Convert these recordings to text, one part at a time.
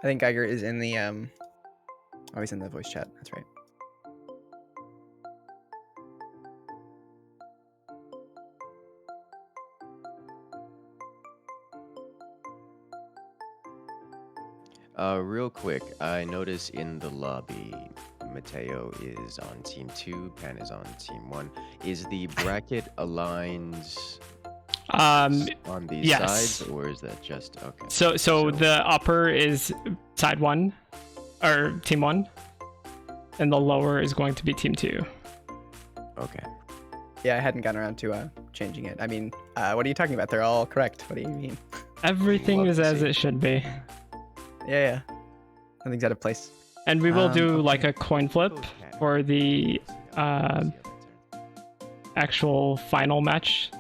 I think Geiger is in the oh, he's in the voice chat. That's right. Real quick, I notice in the lobby, Mateo is on team 2, Pan is on team 1. Is the bracket aligned on these Yes. sides, or is that just okay? So the upper is side 1 or team 1, and the lower is going to be team 2. Okay. Yeah, I hadn't gotten around to changing it. I mean, what are you talking about? They're all correct. What do you mean? Everything Love is to as see. it should be. Yeah. Nothing's out of place. And we will do okay. like a coin flip for the actual final match.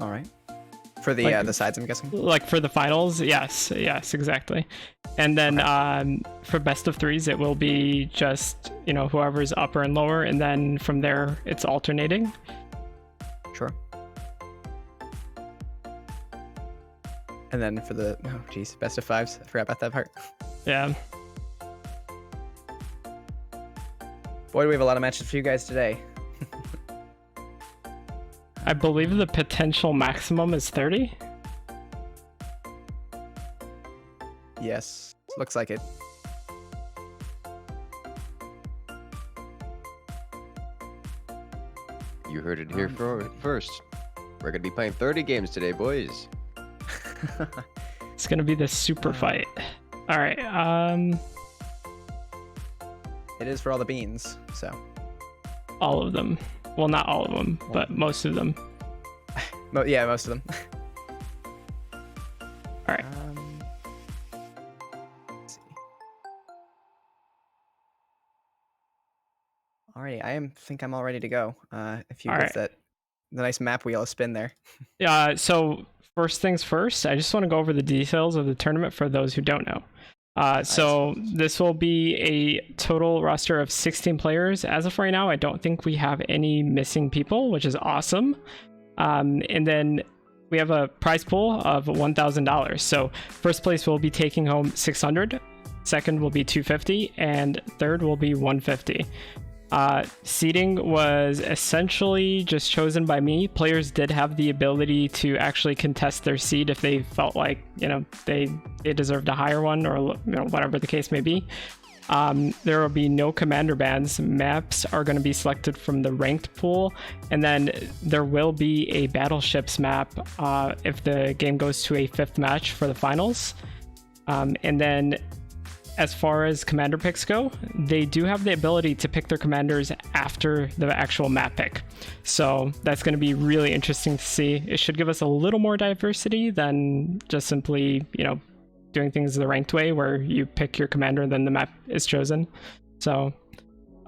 All right. For the sides, I'm guessing. Like for the finals, yes, exactly. And then for best of threes, it will be just, you know, whoever's upper and lower, and then from there it's alternating. Sure. And then for the best of fives. I forgot about that part. Yeah. Boy, do we have a lot of matches for you guys today. I believe the potential maximum is 30. Yes, looks like it. You heard it here first. We're gonna be playing 30 games today, boys. It's gonna be the super fight. All right. It is for all the beans, so. All of them. Well, not all of them, but most of them. Yeah, most of them. All right. Let's see. Alrighty, I think I'm all ready to go. If you All get right. the nice map wheel spin there. So first things first, I just want to go over the details of the tournament for those who don't know. So this will be a total roster of 16 players. As of right now, I don't think we have any missing people, which is awesome. And then we have a prize pool of $1,000. So first place will be taking home 600, second will be 250, and third will be 150. Seeding was essentially just chosen by me. Players did have the ability to actually contest their seed if they felt like, you know, they deserved a higher one, or, you know, whatever the case may be. There will be no commander bans. Maps are going to be selected from the ranked pool, and then there will be a battleships map if the game goes to a 5th match for the finals. And then as far as commander picks go, they do have the ability to pick their commanders after the actual map pick. So that's going to be really interesting to see. It should give us a little more diversity than just simply, you know, doing things the ranked way where you pick your commander and then the map is chosen. So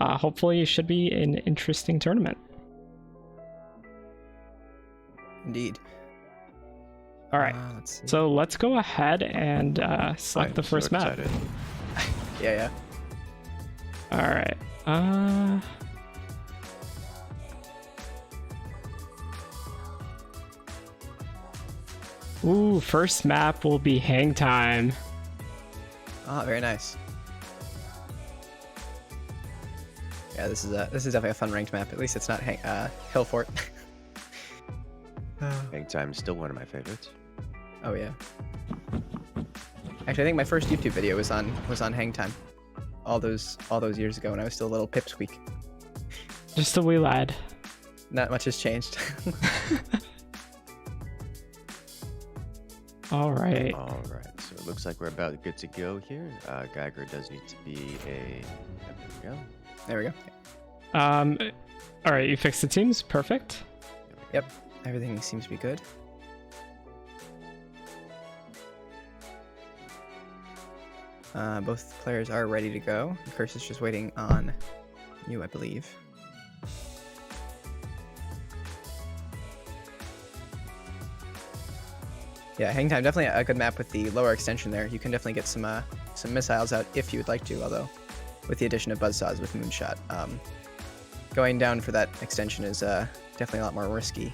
hopefully it should be an interesting tournament. Indeed. All right, so let's go ahead and select the first map. Yeah. All right. Ooh, first map will be Hang Time. Oh, very nice. Yeah, this is definitely a fun ranked map. At least it's not Hill Fort. Hang Time's still one of my favorites. Oh yeah. Actually, I think my first YouTube video was on Hang Time. All those years ago when I was still a little pipsqueak. Just a wee lad. Not much has changed. All right. All right. So it looks like we're about good to go here. Geiger does need to be a. There we go. There we go. All right. You fixed the teams. Perfect. Yep. Everything seems to be good. Both players are ready to go. Incursus is just waiting on you, I believe. Yeah, Hang Time, definitely a good map with the lower extension there. You can definitely get some missiles out if you would like to, although with the addition of buzzsaws with Moonshot, going down for that extension is definitely a lot more risky.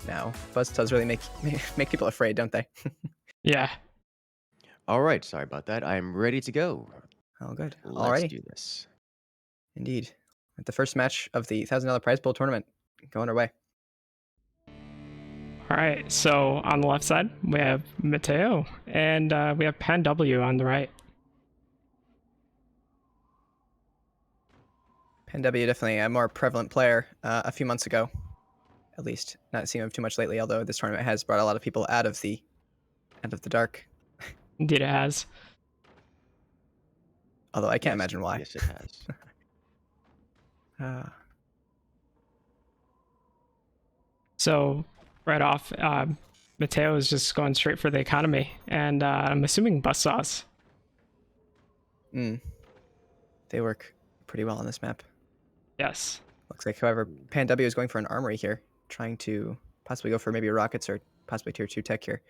Now, buzzsaws really make people afraid, don't they? Yeah. All right, sorry about that. I'm ready to go. Oh, good. Let's Alrighty. do this. Indeed. At the first match of the $1,000 prize pool tournament going our way. All right. So on the left side, we have Mateo, and we have Pan W on the right. Pan W definitely a more prevalent player a few months ago, at least. Not seen him too much lately, although this tournament has brought a lot of people out of the dark. Indeed, it has. Although I can't Yes, imagine why. yes, it has. So right off, Mateo is just going straight for the economy, and I'm assuming bus sauce. They work pretty well on this map. Yes. Looks like, however, Pan W is going for an armory here, trying to possibly go for maybe rockets or possibly tier 2 tech here.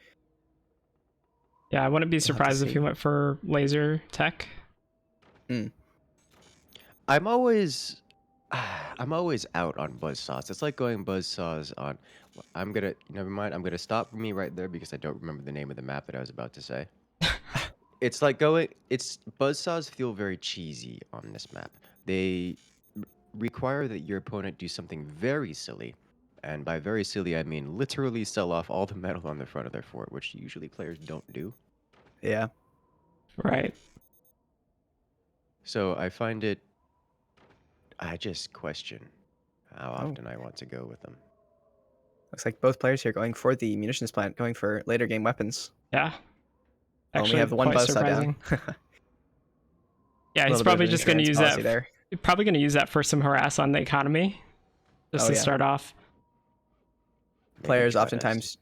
Yeah, I wouldn't be have to surprised if he see. went for laser tech. I'm always out on buzzsaws. It's like going buzzsaws on. I'm gonna never mind. I'm gonna stop me right there because I don't remember the name of the map that I was about to say. It's like going. It's buzzsaws feel very cheesy on this map. They require that your opponent do something very silly, and by very silly I mean literally sell off all the metal on the front of their fort, which usually players don't do. Yeah. Right. So I find it. I just question how Oh. often I want to go with them. Looks like both players here going for the munitions plant, going for later game weapons. Yeah. Only Actually, have the one quite buzzsaw surprising. down. Yeah, he's Little bit of probably an just going to insurance use policy that. there. Probably going to use that for some harass on the economy, just Oh, to yeah. start off. Maybe Players try to- oftentimes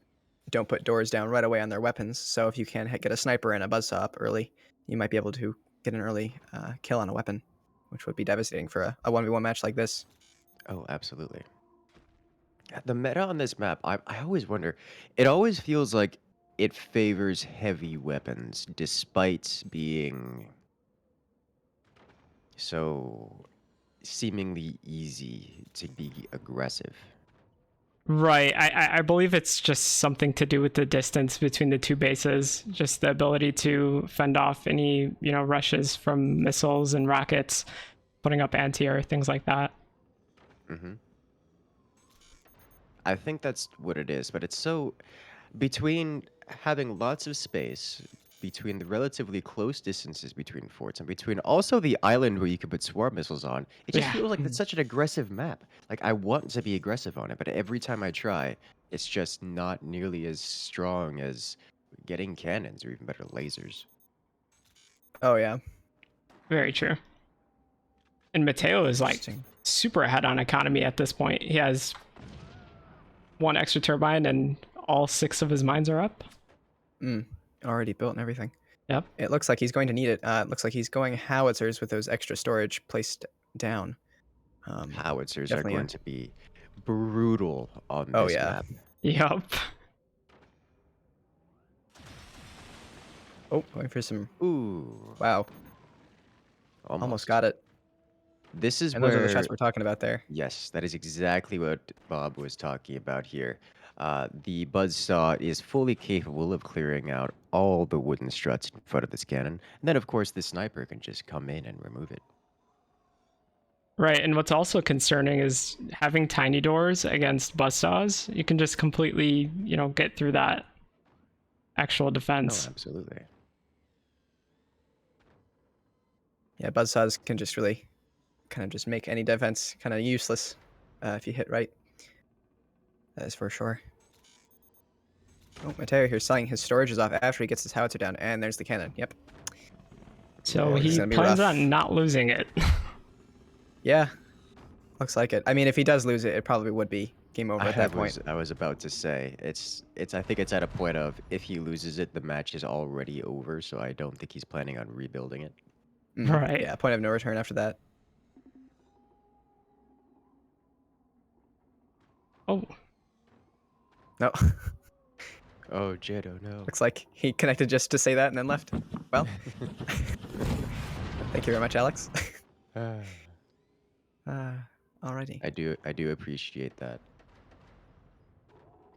don't put doors down right away on their weapons, so if you can get a sniper and a buzzsaw up early, you might be able to get an early kill on a weapon, which would be devastating for a 1v1 match like this. Oh, absolutely. The meta on this map, I always wonder. It always feels like it favors heavy weapons, despite being so seemingly easy to be aggressive. Right. I believe it's just something to do with the distance between the two bases, just the ability to fend off any, rushes from missiles and rockets, putting up anti-air, things like that. hmm I think that's what it is, but it's so between having lots of space between the relatively close distances between forts and between also the island where you could put swarm missiles on, it just Yeah. feels like it's such an aggressive map. Like I want to be aggressive on it, but every time I try, it's just not nearly as strong as getting cannons or even better lasers. Oh, yeah. Very true. And Mateo is like Interesting. super ahead on economy at this point. He has one extra turbine and all 6 of his mines are up. Already built and everything. Yep. It looks like he's going to need it. It looks like he's going howitzers with those extra storage placed down. Howitzers are definitely going to be brutal on Oh, this yeah. map. Yep. Oh, going for some... Ooh, Wow, almost got it. This is And those are the where shots we're talking about there. yes, that is exactly what Bob was talking about here. The buzzsaw is fully capable of clearing out all the wooden struts in front of this cannon. And then, of course, the sniper can just come in and remove it. Right, and what's also concerning is having tiny doors against buzzsaws. You can just completely, get through that actual No, defense. absolutely. Yeah, buzzsaws can just really kind of just make any defense kind of useless if you hit right. That is for sure. Oh, Mateo here selling his storages off after he gets his howitzer down, and there's the cannon. Yep. So Oh, this is he gonna be plans rough. on not losing it. Yeah, looks like it. I mean, if he does lose it, it probably would be game over at that point. I was about to say it's. I think it's at a point of if he loses it, the match is already over. So I don't think he's planning on rebuilding it. Right. Yeah, point of no return after that. Oh, No. Oh, Jetto, no. Looks like he connected just to say that and then left. Well, thank you very much, Alex. Alrighty. I do appreciate that.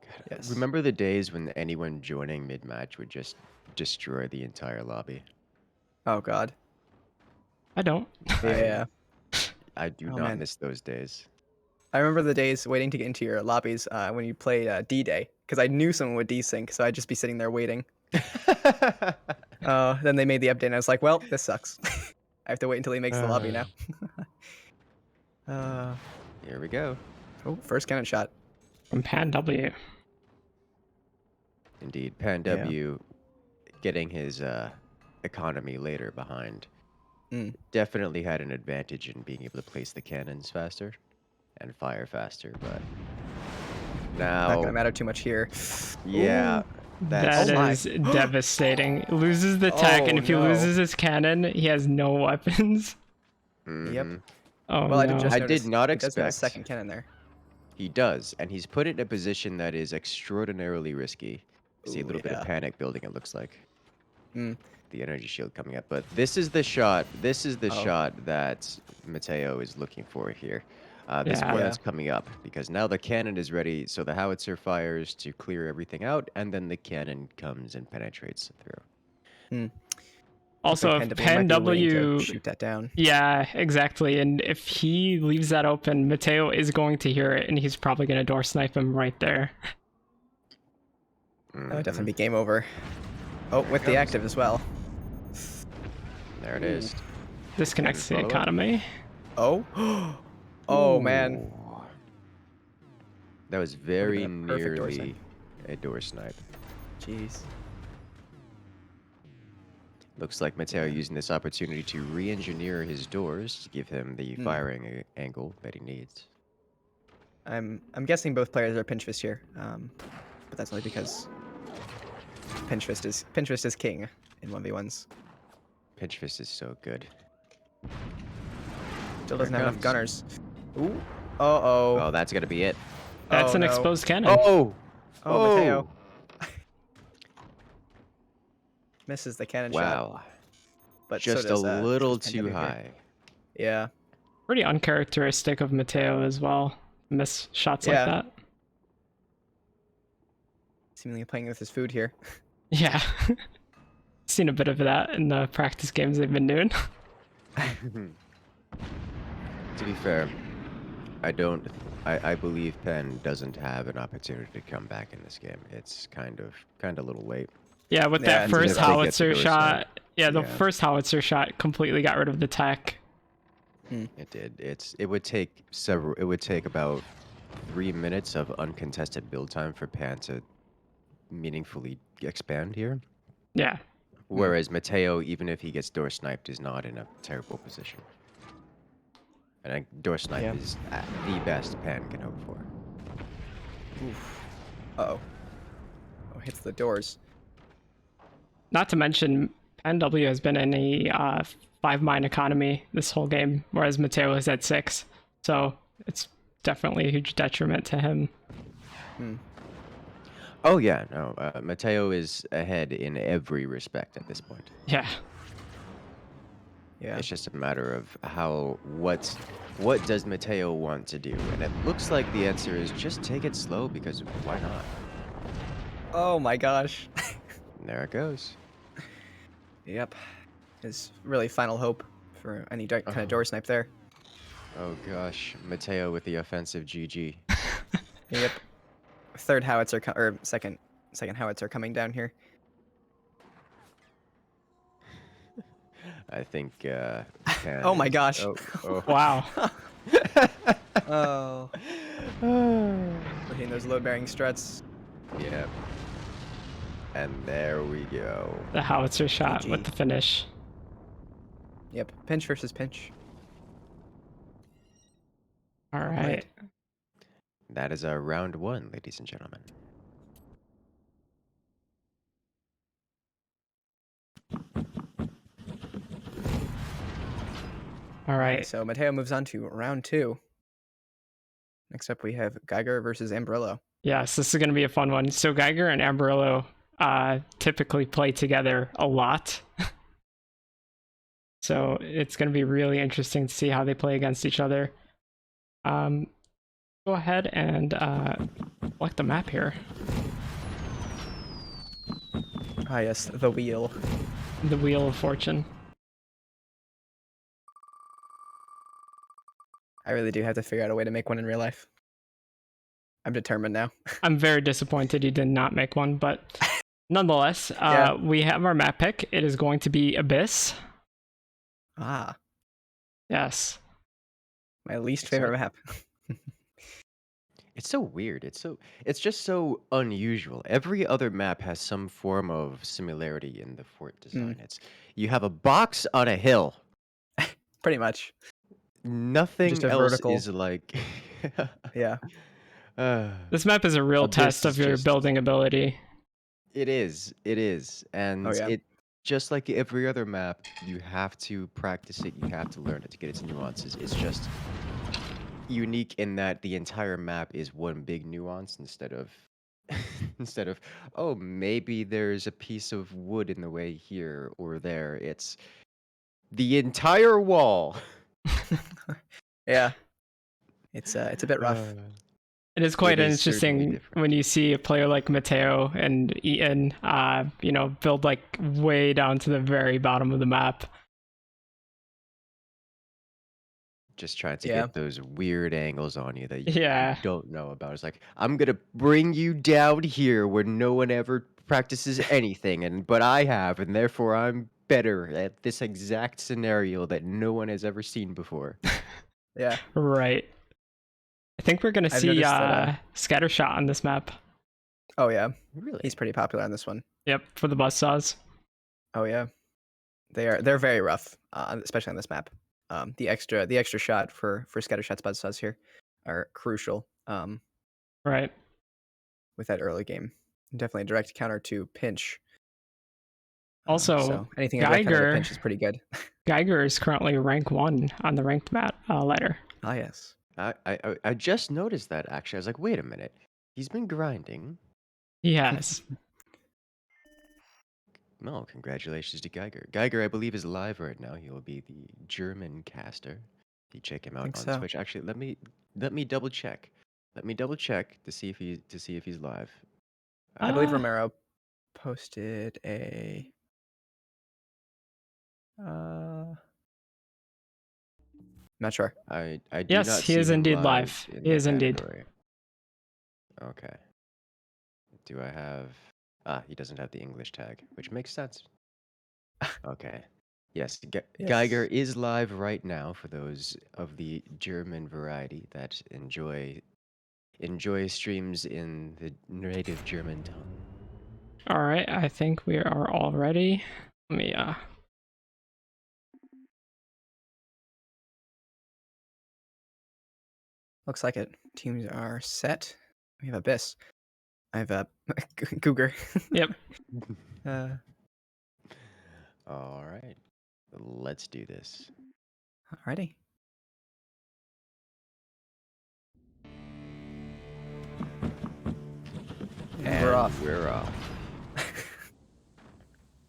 God, Yes. Remember the days when anyone joining mid-match would just destroy the entire lobby? Oh God. I don't. Yeah. I do Oh, not man. miss those days. I remember the days waiting to get into your lobbies when you played D-Day, because I knew someone would desync, so I'd just be sitting there waiting. Then they made the update, and I was like, well, this sucks. I have to wait until he makes the lobby now. Here we go. Oh, first cannon shot. From Pan W. Indeed, Pan Yeah. W getting his economy later behind Mm. definitely had an advantage in being able to place the cannons faster and fire faster, but Not now, gonna matter too much here. yeah, Ooh. that's That Oh my. is devastating. Loses the tech, and Oh, if he no. loses his cannon, he has no weapons. Yep. Mhm. Oh Well, I no. did just I notice did not he does have a expect. second cannon there. He does, and he's put it in a position that is extraordinarily risky. See a Ooh, little bit of yeah. panic building, it looks like. Mm. The energy shield coming up, but this is the shot. This is the Oh. shot that Mateo is looking for here. This Yeah. one Yeah. that's coming up because now the cannon is ready, so the howitzer fires to clear everything out, and then the cannon comes and penetrates through. Mm. Looks Also, like if Pan Pan W might be waiting to W, shoot that down. yeah, exactly. And if he leaves that open, Mateo is going to hear it, and he's probably going to door snipe him right there. That would definitely Mhm. be game over. Oh, with the comes. active as well. There it is. Disconnects the Follow up. economy. Oh. Oh, man. Ooh. That was Would've very been a perfect door snipe. nearly a door snipe. Jeez. Looks like Mateo using this opportunity to re-engineer his doors to give him the firing angle that he needs. I'm guessing both players are pinch fist here, but that's only because pinch fist is king in 1v1s. Pinch fist is so good. Still Here doesn't it have enough comes. gunners. Ooh. Uh-oh. Oh, that's gonna be it. That's Oh, an no. exposed cannon. Oh! Oh, Mateo. Misses the cannon shot, Wow. but so Just a does little Pan too W here. high. Yeah. Pretty uncharacteristic of Mateo as well. Miss shots Yeah. like that. Seemingly playing with his food here. Yeah. Seen a bit of that in the practice games they've been doing. To be fair, I believe Penn doesn't have an opportunity to come back in this game. It's kind of a little late. Yeah, with Yeah, that it's first just like get the howitzer door shot. Yeah, the Yeah. first howitzer shot completely got rid of the tech. It did. It would take about 3 minutes of uncontested build time for Pan to meaningfully expand here. Yeah. Whereas Mateo, even if he gets door sniped, is not in a terrible position. And door snipe Yeah. is the best Pan can hope for. Oof. Uh-oh. Oh, hits the doors. Not to mention, NW has been in a 5-mine economy this whole game, whereas Mateo is at 6. So it's definitely a huge detriment to him. Oh yeah, no. Mateo is ahead in every respect at this point. Yeah. Yeah. It's just a matter of what does Mateo want to do, and it looks like the answer is just take it slow because why not? Oh my gosh. And there it goes. Yep. His really final hope for any kind of door snipe there. Oh gosh, Mateo with the offensive GG. Yep. Third howitzer or second howitzer coming down here. I think. Pan Oh my is- gosh. Oh. Wow. Oh. We're hitting those load-bearing struts. Yep. And there we go. The howitzer shot GG. with the finish. Yep. Pinch versus pinch. All right. Right. That is our round 1, ladies and gentlemen. All right. So Mateo moves on to round 2. Next up, we have Geiger versus Ambrillo. Yes, this is going to be a fun one. So Geiger and Amarillo typically play together a lot. So it's going to be really interesting to see how they play against each other. Go ahead and select the map here. Ah, yes, the wheel. The Wheel of Fortune. I really do have to figure out a way to make one in real life. I'm determined now. I'm very disappointed you did not make one, but nonetheless, Yeah. we have our map pick. It is going to be Abyss. Ah, Yes. my least It's favorite like map. it's so weird. It's just so unusual. Every other map has some form of similarity in the fort design. Mm, You have a box on a hill. pretty much. Just Nothing a else vertical. is like Yeah. uh, This map is a real Abyss test is of your just building ability. it is, Oh and yeah. it just like every other map, you have to practice it, you have to learn it to get its nuances. It's just unique in that the entire map is one big nuance instead of instead of oh maybe there's a piece of wood in the way here or there. It's the entire wall. Yeah. It's a bit rough. Uh, It is it quite is certainly interesting when different. you see a player like Mateo and Eaton, build like way down to the very bottom of the map. Just trying to Yeah. get those weird angles on you that you Yeah, don't know about. It's like, I'm gonna bring you down here where no one ever practices anything, and but I have, and therefore I'm better at this exact scenario that no one has ever seen before. Yeah. right. I think we're gonna I've see noticed that. Scattershot on this map. Oh yeah, he's Really? pretty popular on this one. Yep, for the buzzsaws. Oh yeah, they're very rough, especially on this map. The extra shot for scatter shots buzzsaws here are crucial. Right. With that early game, definitely a direct counter to pinch. Also, So anything a direct counter to Geiger pinch is pretty good. Geiger is currently rank 1 on the ranked map ladder. Ah yes. I just noticed that actually. I was like, wait a minute. He's been grinding. Yes. No, congratulations to Geiger. Geiger, I believe, is live right now. He will be the German caster. You check him I out think on so. Twitch. Actually, let me double check. Let me double check to see if he's live. I believe Uh, Romero posted a. Not sure. I do yes, not he see is him indeed live live. in He the is indeed. category. Okay. Do I have? He doesn't have the English tag, which makes sense. Okay. Yes, Geiger Yes. is live right now for those of the German variety that enjoy streams in the native German tongue. All right, I think we are all ready. Let me Looks like it. Teams are set. We have Abyss. I have a Cougar. Yep. uh, All right, let's do this. Alrighty. And we're off. We're off.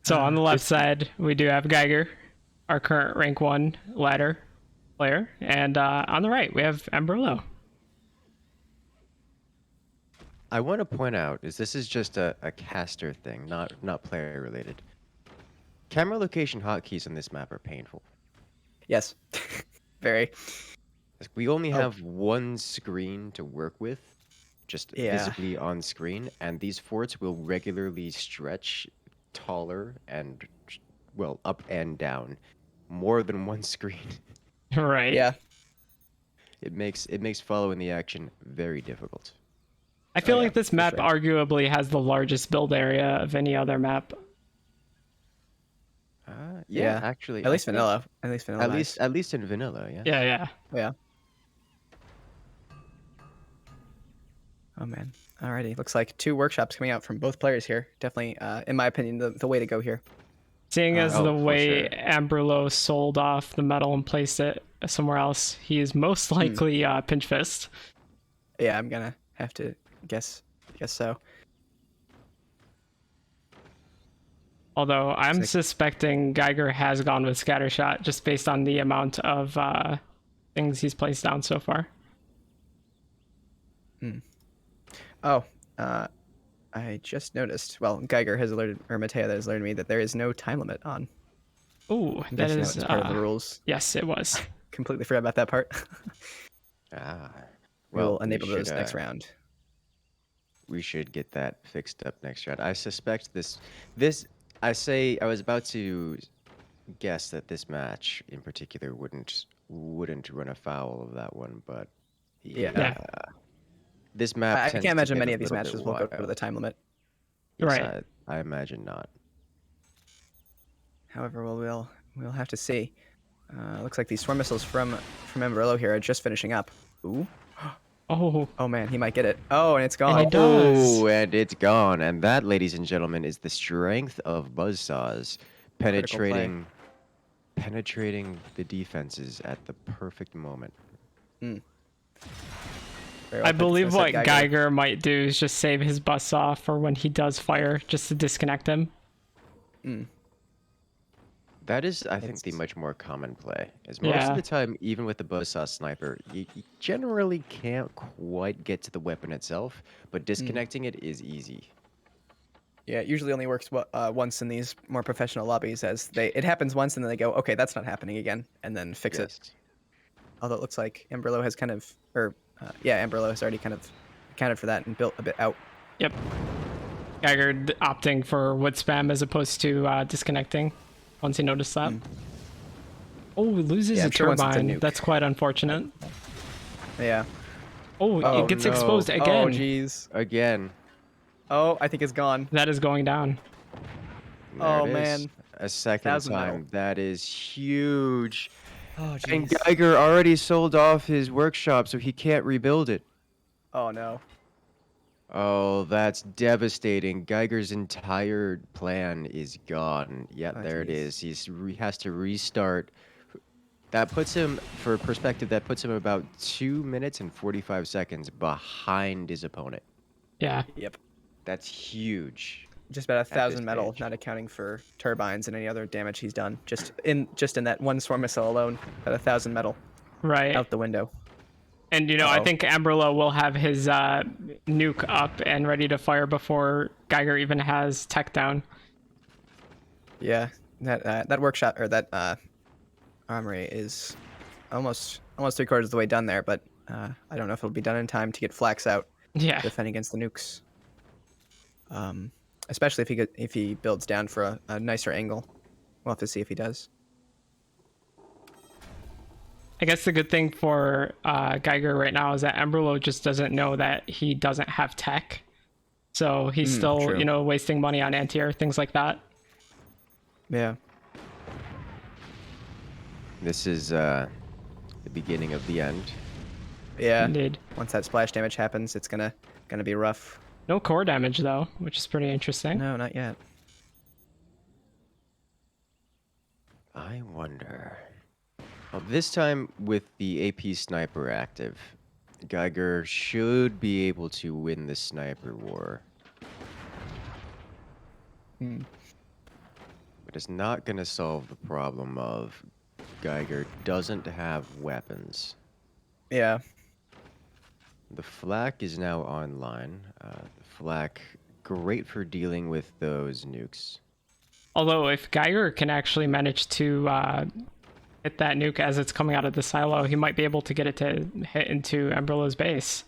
So on the left This- side, we do have Geiger, our current rank 1 ladder player, and on the right we have Amberlo. I want to point out is this is just a caster thing, not player related. Camera location hotkeys on this map are painful. Yes. Very. We only Oh. have one screen to work with, just Yeah. visibly on screen, and these forts will regularly stretch taller and, well, up and down, more than one screen. Right. Yeah. It makes following the action very difficult. I feel yeah, like this for map sure. arguably has the largest build area of any other map. Yeah, actually, At least I think- vanilla. At least vanilla. At least in vanilla, yeah. Yeah. Yeah. Oh man. Alrighty. Looks like 2 workshops coming out from both players here. Definitely, in my opinion, the way to go here. Seeing as Oh, the for way sure. Amberlo sold off the metal and placed it somewhere else, he is most likely pinch fist. Yeah, I'm gonna have to guess so. Although I'm like- suspecting Geiger has gone with Scattershot just based on the amount of things he's placed down so far. Oh, I just noticed. Well, Geiger has alerted, or Mateo has alerted me that there is no time limit on. Oh, I'm that guessing that is was part of the rules. yes, it was. Completely forgot about that part. Ah, We will well, enable those next round. we should get that fixed up next round. I suspect this I was about to guess that this match in particular wouldn't run afoul of that one, but Yeah. yeah, Yeah, this map I can't tends to imagine get a many of these little bit matches will go to the wild. time limit. Yes, right. I imagine not. However, we'll have to see. Looks like these swarm missiles from Emberlo here are just finishing up. Ooh. Oh, Oh man, he might get it. Oh, and it's and he gone. does. Oh, and it's gone. And that, ladies and gentlemen, is the strength of buzzsaws Critical play. penetrating the defenses at the perfect moment. Hmm. Very I well put. It's gonna believe set what Geiger might do is just save his bus off for when he does fire, just to disconnect him. Hmm. That is, I think, the It's much more common play. As most of Yeah, the time, even with the buzzsaw sniper, you generally can't quite get to the weapon itself, but disconnecting it is easy. yeah. It usually only works once in these more professional lobbies, as it happens once and then they go, okay, that's not happening again, and then fix it. Yes. Although it looks like Emberlo has kind of, or yeah, Emberlo has already kind of accounted for that and built a bit out. yep. Geiger opting for wood spam as opposed to disconnecting once he noticed that. Oh, he loses Yeah, a I'm sure once it's a turbine. nuke. That's quite unfortunate. Yeah. Oh, Oh it gets no. exposed Oh again. jeez. Again, Oh, I think it's gone. That is going down. there Oh it is. man. A second 1,000 metal. time. That is huge. Oh And jeez. Geiger already sold off his workshop, so he can't rebuild it. Oh no. Oh, that's devastating. Geiger's entire plan is gone. Yep, Oh there it jeez. is. Has to restart. That puts him, for perspective, that puts him about 2 minutes and 45 seconds behind his opponent. Yeah. Yep. That's huge Just about at this 1,000 metal, stage. not accounting for turbines and any other damage he's done. Just in that one swarm missile alone, about 1,000 metal Right. out the window. And I Uh-oh. think Amberlo will have his nuke up and ready to fire before Geiger even has tech down. Yeah. That workshop or that armory is almost 3/4 of the way done there, but I don't know if it'll be done in time to get flax out Yeah. to defend against the nukes. Especially if he builds down for a nicer angle. We'll have to see if he does. I guess the good thing for Geiger right now is that Amberlo just doesn't know that he doesn't have tech. So he's still, true. wasting money on anti-air, things like that. Yeah. This is the beginning of the end. Yeah. Indeed. Once that splash damage happens, it's gonna be rough. No core damage, though, which is pretty interesting. No, not yet. I wonder. Well, this time with the AP sniper active, Geiger should be able to win the sniper war. Hmm. But it's not going to solve the problem of Geiger doesn't have weapons. Yeah. The flak is now online. The flak, great for dealing with those nukes. Although if Geiger can actually manage to hit that nuke as it's coming out of the silo, he might be able to get it to hit into Amberlo's base.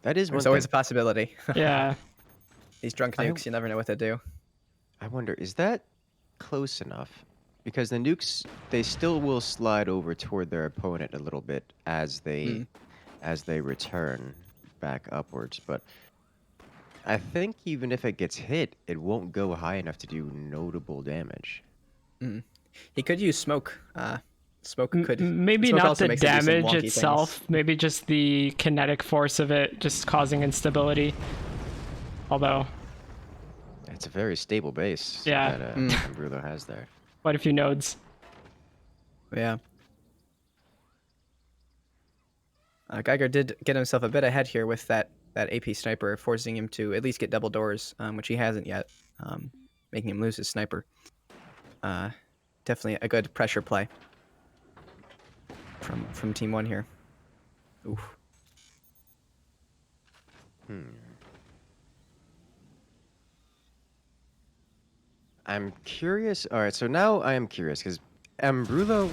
That is one There's always a thing. possibility. Yeah. These drunk nukes, you never know what they do. I wonder, is that close enough? Because the nukes, they still will slide over toward their opponent a little bit as they return back upwards, but I think even if it gets hit, it won't go high enough to do notable damage. He could use smoke. Smoke could. Maybe Smoke not also the makes it do some damage wonky itself, things. maybe just the kinetic force of it just causing instability. Although, It's a very stable base Yeah. that Brulo has there. quite a few nodes. Yeah. Geiger did get himself a bit ahead here with that AP sniper, forcing him to at least get double doors, which he hasn't yet, making him lose his sniper. Definitely a good pressure play from Team 1 here. Oof. Hmm. I'm curious. All right, so now I am curious because Ambrulo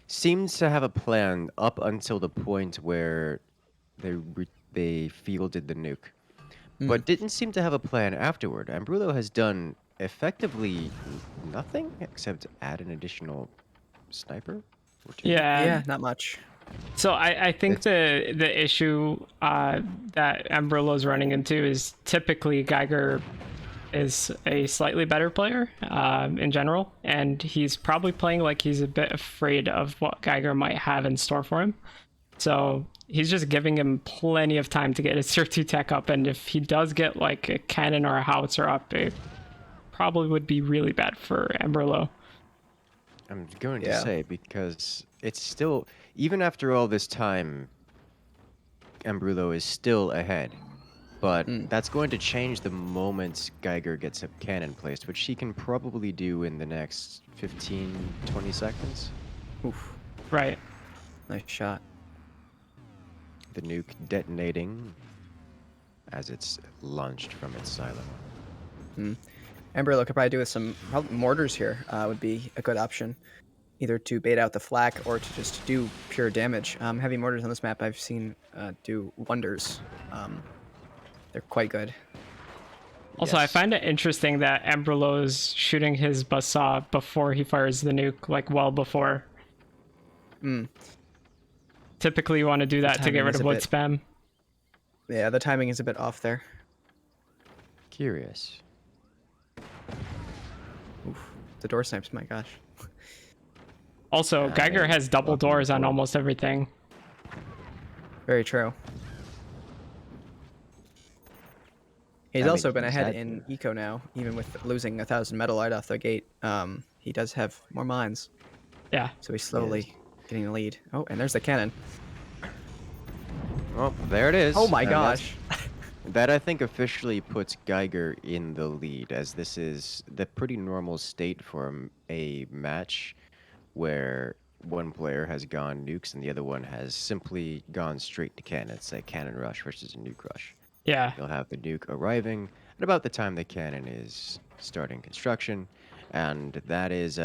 seems to have a plan up until the point where they fielded the nuke, Mm. but didn't seem to have a plan afterward. Ambrulo has done effectively nothing except add an additional sniper or two. Yeah. Yeah, not much. So I think It's the issue that Ambrolo's running into is typically Geiger is a slightly better player in general, and he's probably playing like he's a bit afraid of what Geiger might have in store for him. So he's just giving him plenty of time to get his tier 2 tech up, and if he does get like a cannon or a howitzer up, it probably would be really bad for Ambrolo. I'm going to Yeah. say because it's still even after all this time, Ambrulo is still ahead. But Mm. that's going to change the moment Geiger gets a cannon placed, which he can probably do in the next 15, 20 seconds. Oof. Right. Nice shot. The nuke detonating as it's launched from its silo. Amberlo could probably do with some mortars here. Would be a good option, either to bait out the flak or to just do pure damage. Heavy mortars on this map I've seen do wonders. They're quite good. Also, I Yes. find it interesting that Ambrolo is shooting his buzzsaw before he fires the nuke, like well before. Mm. Typically, you want to do that to get timing rid is of a wood bit- spam. Yeah, the timing is a bit off there. Curious. Oof. The door snipes, my gosh. Also, Geiger they has double lock him doors on forward. almost everything. Very true. He's I mean, also been he's ahead had in to. eco now, even with losing 1,000 metal right off the gate. He does have more mines, Yeah. so he's slowly getting the lead. Oh, and there's the cannon. Well, there it is. Oh my and that's- gosh. That I think officially puts Geiger in the lead, as this is the pretty normal state for a match where one player has gone nukes and the other one has simply gone straight to cannon. It's a cannon rush versus a nuke rush. Yeah. You'll have the nuke arriving at about the time the cannon is starting construction, and that is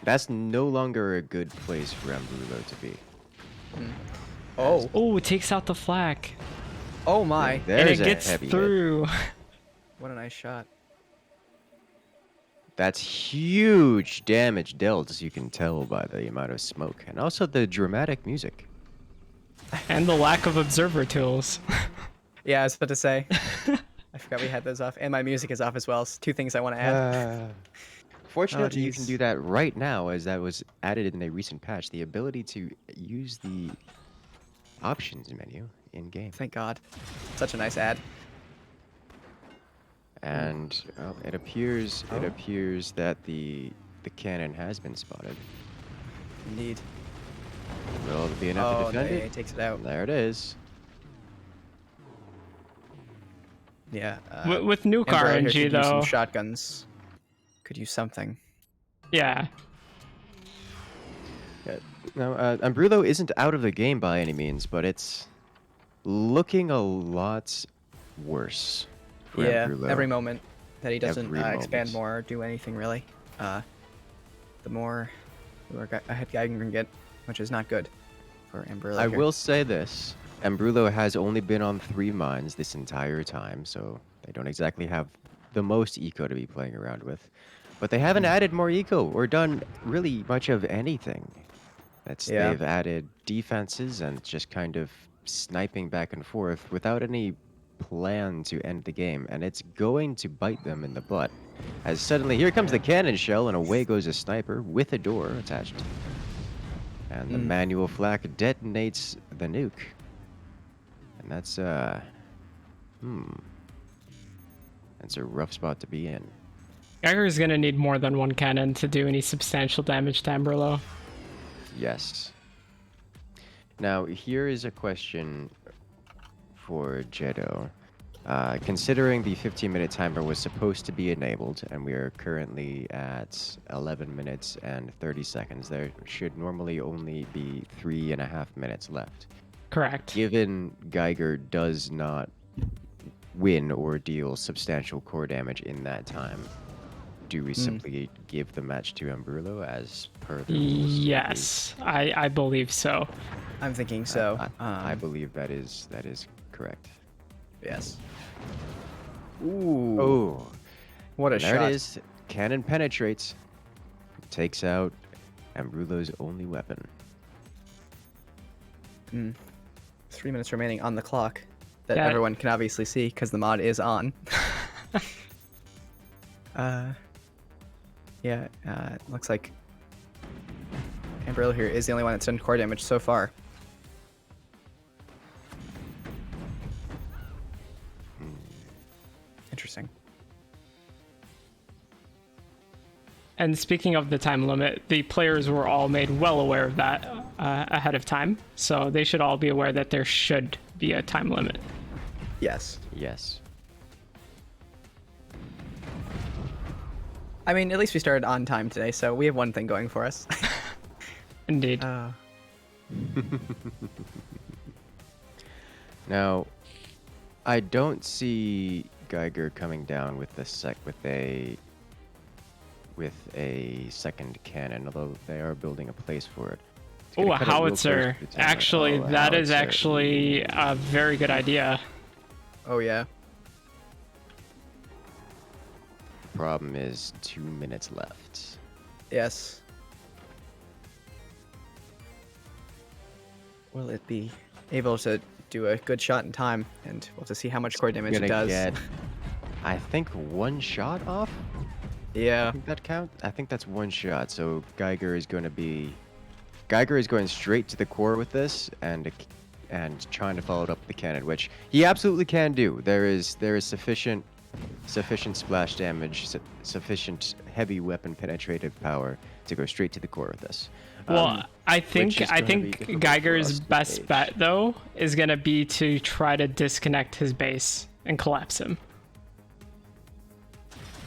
that's no longer a good place for Ambrulo to be. Oh, Oh, it takes out the flak. oh my. And There's it a gets heavy hit. through. What a nice shot. That's huge damage dealt, as you can tell by the amount of smoke, and also the dramatic music. And the lack of observer tools. Yeah, I was about to say. I forgot we had those off, and my music is off as well. So two things I want to add. Fortunately, you can jeez. do that right now, as that was added in a recent patch. The ability to use the options menu in game, Thank God. Such a nice ad. and well, it appears that the cannon has been spotted. Indeed. Will it be enough to Oh, defend no, it? it takes it out. There it is. Yeah. With nuke Amber out here RNG, could use some though. shotguns. Could use something. Yeah. Yeah. Now, Ambrulo isn't out of the game by any means, but it's looking a lot worse for Yeah, Ambrulo. every moment that he doesn't Every expand moment. more or do anything really, the more ahead Geiger can get, which is not good for Amber. I will say this. Ambrulo has only been on 3 mines this entire time, so they don't exactly have the most eco to be playing around with. But they haven't added more eco or done really much of anything. Yeah. They've added defenses and just kind of sniping back and forth without any plan to end the game, and it's going to bite them in the butt. As suddenly here comes the cannon shell and away goes a sniper with a door attached. And the manual flak detonates the nuke. And that's that's a rough spot to be in. Geiger is going to need more than one cannon to do any substantial damage to Amberlo. Yes. Now, here is a question for Jedo. Considering the 15-minute timer was supposed to be enabled, and we are currently at 11 minutes and 30 seconds, there should normally only be 3.5 minutes left. Correct. Given Geiger does not win or deal substantial core damage in that time, do we simply give the match to Ambrullo as per the rules? Yes, I believe so. I'm thinking so. I believe that is correct. Yes. Ooh. Oh, What a and there shot. it is. Cannon penetrates, takes out Ambrullo's only weapon. 3 minutes remaining on the clock that Yeah. everyone can obviously see because the mod is on. Yeah, it looks like Ambrello here is the only one that's done core damage so far. Interesting. And speaking of the time limit, the players were all made well aware of that ahead of time, so they should all be aware that there should be a time limit. Yes. Yes. I mean, at least we started on time today, so we have one thing going for us. Indeed. Now, I don't see Geiger coming down with a second cannon, although they are building a place for it. It's Oh, gonna a cut it real close howitzer. to the timer. Actually, Oh, a that is howitzer. actually a very good idea. Oh, yeah. Problem is 2 minutes left. Yes. Will it be able to do a good shot in time? And we'll have to see how much core damage it Gonna does. get, I think, one shot off. I Yeah. think that count. I think that's one shot. So Geiger is going straight to the core with this and trying to follow it up with the cannon, which he absolutely can do. There is sufficient splash damage, sufficient heavy weapon penetrative power to go straight to the core with this. Well, I which think is gonna be difficult for Geiger's us to best gauge. bet though is gonna be to try to disconnect his base and collapse him.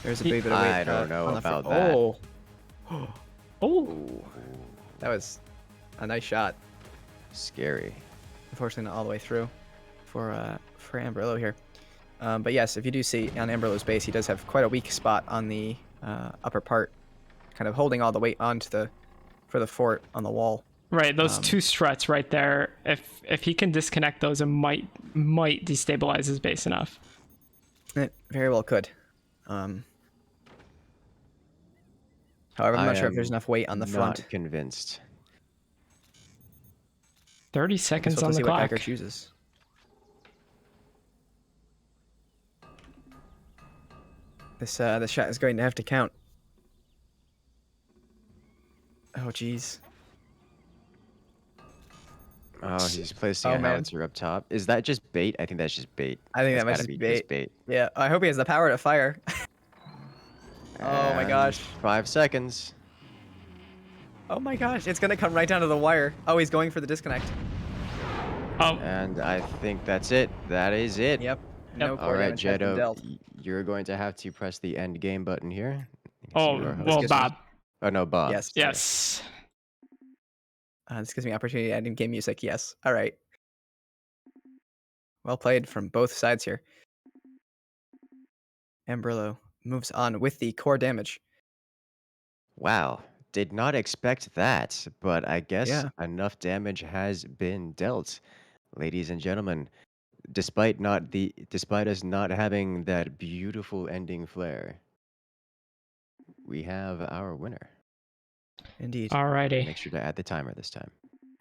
There's a bit of weight. I don't know on the about front. that. Oh, Oh, that was a nice shot. Scary. Unfortunately, not all the way through for Ambrello here. But yes, if you do see on Ambrello's base, he does have quite a weak spot on the upper part, kind of holding all the weight onto for the fort on the wall. right. Those two struts right there. If he can disconnect those, it might destabilize his base enough. It very well could. However, I'm not sure if there's enough weight on the front. Not convinced. 30 Guess seconds we'll on have to the see what clock. Geiger chooses. This shot is going to have to count. Oh, jeez. Oh, he's placing Oh, a man. howitzer up top. Is that just bait? I think that's just bait. I think That's that might gotta just be be just bait. Yeah, I hope he has the power to fire. Oh my And gosh. 5 seconds. Oh my gosh, it's gonna come right down to the wire. Oh, he's going for the disconnect. Oh, And I think that's it. That is it. Yep. No Yep. core All right, damage has been Jetto, dealt. you're going to have to press the end game button here. oh, You are well, hosting. Bob. Oh, no, Bob. Yes. Sorry. Yes. This gives me opportunity to add in game music. Yes. All right. Well played from both sides here. Ambrello moves on with the core damage. Wow. Did not expect that, but I guess Yeah. enough damage has been dealt. Ladies and gentlemen, despite us not having that beautiful ending flare, we have our winner. Indeed. Alrighty. Make sure to add the timer this time.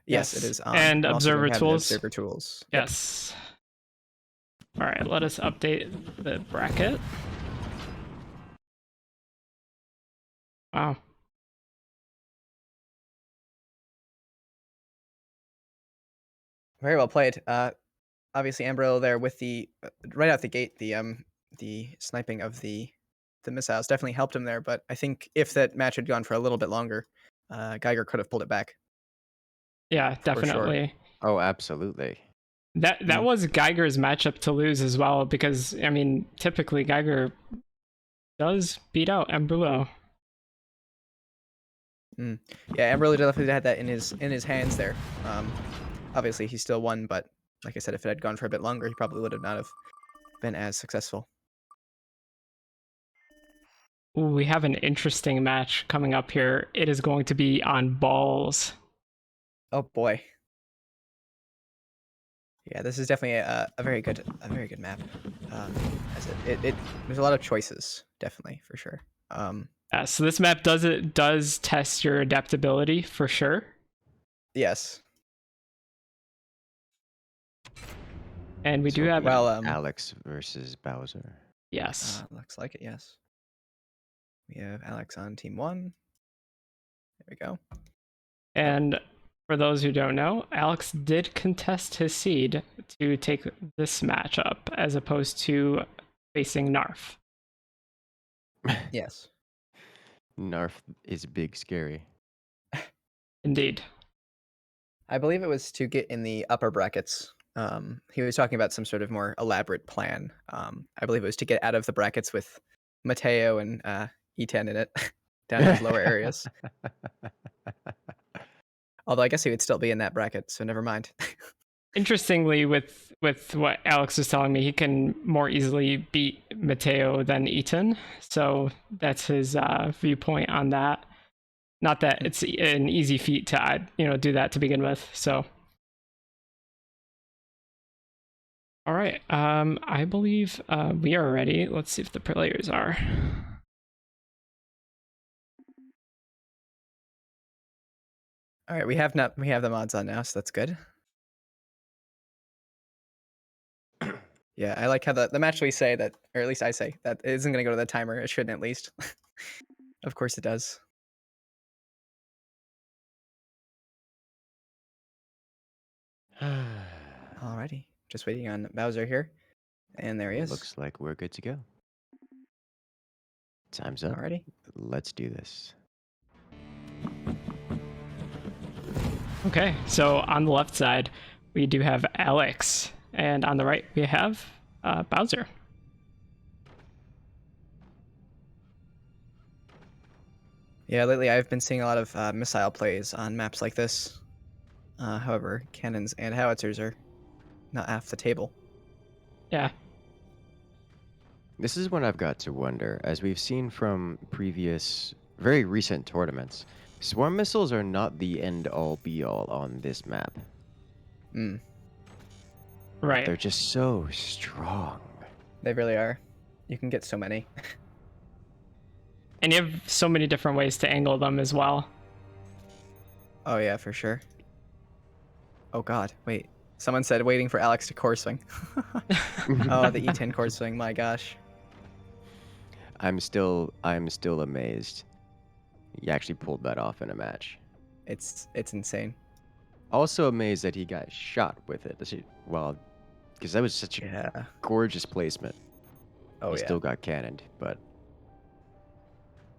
Yes, it is on. And I'm also observer gonna have tools. Observer tools. Yep. Yes. All right, let us update the bracket. Wow. Very well played. Obviously Ambrello there with the right out the gate, the sniping of the missiles definitely helped him there. But I think if that match had gone for a little bit longer, Geiger could have pulled it back. Yeah, sure. definitely. Oh, absolutely. That was Geiger's matchup to lose as well, because I mean, typically Geiger does beat out Ambrullo. Yeah, Ambrello definitely had that in his hands there. Obviously, he still won, but like I said, if it had gone for a bit longer, he probably would have not have been as successful. Ooh, we have an interesting match coming up here. It is going to be on balls. Oh boy. Yeah, this is definitely a very good map. As it there's a lot of choices, definitely for sure. So this map does test your adaptability for sure. Yes. And we do have Alex versus Bowser. yes. Looks like it. Yes. We have Alex on team 1. There we go. And for those who don't know, Alex did contest his seed to take this matchup as opposed to facing Narf. Yes. Narf is big, scary. Indeed. I believe it was to get in the upper brackets. He was talking about some sort of more elaborate plan. I believe it was to get out of the brackets with Mateo and E10 in it, down to those lower areas. Although I guess he would still be in that bracket, so never mind. Interestingly, with what Alex was telling me, he can more easily beat Mateo than Eaton. So that's his viewpoint on that. Not that it's an easy feat to do that to begin with. So, all right, I believe we are ready. Let's see if the players are. All right, we have the mods on now, so that's good. Yeah, I like how the match we say that, or at least I say that it isn't going to go to the timer. It shouldn't, at least. Of course it does. Alrighty, just waiting on Bowser here, and there he is. Looks like we're good to go. Time's up. Alrighty. Let's do this. Okay, so on the left side, we do have Alex, and on the right, we have Bowser. Yeah, lately I've been seeing a lot of missile plays on maps like this. However, cannons and howitzers are not half the table. Yeah. This is when I've got to wonder, as we've seen from previous, very recent tournaments, swarm missiles are not the end-all be-all on this map. Right. They're just so strong. They really are. You can get so many. And you have so many different ways to angle them as well. Oh yeah, for sure. Oh god, wait. Someone said waiting for Alex to core swing. Oh, the E10 core swing, my gosh. I'm still amazed. He actually pulled that off in a match. It's insane. Also amazed that he got shot with it. Well, because that was such a gorgeous placement. Oh he yeah. still got cannoned, but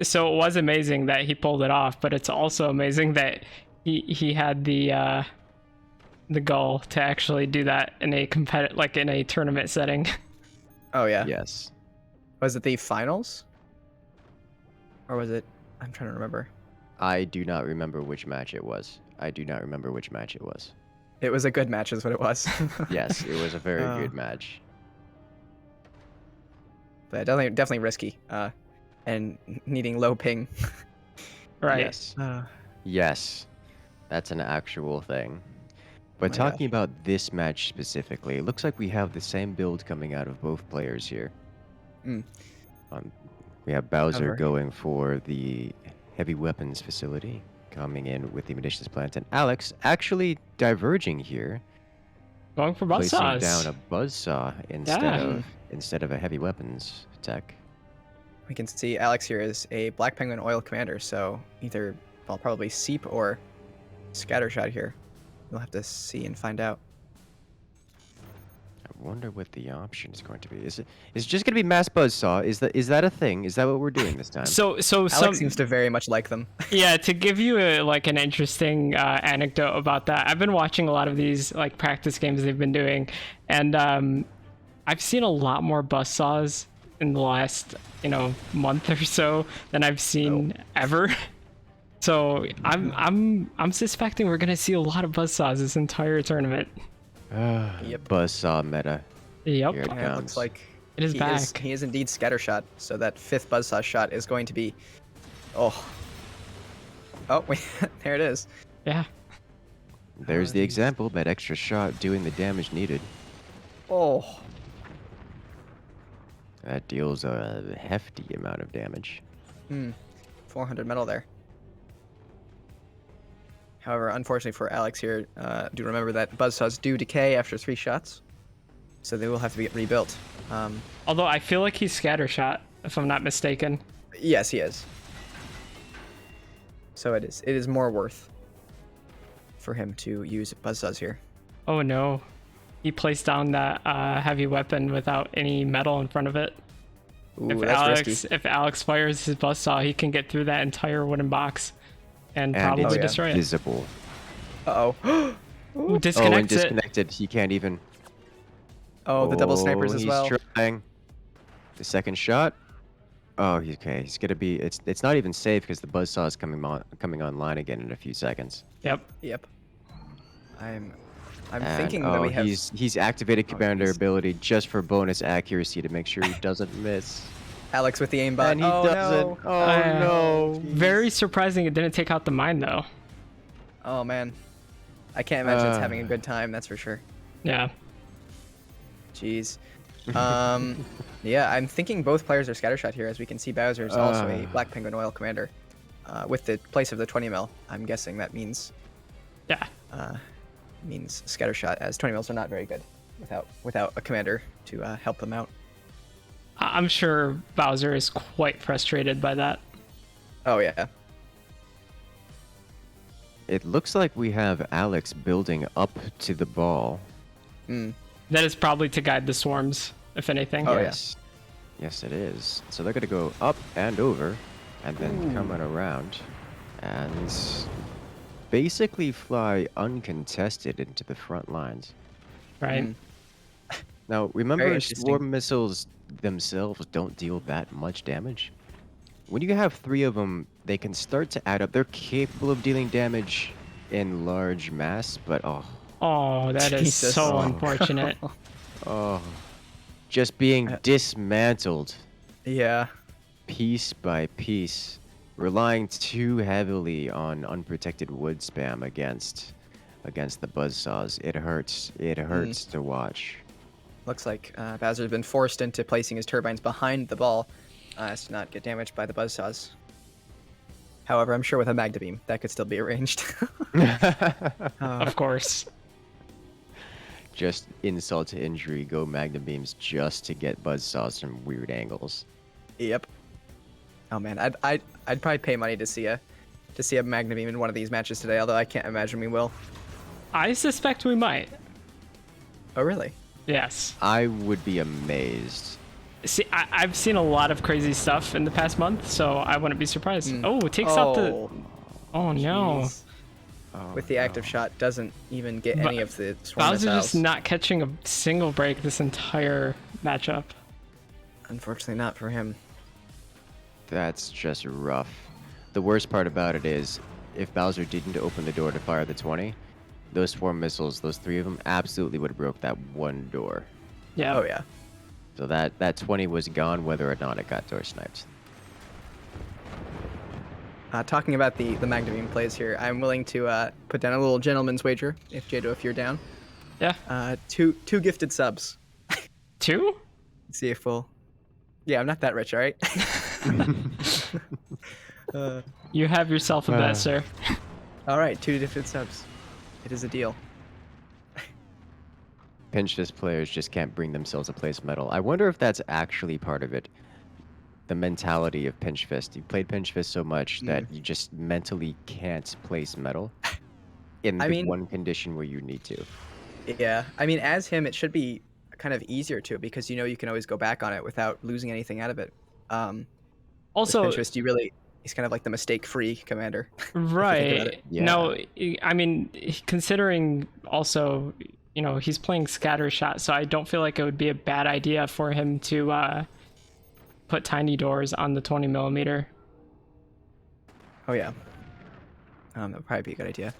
So it was amazing that he pulled it off, but it's also amazing that he had the goal to actually do that in a in a tournament setting. Oh yeah. yes. Was it the finals? Or was it? I'm trying to remember. I do not remember which match it was. It was a good match, is what it was. Yes, it was a very good match. But definitely risky. And needing low ping. Right. Yes. Yes. That's an actual thing. But talking about this match specifically, it looks like we have the same build coming out of both players here. We have Bowser going for the heavy weapons facility, coming in with the munitions plant, and Alex actually diverging here, Going for placing buzzsaws. down a buzzsaw instead of a heavy weapons tech. We can see Alex here is a Black Penguin oil commander, so either probably Seep or Scattershot here. We'll have to see and find out. I wonder what the option is going to be. Is it just going to be mass buzzsaw? Is that a thing? Is that what we're doing this time? So Alex seems to very much like them. Yeah, to give you an interesting anecdote about that, I've been watching a lot of these practice games they've been doing, and I've seen a lot more buzzsaws in the last month or so than I've seen ever. So I'm suspecting we're gonna see a lot of buzzsaws this entire tournament. Yep. Buzzsaw meta. Yep, Here it And it comes. looks like it is back. he is indeed scattershot. So that 5th buzzsaw shot is going to be, oh, wait, there it is. Yeah. There's the example, that extra shot doing the damage needed. Oh, That deals a hefty amount of damage. 400 metal there. However, unfortunately for Alex here, do remember that buzzsaws do decay after 3 shots, so they will have to be rebuilt. Although I feel like he's scattershot, if I'm not mistaken. Yes, he is. So it is more worth for him to use buzzsaws here. Oh no. He placed down that heavy weapon without any metal in front of it. Ooh, that's risky. If Alex fires his buzzsaw, he can get through that entire wooden box and probably it's destroy it. visible. Uh-oh. Ooh, Oh, and disconnects it. disconnected. He can't even. Oh, the double snipers as well. He's trying. The second shot. Oh, okay. He's gonna be. It's not even safe because the buzzsaw is coming online again in a few seconds. Yep. Yep. I'm And, thinking that we have. he's activated commander geez. ability just for bonus accuracy to make sure he doesn't miss. Alex with the aimbot. And he oh, doesn't. No. Oh no. Very surprising it didn't take out the mine though. Oh man. I can't imagine it's having a good time. That's for sure. Yeah. Jeez. Yeah, I'm thinking both players are scattershot here, as we can see Bowser is also a Black Penguin Oil commander. With the place of the 20 mil, I'm guessing that means Yeah. scattershot, as 20 mils are not very good without a commander to help them out. I'm sure Bowser is quite frustrated by that. Oh yeah. It looks like we have Alex building up to the ball. That is probably to guide the swarms, if anything. Oh, Yes. Yes, it is. So they're gonna go up and over, and then coming around, and basically fly uncontested into the front lines. Right. Now, remember, Very interesting. swarm missiles themselves don't deal that much damage. When you have 3 of them, they can start to add up. They're capable of dealing damage in large mass, but Oh, that is Jesus. so Oh. unfortunate. just being dismantled Yeah. piece by piece, relying too heavily on unprotected wood spam against the buzzsaws. It hurts. It hurts to watch. Looks like Bowser's been forced into placing his turbines behind the ball as to not get damaged by the buzzsaws. However, I'm sure with a Magna Beam, that could still be arranged. Of course. Just insult to injury, go Magna Beams just to get buzzsaws from weird angles. Yep. Oh man, I'd probably pay money to see a Magna Beam in one of these matches today, although I can't imagine we will. I suspect we might. Oh really? Yes. I would be amazed. See, I've seen a lot of crazy stuff in the past month, so I wouldn't be surprised. Oh, it takes out the... Oh, no. Jeez. With the active shot, doesn't even get any of the swarm Bowser's missiles. just not catching a single break this entire matchup. Unfortunately, not for him. That's just rough. The worst part about it is, if Bowser didn't open the door to fire the 20, those 4 missiles, those 3 of them, absolutely would have broke that one door. Yeah. Oh yeah. So that 20 was gone whether or not it got door sniped. Talking about the Magna Beam plays here, I'm willing to put down a little gentleman's wager, if Jado, if you're down. Yeah. Two gifted subs. 2? See if we'll... Yeah, I'm not that rich, alright? You have yourself a bet, sir. Alright, 2 gifted subs. It is a deal. Pinch Fist players just can't bring themselves to place metal. I wonder if that's actually part of it. The mentality of Pinch Fist. You played Pinch Fist so much that you just mentally can't place metal in the one condition where you need to. Yeah, I mean, as him, it should be kind of easier to, because you know you can always go back on it without losing anything out of it. Also, Pinch Fist, he's kind of like the mistake-free commander. right. Yeah. No, I mean, considering also, you know, he's playing scatter shot, so I don't feel like it would be a bad idea for him to put tiny doors on the 20 millimeter. Oh yeah. That would probably be a good idea.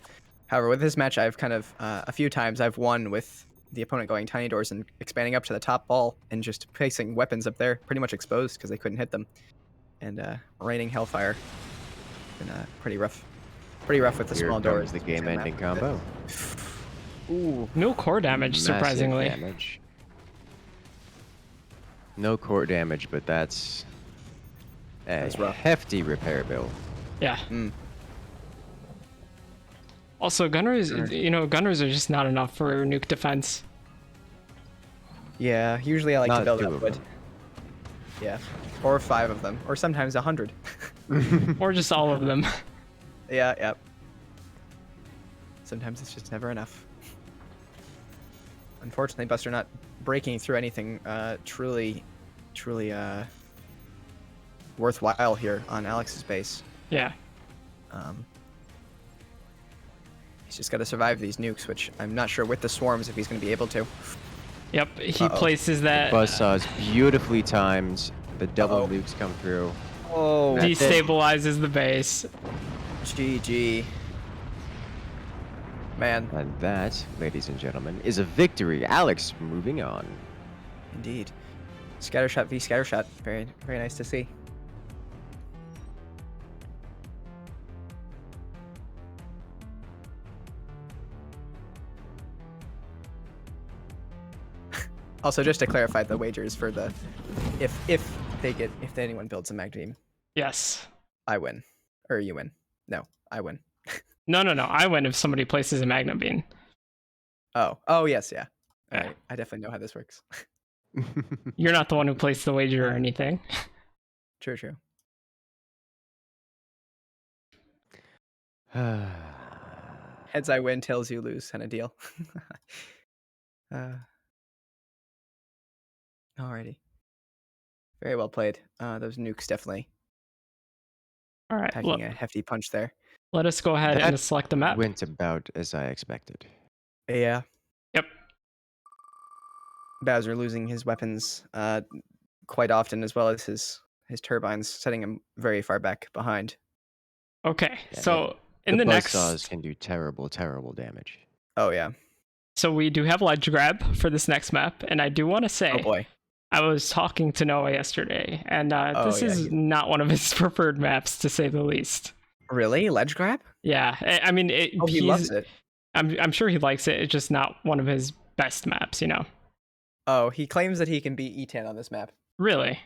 However, with this match, I've kind of a few times I've won with the opponent going tiny doors and expanding up to the top ball and just placing weapons up there, pretty much exposed because they couldn't hit them, and raining hellfire. Been pretty rough with the Here small comes doors. the Trying to map game-ending with it. combo. Ooh, No core damage, Massive surprisingly. damage. No core damage, but that's a That's rough. hefty repair bill. Yeah. Mm. Also, gunners, Sure. gunners are just not enough for nuke defense. Yeah, usually I like to Not build two up of wood. them. Yeah, or 5 of them, or sometimes 100. Or just all of them. Yeah, yep. Sometimes it's just never enough. Unfortunately, Buster not breaking through anything truly worthwhile here on Alex's base. Yeah. He's just got to survive these nukes, which I'm not sure with the swarms if he's going to be able to. Yep. He Uh-oh. places that. Buzzsaw's beautifully timed. The double Uh-oh. nukes come through. Oh, That's it. Destabilizes the base. GG. Man, And that, ladies and gentlemen, is a victory. Alex moving on. indeed. Scattershot v Scattershot. Very, very nice to see. Also, just to clarify the wagers for the, if anyone builds a mag team, Yes. I win, or you win. No, I win. No. I win if somebody places a magnet beam. Oh yes, yeah. All Yeah. right, I definitely know how this works. You're not the one who placed the wager or anything. True, true. Heads I win, tails you lose, kind of deal. Alrighty. Very well played. Those nukes definitely All right. packing a hefty punch there. Let us go ahead That and select the map. Went about as I expected. Yeah. Yep. Bowser losing his weapons quite often, as well as his turbines, setting him very far back behind. Okay. Yeah, So in the next, buzzsaws can do terrible, terrible damage. Oh yeah. so we do have ledge grab for this next map, and I do want to say, Oh boy. I was talking to Noah yesterday, and this yeah, is not one of his preferred maps, to say the least. Really? Ledge grab? Yeah, I mean, Oh, he loves it. I'm sure he likes it. It's just not one of his best maps, Oh, he claims that he can beat E10 on this map. Really?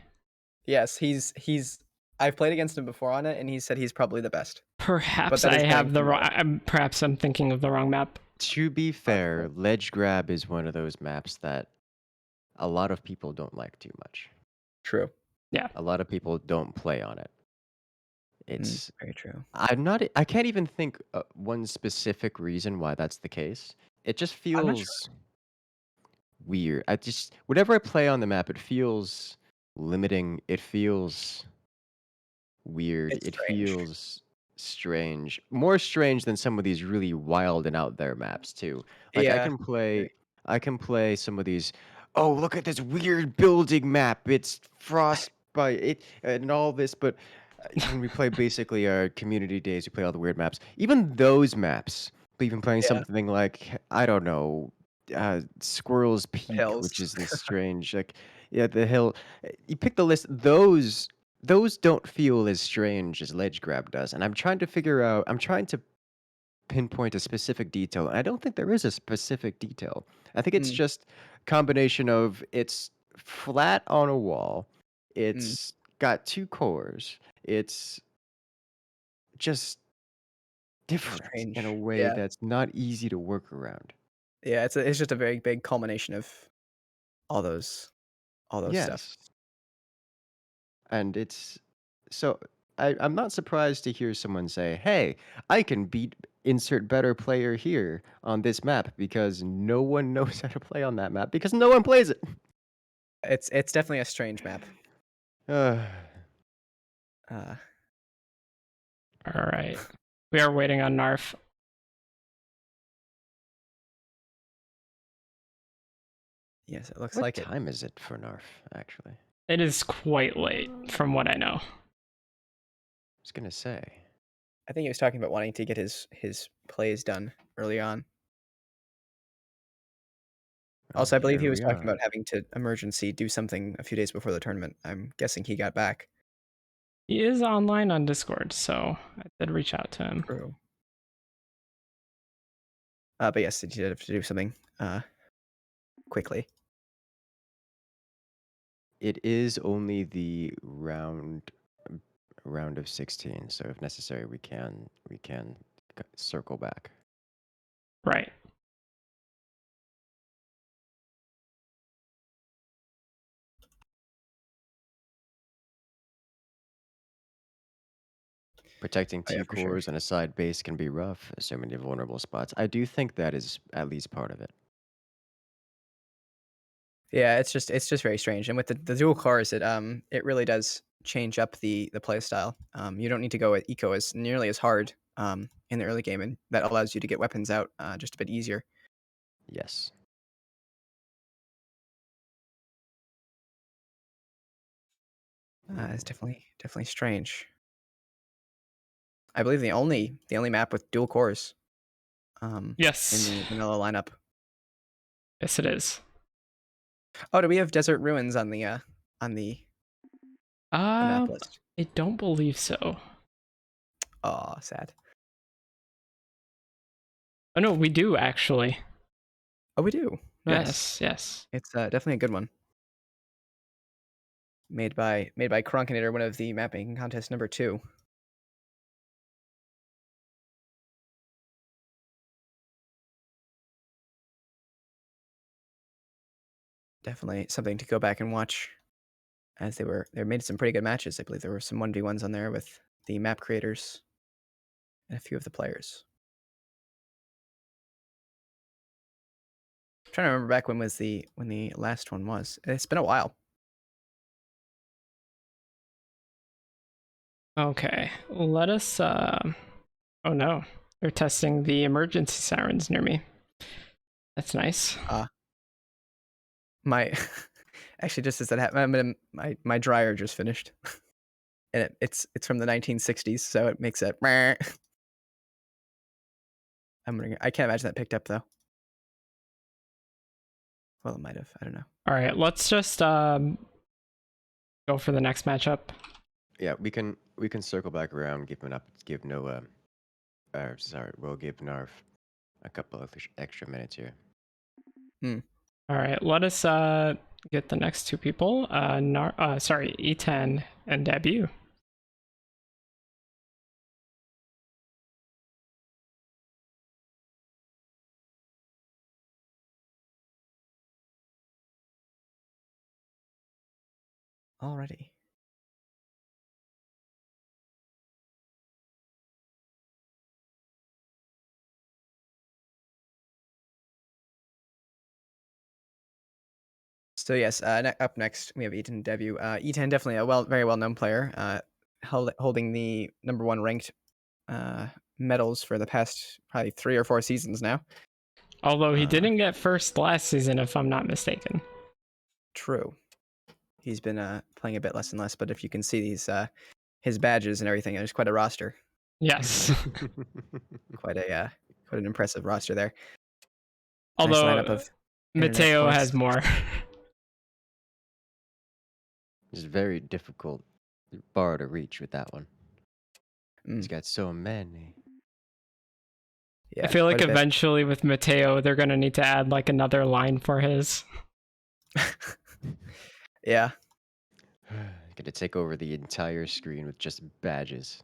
Yes, he's. I've played against him before on it, and he said he's probably the best. Perhaps that is I have going the too wrong. Perhaps I'm thinking of the wrong map. To be fair, ledge grab is one of those maps that a lot of people don't like too much. True. A lot of people don't play on it. It's Very true. I can't even think one specific reason why that's the case. It just I'm not sure. feels weird. Whenever I play on the map, it feels limiting. It feels weird. It's It strange. feels strange. More strange than some of these really wild and out there maps too. Like Yeah. I can play some of these. Oh, look at this weird building map. It's frostbite it and all this, but when we play basically our community days, we play all the weird maps. Even those maps, even playing Yeah. something like I don't know, Squirrel's Peak, Hills. which is this strange, like yeah, the hill. You pick the list. Those don't feel as strange as ledge grab does, and I'm trying to figure out. I'm trying to pinpoint a specific detail. And I don't think there is a specific detail. I think it's just combination of it's flat on a wall. It's got 2 cores. It's just different in a Strange. way Yeah. that's not easy to work around. Yeah, it's just a very big culmination of all those stuff. Yes. And it's so I'm not surprised to hear someone say, "Hey, I can beat insert better player here on this map because no one knows how to play on that map because no one plays it." It's definitely a strange map. All right. We are waiting on Narf. Yes, it looks What like it. time is it for Narf, actually? It is quite late, from what I know. I was gonna say. I think he was talking about wanting to get his plays done early on. Well, Also, I believe here he was we talking are. about having to emergency do something a few days before the tournament. I'm guessing he got back. He is online on Discord, so I did reach out to him. True. But yes, he did have to do something quickly. It is only the round of 16, so if necessary, we can circle back. Right. Protecting Oh, yeah, T for sure. cores and a side base can be rough, so many vulnerable spots. I do think that is at least part of it. Yeah, it's just very strange. And with the dual cores, it really does change up the play style. You don't need to go with eco as nearly as hard in the early game, and that allows you to get weapons out just a bit easier. Yes. It's definitely strange. I believe the only map with dual cores in Yes. the vanilla lineup. Yes, it is. Oh, do we have Desert Ruins on the map list? I don't believe so. Oh, sad. Oh no, we do actually. Oh, we do. Nice. Yes. It's definitely a good one. Made by Kronkinator, one of the mapping contest number 2. Definitely something to go back and watch, as they made some pretty good matches. I believe there were some 1v1s on there with the map creators and a few of the players. I'm trying to remember back when the last one was. It's been a while. Okay. Let us oh no. They're testing the emergency sirens near me. That's nice. My actually, just as that happened, my dryer just finished, and it's from the 1960s, so it makes it. I can't imagine that picked up though. Well, it might have. I don't know. All right, let's just go for the next matchup. Yeah, we can circle back around, give Noah, we'll give Narf a couple of extra minutes here. All right, let us get the next two people. E10 and Debut. Already. So yes, up next we have E10 debut. E10 definitely a very well known player, holding the #1 ranked medals for the past probably 3 or 4 seasons now. Although he didn't get first last season, if I'm not mistaken. True. He's been playing a bit less and less, but if you can see his badges and everything, there's quite a roster. Yes. Quite an impressive roster there. Although nice lineup of Mateo has more. It's a very difficult bar to reach with that one. He's got so many. Yeah, I feel like quite a bit. eventually with Mateo, they're gonna need to add like another line for his. Yeah. Gonna take over the entire screen with just badges.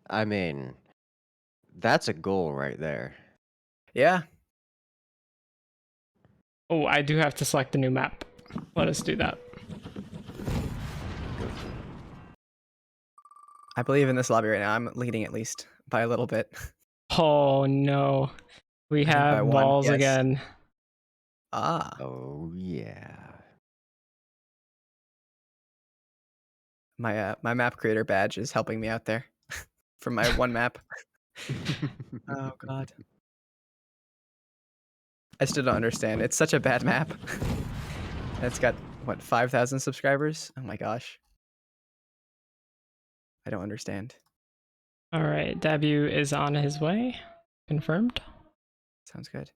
I mean, that's a goal right there. Yeah. Oh, I do have to select the new map. Let us do that. I believe in this lobby right now. I'm leading at least by a little bit. Oh no. We have balls again. Ah. Oh yeah. My map creator badge is helping me out there from my one map. Oh god. I still don't understand. It's such a bad map. It's got what, 5,000 subscribers? Oh my gosh. I don't understand. All right, debut is on his way. Confirmed. Sounds good.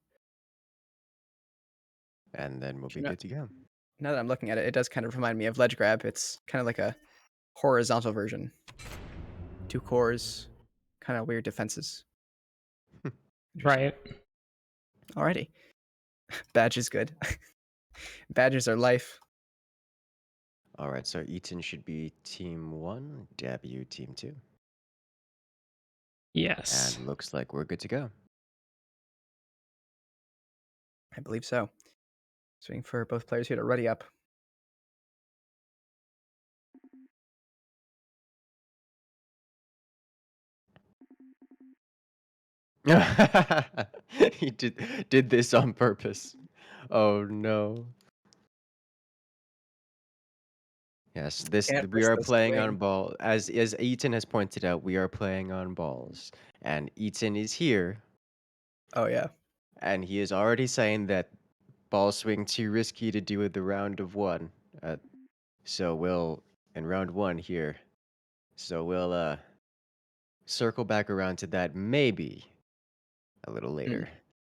And then we'll be You know, good to go. now that I'm looking at it, it does kind of remind me of ledge grab. It's kind of like a horizontal version. 2 cores, kind of weird defenses. Interesting. Right. Alrighty. Badge is good. Badges are life. All right, so Eaton should be team 1, debut team 2. Yes. And looks like we're good to go. I believe so. Just waiting for both players here to ready up. He did this on purpose. Oh no. Yes, Can't we risk are the playing on swing. ball. As Eaton has pointed out, we are playing on balls. And Eaton is here, Oh yeah. and he is already saying that ball swing too risky to do with the round of 1. So we'll in round 1 here. So we'll circle back around to that maybe a little later.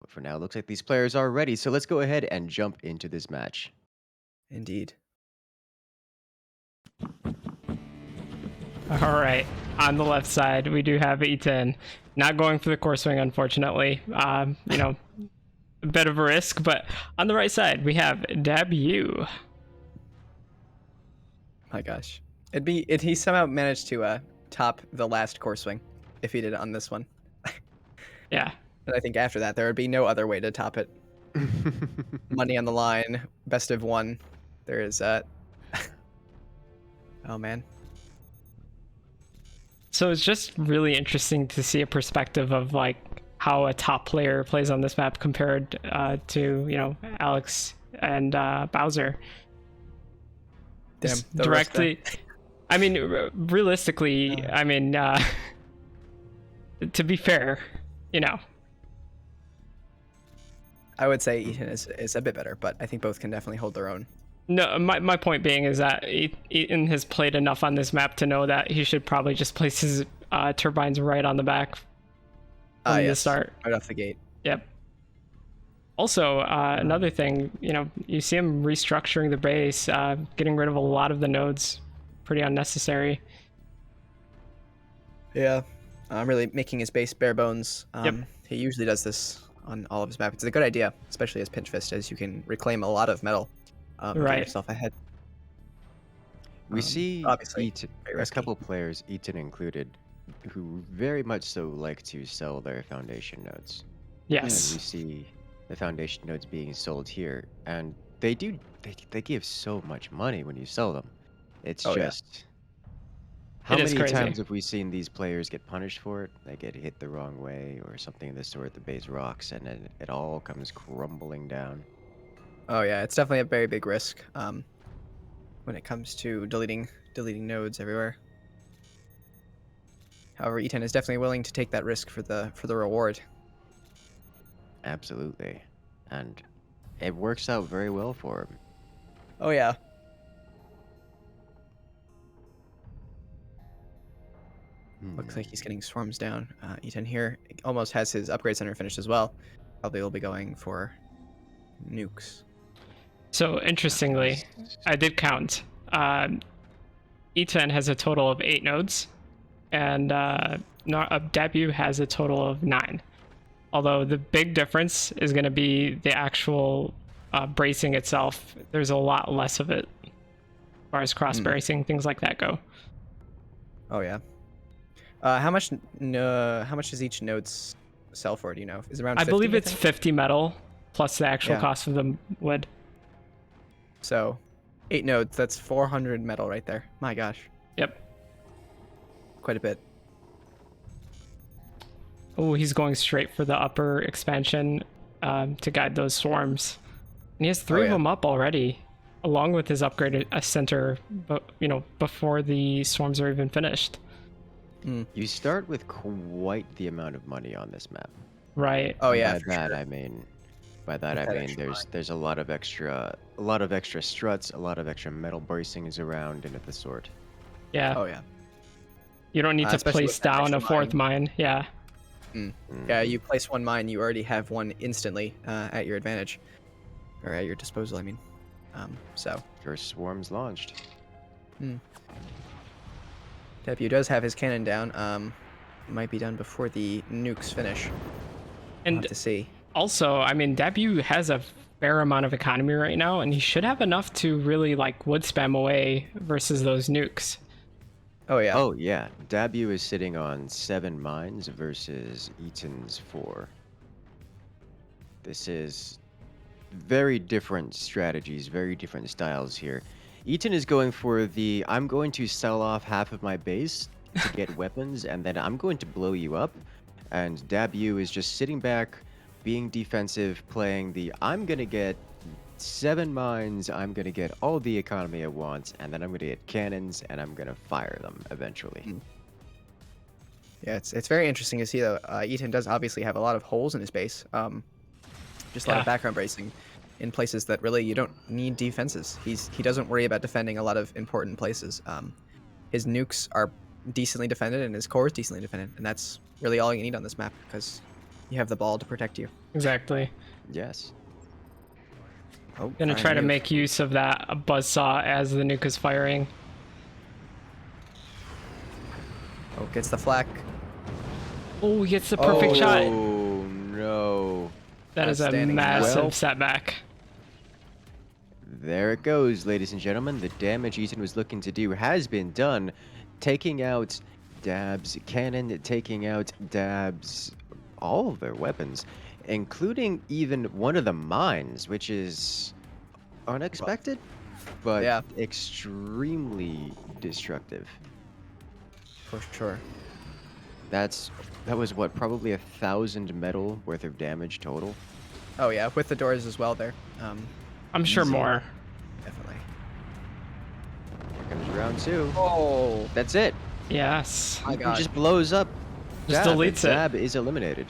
But for now, it looks like these players are ready. So let's go ahead and jump into this match. Indeed. All right. On the left side, we do have E10. Not going for the core swing, unfortunately. You know, a bit of a risk, but on the right side, we have debut. My gosh. He somehow managed to top the last core swing if he did it on this one. Yeah. And I think after that there would be no other way to top it. Money on the line, best of 1. There is oh man. So it's just really interesting to see a perspective of like how a top player plays on this map compared to, you know, Alex and Bowser. Damn. Just the risk there. directly. I mean, realistically, I mean, to be fair, you know. I would say Eaton is a bit better, but I think both can definitely hold their own. No, my point being is that Eaton has played enough on this map to know that he should probably just place his turbines right on the back from the Yes, start. right off the gate. Yep. Also, another thing, you know, you see him restructuring the base, getting rid of a lot of the nodes, pretty unnecessary. Yeah, really making his base bare bones. Yep. He usually does this on all of his maps. It's a good idea, especially as Pinch Fist, as you can reclaim a lot of metal. Get Right. yourself ahead. We see obviously, Eaton, very a risky. couple players, Eaton included, who very much so like to sell their foundation nodes. And we Yes. see the foundation nodes being sold here, and they give so much money when you sell them. It's Oh, yeah. just how It is many crazy. times have we seen these players get punished for it? They get hit the wrong way or something of the sort. The base rocks, and then it all comes crumbling down. Oh yeah, it's definitely a very big risk when it comes to deleting nodes everywhere. However, E10 is definitely willing to take that risk for the reward. Absolutely, and it works out very well for him. Oh yeah. Looks like he's getting swarms down. E10 here almost has his upgrade center finished as well. Probably will be going for nukes. So interestingly, I did count. E10 has a total of 8 nodes, and debut has a total of 9. Although the big difference is going to be the actual bracing itself. There's a lot less of it, as far as cross bracing, things like that go. Oh yeah. How much does each node sell for? Do you know? Is it around 50, I believe you it's think? 50 metal plus the actual Yeah. cost of the wood. So, 8 nodes. That's 400 metal right there. My gosh, Yep. quite a bit. Oh, he's going straight for the upper expansion to guide those swarms. And he has 3 of yeah. them up already, along with his upgraded center, but you know, before the swarms are even finished. You start with quite the amount of money on this map. Right. Oh yeah. By for that sure. I mean, by that With I that mean extra there's a lot of extra struts, a lot of extra metal bracings around and of the sort. Yeah. Oh yeah. You don't need to especially place with that down extra a fourth mine. Yeah. Yeah, you place one mine, you already have one instantly at your advantage, or at your disposal. I mean, so First swarms launched. Debu does have his cannon down. Might be done before the nukes finish. We'll And have to see. also, I mean, Dabu has a fair amount of economy right now, and he should have enough to really like wood spam away versus those nukes. Oh yeah. Oh yeah, Dabu is sitting on 7 mines versus Eaton's 4. This is very different strategies, very different styles here. Eaton is going for the I'm going to sell off half of my base to get weapons, and then I'm going to blow you up. And Dabu is just sitting back, being defensive, playing the I'm gonna get 7 mines, I'm gonna get all the economy I want, and then I'm gonna get cannons, and I'm gonna fire them eventually. Yeah, it's very interesting to see though. Eaton does obviously have a lot of holes in his base. Just a lot of background bracing in places that really you don't need defenses. He doesn't worry about defending a lot of important places. His nukes are decently defended and his core is decently defended, and that's really all you need on this map because you have the ball to protect you. Exactly. Yes. Oh, Gonna try to nuke. make use of that buzzsaw as the nuke is firing. Oh, gets the flak. Oh, he gets the perfect shot. Oh no. That is a Outstanding. massive Well, setback. there it goes, ladies and gentlemen. The damage Eaton was looking to do has been done. Taking out Dab's cannon, taking out Dab's all of their weapons, including even one of the mines, which is unexpected, but Yeah. extremely destructive. For sure. That was what, probably 1,000 metal worth of damage total. Oh yeah, with the doors as well there. I'm sure Easy. more. Definitely. Here comes round 2. Oh That's it. Yes. my He God. just blows up. Just Dab, deletes and it. Dab is eliminated.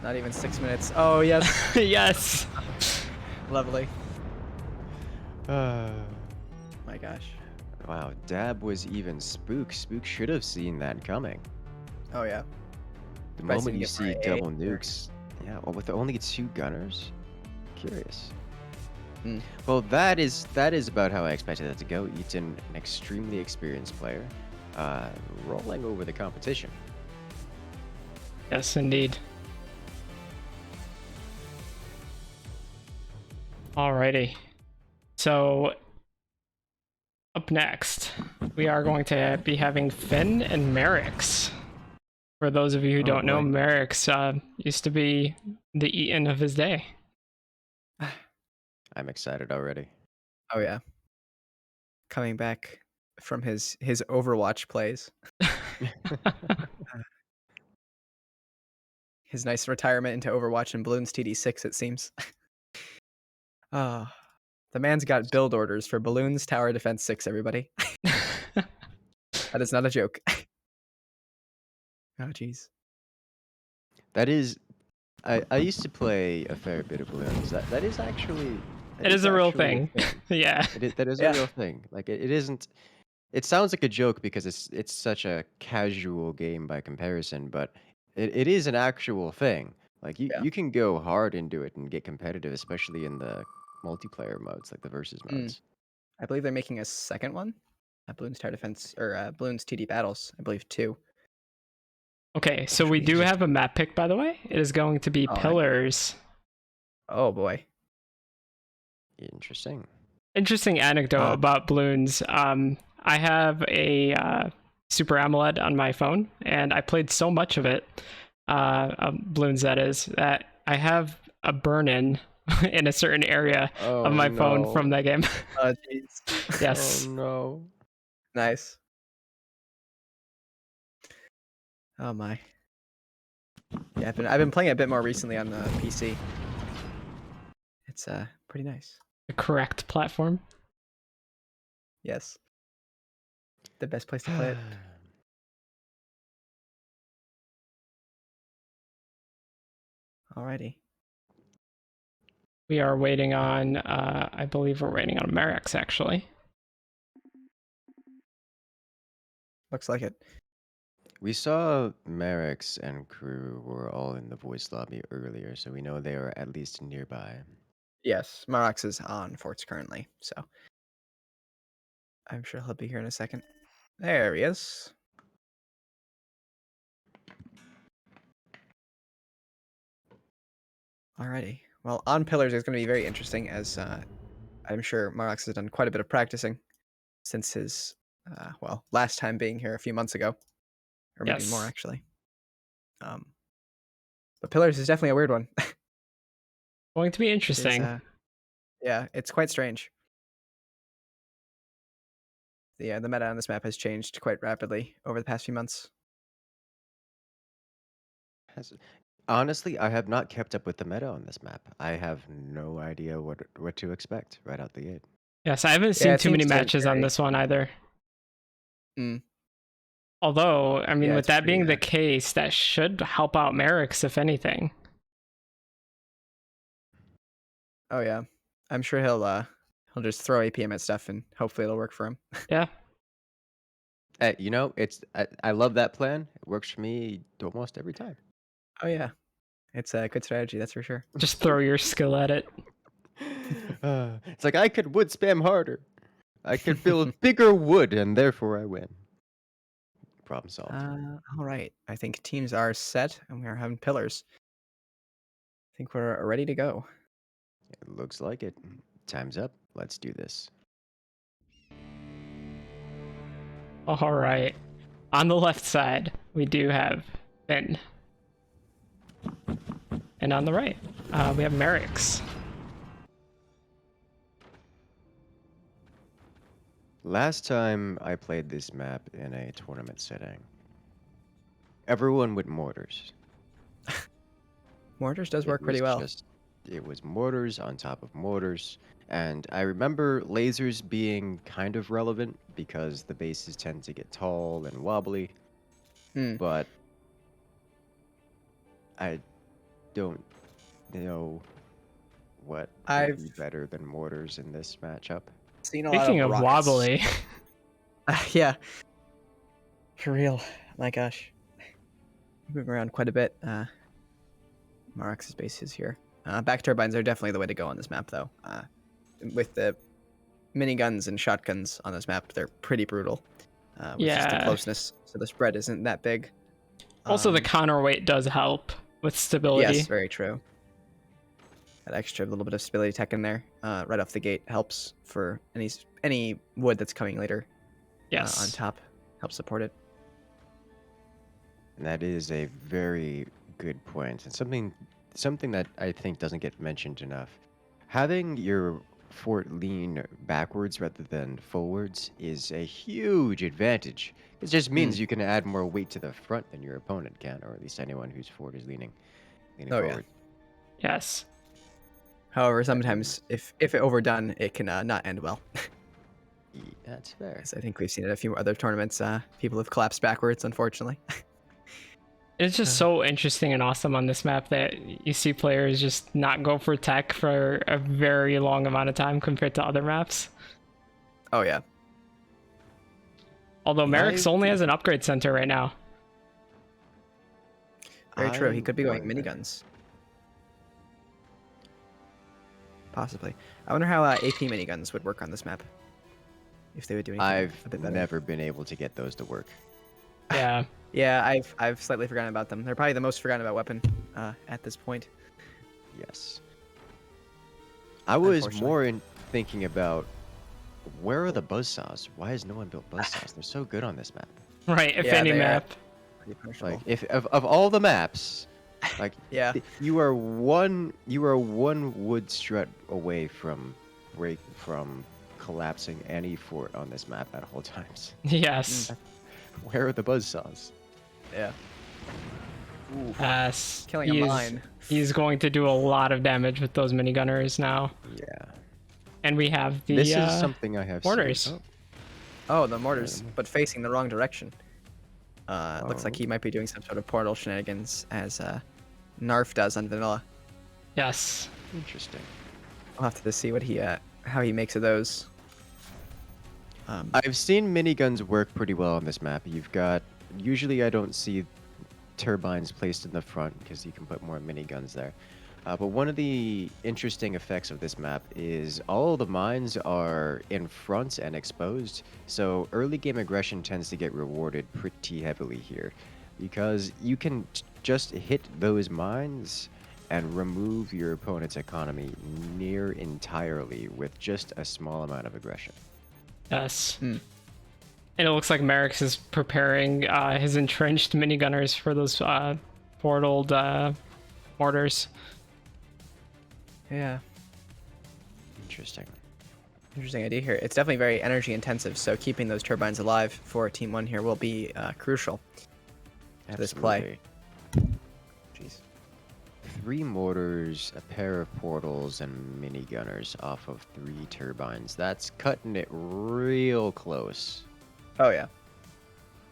Not even 6 minutes. Oh yes. Yes. Lovely. Uh, My gosh. wow, Dab was even Spook. Spook should have seen that coming. Oh yeah. The Surprised moment he you didn't see get for double A. nukes, yeah, well, with only 2 gunners, curious. Hmm. Well, that is about how I expected that to go. Eaton, an extremely experienced player, rolling over the competition. Yes, indeed. Alrighty. So, up next, we are going to be having Finn and Merrick's. For those of you who don't know, boy. Merrick's used to be the Eaton of his day. I'm excited already. Oh yeah. Coming back from his Overwatch plays. His nice retirement into Overwatch and Bloons TD6, it seems. Ah, the man's got build orders for Balloons Tower Defense 6, everybody. That is not a joke. Oh, jeez. That is, I used to play a fair bit of balloons. That is actually. It is a real actually thing. Yeah. That is Yeah. a real thing. Like it isn't. It sounds like a joke because it's such a casual game by comparison, but it is an actual thing. Like Yeah. you can go hard into it and get competitive, especially in the multiplayer modes, like the versus modes. I believe they're making a second one. Balloons Tower Defense, or Balloons TD Battles, I believe, too. Okay, so Which we would be do interesting. have a map pick, by the way. It is going to be All right. Pillars. Oh, boy. Interesting. Interesting anecdote about balloons. I have a Super AMOLED on my phone, and I played so much of it, balloons that is, that I have a burn-in in a certain area of my phone from that game. Oh, jeez. Yes. Oh no. Nice. Oh my. Yeah, I've been playing it a bit more recently on the PC. It's pretty nice. The correct platform. Yes. The best place to play it. Alrighty. We are waiting on, I believe we're waiting on Merrick's, actually. Looks like it. We saw Merrick's and crew were all in the voice lobby earlier, so we know they are at least nearby. Yes, Marox is on forts currently, so I'm sure he'll be here in a second. There he is. Alrighty. Well, on pillars is going to be very interesting, as I'm sure Marox has done quite a bit of practicing since his last time being here a few months ago, or maybe more Yes. actually. But pillars is definitely a weird one. Going to be It is, interesting. yeah, it's quite strange. The meta on this map has changed quite rapidly over the past few months. Has Honestly, I have not kept up with the meta on this map. I have no idea what to expect right out the gate. Yes, I haven't Yeah, seen it too many seems to matches on vary. this one either. Mm, Although, I mean, yeah, with it's that pretty. being the case, that should help out Merrick's, if anything. Oh yeah, I'm sure he'll just throw APM at stuff and hopefully it'll work for him. Yeah. I love that plan. It works for me almost every time. Oh yeah, it's a good strategy, that's for sure. Just throw your skill at it. It's like I could wood spam harder. I could build bigger wood, and therefore I win. Problem solved. All right, I think teams are set and we are having pillars. I think we're ready to go. It looks like it. Time's up. Let's do this. All right. On the left side, we do have Finn. And on the right, we have Merrick's. Last time I played this map in a tournament setting, everyone with mortars. Mortars does It work pretty was well. it was mortars on top of mortars, and I remember lasers being kind of relevant because the bases tend to get tall and wobbly, Hmm. but I don't know what would I've be better than mortars in this matchup. seen a lot Speaking of of rockets. wobbly, Yeah, for real. My gosh, moving around quite a bit. Marox's base is here. Back turbines are definitely the way to go on this map, though. With the miniguns and shotguns on this map, they're pretty brutal. With just the Yeah. closeness, so the spread isn't that big. also the Um, counterweight does help with stability. Yes, very true. That extra little bit of stability tech in there, right off the gate, helps for any wood that's coming later. Yes. On top, helps support it. And that is a very good point, and something that I think doesn't get mentioned enough. Having your fort lean backwards rather than forwards is a huge advantage. It just means you can add more weight to the front than your opponent can, or at least anyone whose fort is leaning Oh, yeah. forward. Yes. However, sometimes if it overdone, it can not end well. That's fair. As I think we've seen in a few other tournaments, people have collapsed backwards, unfortunately. It's just so interesting and awesome on this map that you see players just not go for tech for a very long amount of time compared to other maps. Oh yeah. Although Merrick's only do- has an upgrade center right now. Very true. He I could be going wonder- miniguns. Possibly. I wonder how AP miniguns would work on this map. If they would do anything a I've bit better. never been able to get those to work. Yeah. Yeah, I've slightly forgotten about them. They're probably the most forgotten about weapon at this point. Yes. I was Unfortunately. more in thinking about where are the buzzsaws? Why has no one built buzzsaws? They're so good on this map. Right, if Yeah, any they are. map. Pretty punishable. Like if of all the maps, like Yeah. you are one wood strut away from collapsing any fort on this map at all times. Yes. Where are the buzzsaws? Yeah. Ooh. Yes. Killing a mine. He's going to do a lot of damage with those minigunners now. Yeah. And we have the This is something I have mortars. seen. Oh, the mortars, but facing the wrong direction. Looks like Oh. he might be doing some sort of portal shenanigans, as Narf does on vanilla. Yes. Interesting. We'll have to see what how he makes of those. I've seen miniguns work pretty well on this map. You've got Usually I don't see turbines placed in the front because you can put more miniguns there. But one of the interesting effects of this map is all the mines are in front and exposed, so early game aggression tends to get rewarded pretty heavily here, because you can just hit those mines and remove your opponent's economy near entirely with just a small amount of aggression. Yes. And it looks like Merrick's is preparing his entrenched minigunners for those portaled mortars. Yeah. Interesting. Interesting idea here. It's definitely very energy intensive, so keeping those turbines alive for Team 1 here will be crucial to this play. Jeez. 3 mortars, a pair of portals, and minigunners off of 3 turbines. That's cutting it real close. Oh yeah.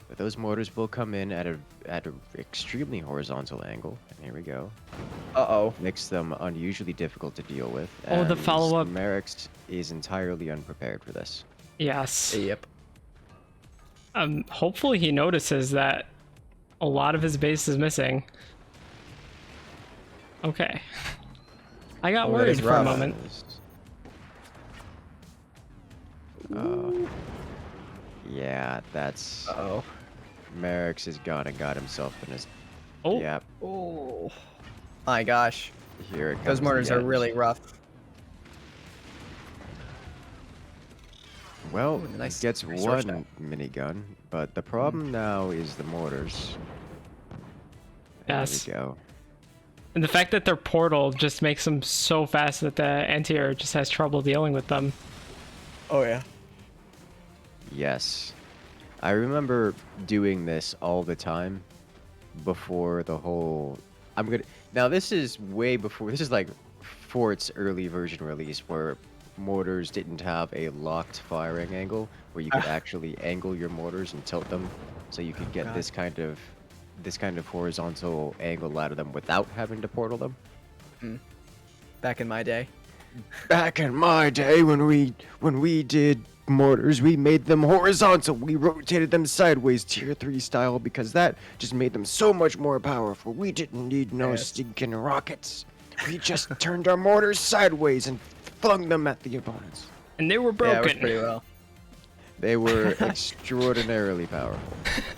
But those mortars will come in at a extremely horizontal angle. And here we go. Uh-oh. Makes them unusually difficult to deal with. Oh, the and follow-up. Merrick's is entirely unprepared for this. Yes. Yep. Hopefully he notices that a lot of his base is missing. Okay. I got Oh, that worried is for a rough. moment. Yeah, that's... Uh-oh. Merrick's has gone and got himself in his... Oh. Yep, Oh. My gosh. here it comes. Those mortars the are end. really rough. Well, Ooh, nice gets resource one minigun, but the problem now is the mortars. Yes. There we go. And the fact that they're portal just makes them so fast that the anti-air just has trouble dealing with them. Oh yeah. Yes. I remember doing this all the time before the whole... Now, this is way before... This is like for its early version release, where mortars didn't have a locked firing angle, where you could actually angle your mortars and tilt them, so you could get God. this kind of horizontal angle out of them without having to portal them. Back in my day. Back in my day, when we did mortars, we made them horizontal. We rotated them sideways, tier 3 style, because that just made them so much more powerful. We didn't need no Yes. stinking rockets. We just turned our mortars sideways and flung them at the opponents. And they were Yeah, it broken. worked pretty well. They were extraordinarily powerful.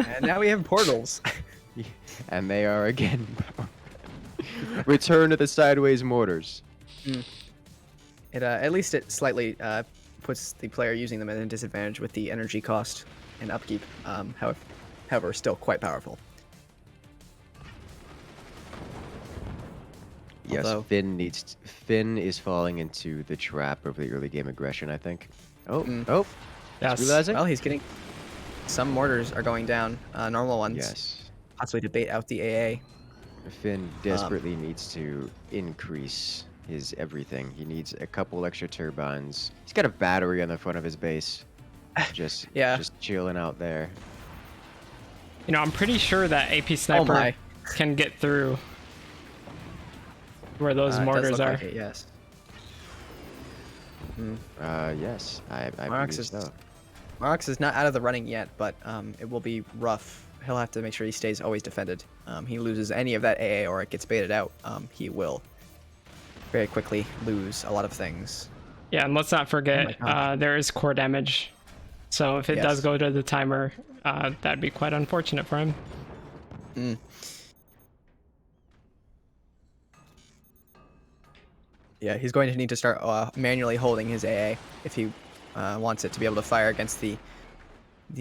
And now we have portals. And they are again return to the sideways mortars. It at least it slightly puts the player using them at a disadvantage with the energy cost and upkeep. However, still quite powerful. Yes, Although- Finn is falling into the trap of the early game aggression, I think. Oh, Yes. he's realizing? Well, he's getting some mortars are going down, normal ones, Yes. possibly to bait out the AA. Finn desperately needs to increase his everything. He needs a couple extra turbines. He's got a battery on the front of his base. Just Yeah. just chilling out there. You know, I'm pretty sure that AP Sniper my. can get through where those It does mortars look are. like it, yes. Yes, I Marx believe is so. Marx is not out of the running yet, but it will be rough. He'll have to make sure he stays always defended. He loses any of that AA or it gets baited out, he will very quickly lose a lot of things. Yeah, and let's not forget, Oh my God. there is core damage. So if it does Yes. go to the timer, that'd be quite unfortunate for him. Yeah, he's going to need to start manually holding his AA if he wants it to be able to fire against the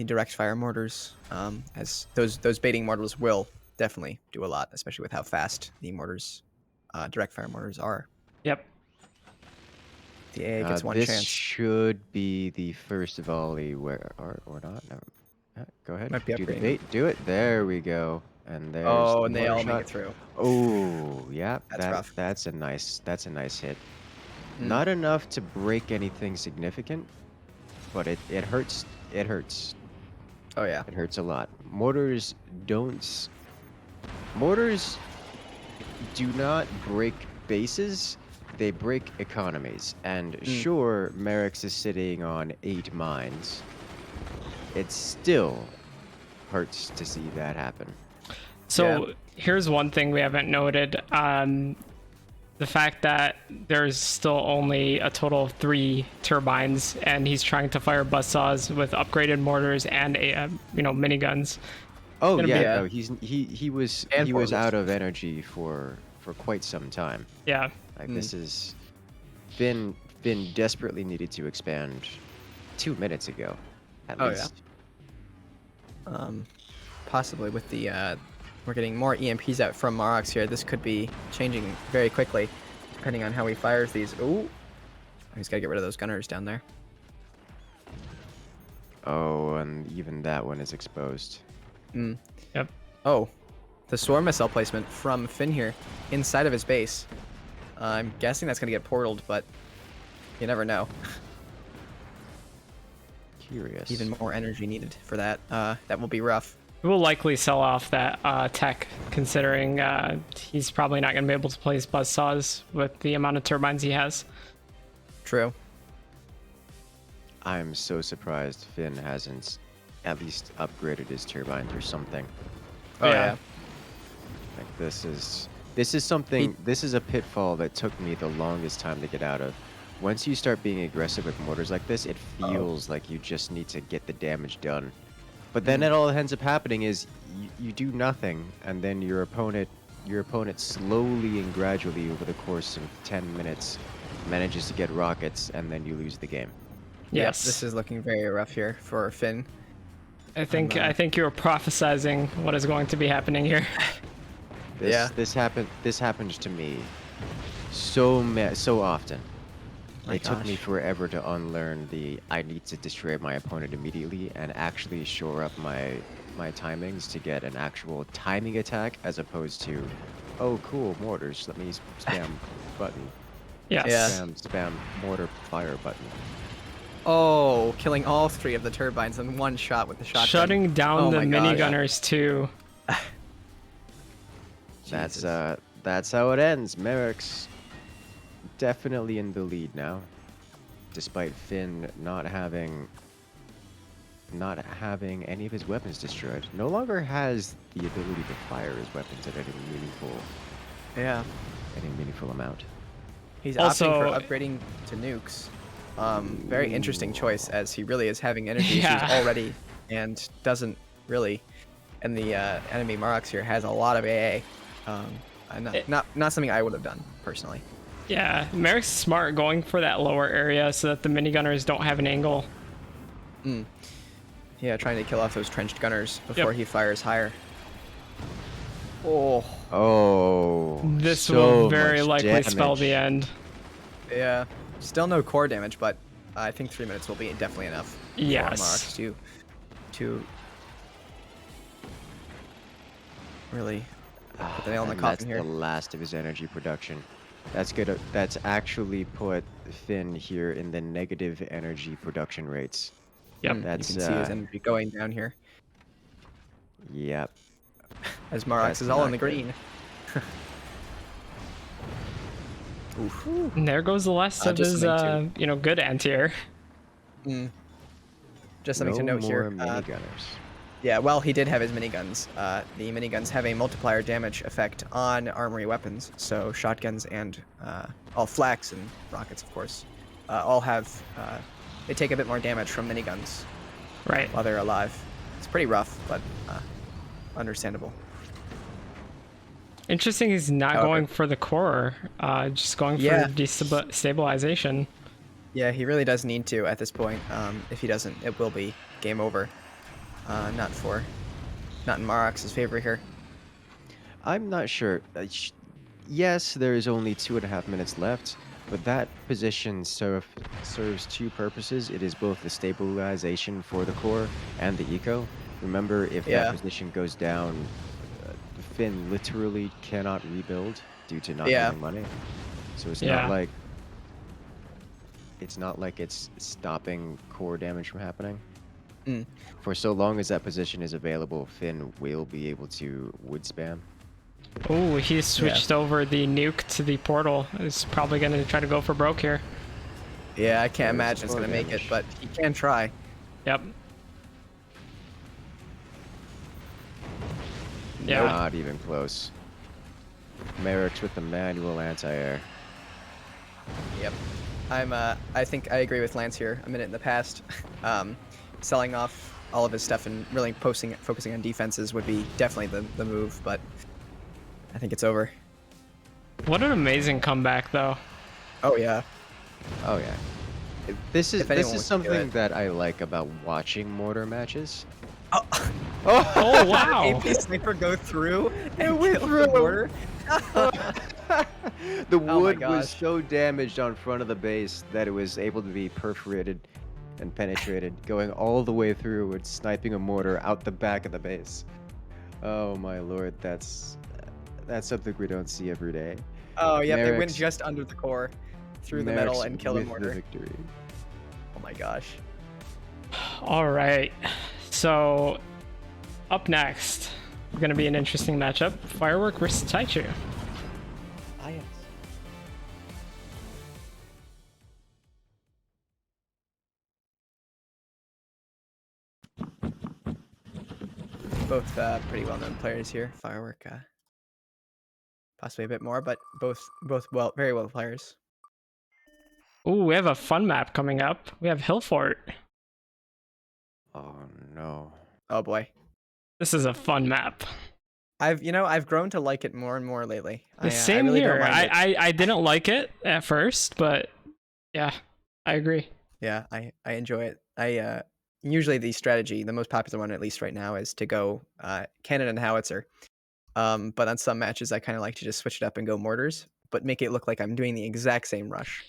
direct fire mortars, as those baiting mortars will definitely do a lot, especially with how fast the mortars, direct fire mortars are. Yep. The AA gets one this chance. should be the first volley or not. No. Go ahead. Might be Do the upgrading. bait. Do it. There we go. And there's Oh, the and they all mortar make shot. it through. Oh, yeah. That's rough. That's a nice hit. Not enough to break anything significant, but it hurts. It hurts. Oh yeah. It hurts a lot. Mortars do not break bases, they break economies. And sure, Merrick's is sitting on 8 mines. It's still hurts to see that happen. So Yeah. here's one thing we haven't noted. The fact that there's still only a total of 3 turbines, and he's trying to fire buzzsaws with upgraded mortars and miniguns. Oh Gonna yeah, be- no, he was And he was portals. out of energy for quite some time. Yeah, Like this is Finn desperately needed to expand 2 minutes ago, at Oh, yeah. least. Possibly with the we're getting more EMPs out from Marox here. This could be changing very quickly, depending on how he fires these. Ooh, he's got to get rid of those gunners down there. Oh, and even that one is exposed. yep. Oh, the swarm missile placement from Finn here inside of his base. I'm guessing that's going to get portaled, but you never know. Curious. Even more energy needed for that. That will be rough. We'll likely sell off that tech, considering he's probably not going to be able to place buzzsaws with the amount of turbines he has. True. I'm so surprised Finn hasn't at least upgraded his turbines or something. Oh Yeah. yeah. Like this is something. This is a pitfall that took me the longest time to get out of. Once you start being aggressive with mortars like this, it feels like you just need to get the damage done. But then it all ends up happening is you do nothing, and then your opponent slowly and gradually over the course of 10 minutes manages to get rockets, and then you lose the game. Yes, Yep, this is looking very rough here for Finn. I think you're prophesizing what is going to be happening here. This happened to me so often. It took me forever to unlearn the I need to destroy my opponent immediately and actually shore up my timings to get an actual timing attack as opposed to, oh cool, mortars, let me spam button. Yes. Yeah. Spam mortar fire button. Oh, killing all 3 of the turbines in one shot with the shotgun. Shutting down Oh the my gosh. minigunners too. That's Jesus. that's how it ends. Merrick's definitely in the lead now, despite Finn not having any of his weapons destroyed. No longer has the ability to fire his weapons at any meaningful amount. He's Also- opting for upgrading to nukes. Very interesting choice, as he really is having energy Yeah. issues already, and doesn't really. And the enemy Marox here has a lot of AA. And not something I would have done personally. Yeah, Merrick's smart going for that lower area so that the minigunners don't have an angle. Yeah, trying to kill off those trenched gunners before Yep. he fires higher. Oh, Oh, This so will very much likely spell the damage. end. yeah. Still no core damage, but I think 3 minutes will be definitely enough. Yes. For Marox to really put the nail in the And coffin that's here. the last of his energy production. That's actually put Finn here in the negative energy production rates. Yep. That's You can see his energy going down here yep. as Marox That's is all in not the good. green. Oof. And there goes the last of Just his, something good anti-air. Just something to No note here. more minigunners. Yeah, well, he did have his miniguns. The miniguns have a multiplier damage effect on armory weapons, so shotguns and all flaks and rockets, of course, all have. They take a bit more damage from miniguns Right. while they're alive. It's pretty rough, but understandable. Interesting he's not However- going for the core, just going for Yeah. destabilization. Yeah, he really does need to at this point. If he doesn't, it will be game over. Not in Marox's favor here. I'm not sure. Yes, there is only 2.5 minutes left, but that position serves 2 purposes. It is both the stabilization for the core and the eco. Remember, if Yeah. that position goes down, Finn literally cannot rebuild due to not Yeah. having money. So it's Yeah. not like it's stopping core damage from happening. Mm. For so long as that position is available, Finn will be able to wood spam. Oh, he switched over the nuke to the portal. He's probably going to try to go for broke here. Yeah, I can't There's imagine it's slow gonna make it, damage. but he can try. Yep. Yeah. Not even close. Merrick's with the manual anti-air. Yep. I think I agree with Lance here. A minute in the past, selling off all of his stuff and really focusing on defenses would be definitely the move, but I think it's over. What an amazing comeback, though. Oh yeah. Oh yeah. This If is anyone would do something it. that I like about watching mortar matches. Oh, Oh, wow. AP sniper go through and went kill through. the mortar. The Oh my wood was gosh. so damaged on front of the base that it was able to be perforated and penetrated, going all the way through and sniping a mortar out the back of the base. Oh my lord, that's something we don't see every day. Oh yep, it went Merrick's- just under the core, through the Merrick's metal and killed a with the mortar. victory. Oh my gosh. All right. So, up next, going to be an interesting matchup. Firework versus Taichu. Ah yes. Both pretty well-known players here. Firework, possibly a bit more, but both very well players. Ooh, we have a fun map coming up. We have Hill Fort. Oh no. Oh boy. This is a fun map. I've grown to like it more and more lately. The I same really here. don't mind it. I didn't like it at first, but yeah, I agree. Yeah, I enjoy it. I usually the strategy, the most popular one at least right now, is to go cannon and howitzer. But on some matches, I kind of like to just switch it up and go mortars, but make it look like I'm doing the exact same rush.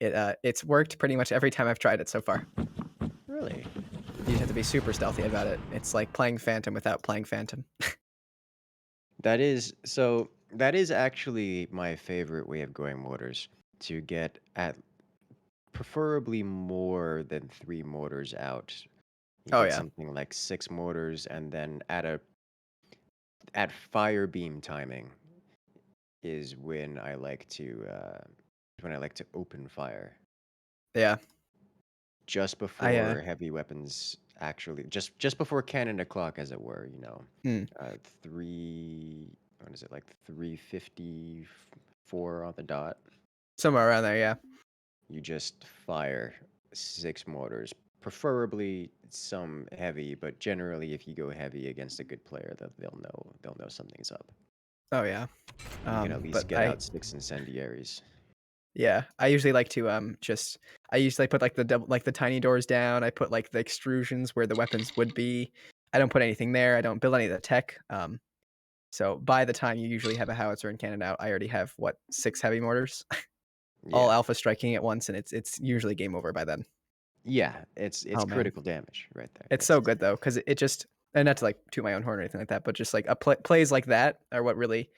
It's worked pretty much every time I've tried it so far. Really? You just have to be super stealthy about it. It's like playing Phantom without playing Phantom. That is actually my favorite way of going mortars, to get at preferably more than 3 mortars out. You Oh get yeah, something like 6 mortars, and then at fire beam timing is when I like to open fire yeah. just I before heavy weapons, actually just before cannon o'clock, as it were, you know. hmm, 354 on the dot. somewhere around there. Yeah. You just fire 6 mortars, preferably some heavy, but generally if you go heavy against a good player, they'll know something's up. Oh yeah. You can at least But get out 6 incendiaries. yeah, I usually like to I usually put like the tiny doors down. I put like the extrusions where the weapons would be. I don't put anything there. I don't build any of the tech. So by the time you usually have a howitzer and cannon out, I already have 6 heavy mortars, all Yeah. alpha striking at once, and it's usually game over by then. Yeah, it's Oh man, critical damage right there. it's so good though because it just, and not to like toot my own horn or anything like that, but just like plays like that are what really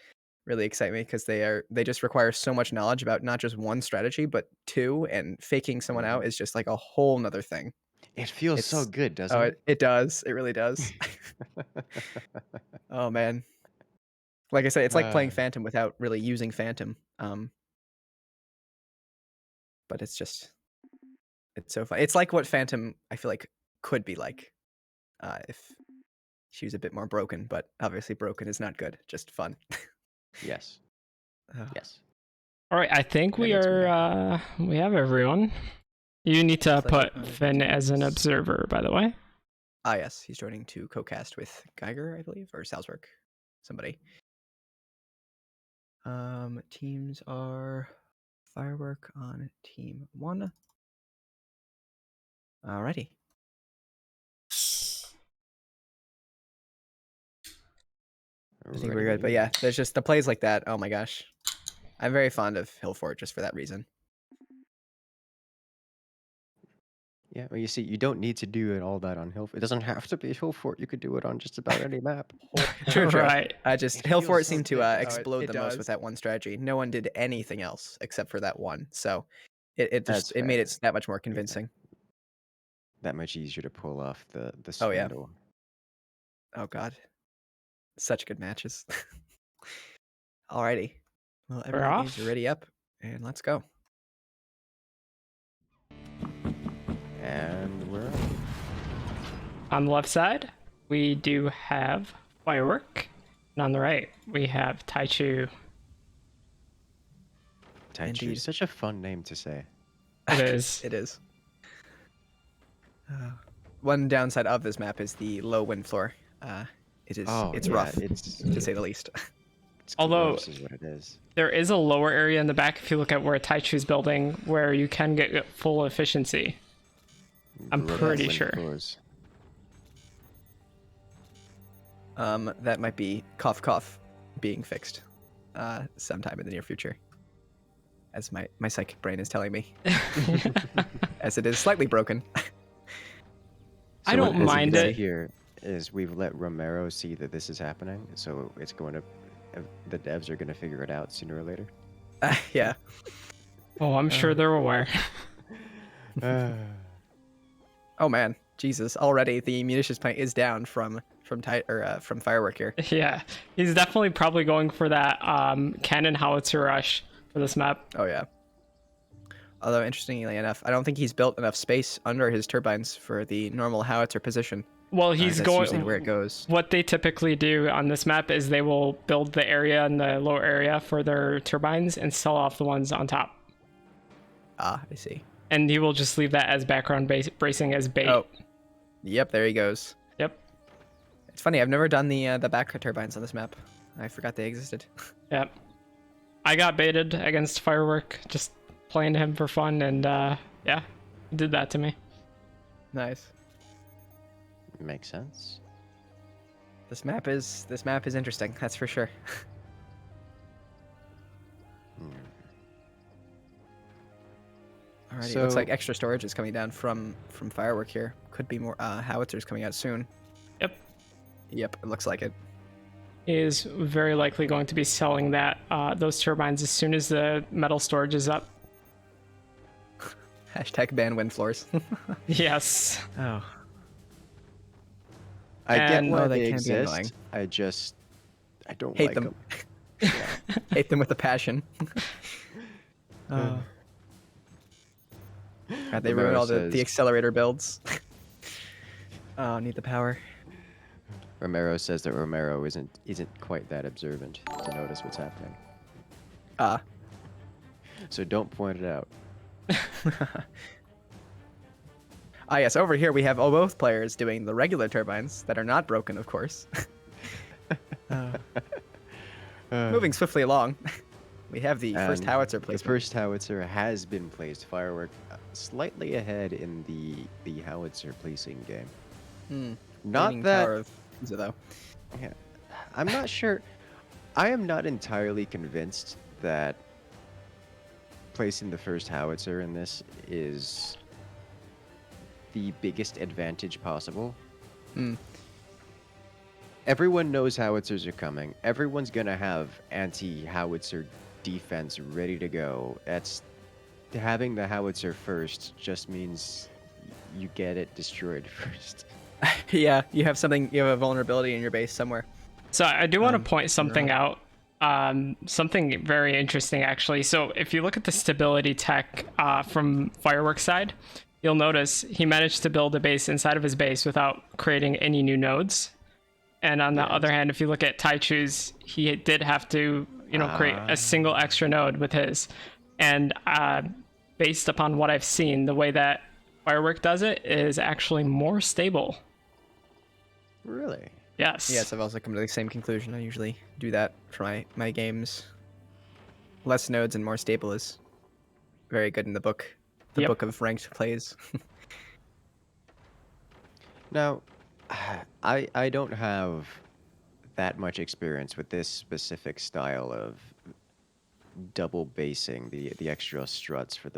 excite me because they just require so much knowledge about not just one strategy but two, and faking someone out Mhm. is just like a whole nother thing. It feels so It's good, oh, doesn't it? it does, it really does. Oh man, like I say, it's like Uh, playing Phantom without really using Phantom. But it's so fun. It's like what Phantom I feel like could be like, if she was a bit more broken, but obviously broken is not good, just fun. yes. Oh, Yes. All right, I think That we makes me are we have everyone. You need to Pleasure put of Finn as an teams. observer, by the way. Ah yes, he's joining to co-cast with Geiger, I believe, or Salzburg, somebody. Teams are Firework on team 1. Alrighty. I think we're good. But yeah, there's just the plays like that. Oh my gosh. I'm very fond of Hillfort just for that reason. Yeah, well, you see, you don't need to do it all that on Hill. It doesn't have to be Hillfort. You could do it on just about any map. True. Right. I just It feels Hillfort so seemed to good, though. explode it the most does. with that one strategy. No one did anything else except for that one. So it That's just it made fair. it that much more convincing. That much easier to pull off the Oh yeah. swindle. Oh god. Such good matches. Alrighty. Well, We're everyone is off. ready up, and let's go. And we're up. On the left side, we do have Firework. And on the right, we have Taichu. Taichu Indeed. is such a fun name to say. It is. It is. One downside of this map is the low wind floor. It's yeah, rough, it's to say the least. it's Although- gross is what it is. There is a lower area in the back if you look at where Taichu's building where you can get full efficiency. I'm Gross pretty wind sure. floors. That might be cough being fixed sometime in the near future, as my psychic brain is telling me, as it is slightly broken. I So don't what mind you can see it. Here is we've let Romero see that this is happening, so it's going to. The devs are going to figure it out sooner or later. Yeah. Oh, I'm sure they're aware. Oh man, Jesus! Already the munitions plant is down from firework here. Yeah, he's definitely probably going for that cannon howitzer rush for this map. Oh yeah. Although interestingly enough, I don't think he's built enough space under his turbines for the normal howitzer position. Well, he's That's going usually where it goes. What they typically do on this map is they will build the area in the lower area for their turbines and sell off the ones on top. Ah, I see. And he will just leave that as background bracing as bait. Oh, yep, there he goes. Yep. It's funny, I've never done the back turbines on this map. I forgot they existed. Yep. I got baited against Firework, just playing him for fun, and yeah, he did that to me. Nice. Makes sense. This map is interesting. That's for sure. Alrighty, looks So- like extra storage is coming down from firework here. Could be more howitzers coming out soon. Yep. Yep, it looks like it. He is very likely going to be selling that those turbines as soon as the metal storage is up. Hashtag ban wind floors. Yes. Oh. I get And- why Oh, they they can be annoying. exist. I don't Hate like them. them. Hate them with a passion. God, they ruin Romero all the says- accelerator builds. Oh, need the power. Romero says that Romero isn't quite that observant to notice what's happening. Ah. So don't point it out. Ah, yes, over here we have both players doing the regular turbines that are not broken, of course. Moving swiftly along. We have the first And howitzer The placement. first howitzer has been placed. Firework slightly ahead in the howitzer placing game. Not Gaining that power of Pisa, though. Yeah. I'm not sure. I am not entirely convinced that placing the first howitzer in this is the biggest advantage possible. Hmm. Everyone knows howitzers are coming. Everyone's gonna have anti-howitzer defense ready to go. Having the howitzer first just means you get it destroyed first. Yeah, you have a vulnerability in your base somewhere. So I do want to Um, point something out. Something very interesting, actually. So if you look at the stability tech from Fireworks side, you'll notice he managed to build a base inside of his base without creating any new nodes. And on the other hand, if you look at Taichu's, he did have to, create a single extra node with his. And based upon what I've seen, the way that Firework does it is actually more stable. Really? Yes. Yes, I've also come to the same conclusion. I usually do that for my games. Less nodes and more stable is very good in the book. The Yep. book of ranked plays. Now, I don't have that much experience with this specific style of double basing the extra struts for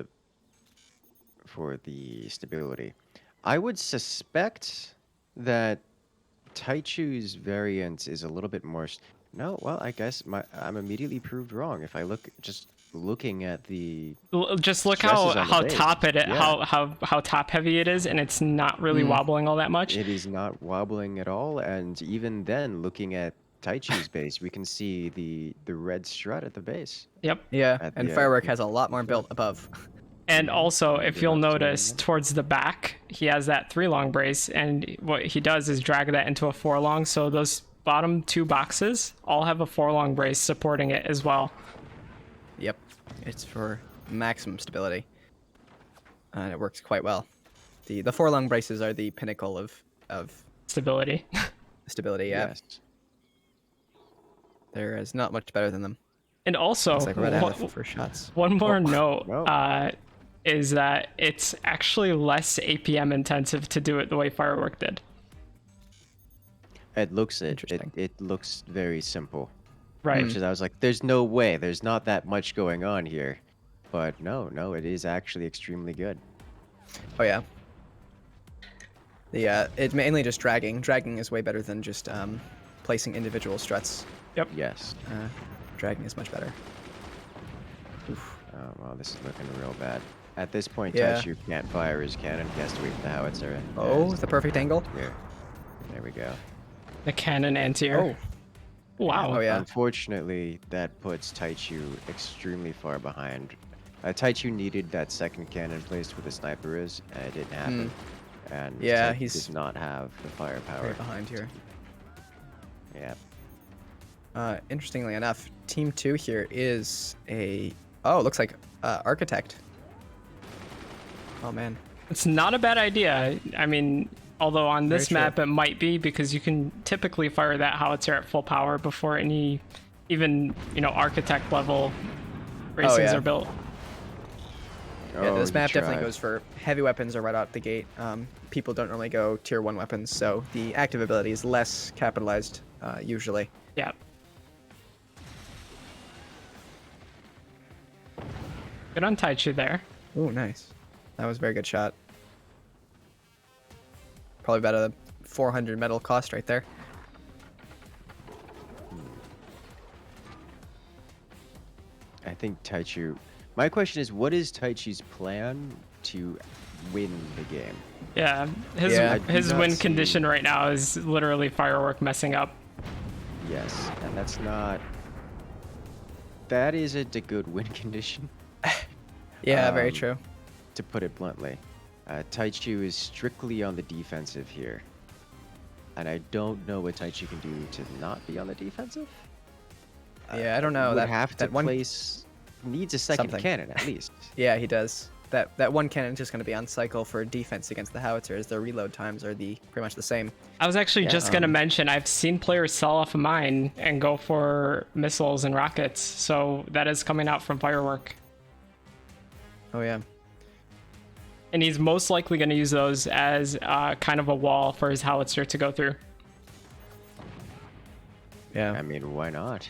the stability. I would suspect that Taichu's variant is a little bit more. No, well, I guess I'm immediately proved wrong if I looking at the. Just look Stresses how on the how base. top Yeah. how top heavy it is, and it's not really wobbling all that much. It is not wobbling at all, and even then, looking at Taichu's base, we can see the red strut at the base. Yep. Yeah, At and the, Firework has a lot more built above. And also, if you'll not showing notice, that. towards the back, he has that 3 long brace, and what he does is drag that into a 4 long, so those bottom 2 boxes all have a 4-long brace supporting it as well. Yep, it's for maximum stability, and it works quite well. The 4-long braces are the pinnacle of Stability. stability. Yeah, Yes. there is not much better than them. And also, Looks like we're out of first shots. one more note no. is that it's actually less APM intensive to do it the way Firework did. It looks Interesting. it looks very simple. Right. Which is, I was like, there's no way. There's not that much going on here. But no, it is actually extremely good. Oh yeah. It's mainly just dragging. Dragging is way better than just placing individual struts. Yep. Yes. Dragging is much better. Oof. Oh, well, this is looking real bad. At this point, Yeah. Taichu can't fire his cannon. He has to wait for the howitzer. Oh, Yes. the perfect angle. Here. There we go. The cannon anti-air. Oh, Wow. Oh, yeah. Unfortunately, that puts Taichu extremely far behind. Taichu needed that second cannon placed where the sniper is, and it didn't happen. And Yeah, Taichu he's does not have the firepower. right behind here. Yeah. Interestingly enough, Team 2 here is a... Oh, it looks like Architect. Oh, man. It's not a bad idea. I mean, although on this Very true. map it might be, because you can typically fire that howitzer at full power before any even, architect level races yeah. are built. Yeah, Oh, this you map definitely tried. goes for heavy weapons are right out the gate. People don't normally go tier 1 weapons, so the active ability is less capitalized usually. Yeah. Good on Taichu there. Oh, nice. That was a very good shot. Probably about a 400 metal cost right there. I think Taichu... My question is, what is Taichu's plan to win the game? Yeah, Yeah, I do his not win see- condition right now is literally Firework messing up. Yes, and that's not... That isn't a good win condition, Yeah, very Um, true. to put it bluntly. Taichu is strictly on the defensive here. And I don't know what Taichu can do to not be on the defensive. Yeah, I don't know. Would That have to that one. place... Needs a second something. cannon, at least. Yeah, he does. That one cannon is just going to be on cycle for defense against the howitzers. Their reload times are pretty much the same. I was actually Yeah, just gonna mention I've seen players sell off a mine and go for missiles and rockets, so that is coming out from Firework. Oh yeah. And he's most likely going to use those as kind of a wall for his howitzer to go through. Yeah. I mean, why not?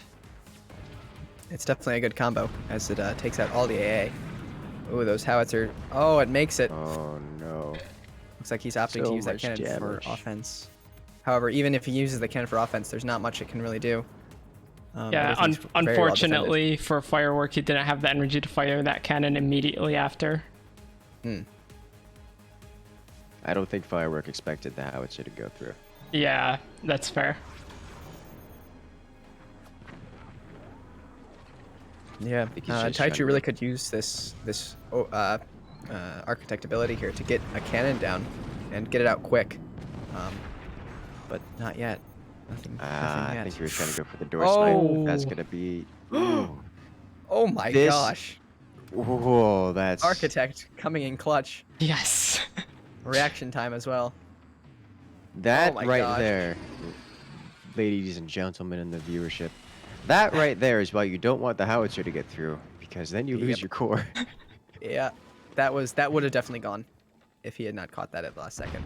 It's definitely a good combo as it takes out all the AA. Ooh, those howitzer. Oh, it makes it. Oh, no. Looks like he's opting So to use that much cannon for damage. offense. However, even if he uses the cannon for offense, there's not much it can really do. Yeah, Everything's very well defended. unfortunately for Firework, he didn't have the energy to fire that cannon immediately after. I don't think Firework expected the howitzer to go through. Yeah, that's fair. Yeah, think he's just trying to Taichu really go- could use this architect ability here to get a cannon down and get it out quick, but not yet. Nothing I yet. think he was trying to go for the door Oh. snipe. That's gonna be... Ooh. Oh my This- gosh! Whoa, that's... Architect coming in clutch. Yes. Reaction time as well. That Oh my right gosh. there, ladies and gentlemen in the viewership, that right there is why you don't want the howitzer to get through, because then you lose Yep. your core. Yeah, that would have definitely gone if he had not caught that at the last second.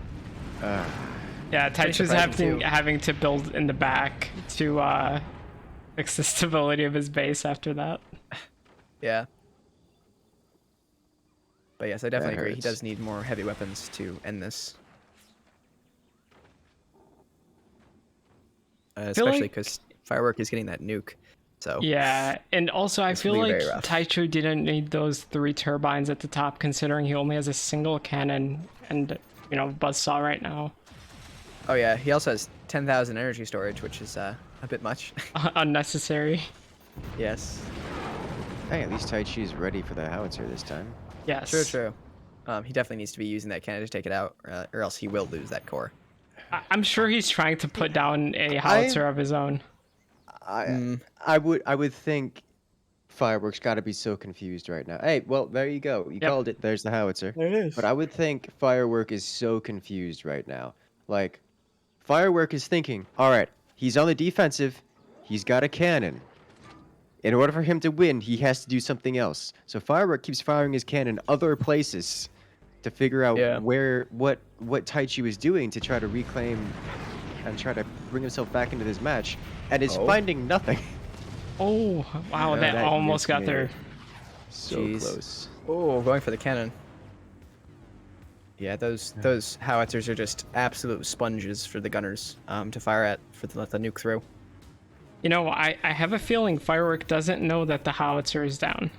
Yeah, Pretty Taichu's surprising, too. having to build in the back to fix the stability of his base after that. Yeah. But yes, I definitely That agree. He hurts. does need more heavy weapons to end this. feel Especially like- because Firework is getting that nuke. So Yeah, and also I It's feel gonna be like very rough. Taichu didn't need those 3 turbines at the top, considering he only has a single cannon and, buzzsaw right now. Oh yeah, he also has 10,000 energy storage, which is a bit much. Unnecessary. Yes. Hey, at least Taichi is ready for the howitzer this time. Yes. True, true. He definitely needs to be using that cannon to take it out, or else he will lose that core. I'm sure he's trying to put down a I howitzer of his own. Mm, I would think Fireworks got to be so confused right now. Hey, well, there you go. You Yep. called it. There's the howitzer. there it is. But I would think Firework is so confused right now. Like, Firework is thinking, all right, he's on the defensive. He's got a cannon. In order for him to win, he has to do something else. So Firework keeps firing his cannon other places to figure out Yeah. what Taichi is doing to try to reclaim and try to bring himself back into this match, and is Oh. finding nothing. Oh, wow, Yeah, that that almost got missed me. there. So Jeez. close. Oh, going for the cannon. Yeah, those howitzers are just absolute sponges for the gunners to fire at for to let the nuke through. You know, I have a feeling Firework doesn't know that the howitzer is down.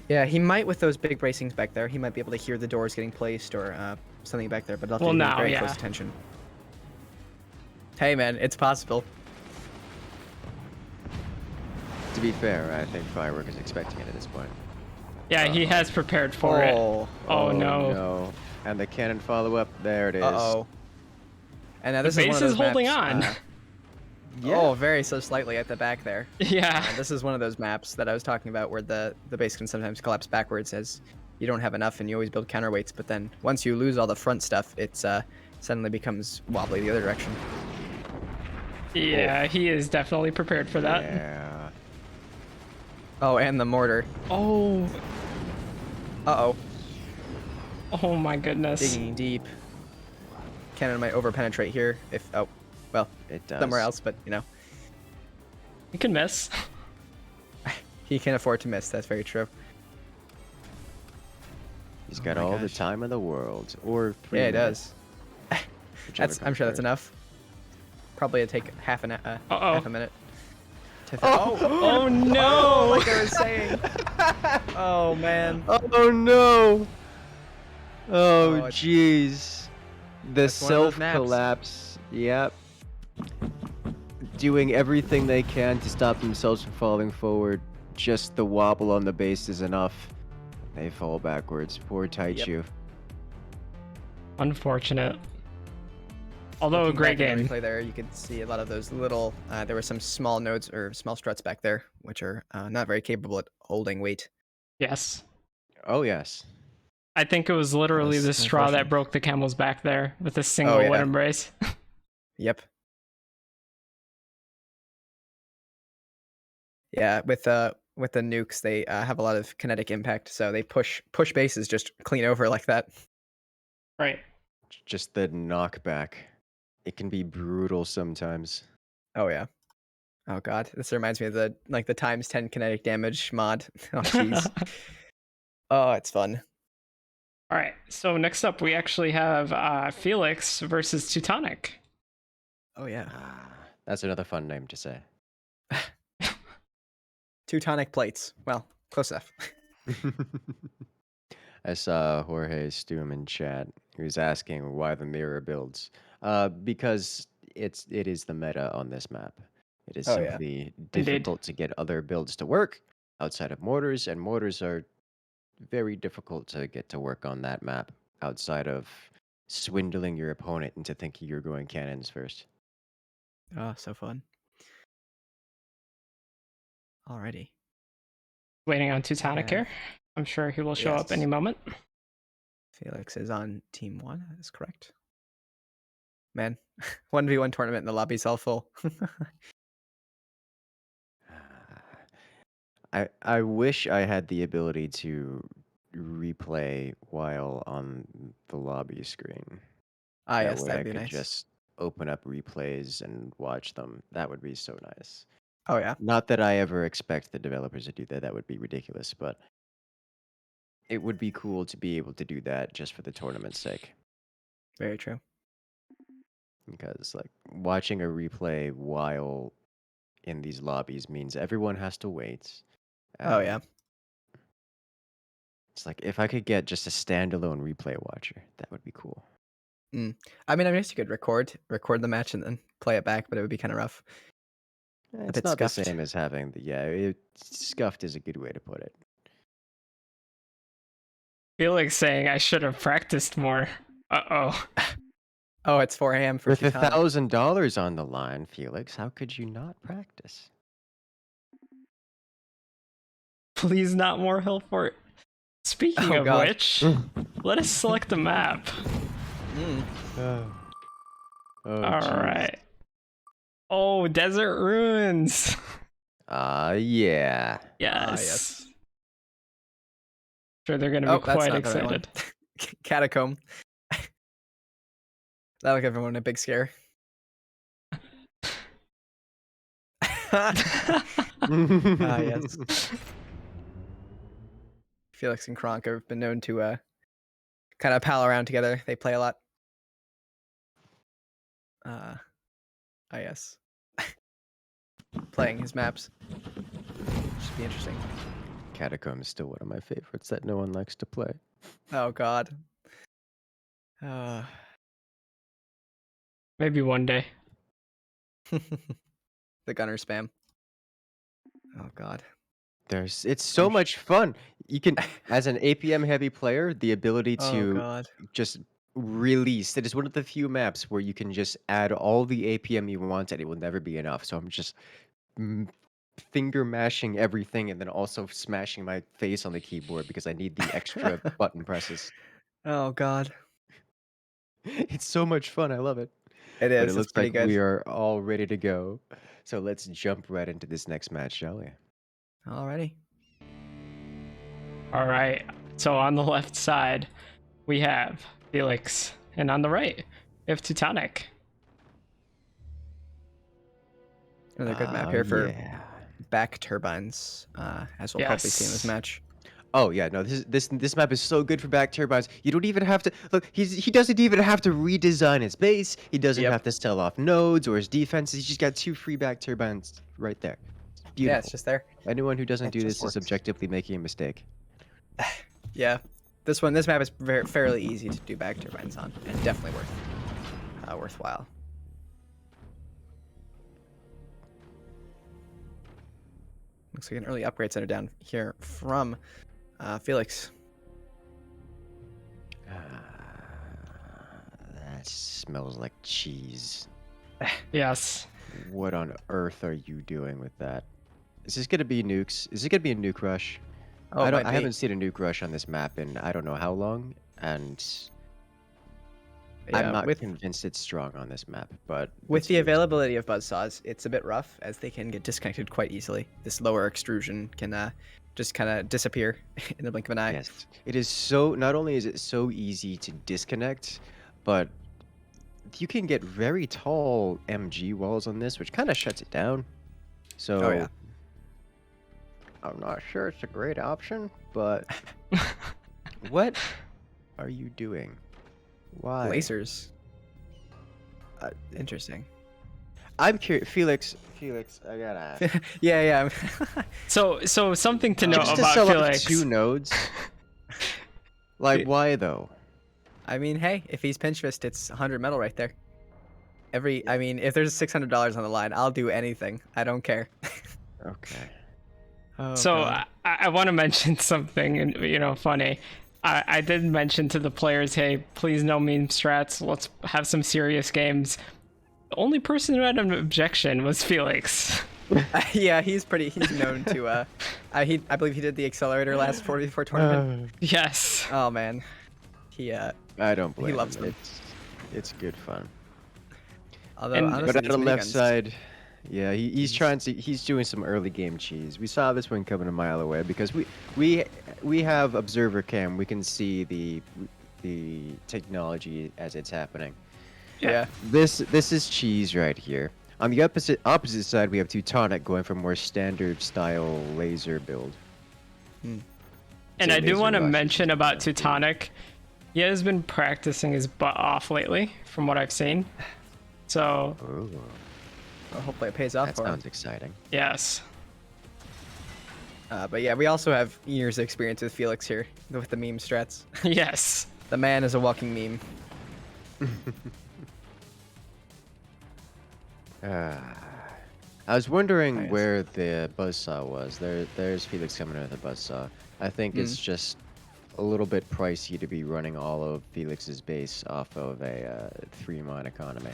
Yeah, he might with those big bracings back there. He might be able to hear the doors getting placed or something back there, but I'll have Well, to pay now, very yeah. close attention. Hey, man, it's possible. To be fair, I think Firework is expecting it at this point. Yeah, he has prepared for it. Oh, Oh, no. No. And the cannon follow-up, there it is. uh-oh. And now The this is one base of those is holding maps, on. Yeah. Oh, very so slightly at the back there. Yeah. This is one of those maps that I was talking about where the base can sometimes collapse backwards as you don't have enough and you always build counterweights, but then once you lose all the front stuff, it's suddenly becomes wobbly the other direction. Yeah, he is definitely prepared for that. Yeah. Oh, and the mortar. Oh, Uh-oh. oh my goodness. Digging deep. Cannon might overpenetrate here if, oh, well, It does. somewhere else, but, you know. You can miss. He can afford to miss, that's very true. He's got Oh my all the gosh. time in the world. Or 3 Yeah, it minutes, does. whichever I'm comes sure that's first. enough. Probably it'd take half a minute. To Oh no! like I was saying. Oh, man. Oh no! Oh it's- jeez. The That's one of those maps. self-collapse. Yep. Doing everything they can to stop themselves from falling forward. Just the wobble on the base is enough. They fall backwards. Poor Taichu. Unfortunate. Although a Looking great back in the game. replay there, you could see a lot of those little. There were some small nodes or small struts back there, which are not very capable at holding weight. Yes. Oh yes. I think it was literally That's the straw that unfortunate. broke the camel's back there with a single yeah. wooden brace. Yep. Yeah, with the nukes, they have a lot of kinetic impact, so they push bases just clean over like that. Right. Just the knockback. It can be brutal sometimes. Oh yeah. Oh god, this reminds me of the times 10 kinetic damage mod. Oh jeez. Oh, it's fun. All right. So next up, we actually have Felix versus Teutonic. Oh yeah. That's another fun name to say. Teutonic plates. Well, close enough. I saw Jorge Stum in chat. He was asking why the mirror builds. Because it is the meta on this map. It is Oh, yeah. simply difficult to get other builds to work outside of mortars, and mortars are very difficult to get to work on that map outside of swindling your opponent into thinking you're going cannons first. Oh, so fun. Alrighty. Waiting on Teutonic Yeah. here. I'm sure he will show up Yes. any moment. Felix is on team 1, that is correct. Man, 1v1 tournament and the lobby's all full. I wish I had the ability to replay while on the lobby screen. Ah, That yes, way that'd I be could nice. just open up replays and watch them. That would be so nice. Oh, yeah. Not that I ever expect the developers to do that. That would be ridiculous, but it would be cool to be able to do that just for the tournament's sake. Very true. Because like watching a replay while in these lobbies means everyone has to wait. Oh, yeah. It's like if I could get just a standalone replay watcher, that would be cool. I mean, I guess you could record the match and then play it back, but it would be kind of rough. It's bit not scuffed. the same as having scuffed is a good way to put it. Felix saying I should have practiced more. Uh-oh. Oh, it's 4 a.m. for With Teutonic. $1,000 on the line, Felix, how could you not practice? Please not more hill fort. Speaking Oh of god. which, let us select the map. Mm. Oh, All jeez. right. Oh, Desert Ruins. Yeah. Yes. Sure, they're gonna be Oh, that's quite not the right one. excited. Catacomb. That'll give everyone a big scare. Yes. Felix and Kronk have been known to kind of pal around together. They play a lot. Yes. Playing his maps. Should be interesting. Catacomb is still one of my favorites that no one likes to play. Oh god. Maybe one day. The gunner spam. Oh god. It's so much fun. You can, as an APM heavy player, the ability Oh to god. just release. It is one of the few maps where you can just add all the APM you want and it will never be enough. So I'm just finger mashing everything and then also smashing my face on the keyboard because I need the extra button presses. Oh god. It's so much fun. I love it. It But it is. It's looks pretty like good. we are all ready to go. So let's jump right into this next match, shall we? Alrighty. All right. So on the left side, we have Felix, and on the right, we have Teutonic. Another good map here for Yeah. back turbines, as we'll probably see in this Yes. match. Oh yeah, no, this map is so good for back turbines. You don't even have to look. He doesn't even have to redesign his base. He doesn't Yep. have to sell off nodes or his defenses. He's just got 2 free back turbines right there. It's beautiful. Yeah, it's just there. Anyone who doesn't It do just this works. is objectively making a mistake. Yeah. This map is fairly easy to do back turbines on, and definitely worthwhile. Looks like an early upgrade center down here from Felix. That smells like cheese. Yes. What on earth are you doing with that? Is this gonna be nukes? Is it gonna be a nuke rush? Oh, I it might I be. haven't seen a nuke rush on this map in I don't know how long, and Yeah, I'm not with convinced it's strong on this map. But with it's the nukes. availability of buzzsaws, it's a bit rough as they can get disconnected quite easily. This lower extrusion can just kind of disappear in the blink of an eye. Yes, it is so. Not only is it so easy to disconnect, but you can get very tall MG walls on this, which kind of shuts it down. So Oh yeah. I'm not sure it's a great option, but what are you doing? Why? Lasers. Uh, Interesting. I'm curious, Felix. Felix, I gotta ask. Yeah. So something to know Just to about sell off Felix. 2 nodes. Like, why though? I mean, hey, if he's pinch fist, it's 100 metal right there. I mean, if there's $600 on the line, I'll do anything. I don't care. Okay. Oh, So God. I want to mention something, and funny. I did mention to the players, hey, please no meme strats. Let's have some serious games. The only person who had an objection was Felix. Yeah, he's known to. I believe he did the accelerator last 44 tournament. Yes. Oh man, he I don't blame loves him. them. It's good fun. Although And- honestly, But on these the left miniguns- side, yeah, he's doing some early game cheese. We saw this one coming a mile away because we have observer cam. We can see the technology as it's happening. Yeah. This is cheese right here. On the opposite side, we have Teutonic going for more standard style laser build. And So I do laser want to rushes mention is about kinda cool. Teutonic. He has been practicing his butt off lately, from what I've seen. So, Ooh, Well, hopefully it pays off that for him. sounds exciting. yes. But yeah, we also have years of experience with Felix here with the meme strats. Yes. The man is a walking meme. I was wondering Nice. where the buzzsaw was. There's Felix coming in with a buzzsaw. I think it's Mm. just a little bit pricey to be running all of Felix's base off of a 3-mon economy.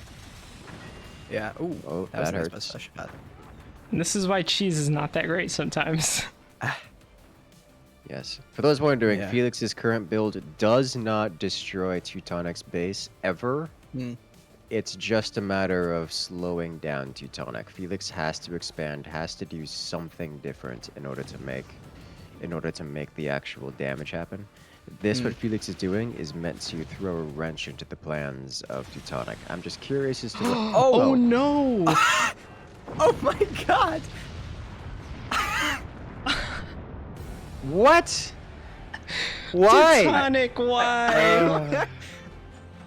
Yeah. Ooh, Oh, that was a that nice hurts. buzz shot. And this is why cheese is not that great sometimes. Yes. For those wondering, Yeah. Felix's current build does not destroy Teutonic's base ever. Hmm. It's just a matter of slowing down Teutonic. Felix has to expand, has to do something different in order to make the actual damage happen. This, what Felix is doing, is meant to throw a wrench into the plans of Teutonic. I'm just curious as to what. Oh no! Oh my god! What? Why? Teutonic, why?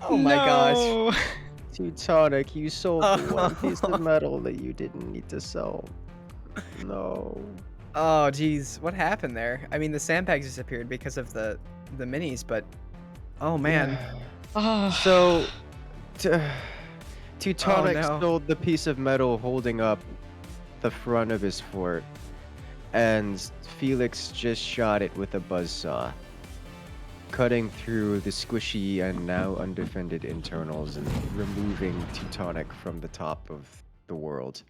Oh my gosh. gosh. Teutonic, you sold the one piece Oh. of metal that you didn't need to sell. No. Oh geez, what happened there? I mean, the sandbags disappeared because of the minis, but oh man. Oh. So, Teutonic no. sold the piece of metal holding up the front of his fort, and Felix just shot it with a buzzsaw, cutting through the squishy and now undefended internals and removing Teutonic from the top of the world.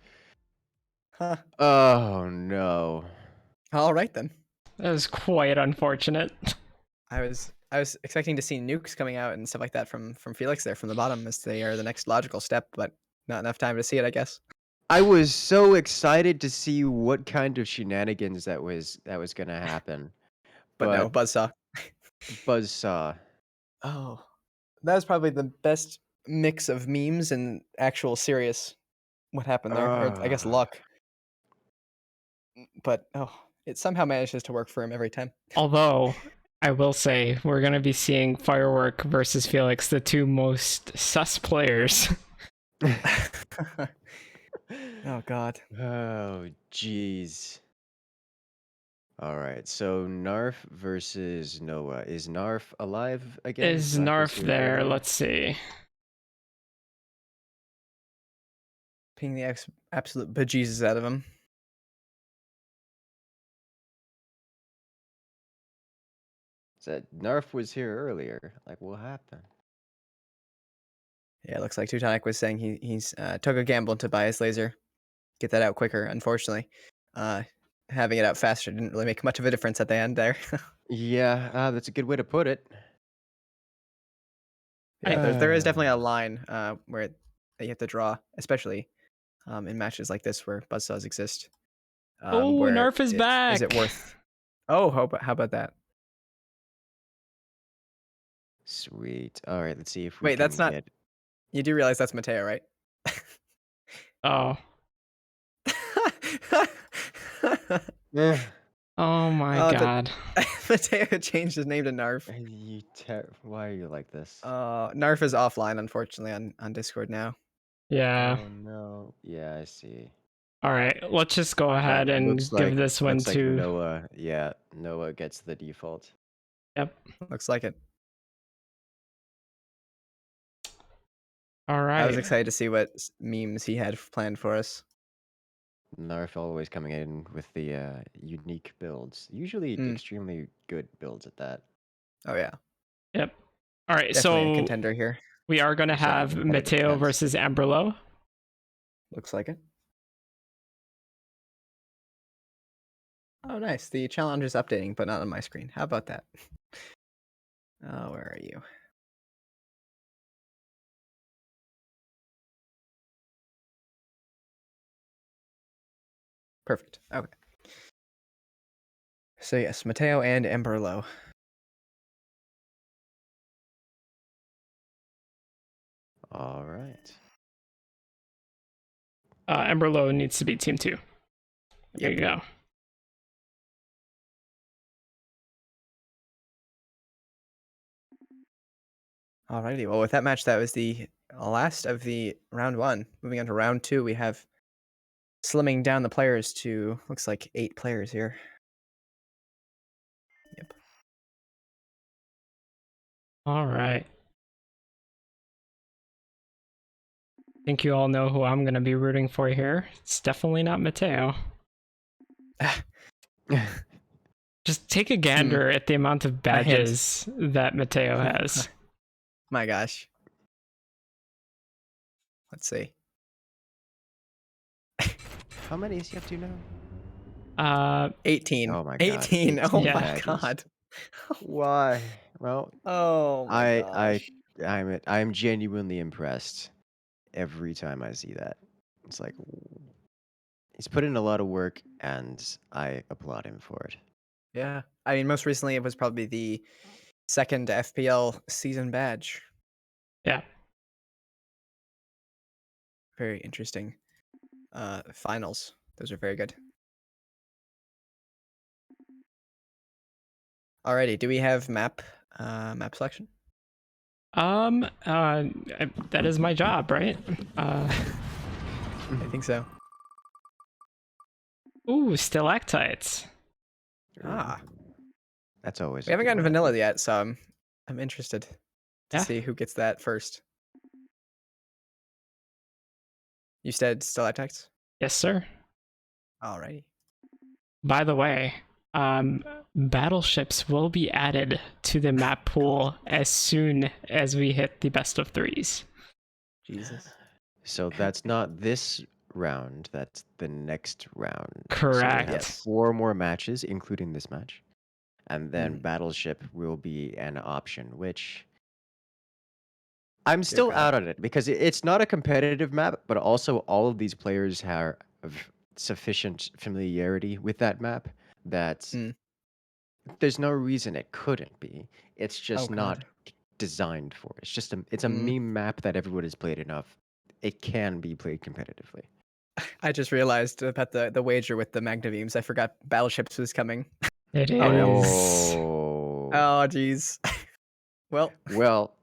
Huh. Oh no. All right then. That was quite unfortunate. I was expecting to see nukes coming out and stuff like that from Felix there from the bottom as they are the next logical step, but not enough time to see it, I guess. I was so excited to see what kind of shenanigans that was gonna happen. But no, buzzsaw. Buzzsaw. Oh, that was probably the best mix of memes and actual serious what happened there, or I guess luck. But oh, it somehow manages to work for him every time. Although, I will say, we're going to be seeing Firework versus Felix, the two most sus players. Oh god. Oh jeez. All right, so Narf versus Noah. Is Narf alive again? Is was Narf here there? earlier. Let's see. Ping the absolute bejesus out of him. Said Narf was here earlier. Like, what happened? Yeah, it looks like Teutonic was saying he's took a gamble to buy his laser, get that out quicker. Unfortunately, having it out faster didn't really make much of a difference at the end there. Yeah, that's a good way to put it. Yeah, there is definitely a line where that you have to draw, especially in matches like this where buzzsaws exist. Oh, Where Narf is back. Is it worth? Oh, how about that? Sweet. All right, let's see if we Wait, can that's not. get. You do realize that's Mateo, right? Oh. Eh, Oh my Oh, god. Mateo changed his name to Narf. why are you like this? Narf is offline, unfortunately, on Discord now. Yeah. Oh no. Yeah, I see. All right. Let's just go ahead and give this one looks like to. Noah. Yeah, Noah gets the default. Yep. Looks like it. All right. I was excited to see what memes he had planned for us. Narf always coming in with the unique builds. Usually extremely good builds at that. Oh yeah, Yep. All right. definitely a So contender here. we are going to Certainly have competitive Mateo sense. versus Amberlo. Looks like it. Oh nice. The challenge is updating, but not on my screen. How about that? Oh, where are you? Perfect. Okay. So yes, Mateo and Emberlo. All right. Amberlo needs to be team 2. There you go. Alrighty. Well, with that match, that was the last of the round 1. Moving on to round 2, we have slimming down the players to looks like 8 players here. Yep. All right. I think you all know who I'm going to be rooting for here. It's definitely not Mateo. Just take a gander at the amount of badges that Mateo has. My gosh. Let's see. How many is he up to now? 18. Oh my god. 18. Oh Yeah. my badges. god. Why? Well, Oh my I gosh. I'm genuinely impressed every time I see that. It's like he's put in a lot of work, and I applaud him for it. Yeah. I mean, most recently it was probably the second FPL season badge. Yeah. Very interesting. Finals. Those are very good. Alrighty, do we have map selection? That is my job, right? I think so. Ooh, stalactites. Ah. That's always. We haven't gotten vanilla yet, so I'm interested to Yeah. see who gets that first. You said stalactites? Yes, sir. Alrighty. By the way, battleships will be added to the map pool as soon as we hit the best of threes. Jesus. So that's not this round. That's the next round. So Correct. we have Yes. 4 more matches, including this match, and then Mm. Battleship will be an option, which I'm Dear still God. out on it because it's not a competitive map, but also all of these players have sufficient familiarity with that map that Mm. there's no reason it couldn't be. It's Oh just not God. designed for it. It's just a Mm. meme map that everyone has played enough. It can be played competitively. I just realized about the wager with the Magnabeams. I forgot Battleships was coming. It Oh, no. is. Oh. Oh, jeez. Well, Well,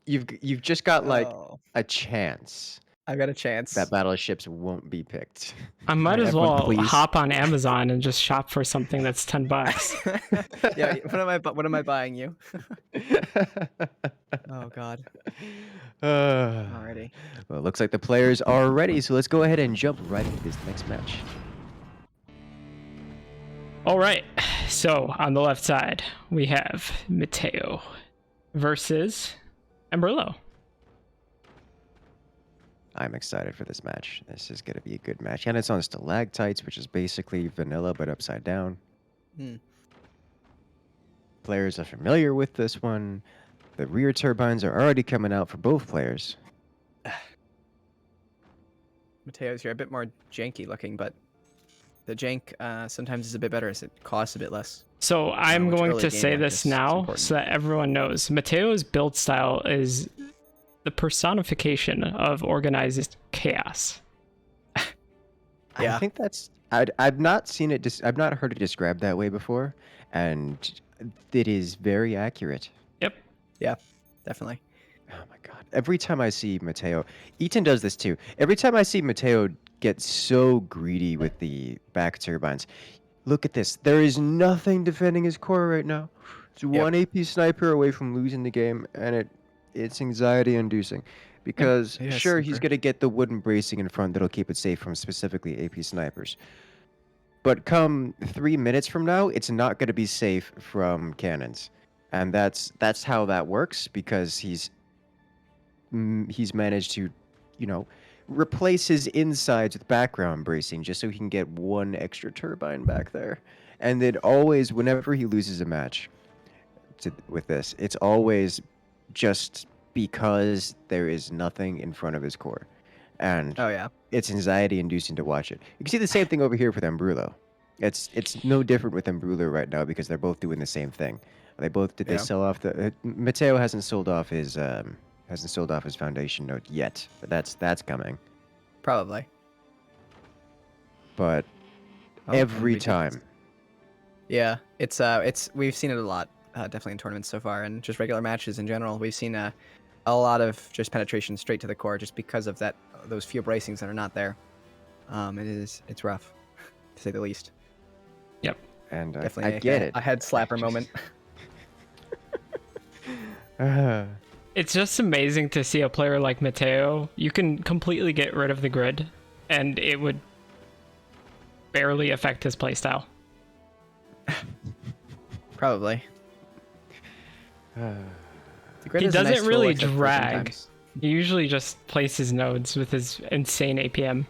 you've just got like oh, a chance I've got a chance. that battleships won't be picked. I might Alright, as everyone, well please. hop on Amazon and just shop for something that's $10. Yeah, what am I buying you? Oh God. Alrighty. Well, it looks like the players are ready, so let's go ahead and jump right into this next match. All right. So on the left side, we have Mateo versus Ambrillo. I'm excited for this match. This is going to be a good match. And it's on stalactites, which is basically vanilla but upside down. Hmm. Players are familiar with this one. The rear turbines are already coming out for both players. Mateo's here a bit more janky looking, but the jank sometimes is a bit better as it costs a bit less. So I'm which going early to game say like this this is now important. so that everyone knows. Mateo's build style is the personification of organized chaos. Yeah. I think that's. I've not seen it. I've not heard it described that way before, and it is very accurate. Yep. Yeah, definitely. Oh my god! Every time I see Mateo, Eaton does this too. Every time I see Mateo get so greedy with the back turbines, look at this. There is nothing defending his core right now. It's one AP sniper away from losing the game, and it's anxiety inducing. Because Yeah, sure, he's super. gonna get the wooden bracing in front that'll keep it safe from specifically AP snipers. But come 3 minutes from now, it's not gonna be safe from cannons, and that's how that works because he's managed to, you know, replace his insides with background bracing just so he can get one extra turbine back there. And then always, whenever he loses a match with this, it's always just because there is nothing in front of his core. And Oh yeah. it's anxiety inducing to watch it. You can see the same thing over here with Embrulo. It's no different with Embrulo right now because they're both doing the same thing. They Yeah. sell off the Mateo hasn't sold off his foundation node yet, but that's coming. Probably. But Oh, and every we did- time, Yeah, it's we've seen it a lot, definitely in tournaments so far, and just regular matches in general. We've seen a lot of just penetration straight to the core, just because of those few bracings that are not there. It's rough, to say the least. Yep. and Definitely, I get it. A head slapper Just- moment. It's just amazing to see a player like Mateo. You can completely get rid of the grid, and it would barely affect his playstyle. Probably. The grid He is a nice doesn't tool, really except for drag. sometimes- He usually just places nodes with his insane APM.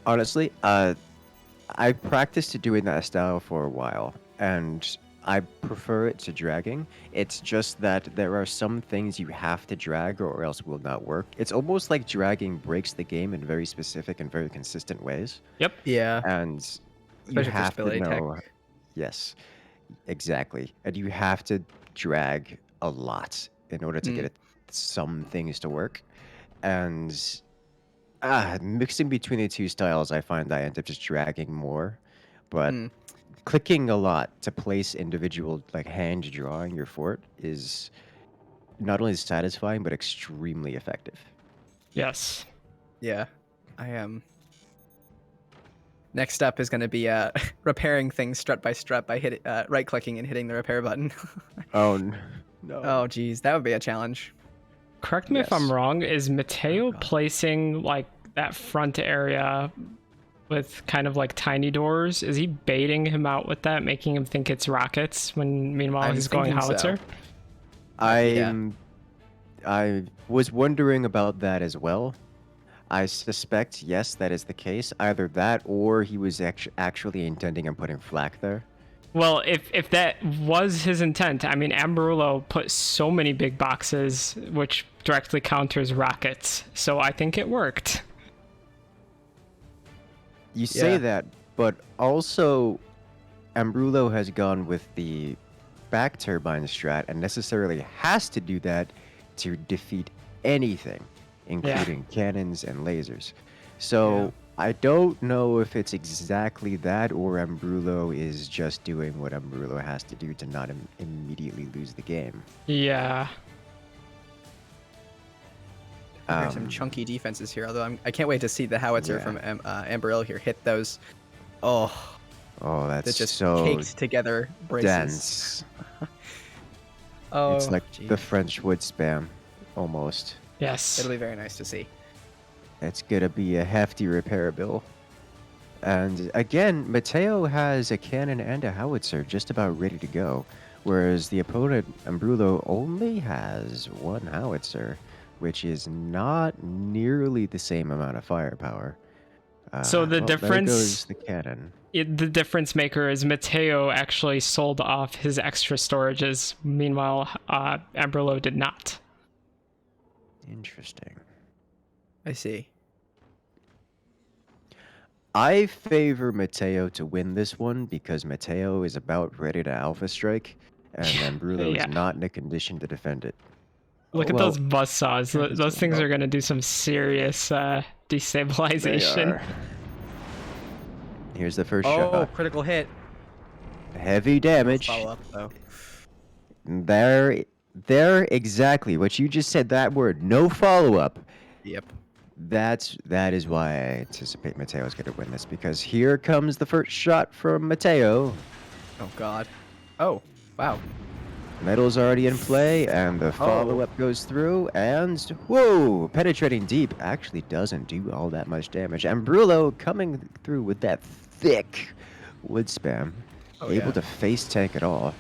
Honestly, I practiced doing that style for a while, and I prefer it to dragging. It's just that there are some things you have to drag or else it will not work. It's almost like dragging breaks the game in very specific and very consistent ways, Yep. Yeah, and you especially for have to stability tech. know. Yes, exactly. And you have to drag a lot in order to get some things to work. And mixing between the two styles, I find I end up just dragging more. But Mm. clicking a lot to place individual, like hand drawing your fort, is not only satisfying, but extremely effective. Yes. Yeah, I am. Next up is going to be repairing things strut by strut by right-clicking and hitting the repair button. Oh, no. Oh, geez, that would be a challenge. Correct me if I'm Yes. wrong. Is Mateo God. placing like that front area with kind of like tiny doors? Is he baiting him out with that, making him think it's rockets when meanwhile I'm he's going thinking so. howitzer? I was wondering about that as well. I suspect, yes, that is the case. Either that or he was actually intending on putting flak there. Well, if that was his intent, I mean, Ambrullo put so many big boxes, which directly counters rockets. So I think it worked. You say Yeah. that, but also Ambrullo has gone with the back turbine strat and necessarily has to do that to defeat anything, including cannons and lasers. So I don't know if it's exactly that or Ambrullo is just doing what Ambrullo has to do to not immediately lose the game. Yeah. There's some chunky defenses here, although I can't wait to see the howitzer from Amberell here hit those. Oh, Oh, that's that just so caked together braces. dense. Oh, It's like geez. the French wood spam, almost. Yes. It'll be very nice to see. It's gonna be a hefty repair bill. And again, Mateo has a cannon and a howitzer just about ready to go, whereas the opponent, Ambrullo, only has one howitzer, which is not nearly the same amount of firepower. So the well, difference- There goes the cannon. The difference maker is Mateo actually sold off his extra storages. Meanwhile, Ambrullo did not. Interesting. I see. I favor Mateo to win this one because Mateo is about ready to alpha strike, and Ambrullo Yeah. is not in a condition to defend it. Look at Well, those buzzsaws. Cannon's Those doing things well. are going to do some serious They destabilization. are. Here's the first Oh, shot. critical hit. Heavy damage. Follow up though. There, exactly. What you just said, that word, no follow-up. Yep. That is why I anticipate Mateo is going to win this, because here comes the first shot from Mateo. Oh God. Oh, wow. Metal's already in play, and the follow-up goes through, and whoa! Penetrating deep actually doesn't do all that much damage. And Ambrullo coming through with that thick wood spam, Oh, able yeah. to face tank it all,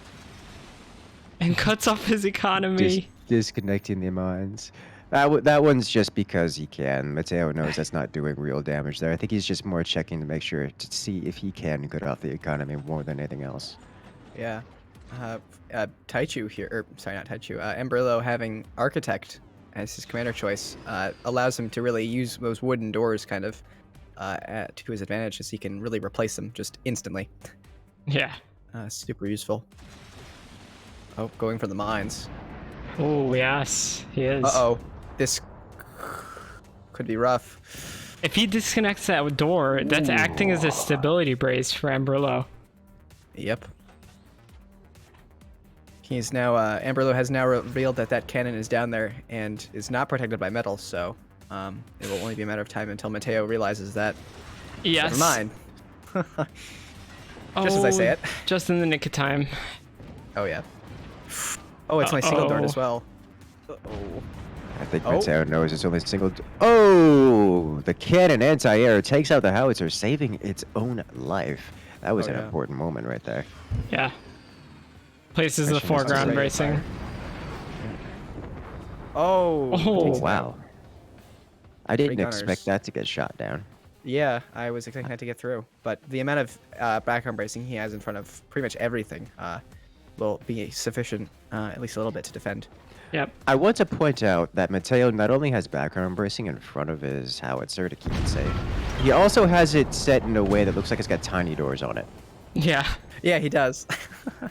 And cuts off his economy. disconnecting the mines. That one's just because he can. Mateo knows that's not doing real damage there. I think he's just more checking to make sure to see if he can get off the economy more than anything else. Yeah. Taichu here, or sorry, not Taichu. Ambrullo having Architect as his commander choice allows him to really use those wooden doors kind of to his advantage, as he can really replace them just instantly. Yeah. Super useful. Oh, going for the mines. Oh, yes, he is. Uh-oh. This could be rough. If he disconnects that door, that's acting as a stability brace for Ambrullo. Yep. He's now, Ambrullo has now revealed that cannon is down there and is not protected by metal, so it will only be a matter of time until Mateo realizes that. Yes. Never mind. Just as I say it. Just in the nick of time. Oh, yeah. Oh, it's my single dart Uh-oh. as well. Uh-oh. I think Oh. Mateo knows it's only single. Oh, the cannon anti-air takes out the howitzer, saving its own life. That was Oh, an yeah. important moment right there. Yeah. Places the Question is, does foreground it- bracing. Oh, Oh, takes it wow. down. I didn't gunners. expect that to get shot down. Yeah, I was expecting that to get through, but the amount of background bracing he has in front of pretty much everything will be sufficient, at least a little bit, to defend. yep. I want to point out that Mateo not only has background bracing in front of his howitzer to keep it safe, he also has it set in a way that looks like it's got tiny doors on it. Yeah. Yeah, he does.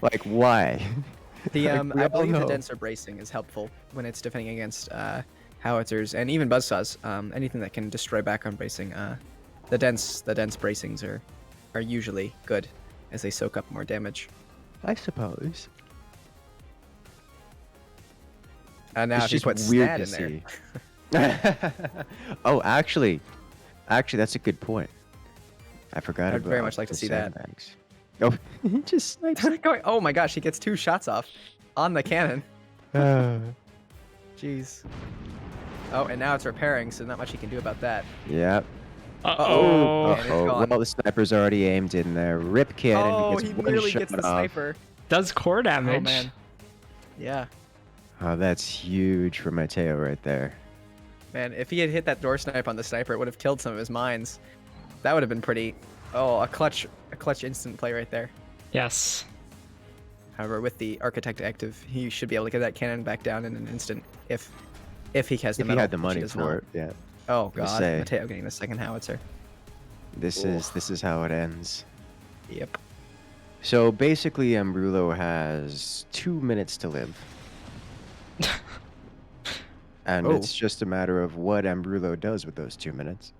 Like, why? The Like, we I all believe the know. denser bracing is helpful when it's defending against howitzers and even buzzsaws. Anything that can destroy background bracing. The dense bracings are usually good as they soak up more damage. I suppose. Now It's if you just put weird Snad in to there, see. Oh, actually, that's a good point. I forgot I'd about very much like to the see that. sandbags. Oh, he just snipes. oh my gosh, he gets 2 shots off on the cannon. Jeez. Oh, and now it's repairing, so not much he can do about that. Yep. Uh-oh. And it's gone. Well, the sniper's already aimed in there. Rip cannon. Oh, He he gets one nearly shot gets the off. sniper. Does core Oh damage. man. Yeah. Oh, that's huge for Mateo right there. Man, if he had hit that door snipe on the sniper, it would have killed some of his mines. That would have been pretty. Oh, a clutch instant play right there. Yes. However, with the architect active, he should be able to get that cannon back down in an instant if he has the If he metal, had the which he money does for not. it, yeah. Oh gonna god, say. Mateo getting the second howitzer. This is how it ends. Yep. So basically, Ambrulo has 2 minutes to live. And Oh. it's just a matter of what Ambrulo does with those 2 minutes.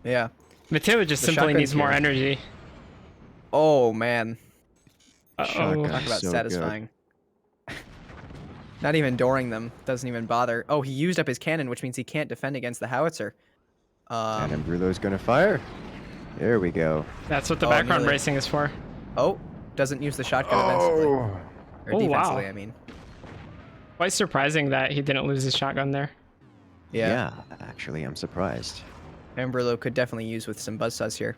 Yeah. Mateo just The simply shotgun's needs more here. energy. Oh man, Uh-oh. Shotgun. talk about So good. satisfying. Not even dooring them, doesn't even bother. Oh, he used up his cannon, which means he can't defend against the howitzer. And Ambrulo's gonna fire. There we go. That's what the Oh, background nearly. bracing is for. Oh, doesn't use the shotgun offensively. Or Oh, wow. defensively, I mean. Quite surprising that he didn't lose his shotgun there. Yeah. Actually, I'm surprised. Amberlo could definitely use with some buzzsaws here.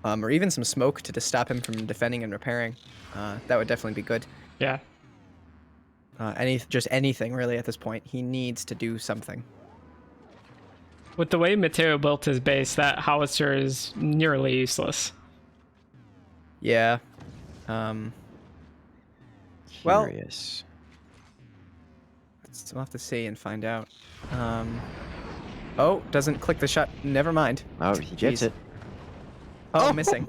Or even some smoke to just stop him from defending and repairing. That would definitely be good. Yeah. Just anything really at this point. He needs to do something. With the way Mateo built his base, that howitzer is nearly useless. Yeah. Well- Curious. We'll have to see and find out. Oh, doesn't click the shot. Never mind. Oh, he gets Jeez. it. Oh, missing.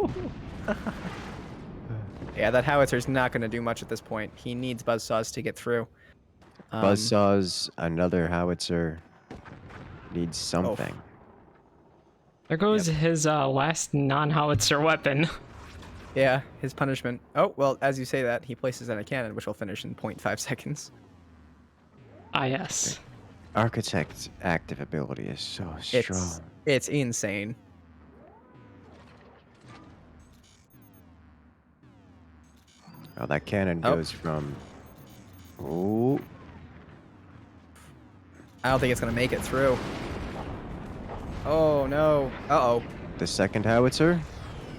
Yeah, that howitzer's not going to do much at this point. He needs buzzsaws to get through. Buzzsaws, another howitzer, needs something. There goes his last non-howitzer weapon. Yeah, his punishment. Oh, well, as you say that, he places in a cannon, which will finish in 0.5 seconds. Ah, yes. Architect's active ability is so strong. It's insane. Oh, that cannon Oh. goes from... Oh, I don't think it's going to make it through. Oh, no. Uh-oh. the second howitzer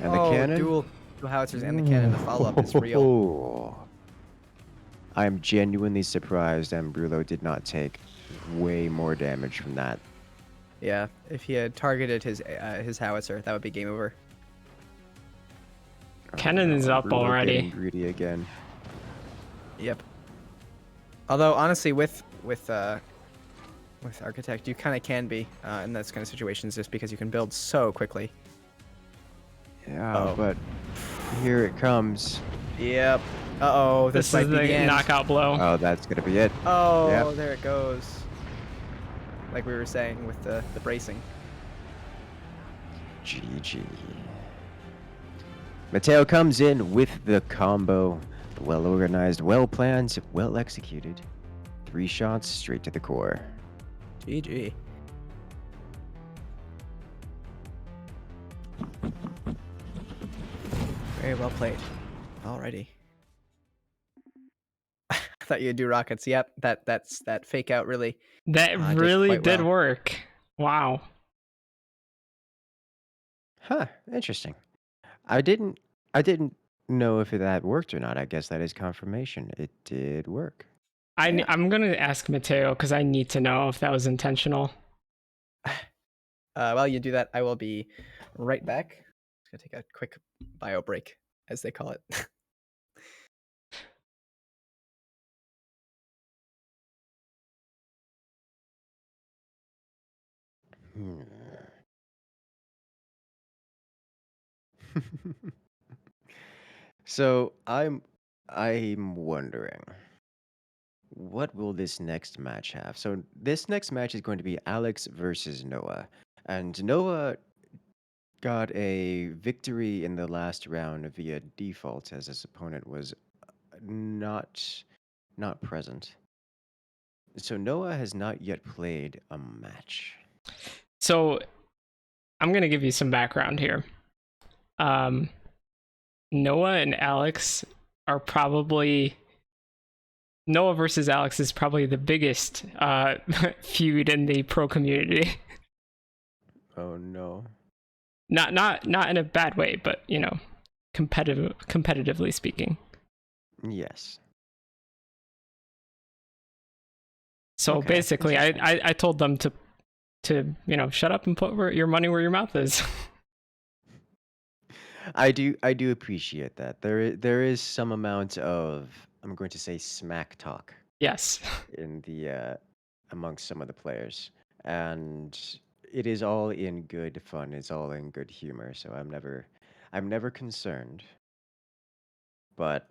and the cannon. Dual howitzers and the cannon. The follow-up is real. Oh. I am genuinely surprised Ambrulo did not take way more damage from that. Yeah, if he had targeted his howitzer, that would be game over. Cannon is up Ambrulo already. getting greedy again. Yep. Although honestly, with Architect, you kind of can be in those kind of situations just because you can build so quickly. Yeah, Oh. but here it comes. Yep. Uh-oh, This might is be the the end. knockout blow. Oh, that's gonna be it. Oh, Yep. there it goes. Like we were saying with the bracing. GG. Mateo comes in with the combo. Well organized, well planned, well executed. 3 shots straight to the core. GG. Very well played. Alrighty. I thought you'd do rockets. Yep, that fake out really. That did really quite did well. work. Wow. Huh, interesting. I didn't know if that worked or not. I guess that is confirmation. It did work. Yeah. I'm gonna ask Mateo because I need to know if that was intentional. While you do that, I will be right back. Just gonna take a quick bio break, as they call it. Hmm. So I'm wondering, what will this next match have? So this next match is going to be Alex versus Noah. And Noah got a victory in the last round via default as his opponent was not not present. So Noah has not yet played a match. So I'm gonna give you some background here. Noah and Alex are probably Noah versus Alex is probably the biggest feud in the pro community. Oh no. Not in a bad way, but competitively speaking. Yes. So Okay, basically, interesting. I told them to shut up and put your money where your mouth is. I do appreciate that. There is some amount of, I'm going to say, smack talk Yes. in the amongst some of the players, and it is all in good fun. It's all in good humor. So I'm never concerned, but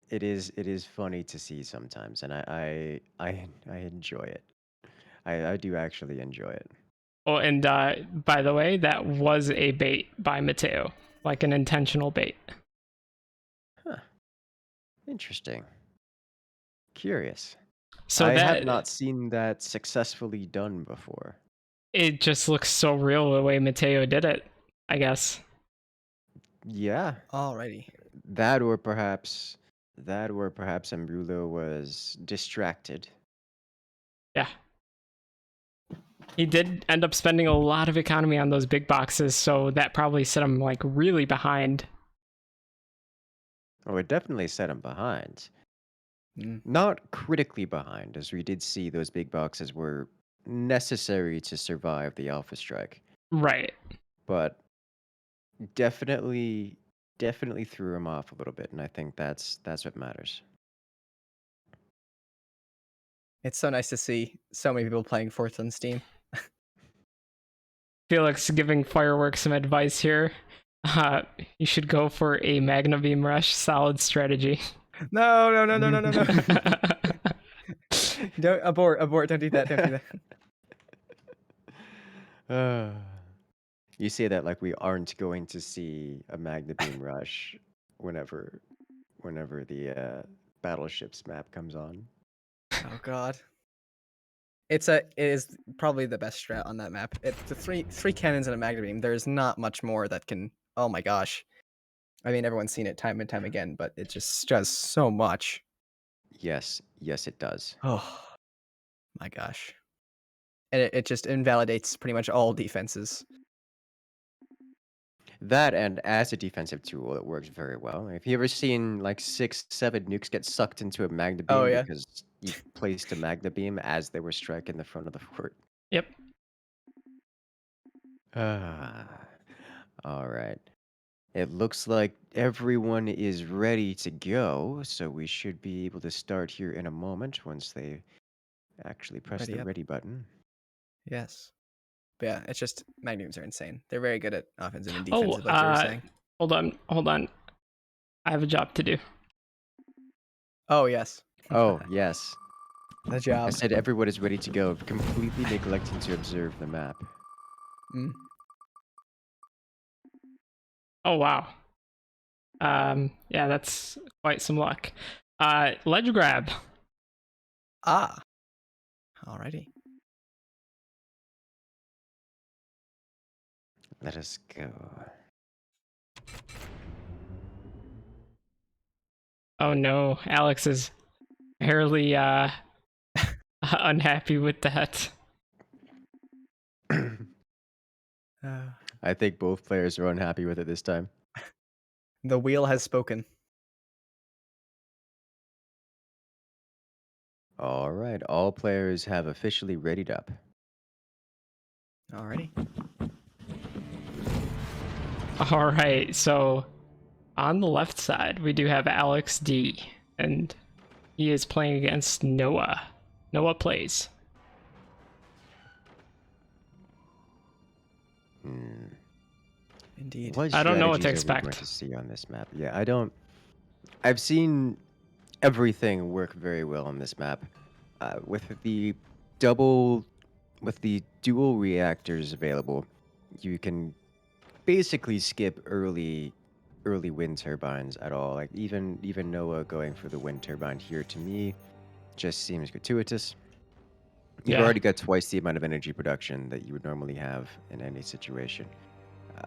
it is funny to see sometimes, and I enjoy it. I do actually enjoy it. Oh, and by the way, that was a bait by Mateo, like an intentional bait. Huh. Interesting. Curious. So I have that not seen that successfully done before. it just looks so real the way Mateo did it, I guess. Yeah, Alrighty. that or perhaps Ambrulo was distracted. Yeah. He did end up spending a lot of economy on those big boxes, so that probably set him like really behind. Oh, it definitely set him behind. Mm. Not critically behind, as we did see those big boxes were necessary to survive the Alpha Strike, Right. but definitely threw him off a little bit, and I think that's what matters. It's so nice to see so many people playing fourth on Steam. Felix giving Fireworks some advice here. You should go for a Magna Beam Rush, solid strategy. No, no, no, no, no, no, no. Don't abort. Don't do that. Don't do that. Uh, you say that like we aren't going to see a Magna Beam Rush whenever the battleships map comes on. Oh God. It is probably the best strat on that map. It's the three cannons and a magna beam. There's not much more that can. Oh my gosh. I mean, everyone's seen it time and time again, but it just does so much. Yes, yes, it does. Oh my gosh. And it just invalidates pretty much all defenses. That, and as a defensive tool, it works very well. Have you ever seen like 6, 7 nukes get sucked into a Magna Oh Beam yeah. because you placed a Magna Beam as they were striking the front of the fort? Yep. Ah, all right. It looks like everyone is ready to go, so we should be able to start here in a moment once they actually press Ready the up. ready button. Yes. But yeah, it's just magniums are insane. They're very good at offensive and Oh, defensive, like you were saying. hold on. I have a job to do. Oh yes. Oh, yes. The I job. said everyone is ready to go, completely neglecting to observe the map. Mm. Oh wow. Yeah, that's quite some luck. Ledge grab. Ah. Alrighty. Let us go. Oh no, Alex is fairly unhappy with that. Uh, I think both players are unhappy with it this time. The wheel has spoken. All right, all players have officially readied up. Alrighty. All right, so on the left side, we do have Alex D, and he is playing against Noah. Noah plays. Indeed. What I don't know what to strategies are we going expect. to see on this map? Yeah, I don't. I've seen everything work very well on this map. With the double, with the dual reactors available, you can basically skip early wind turbines at all. Like even Noah going for the wind turbine here to me just seems gratuitous. You've Yeah. already got twice the amount of energy production that you would normally have in any situation. Uh,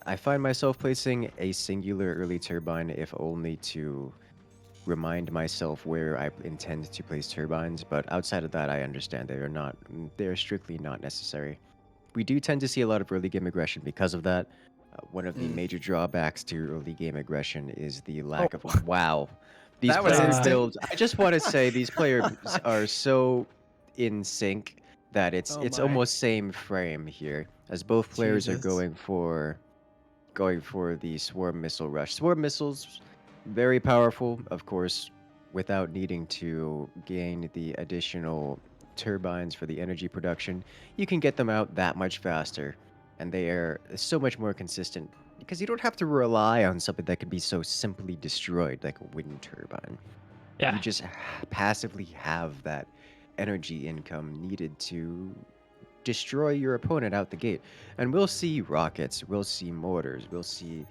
I find myself placing a singular early turbine if only to remind myself where I intend to place turbines, but outside of that I understand they're strictly not necessary. We do tend to see a lot of early game aggression because of that. One of the major drawbacks to early game aggression is the lack of wow. These That was player instant. builds. I just want to say these players are so in sync that it's Oh it's my. almost same frame here, as both players are Jesus. going for the swarm missile rush. Swarm missiles, very powerful, of course, without needing to gain the additional turbines for the energy production. You can get them out that much faster, and they are so much more consistent because you don't have to rely on something that can be so simply destroyed like a wind turbine. Yeah. You just passively have that energy income needed to destroy your opponent out the gate. And we'll see rockets, we'll see mortars, we'll see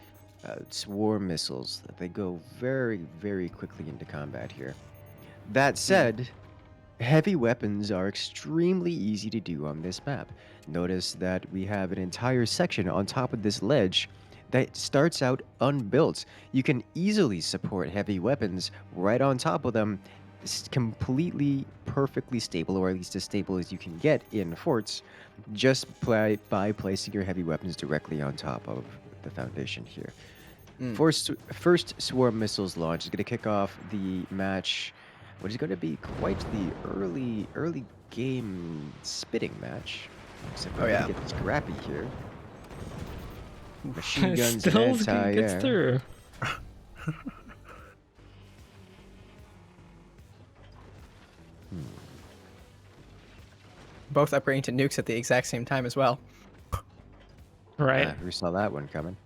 swarm missiles. They go very, very quickly into combat here. That said, heavy weapons are extremely easy to do on this map. Notice that we have an entire section on top of this ledge that starts out unbuilt. You can easily support heavy weapons right on top of them, completely perfectly stable, or at least as stable as you can get in forts, just by placing your heavy weapons directly on top of the foundation here. First swarm missiles launch is going to kick off the match, what is going to be quite the early game spitting match. Except we're going to get scrappy here. Machine guns and Still anti-air. gets through. Both upgrading to nukes at the exact same time as well. Right. Who saw that one coming?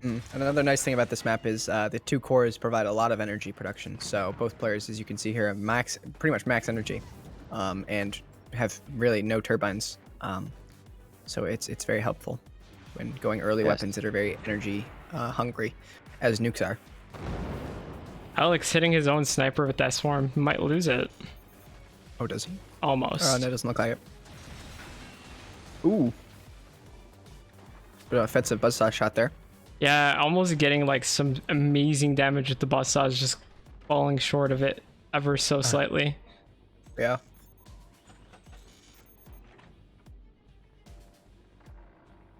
And another nice thing about this map is the two cores provide a lot of energy production. So both players, as you can see here, have pretty much max energy, and have really no turbines. So it's very helpful when going early weapons that are very energy hungry, as nukes are. Alex hitting his own sniper with that swarm might lose it. Oh, does he? Almost. Oh, no, it doesn't look like it. Ooh. Bit of offensive buzzsaw shot there. Yeah, almost getting like some amazing damage with the buzzsaws, just falling short of it ever so slightly. Yeah.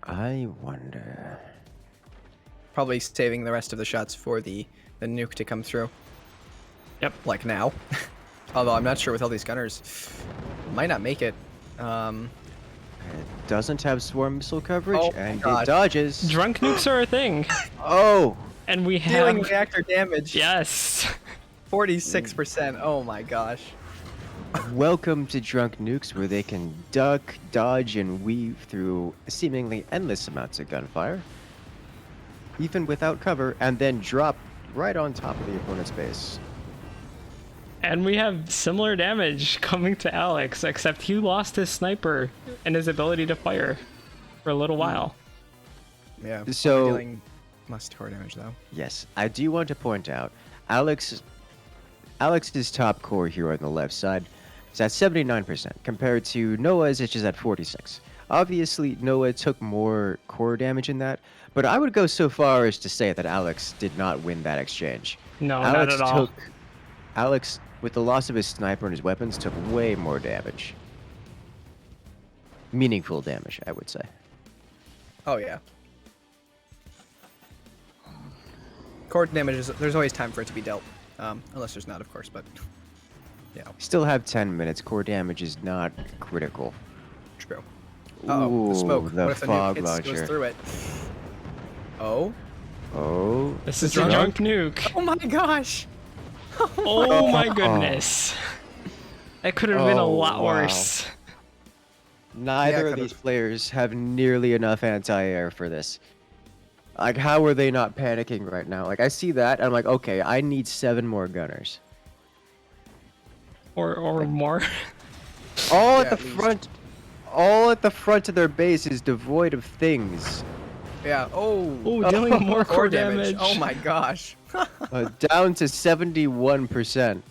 I wonder. Probably saving the rest of the shots for the nuke to come through. Yep. Like now. Although I'm not sure with all these gunners. Might not make it. It doesn't have swarm missile coverage, Oh my and God. it dodges. Drunk nukes are a thing. Oh! And we Dealing have... reactor damage. Yes. 46%. Oh my gosh. Welcome to Drunk Nukes, where they can duck, dodge, and weave through seemingly endless amounts of gunfire, even without cover, and then drop right on top of the opponent's base. And we have similar damage coming to Alex, except he lost his sniper and his ability to fire for a little while. Yeah. So- Dealing less core damage though. Yes, I do want to point out, Alex's top core here on the left side is at 79%, compared to Noah's, which is at 46. Obviously, Noah took more core damage in that, but I would go so far as to say that Alex did not win that exchange. No, Alex not at all. Alex, with the loss of his sniper and his weapons, took way more damage. Meaningful damage, I would say. Oh yeah. Core damage is there's always time for it to be dealt, unless there's not, of course. But yeah, Still have 10 minutes. Core damage is not critical. true. Uh-oh, the smoke. The What if the fog nuke launcher. goes through it? Oh. Oh. This The is a drunk? drunk nuke. Oh my gosh. Oh my goodness. That could have been a Oh, lot wow. worse. Neither of could've- these players have nearly enough anti-air for this. Like, how are they not panicking right now? Like, I see that, and I'm like, okay, I need 7 more gunners. Or more. All Yeah, at the at least. front, all at the front of their base is devoid of things. Yeah. Oh. Oh, dealing more core damage. damage. Oh my gosh. Down to 71%.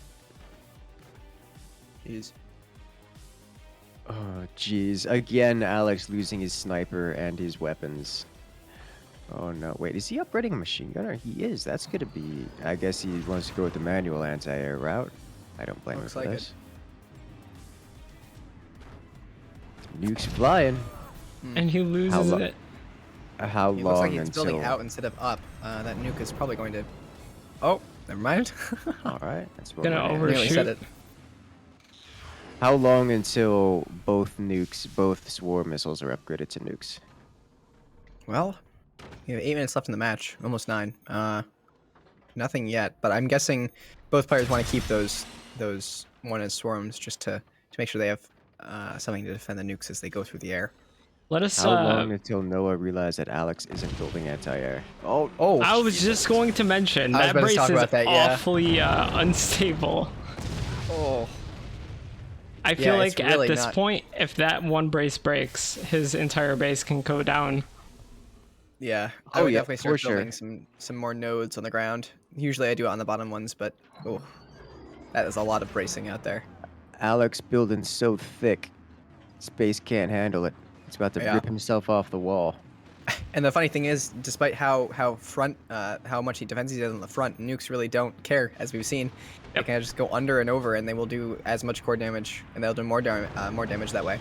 Jeez. Oh, jeez. Again, Alex losing his sniper and his weapons. Oh, no. Wait, is he upgrading a machine gunner? He is. That's going to be... I guess he wants to go with the manual anti-air route. I don't blame him Looks for like it. this. Nuke's flying. And he loses lo- it. How It looks long like he's until... building out instead of up. That nuke is probably going to. Oh, never mind. All right. That's what Gonna we're Nearly said overshoot. it. How long until both nukes, both swarm missiles are upgraded to nukes? Well, you have 8 minutes left in the match. Almost 9. Nothing yet, but I'm guessing both players want to keep those one as swarms just to make sure they have something to defend the nukes as they go through the air. Let us. How long until Noah realized that Alex isn't building anti-air? Oh, I was just going to mention I was that about to brace talk is about that, yeah. awfully unstable. Oh. I feel Yeah, it's like really at this not- point, if that one brace breaks, his entire base can go down. Yeah, I Oh, would yeah, definitely for start sure. building some more nodes on the ground. Usually I do it on the bottom ones, but oh, that is a lot of bracing out there. Alex building so thick, space can't handle it. He's about to Yeah. rip himself off the wall. And the funny thing is, despite how much he defends he does on the front, nukes really don't care, as we've seen. They Yep. can just go under and over, and they will do as much core damage, and they'll do more damage that way.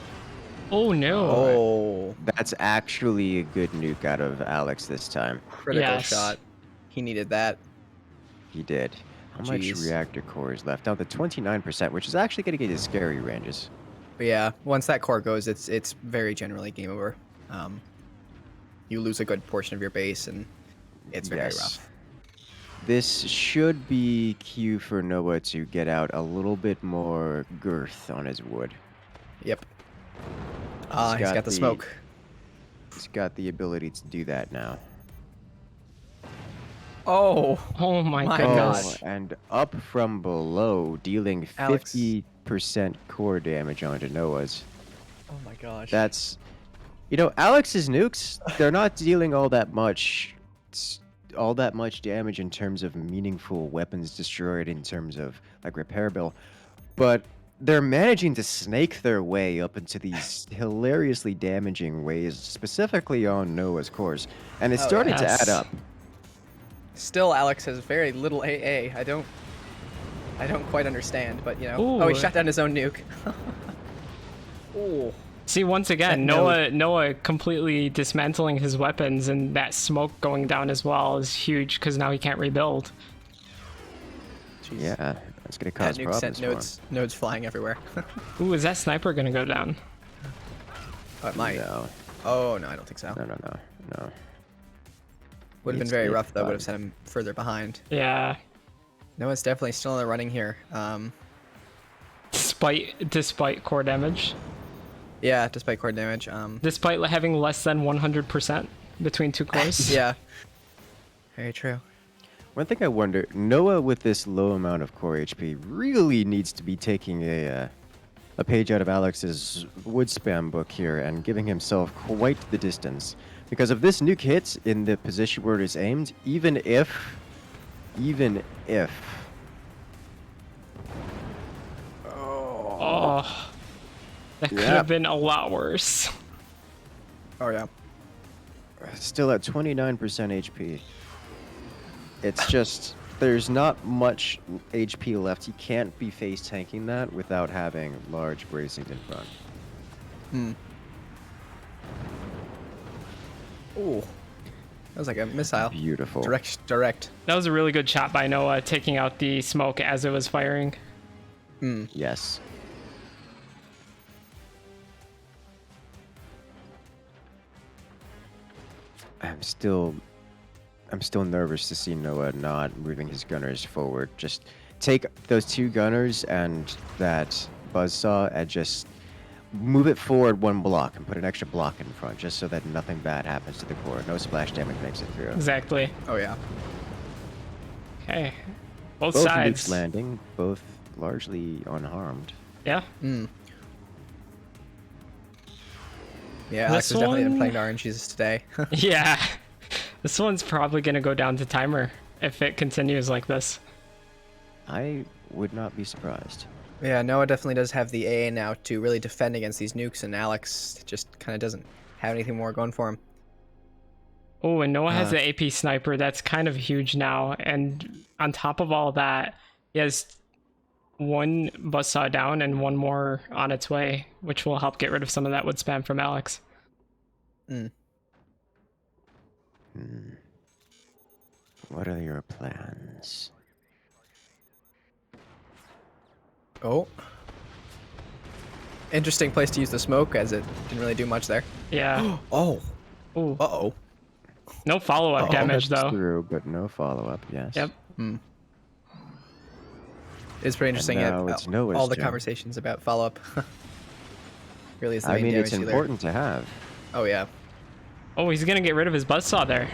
Oh no. Oh, That's actually a good nuke out of Alex this time. critical Yes. shot. He needed that. He did. How much Jeez. reactor core is left? Down to 29%, which is actually going to get you scary ranges. But yeah, once that core goes, it's very generally game over. You lose a good portion of your base, and it's very rough. This should be cue for Noah to get out a little bit more girth on his wood. Yep. He's got the smoke. He's got the ability to do that now. Oh, Oh my My goodness. gosh. And up from below, dealing Alex. 50% core damage onto Noah's. oh my gosh. That's, Alex's nukes, they're not dealing all that much damage in terms of meaningful weapons destroyed in terms of like repair bill, but they're managing to snake their way up into these hilariously damaging ways, specifically on Noah's cores, and it's Oh, starting to yes. add up. Still, Alex has very little AA. I don't quite understand, but Oh, he Ooh. shot down his own nuke. Oh. See, once again, That Noah completely dismantling his weapons, and that smoke going down as well is huge because now he can't rebuild. Jeez. Yeah, that's gonna That cause nuke problems sent for him. nodes flying everywhere. Ooh, is that sniper gonna go down? Oh, it might. No, Oh no, I don't think so. no. Would have been It's very good rough though. Would fun. have sent him further behind. Yeah. Noah's definitely still in the running here. Despite core damage, Yeah, despite core damage. despite having less than 100% between two cores. Yeah. Very true. One thing I wonder, Noah with this low amount of core HP really needs to be taking a page out of Alex's wood spam book here and giving himself quite the distance. Because if this nuke hits in the position where it is aimed, even if Oh, that could Yeah. have been a lot worse. Oh yeah. still at 29% HP, it's just, there's not much HP left. You can't be face tanking that without having large bracings in front. Oh. That was like a missile. Beautiful. Direct. That was a really good shot by Noah, taking out the smoke as it was firing. Yes. I'm still nervous to see Noah not moving his gunners forward. Just take those 2 gunners and that buzzsaw and just move it forward 1 block and put an extra block in front, just so that nothing bad happens to the core. No splash damage makes it through. Exactly. Oh yeah. Okay. Both Both sides. nukes landing, both largely unharmed. Yeah. Yeah, Alex This has definitely been one- playing RNGs today. Yeah. This one's probably going to go down to timer if it continues like this. I would not be surprised. Yeah, Noah definitely does have the AA now to really defend against these nukes, and Alex just kind of doesn't have anything more going for him. Oh, and Noah has the AP sniper. That's kind of huge now. And on top of all that, he has 1 buzzsaw down and 1 more on its way, which will help get rid of some of that wood spam from Alex. What are your plans? Oh. Interesting place to use the smoke, as it didn't really do much there. Yeah. Oh. Ooh. Uh-oh. No follow-up damage, That's though. through, but no follow-up, yes. Yep. It's pretty interesting. now it's Noah's all the turn. conversations about follow-up. Really is the I main mean, damage it's dealer. important to have. Oh, yeah. Oh, he's going to get rid of his buzzsaw there.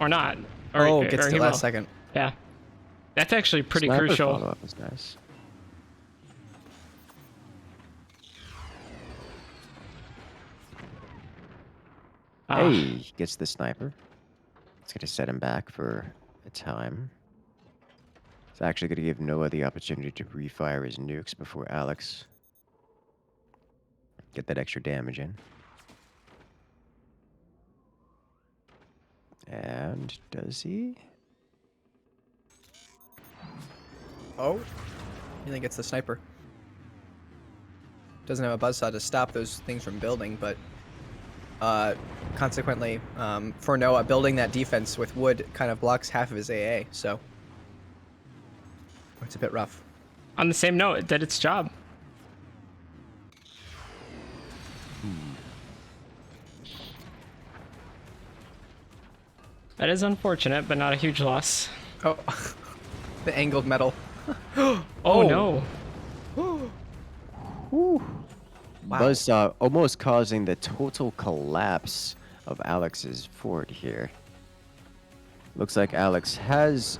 Or not. Or, Oh, gets or to he last will. second. Yeah. That's actually pretty Sniper crucial. follow-up is nice. Ah, Hey, he gets the sniper. It's going to set him back for a time. It's actually going to give Noah the opportunity to refire his nukes before Alex get that extra damage in. And does he? Oh. He then gets the sniper. Doesn't have a buzzsaw to stop those things from building, but consequently, for Noah, building that defense with wood kind of blocks half of his AA, so it's a bit rough. on the same note, it did its job. That is unfortunate, but not a huge loss. Oh, the angled metal. Oh, no. Wow. Buzzsaw almost causing the total collapse of Alex's fort here. Looks like Alex has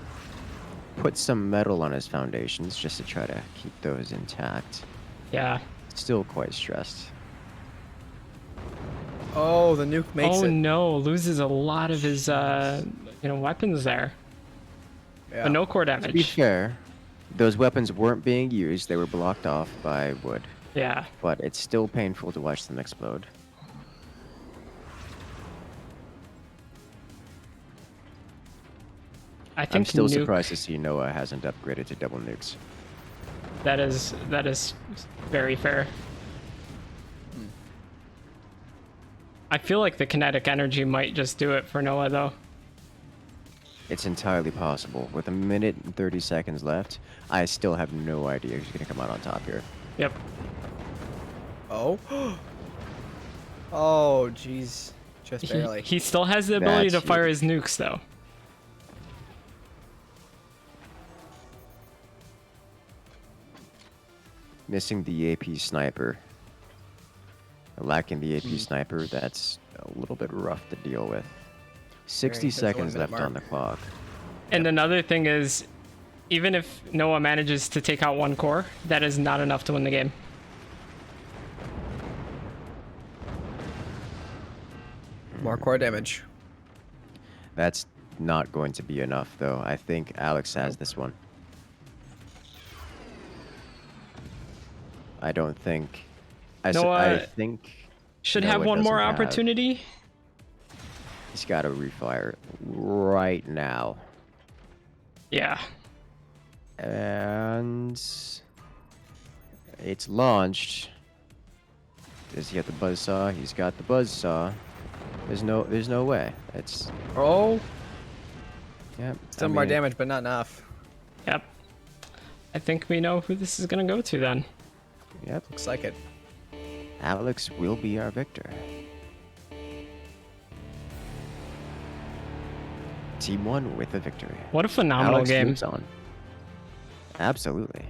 put some metal on his foundations just to try to keep those intact. Yeah. Still quite stressed. Oh, the nuke makes Oh, it. no. Loses a lot of his, weapons there. Yeah. But no core To be damage. fair, those weapons weren't being used. They were blocked off by wood. Yeah. But it's still painful to watch them explode. I think I'm still nuke, surprised to see Noah hasn't upgraded to double nukes. that is very fair. I feel like the kinetic energy might just do it for Noah, though. It's entirely possible. With 1 minute and 30 seconds left, I still have no idea who's going to come out on top here. Yep. Oh. Oh, jeez. Just barely. He still has the ability That's to fire huge. his nukes, though. Missing the AP sniper. Lacking the AP sniper, that's a little bit rough to deal with. 60 There's the 1 seconds minute left on mark. the clock. And another thing is, even if Noah manages to take out 1 core, that is not enough to win the game. More core damage. That's not going to be enough, though. I think Alex has this one. I don't think... I Noah think... Should have Noah 1 more doesn't have- opportunity. He's got to refire it right now. Yeah. And... It's launched. Does he have the buzzsaw? He's got the buzzsaw. There's no way. It's Oh, yeah. still more damage, but not enough. Yep. I think we know who this is gonna go to then. Yep. Looks like it. Alex will be our victor. Team 1 with a victory. What a phenomenal Alex game. moves on. Absolutely.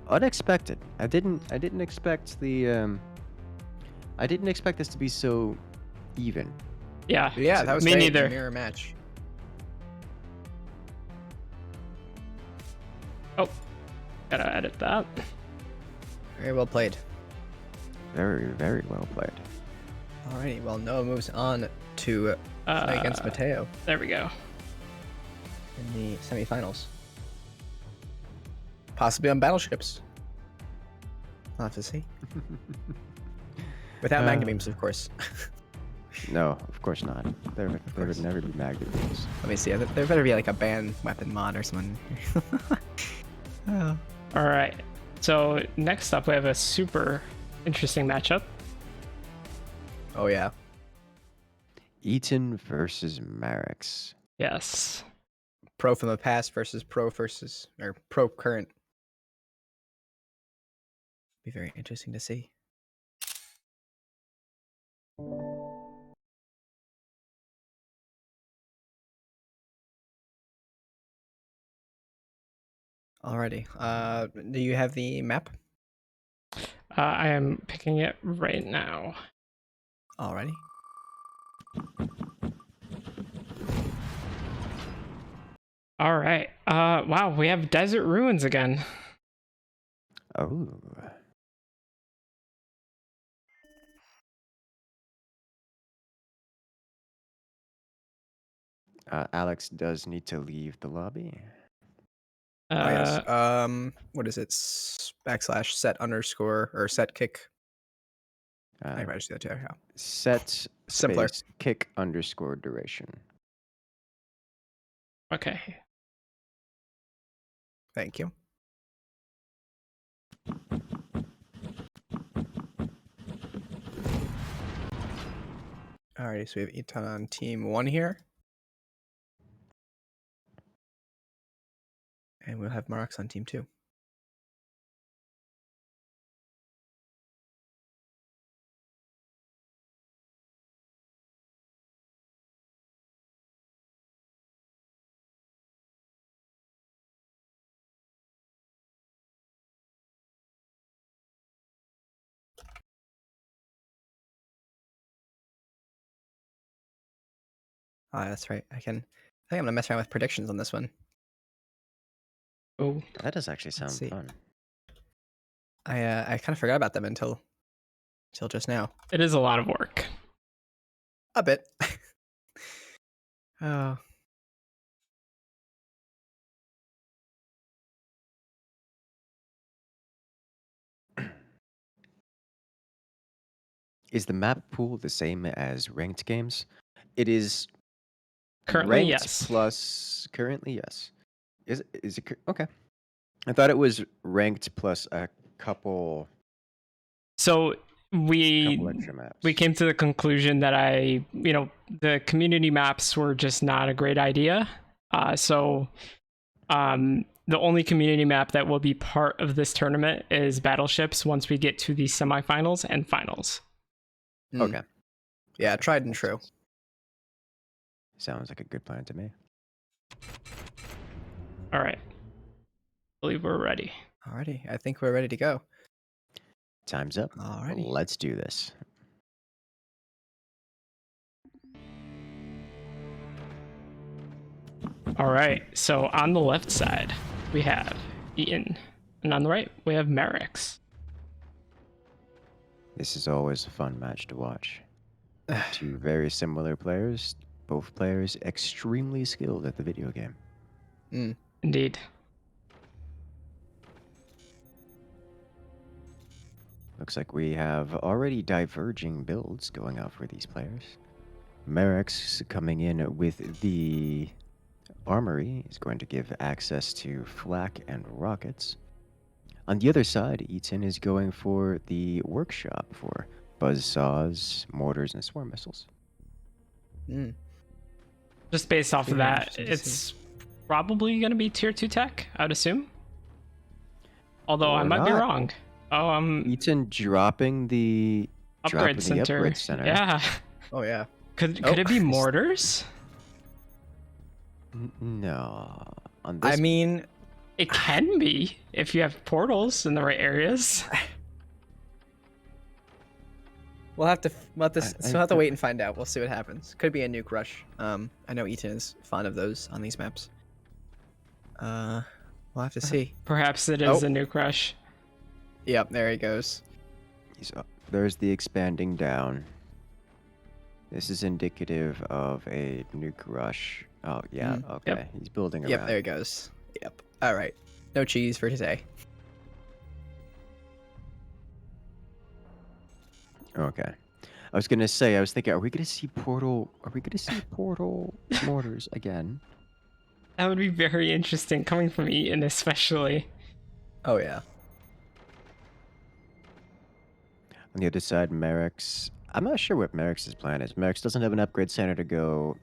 Unexpected. I didn't expect the I didn't expect this to be so even. Yeah. But yeah, that was me great. neither. Mirror match. Oh, gotta edit that. Very well played. Very, very well played. Alrighty, well, Noah moves on to play against Mateo There we go. in the semifinals. Possibly on battleships. I'll have to see. Without magna beams, of course. No, of course not. There would never be magnet beams. Let me see. There better be like a band weapon mod or something. Oh. All right. So next up, we have a super interesting matchup. Oh, yeah. Eaton versus Marix. Yes. Pro from the past versus pro current. Be very interesting to see. Alrighty. Do you have the map? I am picking it right now. Alrighty. All right. Wow, we have desert ruins again. Oh. Alex does need to leave the lobby. Oh, yes. What is it? Backslash set underscore or set kick. I probably do that too. Yeah. Set Simpler. space kick underscore duration. Okay. Thank you. Alrighty, so we have Eton on team 1 here. And we'll have Marx on team 2. Ah, that's right. I think I'm gonna mess around with predictions on this one. Oh, That does actually sound see. fun. I kind of forgot about them until just now. it is a lot of work. A bit. Oh. Is the map pool the same as ranked games? It is Currently, ranked yes. plus currently, yes. Is it okay? I thought it was ranked plus a couple So couple extra maps. we came to the conclusion that the community maps were just not a great idea. The only community map that will be part of this tournament is battleships once we get to the semifinals and finals. Okay. Yeah, tried and true. Sounds like a good plan to me. All right. I believe we're ready. Alrighty, I think we're ready to go. Time's up. Alrighty. Let's do this. All right. So on the left side, we have Eaton, and on the right, we have Marix. This is always a fun match to watch. Two very similar players, both players extremely skilled at the video game. Indeed. Looks like we have already diverging builds going out for these players. Marix coming in with the armory is going to give access to flak and rockets. On the other side, Eaton is going for the workshop for buzzsaws, mortars, and swarm missiles. Mm. Just based off Be of very that, interesting to it's probably going to be tier 2 tech, I would assume. Although I Or might be not. wrong. Oh, Eaton dropping the upgrade center. upgrade center. Yeah. Oh yeah. Could it be Oh. mortars? No. On I this, mean, It can be if you have portals in the right areas. we'll have to I- wait and find out. We'll see what happens. Could be a nuke rush. I know Eaton is fond of those on these maps. We'll have to see. Perhaps it is Oh. a nuke rush. Yep, there he goes. he's up. There's the expanding down. This is indicative of a nuke rush. Oh yeah, okay. Yep. He's building Yep, around. there he goes. Yep. All right. No cheese for today. Okay. I was gonna say, I was thinking, are we gonna see portal mortars again? That would be very interesting coming from Eaton, especially. Oh yeah. On the other side, Merrick's. I'm not sure what Merrick's plan is. Merrick's doesn't have an upgrade center to go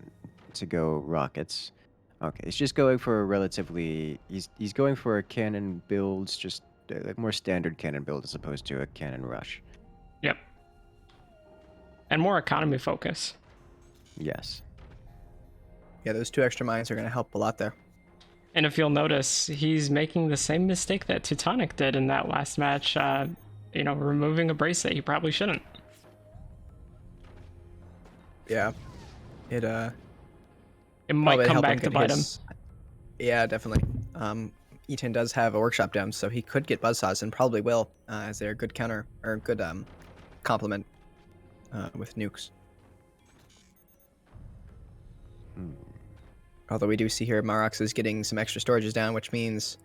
rockets. Okay, he's just going for a relatively. He's going for a cannon builds, just like more standard cannon build as opposed to a cannon rush. Yep. And more economy focus. Yes. Yeah, those 2 extra mines are going to help a lot there. And if you'll notice, he's making the same mistake that Teutonic did in that last match. Removing a bracelet. He probably shouldn't. Yeah. It might probably come help back to get bite him. his- Yeah, definitely. Eaton does have a workshop down, so he could get buzzsaws and probably will, as they're a good counter or a good complement with nukes. Although we do see here Marox is getting some extra storages down, which means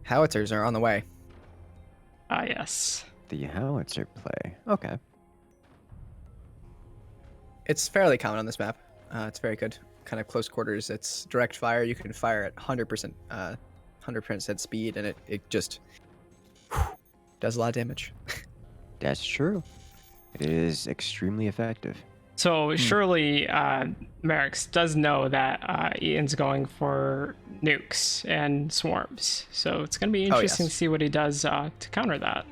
howitzers are on the way. Ah, yes. The howitzer play. Okay. It's fairly common on this map. It's very good. Kind of close quarters. It's direct fire. You can fire at 100% speed, and it just does a lot of damage. That's true. It is extremely effective. So surely Merrick's does know that Eaton's going for nukes and swarms. So it's going to be interesting yes. to see what he does to counter that,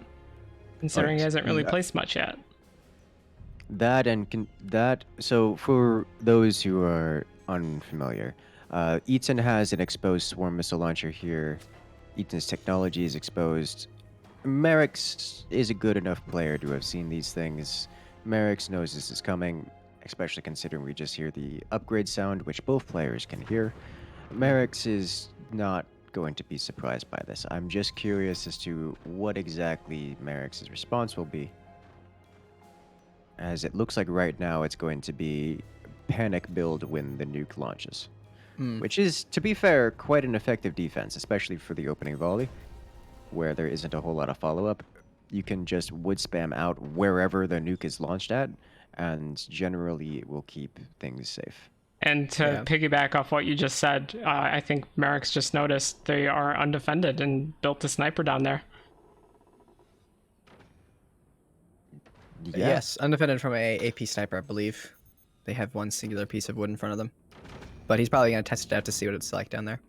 considering he yes. hasn't really Yeah. placed much yet. So for those who are unfamiliar, Eaton has an exposed swarm missile launcher here. Eaton's technology is exposed. Merrick's is a good enough player to have seen these things. Merrick's knows this is coming, especially considering we just hear the upgrade sound, which both players can hear. Merrick's is not going to be surprised by this. I'm just curious as to what exactly Merrick's response will be. As it looks like right now it's going to be panic build when the nuke launches. Which is, to be fair, quite an effective defense, especially for the opening volley, where there isn't a whole lot of follow-up. You can just wood spam out wherever the nuke is launched at, and generally it will keep things safe. And to piggyback off what you just said, I think Merrick's just noticed they are undefended and built a sniper down there. Yeah. Yes, undefended from a AP sniper, I believe. They have one singular piece of wood in front of them. But he's probably going to test it out to see what it's like down there.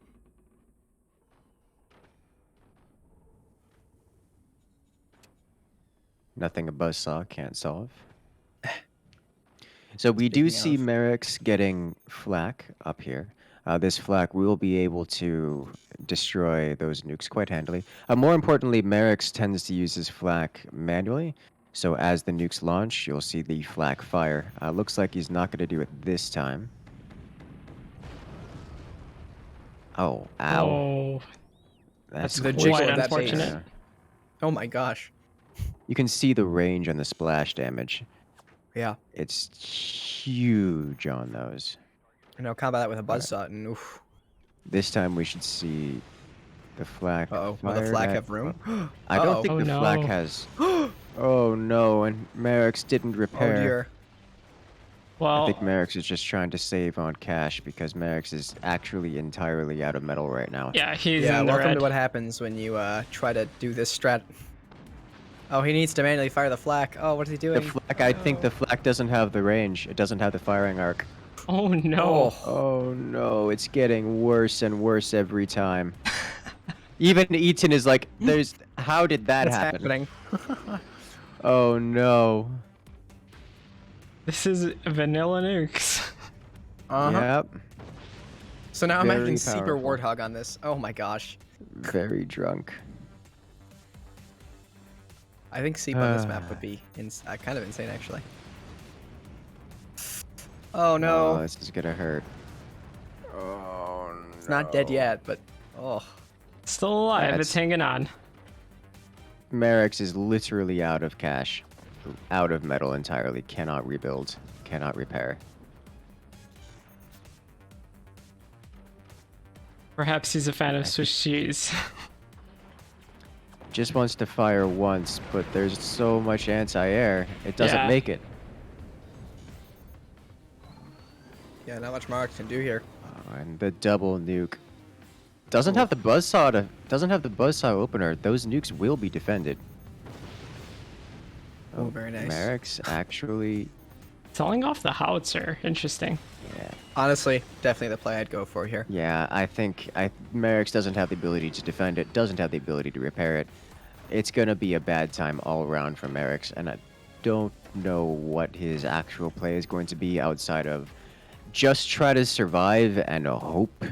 Nothing a buzzsaw can't solve. So we do Speaking see of- Merrick's getting flak up here. This flak will be able to destroy those nukes quite handily. More importantly, Merrick's tends to use his flak manually. So as the nukes launch, you'll see the flak fire. Looks like he's not going to do it this time. Oh, ow. Oh, That's the quite jiggle of that unfortunate. base. Oh my gosh. You can see the range on the splash damage. Yeah. It's huge on those. And now combat that with a buzzsaw and oof. This time we should see the flak. Uh-oh. Will the fired flak at- have room? I don't Uh-oh. think Oh, the no. flak has. Oh no! And Merrick's didn't Oh repair. dear. I well, think Merrick's is just trying to save on cash because Merrick's is actually entirely out of metal right now. yeah, he's Yeah, in the welcome red. to what happens when you try to do this strat. Oh, he needs to manually fire the flak. Oh, what is he The doing? flak. I think the flak doesn't have the range. It doesn't have the firing arc. Oh no. Oh no, it's getting worse and worse every time. Even Eaton is like, there's. How did that That's happen? happening. Oh no. This is vanilla nukes. Uh-huh. Yep. So now Very imagine Seeper powerful. Warthog on this. Oh my gosh. Very drunk. I think Seep on this map would be kind of insane, actually. Oh Oh, no. this is gonna hurt. Oh no. It's not dead yet, but oh. Still alive. That's- It's hanging on. Merrick's is literally out of cash. Out of metal entirely. Cannot rebuild. Cannot repair. Perhaps he's a fan of Swiss cheese. Just wants to fire once, but there's so much anti-air. It doesn't Yeah. make it. Yeah, not much Mark can do here. Oh, and the double nuke. Doesn't have the buzzsaw opener. Those nukes will be defended. Oh, very nice. Merrick's actually, Selling off the howitzer. Interesting. yeah, Honestly, definitely the play I'd go for here. yeah. I think Merrick's doesn't have the ability to defend it. Doesn't have the ability to repair it. It's gonna be a bad time all around for Merrick's, and I don't know what his actual play is going to be outside of just try to survive and hope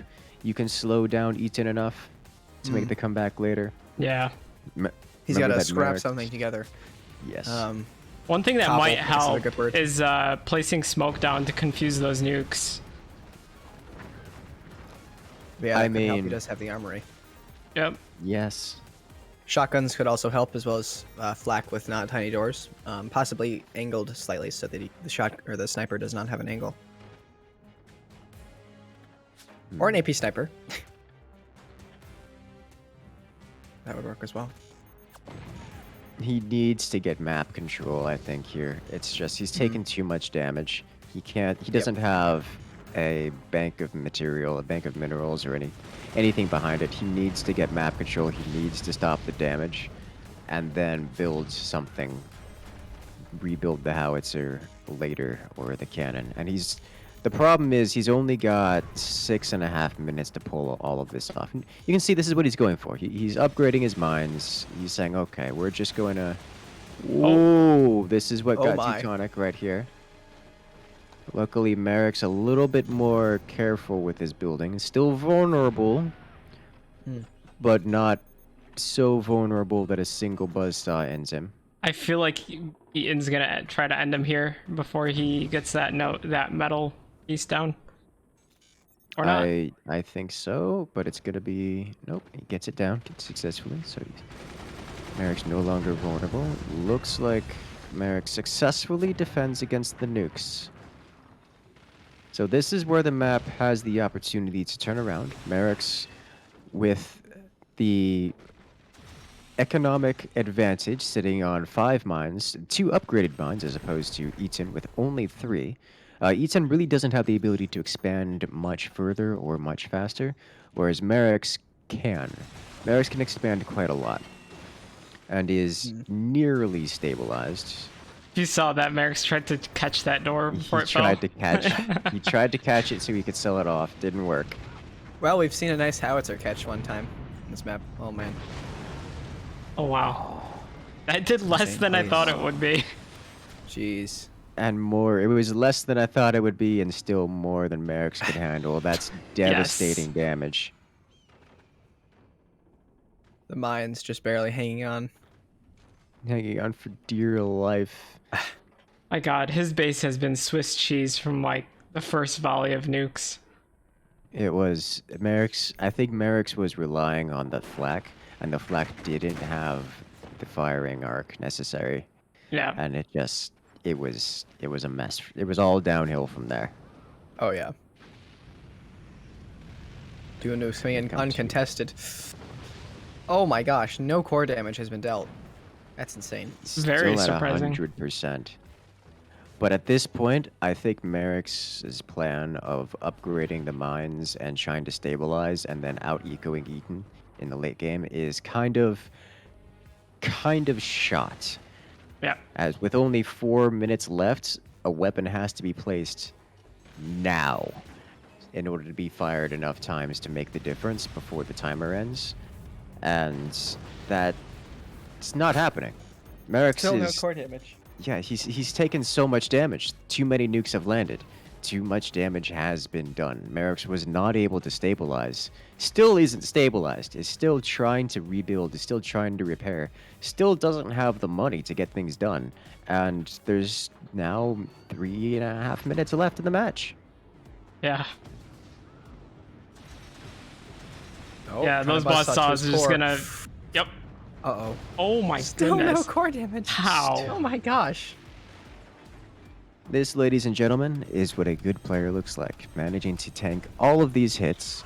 you can slow down Eaton enough to make the comeback later. Yeah. He's got Remember to that scrap Merrick's- something together. Yes. One thing that Cobble, might I guess is a help good word. is placing smoke down to confuse those nukes. Yeah, I that could help. He mean- does have the armory. Yep. yes. Shotguns could also help, as well as flak with not tiny doors, possibly angled slightly so that the shot or the sniper does not have an angle, or an AP sniper. That would work as well. He needs to get map control, I think, here. It's just he's taking too much damage. He can't. He doesn't have a bank of material, a bank of minerals, or anything behind it. He needs to get map control. He needs to stop the damage, and then build something. Rebuild the howitzer later, or the cannon. And the problem is he's only got 6.5 minutes to pull all of this off. And you can see this is what he's going for. He's upgrading his mines. He's saying, okay, we're just going to... Whoa, this is what Oh got my. Teutonic right here. Luckily, Merrick's a little bit more careful with his building. Still vulnerable, but not so vulnerable that a single buzzsaw ends him. I feel like Eaton's gonna try to end him here before he gets that metal piece down. Or not. I think so, but it's gonna be nope. He gets it down successfully, so Merrick's no longer vulnerable. Looks like Merrick successfully defends against the nukes. So this is where the map has the opportunity to turn around. Merrick's with the economic advantage, sitting on 5 mines, 2 upgraded mines as opposed to Eaton with only 3. Eaton really doesn't have the ability to expand much further or much faster, whereas Merrick's can. Merrick's can expand quite a lot, and is nearly stabilized. You saw that Merrick's tried to catch that door before He it fell. tried to catch. He tried to catch it so he could sell it off. Didn't work. Well, we've seen a nice howitzer catch one time on this map. Oh man. Oh wow. That did less Insane than I place. thought it would be. Jeez. And more. It was less than I thought it would be, and still more than Merrick's could handle. That's devastating damage. The mine's just barely hanging on. Hanging on for dear life. My god, his base has been Swiss cheese from like the first volley of nukes. It was Merrick's. I think Merrick's was relying on the flak, and the flak didn't have the firing arc necessary, Yeah. and it was a mess. It was all downhill from there. Oh yeah. Doing no swinging Come to- uncontested. Oh my gosh, no core damage has been dealt. That's insane. Very Still at surprising. 100%. But at this point, I think Merrick's plan of upgrading the mines and trying to stabilize and then out-ecoing Eaton in the late game is kind of shot. Yeah. As with only 4 minutes left, a weapon has to be placed now in order to be fired enough times to make the difference before the timer ends. And that's not happening. Merrick's Still no is core damage. yeah, he's taken so much damage. Too many nukes have landed. Too much damage has been done. Merrick's was not able to stabilize. Still isn't stabilized. Is still trying to rebuild. Is still trying to repair. Still doesn't have the money to get things done. And there's now 3.5 minutes left in the match. Yeah. Oh, Yeah, trying those to bust buzzsaws out are to his just core. gonna. Yep. Uh-oh. Oh my Still goodness. no core damage. How? Oh my gosh. This, ladies and gentlemen, is what a good player looks like. Managing to tank all of these hits.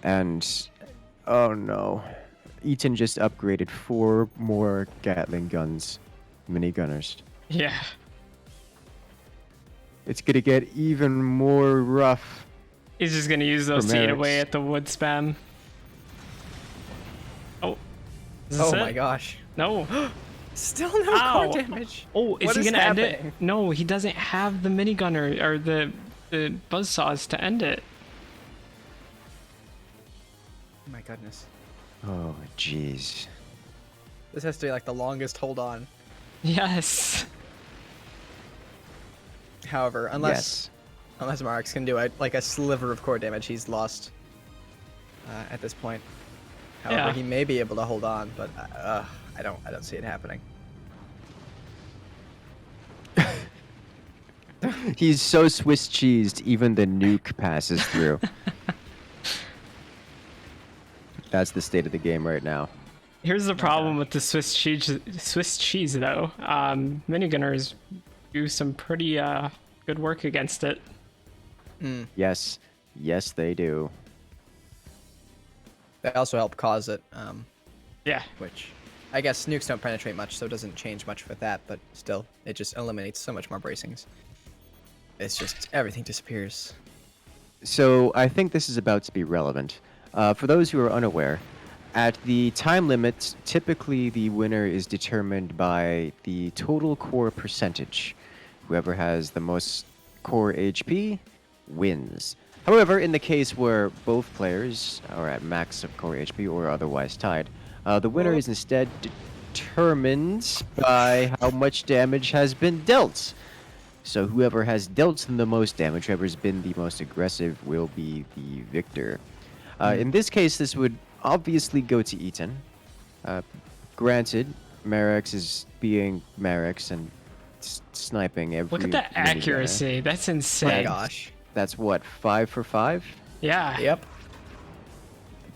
And, oh no. Eaton just upgraded 4 more Gatling guns. Minigunners. Yeah. It's gonna get even more rough. He's just gonna use those to eat Merrick's. away at the wood spam. Oh. Is this Oh it? my gosh. No. Still no Ow. core damage. Oh, is What he is gonna end happening? it? No, he doesn't have the minigunner or the buzzsaws to end it. Oh my goodness. Oh, jeez. This has to be like the longest hold on. Yes. However, unless Marx can do like a sliver of core damage, he's lost at this point. However, Yeah. he may be able to hold on, but I don't see it happening. He's so Swiss cheesed, even the nuke passes through. That's the state of the game right now. Here's the problem with the Swiss cheese though. Minigunners do some pretty good work against it. Yes. Yes, they do. They also help cause it, Yeah. which I guess nukes don't penetrate much, so it doesn't change much with that, but still, it just eliminates so much more bracings. It's just, everything disappears. So I think this is about to be relevant. For those who are unaware, at the time limit, typically the winner is determined by the total core percentage. Whoever has the most core HP wins. However, in the case where both players are at max of core HP or otherwise tied, the winner is instead determined by how much damage has been dealt. So whoever has dealt the most damage, whoever's been the most aggressive, will be the victor. In this case, this would obviously go to Eaton. Granted, Marex is being Marex and sniping every. Look at that minigunner. accuracy. That's Oh my insane. gosh. That's what, 5 for 5? Yeah. Yep.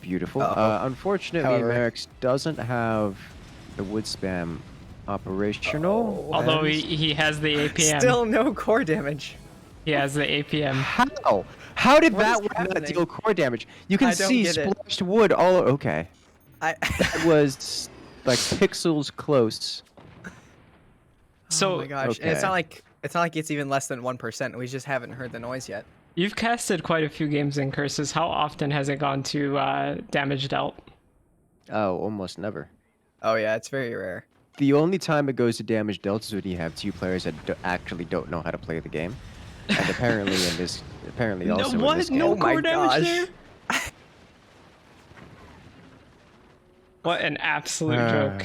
Beautiful. Uh-oh. Unfortunately, However- Marex doesn't have the wood spam operational. Although and- he has the APM. Still no core damage. He has the APM. How? How did What that is one not happening? deal core damage? You can I don't see get it. splashed wood all. Okay, I. that was like pixels close. So Oh my gosh. And it's Okay. not like it's even less than 1%. We just haven't heard the noise yet. you've casted quite a few games in Curses. How often has it gone to damage dealt? Oh, almost never. Oh yeah, it's very rare. The only time it goes to damage dealt is when you have two players that actually don't know how to play the game. And apparently also in this game. No Oh my core damage gosh. there? What an absolute joke.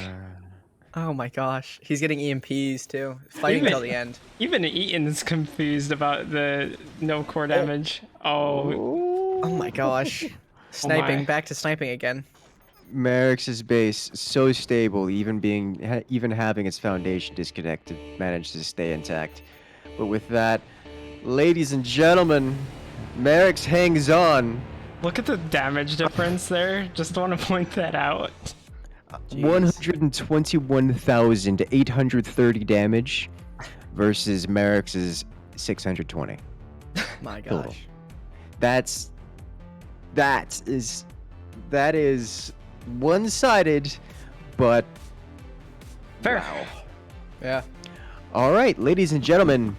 Oh my gosh. He's getting EMPs too. Fighting till the end. Even Eaton's confused about the no core damage. Oh, Oh my gosh. Sniping. my. Back to sniping again. Merrick's base so stable, even having its foundation disconnected, managed to stay intact. But with that, ladies and gentlemen, Merrick's hangs on. look at the damage difference there. Just want to point that out. Jeez. 121,830 damage versus Merrick's 620. My Total. gosh. That is one-sided, but Fair. wow. Yeah. All right, ladies and gentlemen,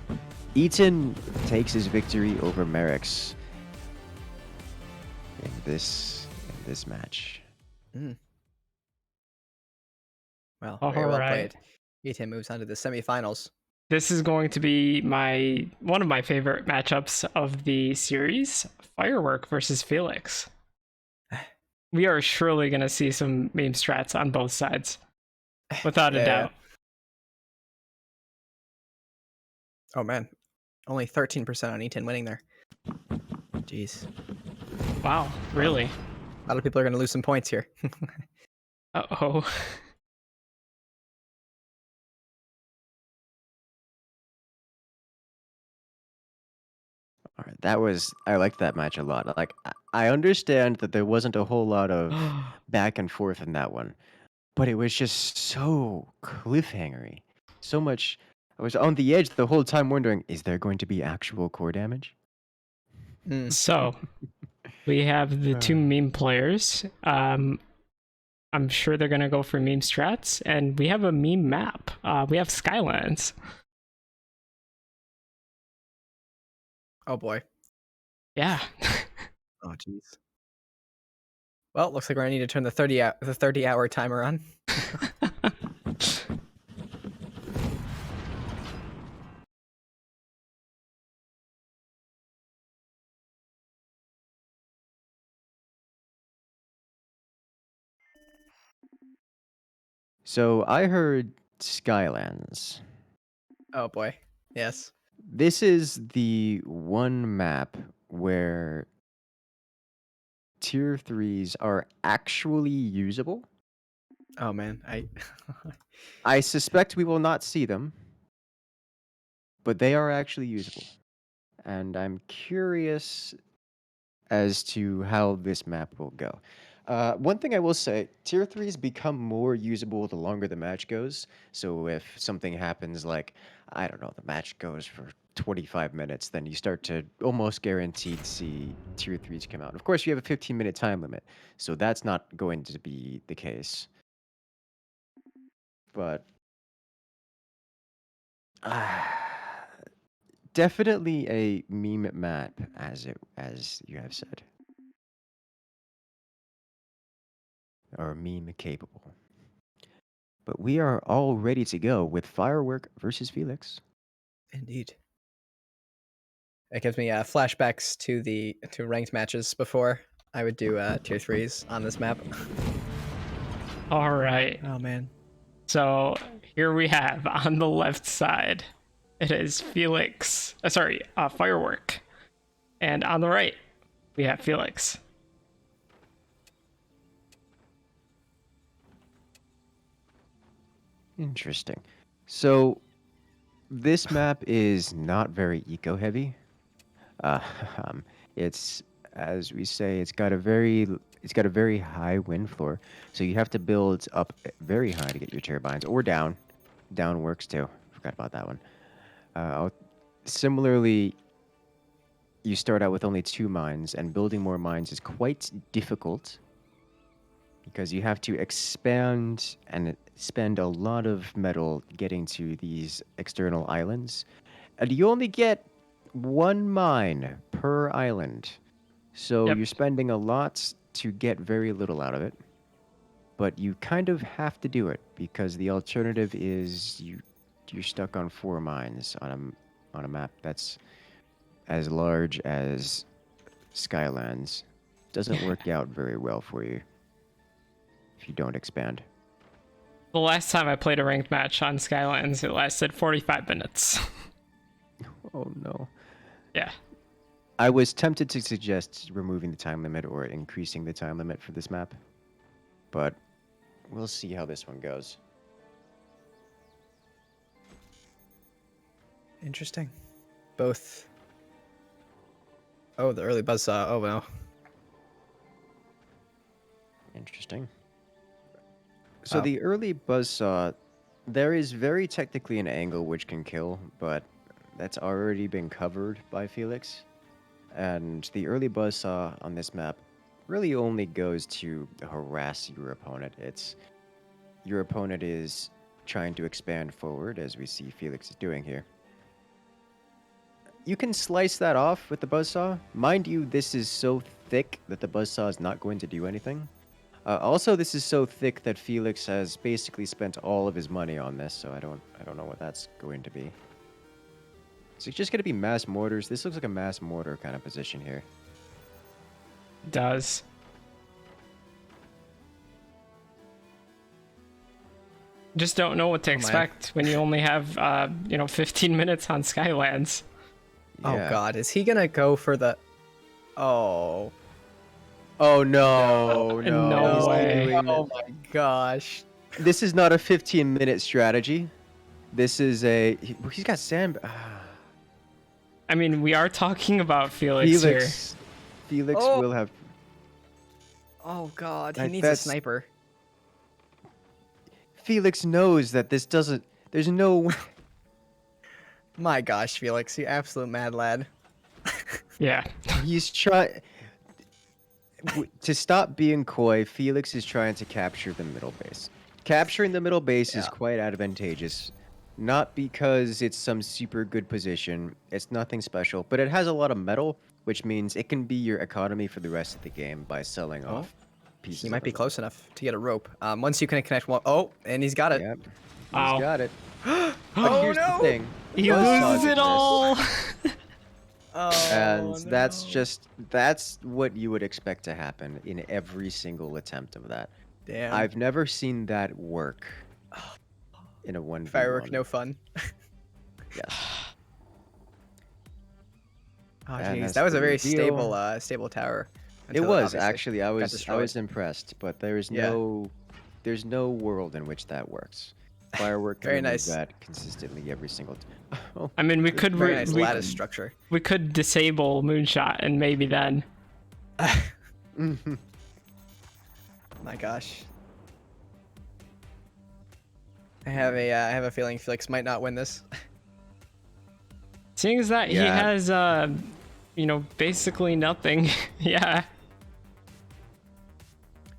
Eaton takes his victory over Merrick's in this match. Well, All very well right. played. Eaton moves on to the semifinals. this is going to be one of my favorite matchups of the series, Firework versus Felix. We are surely going to see some meme strats on both sides, without a Yeah. doubt. Oh man, only 13% on E10 winning there. Jeez, Wow, really? a lot of people are gonna lose some points here. Uh-oh. All right, I liked that match a lot. Like, I understand that there wasn't a whole lot of back and forth in that one, but it was just so cliffhangery. So much. I was on the edge the whole time wondering, is there going to be actual core damage? Mm. So, we have the two meme players. I'm sure they're going to go for meme strats, and we have a meme map. We have Skylands. Oh boy. Yeah. Oh jeez. Well, looks like we're gonna need to turn the 30-hour timer on. So I heard Skylands. Oh boy. Yes. This is the one map where tier 3s are actually usable. Oh man, I suspect we will not see them, but they are actually usable. And I'm curious as to how this map will go. One thing I will say, tier 3s become more usable the longer the match goes. So if something happens like, I don't know, the match goes for 25 minutes, then you start to almost guaranteed see tier 3s come out. Of course, you have a 15-minute time limit, so that's not going to be the case. But definitely a meme map, as you have said. Or meme capable. But we are all ready to go with Firework versus Felix. indeed. It gives me flashbacks to ranked matches before. I would do tier 3s on this map. All right. Oh man. So here we have on the left side, it is Firework. And on the right, we have Felix. Interesting. So this map is not very eco-heavy. Uh, um, it's as we say, it's got a very high wind floor, so you have to build up very high to get your turbines, or down. Down works too. Forgot about that one. Similarly, you start out with only 2 mines, and building more mines is quite difficult because you have to expand and spend a lot of metal getting to these external islands. And you only get 1 mine per island. So Yep. you're spending a lot to get very little out of it. But you kind of have to do it because the alternative is you're stuck on 4 mines on a map that's as large as Skylands. Doesn't work out very well for you if you don't expand. The last time I played a ranked match on Skylands, it lasted 45 minutes. Oh no. Yeah. I was tempted to suggest removing the time limit or increasing the time limit for this map, but we'll see how this one goes. Interesting. Both. Oh, the early buzzsaw. Oh well. Interesting. So Oh. the early buzzsaw, there is very technically an angle which can kill, but that's already been covered by Felix. And the early buzzsaw on this map really only goes to harass your opponent. Your opponent is trying to expand forward, as we see Felix is doing here. You can slice that off with the buzzsaw. Mind you, this is so thick that the buzzsaw is not going to do anything. Also, this is so thick that Felix has basically spent all of his money on this, so I don't know what that's going to be. Is it just going to be mass mortars? This looks like a mass mortar kind of position here. Does. Just don't know what to my. expect when you only have 15 minutes on Skylands. Oh Yeah. God, is he gonna go for the? Oh. Oh no, No no. he's way. doing Oh it. my gosh. This is not a 15-minute strategy. This is a. He's got sand. I mean, we are talking about Felix here. Felix Oh. will have. Oh God, he Like, needs a that's- sniper. Felix knows that this doesn't. There's no. My gosh, Felix, you absolute mad lad. Yeah. He's trying. To stop being coy, Felix is trying to capture the middle base. Capturing the middle base is Yeah. quite advantageous. Not because it's some super good position, it's nothing special, but it has a lot of metal, which means it can be your economy for the rest of the game by selling Oh, off pieces. He might of be it. close enough to get a rope. Once you can connect one. Oh, and he's got it. Yep. Wow. He's got it. Oh, But here's no! the thing. He Buzzsaws loses it exist, all. Oh, And that's no. that's what you would expect to happen in every single attempt of that. Damn. I've never seen that work in a 1v1. Firework, no fun. Yes. Oh And jeez, that's that was the a very reveal. stable tower. It until was obviously actually. I got was destroyed. impressed, but there's Yeah. there's no world in which that works. Firework can Very remove nice. that consistently every single time. Oh, I mean, we could Very nice we, lattice structure. we could disable Moonshot and maybe then. My gosh. I have a feeling Felix might not win this. Seeing as that he Yeah. has basically nothing. Yeah.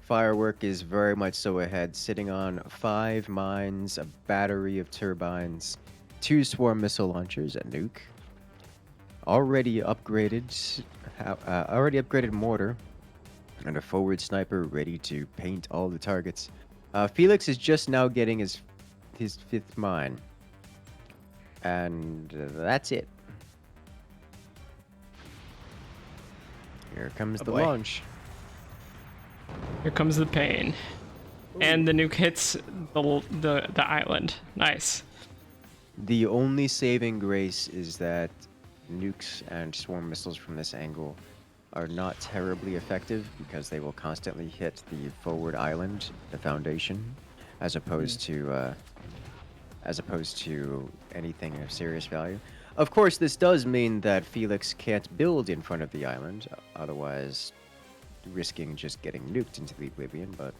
Firework is very much so ahead, sitting on 5 mines, a battery of turbines, 2 swarm missile launchers, a nuke, already upgraded mortar, and a forward sniper ready to paint all the targets. Felix is just now getting his 5th mine, and that's it. Here comes Oh the boy. launch. Here comes the pain. And the nuke hits the island. Nice. The only saving grace is that nukes and swarm missiles from this angle are not terribly effective because they will constantly hit the forward island, the foundation, as opposed to anything of serious value. Of course, this does mean that Felix can't build in front of the island, otherwise risking just getting nuked into the oblivion, but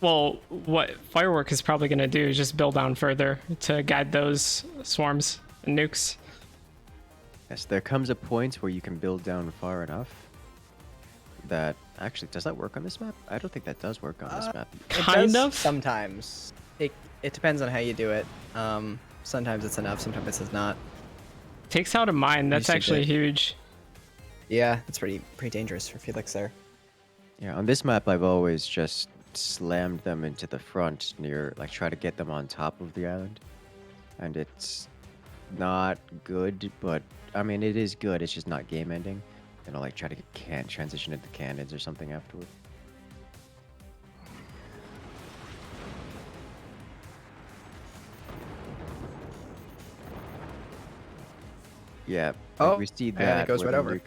Well, what Firework is probably going to do is just build down further to guide those swarms and nukes. yes, there comes a point where you can build down far enough that... Actually, does that work on this map? I don't think that does work on this map. It Kind does of. sometimes. It depends on how you do it. Sometimes it's enough, sometimes it's not. Takes out a mine. That's see actually that. huge. Yeah, it's pretty dangerous for Felix there. Yeah, on this map, I've always just slammed them into the front near, like, try to get them on top of the island. And it's not good, but, I mean, it is good. It's just not game ending. And I'll, like, try to transition into cannons or something afterward. Yeah, Oh, we see and that it goes where right the over.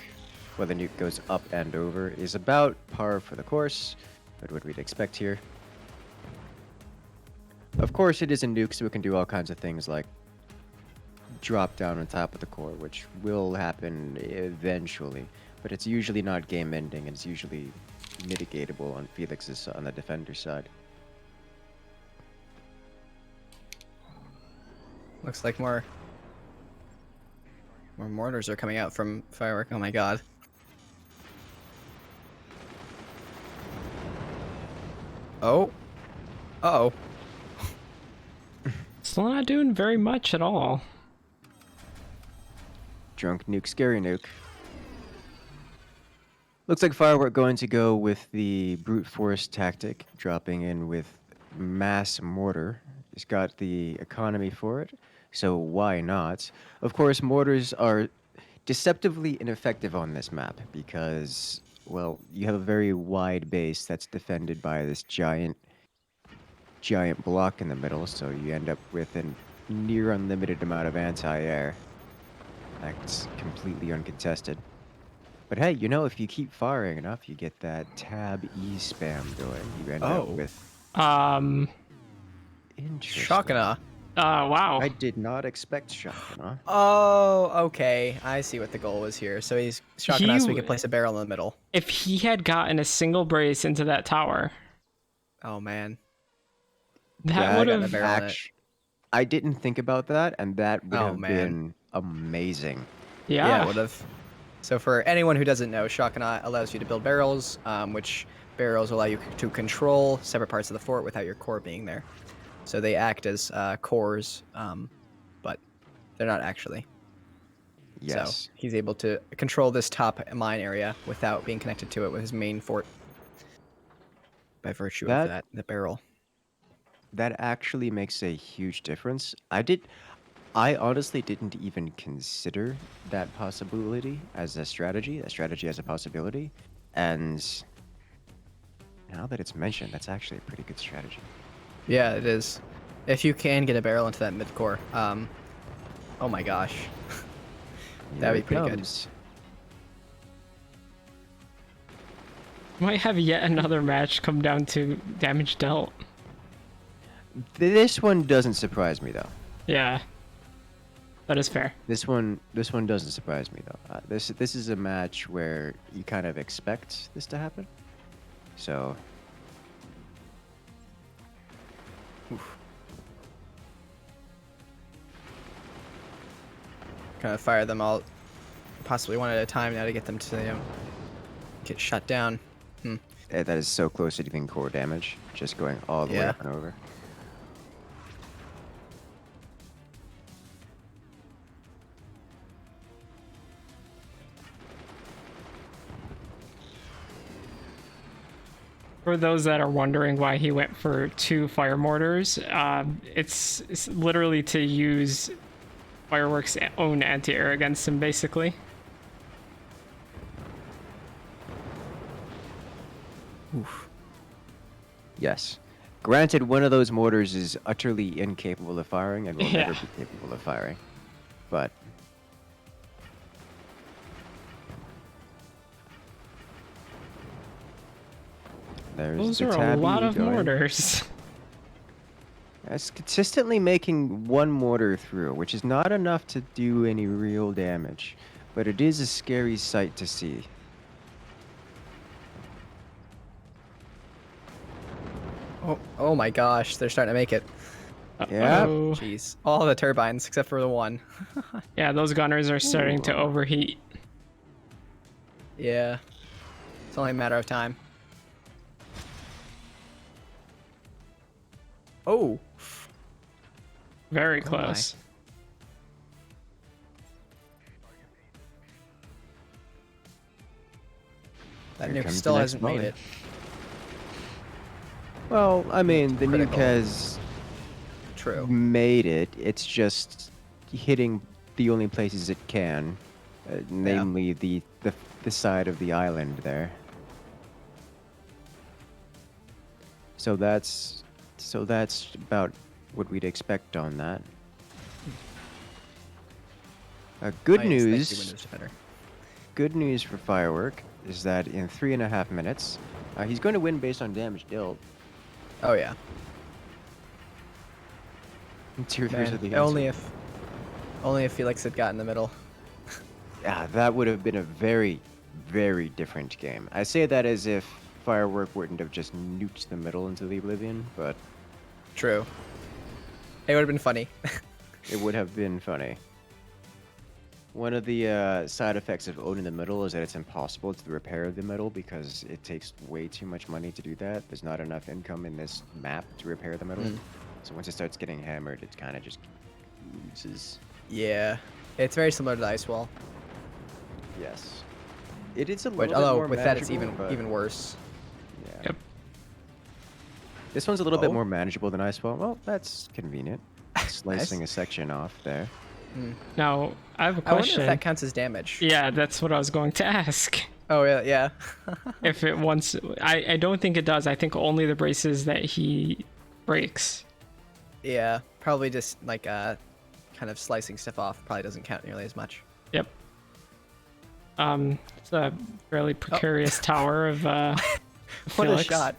where the nuke goes up and over is about par for the course, but what we'd expect here. Of course, it is a nuke, so it can do all kinds of things like drop down on top of the core, which will happen eventually, but it's usually not game ending, and it's usually mitigatable on Felix's on the defender side. Looks like more mortars are coming out from Firework. Oh my god. Oh. Uh-oh. Still not doing very much at all. Drunk nuke, scary nuke. Looks like Firework going to go with the brute force tactic, dropping in with mass mortar. It's got the economy for it, so why not? Of course, mortars are deceptively ineffective on this map because, well, you have a very wide base that's defended by this giant block in the middle, so you end up with a near unlimited amount of anti-air. That's completely uncontested. But hey, you know, if you keep firing enough, you get that tab E spam going. You end up Oh. with Um. interesting. Shockana. Wow. I did not expect Shockana. Oh, okay. I see what the goal was here. So he's shocking us so we can place a barrel in the middle. If he had gotten a single brace into that tower, Oh man. that That would got a have. barrel in it. I didn't think about that, and that would Oh, have man. been amazing. Yeah, Yeah. it would have. So for anyone who doesn't know, Shockana allows you to build barrels, which barrels allow you to control separate parts of the fort without your core being there. So they act as cores, but they're not actually. Yes. So he's able to control this top mine area without being connected to it with his main fort by virtue of That- that the barrel. That actually makes a huge difference. I honestly didn't even consider that possibility as a strategy as a possibility. And now that it's mentioned, that's actually a pretty good strategy. Yeah, it is. If you can get a barrel into that mid core, oh my gosh, that'd be pretty good. Might have yet another match come down to damage dealt. This one doesn't surprise me though. Yeah. That is fair. This one doesn't surprise me though. This is a match where you kind of expect this to happen. So Kind of fire them all, possibly one at a time now to get them to get shut down. that is so close to doing core damage, just going all the way Yeah. up and over. For those that are wondering why he went for 2 fire mortars, it's literally to use Fireworks' own anti-air against him, basically. Yes. Granted, one of those mortars is utterly incapable of firing and will Yeah. never be capable of firing. But there's Those the are a lot tabby of going. mortars. It's consistently making one mortar through, which is not enough to do any real damage, but it is a scary sight to see. Oh my gosh, they're starting to make it. Yeah. Uh-oh. Jeez, all the turbines except for the one. Yeah, those gunners are starting to Ooh. overheat. Yeah, it's only a matter of time. Oh, Very Oh my. close. that Here nuke comes the still next hasn't made volley. it. Well, I mean, the nuke Critical. has True. made it. It's just hitting the only places it can, namely the side of the island there. So that's about what we'd expect on that. Good Nice, thank you, news. Windows Defender. Good news for Firework is that in 3.5 minutes, he's going to win based on damage dealt. Oh yeah. Tier 3s Man, are the only answer. if Felix had got in the middle. Yeah, that would have been a very, very different game. I say that as if Firework wouldn't have just nuked the middle into the oblivion, but True. It would have been funny. it would have been funny. One of the side effects of owning the middle is that it's impossible to repair the middle because it takes way too much money to do that. There's not enough income in this map to repair the middle. So once it starts getting hammered, it kind of just loses. Yeah, it's very similar to the ice wall. Yes. It is a Which, little bit although more with that it's manageable, but even worse. yeah. Yep. This one's a little bit Oh. more manageable than ice ball. Well, that's convenient. Slicing Nice. a section off there. Now, I have a I wonder if question. that counts as damage. Yeah, that's what I was going to ask. Oh yeah, yeah. If it once, I don't think it does. I think only the braces that he breaks. Yeah, probably just like kind of slicing stuff off probably doesn't count nearly as much. Yep. It's a fairly precarious tower of What Felix. a shot!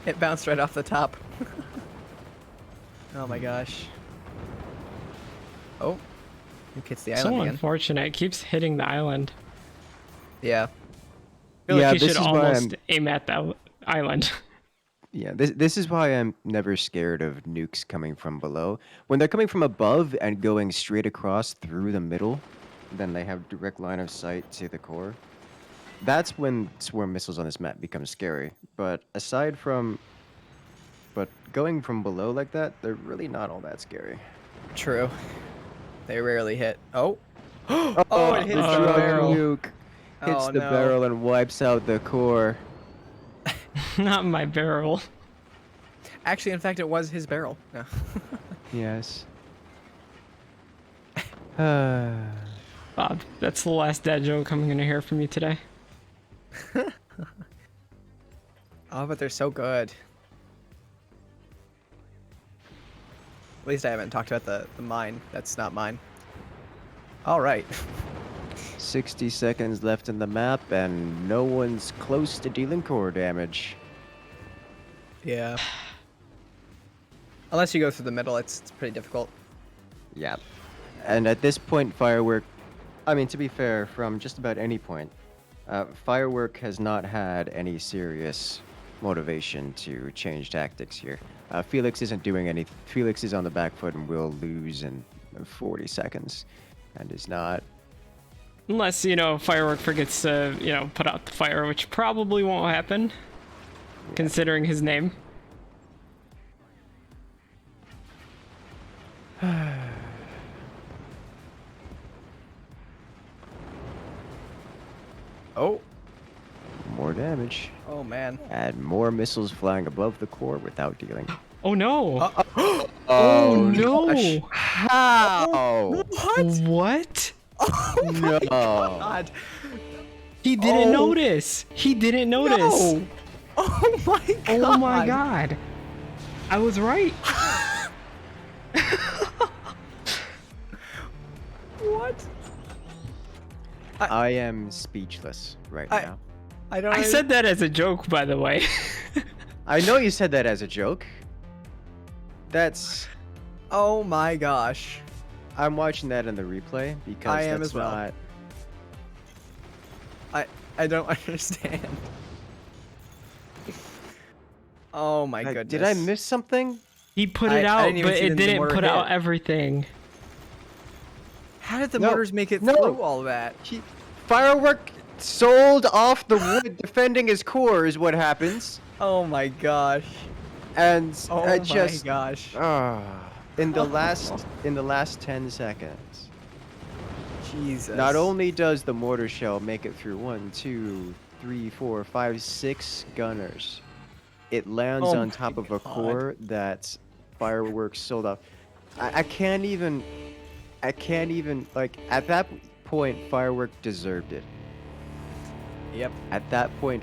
It bounced right off the top. Oh my gosh. Oh, who hits the island So again? unfortunate. It keeps hitting the island. Yeah. I feel Yeah, like you this should is why almost aim at the island. Yeah, this is why I'm never scared of nukes coming from below. When they're coming from above and going straight across through the middle, then they have direct line of sight to the core. That's when swarm missiles on this map become scary. But going from below like that, they're really not all that scary. True. They rarely hit. Oh. Oh, Oh, it hits the the drug barrel. nuke hits Oh the no. barrel and wipes out the core. Not my barrel. Actually, in fact, it was his barrel. No. Yes. Bob, that's the last dad joke I'm gonna hear from you today. Oh, but they're so good. At least I haven't talked about the mine. That's not mine. All right. 60 seconds left in the map, and no one's close to dealing core damage. Yeah. Unless you go through the middle, it's pretty difficult. Yeah. And at this point, Firework, I mean, to be fair, from just about any point, Firework has not had any serious motivation to change tactics here. Felix isn't doing anything. Felix is on the back foot and will lose in 40 seconds and is not. Unless, Firework forgets to, put out the fire, which probably won't happen, considering his name. Oh. More damage. Oh man. And more missiles flying above the core without dealing. Oh no! Oh, no! gosh. How? What? What? No. God. He didn't Oh. notice. He didn't notice. No. Oh my god. Oh my god. I was right. What? I am speechless right now. I don't. I said that as a joke, by the way. I know you said that as a joke. That's. Oh my gosh. I'm watching that in the replay because I am that's as well. not. I don't understand. Oh my goodness. Did I miss something? He put I it out, didn't even but see it the didn't mortar put out hit. everything. How did the No, mortars make it no. through all that? Firework sold off the wood defending his core is what happens. Oh my gosh. And Oh I my just gosh. in the last 10 seconds. Jesus. Not only does the mortar shell make it through 1, 2, 3, 4, 5, 6 gunners, it lands Oh on my top of a God. core that Fireworks sold off. I can't even like at that point Firework deserved it. Yep. At that point,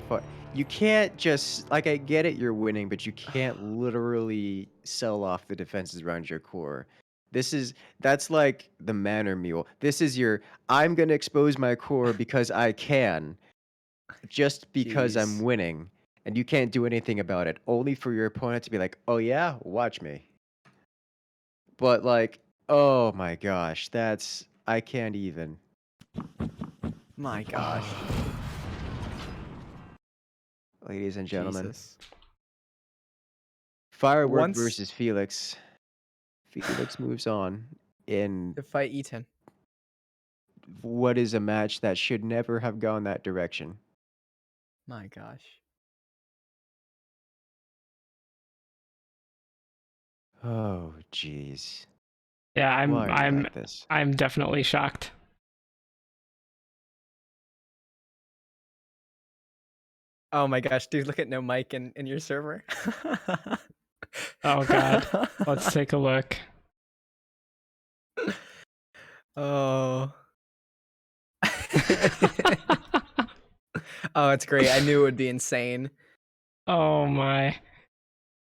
you can't just like I get it, you're winning, but you can't literally sell off the defenses around your core. That's like the manor mule. This is your I'm gonna expose my core because I can, just because I'm Jeez. winning, and you can't do anything about it. Only for your opponent to be like, oh yeah, watch me. But like, oh my gosh, I can't even. My gosh. Ladies and gentlemen, Jesus. Firework Once- versus Felix. Felix moves on in To fight E10. what is a match that should never have gone that direction. My gosh. Oh, jeez. Yeah, Why are you I'm like this? I'm definitely shocked. Oh my gosh, dude, look at no mic in your server. Oh god. Let's take a look. Oh. Oh, it's great. I knew it would be insane. Oh my.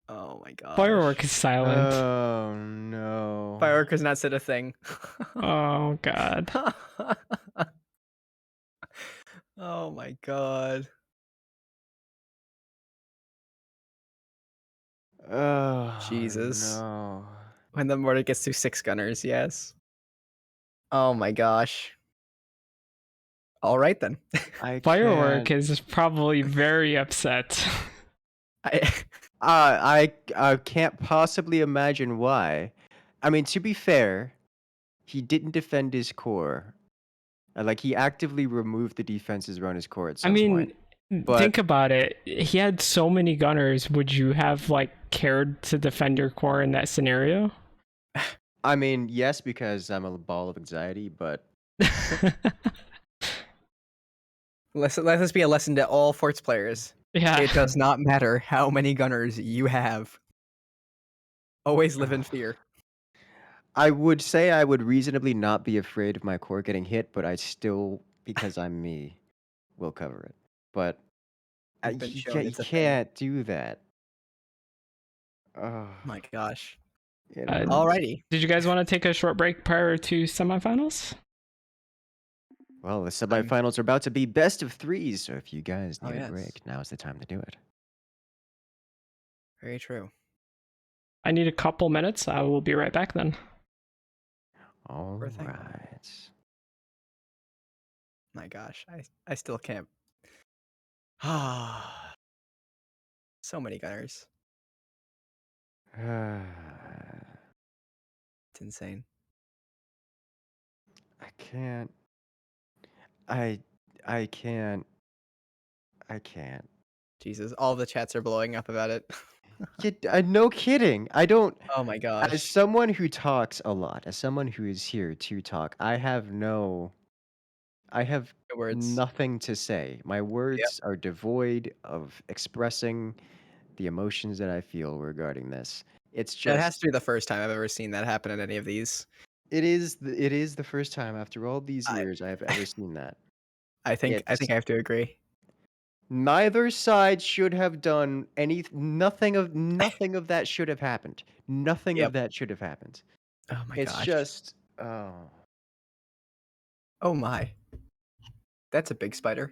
Oh my Firework gosh. is silent. Oh no. Firework has not said a thing. Oh god. Oh my god. Oh Jesus. no. When the mortar gets through 6 gunners, yes. Oh my gosh. All right then. I Firework can't. is probably very upset. I I can't possibly imagine why. I mean, to be fair, he didn't defend his core. Like he actively removed the defenses around his core at I some mean, point. But think about it. He had so many gunners. Would you have like cared to defend your core in that scenario? I mean, yes, because I'm a ball of anxiety, but let this be a lesson to all forts players. Yeah. It does not matter how many gunners you have. Always live in fear. I would say I would reasonably not be afraid of my core getting hit, but I still, because I'm me, will cover it. But It's been you shown can't, you it's a thing. can't do that. Oh, My gosh. it Uh, hurts. Alrighty. Did you guys want to take a short break prior to semifinals? Well, the I'm- semifinals are about to be best of threes, so if you guys Oh, need a yes. break, now's the time to do it. Very true. I need a couple minutes. I will be right back then. All Sure thing. right. My gosh. I still can't. Ah. So many gunners. I It's insane. can't. I I can't. I can't. Jesus. All the chats are blowing up about it. No kidding. I don't. Oh my As gosh. someone who talks a lot, as someone who is here to talk, I have Good words. nothing to say. My Yep. words are devoid of expressing the emotions that I feel regarding this. It's That has just to be the first time I've ever seen that happen at any of these. it is the first time after all these I years I have ever seen that. I think It's I have to agree. neither side should have done nothing of that should have happened. Nothing Yep. of that should have happened. Oh my It's gosh. just oh. Oh my. That's a big spider.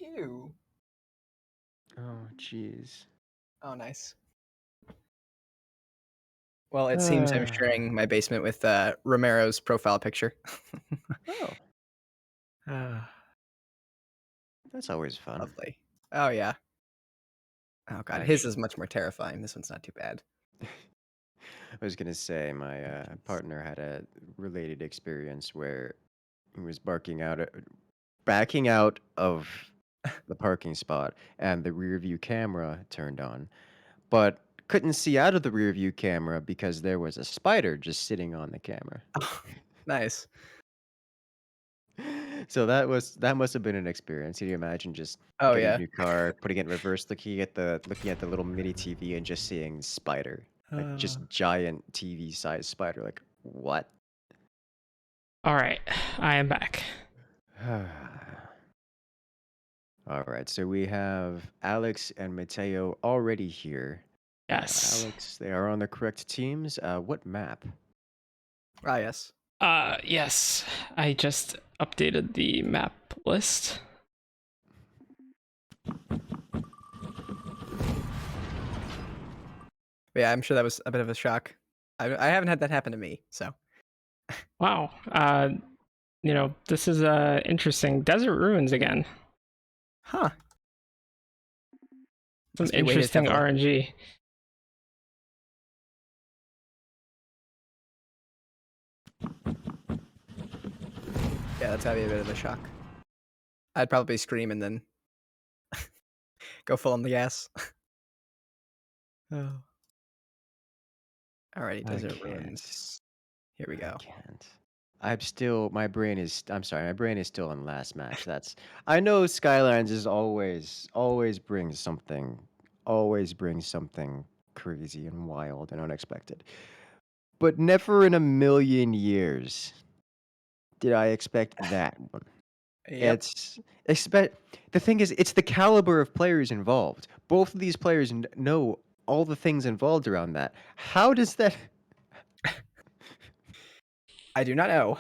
Ew. Oh jeez. Oh nice. Well, it seems I'm sharing my basement with Romero's profile picture. Oh, Ah, that's always fun. lovely. Oh yeah. Oh god, his Actually, is much more terrifying. This one's not too bad. I was gonna say my partner had a related experience where he was backing out of the parking spot, and the rear view camera turned on, but couldn't see out of the rear view camera because there was a spider just sitting on the camera. Nice. So that must have been an experience. Can you imagine just Oh getting in yeah. your car, putting it in reverse, looking at the little mini TV and just seeing spider, like Uh, just giant TV sized spider. Like what? All right, I am back. All right, so we have Alex and Mateo already here. Yes. Alex, they are on the correct teams. What map? ah yes. Yes. I just updated the map list. But yeah, I'm sure that was a bit of a shock. I haven't had that happen to me, so Wow. This is interesting. Desert ruins again. huh. Some Must be weighted interesting heavily. RNG. Yeah, that's gotta be a bit of a shock. I'd probably scream and then go full on the gas. Oh. Alrighty, I desert can't. ruins. Here we I go. can't. my brain is, I'm sorry, my brain is still on last match. I know Skylines is always brings something crazy and wild and unexpected. But never in a million years did I expect that one. Yep. It's expect the thing is, it's the caliber of players involved. Both of these players know all the things involved around that. How does that? I do not know.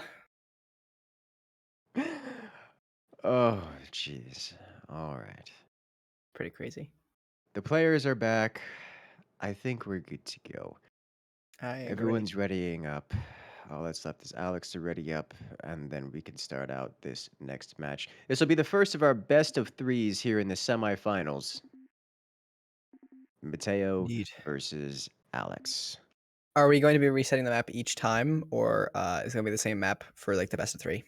Oh, jeez. All right. Pretty crazy. The players are back. I think we're good to go. I am ready. Everyone's readying up. All that's left is Alex to ready up, and then we can start out this next match. This will be the first of our best of threes here in the semifinals. Mateo Indeed. versus Alex. Are we going to be resetting the map each time, or is it going to be the same map for like the best of 3?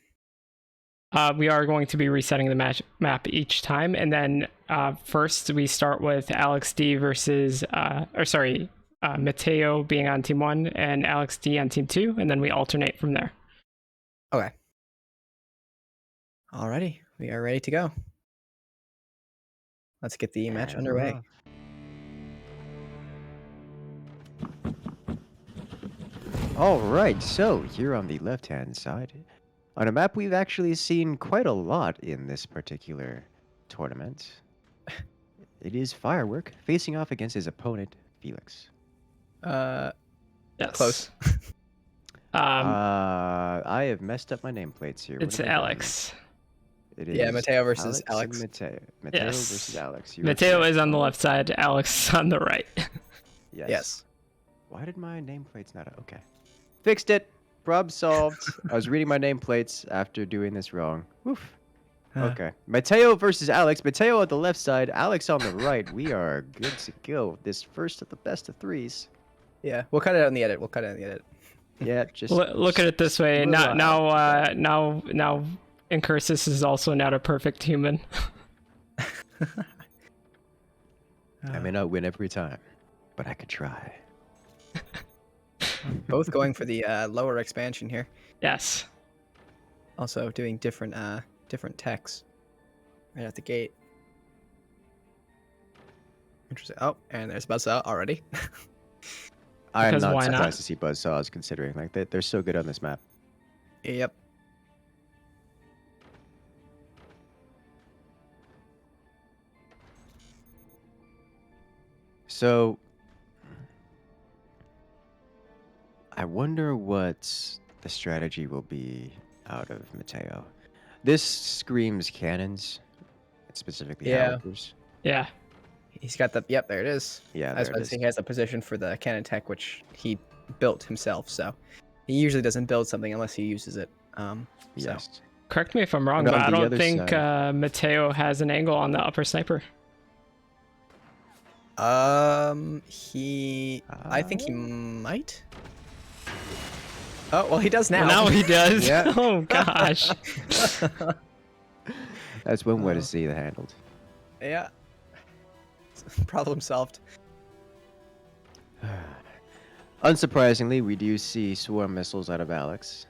We are going to be resetting the map each time, and then first we start with Alex D versus, Mateo being on team 1 and Alex D on team 2, and then we alternate from there. Okay. Alrighty, we are ready to go. Let's get the match And underway. we're off. All right, so here on the left-hand side, on a map we've actually seen quite a lot in this particular tournament, it is Firework facing off against his opponent, Felix. Yes. Close. I have messed up my nameplates here. What It's have I done? Alex. It Yeah, is Mateo versus and Alex. Mateo Yes. versus Alex. You are Mateo correct. is on the left side, Alex is on the right. Yes. Why did my nameplates not? Okay. Fixed it. Problem solved. I was reading my nameplates after doing this wrong. Woof. Okay. Mateo versus Alex. Mateo on the left side, Alex on the right. We are good to go. This first of the best of threes. Yeah, we'll cut it out in the edit. Yeah, just Look at it this way. little Now Incursus is also not a perfect human. I may not win every time, but I could try. Both going for the lower expansion here. Yes. Also doing different techs right out the gate. Interesting. Oh, and there's Buzzsaw already. I am Because not why not? surprised to see Buzzsaws considering like they're so good on this map. Yep. So I wonder what the strategy will be out of Mateo. This screams cannons, specifically Yeah. howitzers. Yeah. He's got the. Yep, there it is. Yeah, I was there about it to say is. he has a position for the cannon tech, which he built himself. So he usually doesn't build something unless he uses it. So. Yes. Correct me if I'm wrong, And but on I the don't other think side- Mateo has an angle on the upper sniper. I think he might. Oh well, he does now. Well, now he does. Yeah. Oh gosh. That's one way to see it handled. Yeah. Problem solved. Unsurprisingly, we do see swarm missiles out of Alex.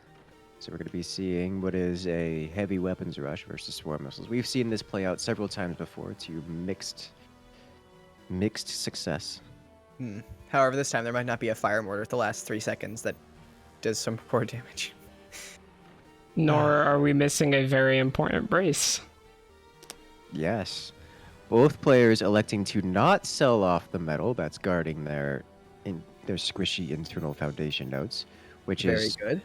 So we're going to be seeing what is a heavy weapons rush versus swarm missiles. We've seen this play out several times before to mixed success. However, this time there might not be a fire mortar at the last 3 seconds that does some poor damage. Nor are we missing a very important brace. Yes. Both players electing to not sell off the metal that's guarding their squishy internal foundation nodes, which Very is good.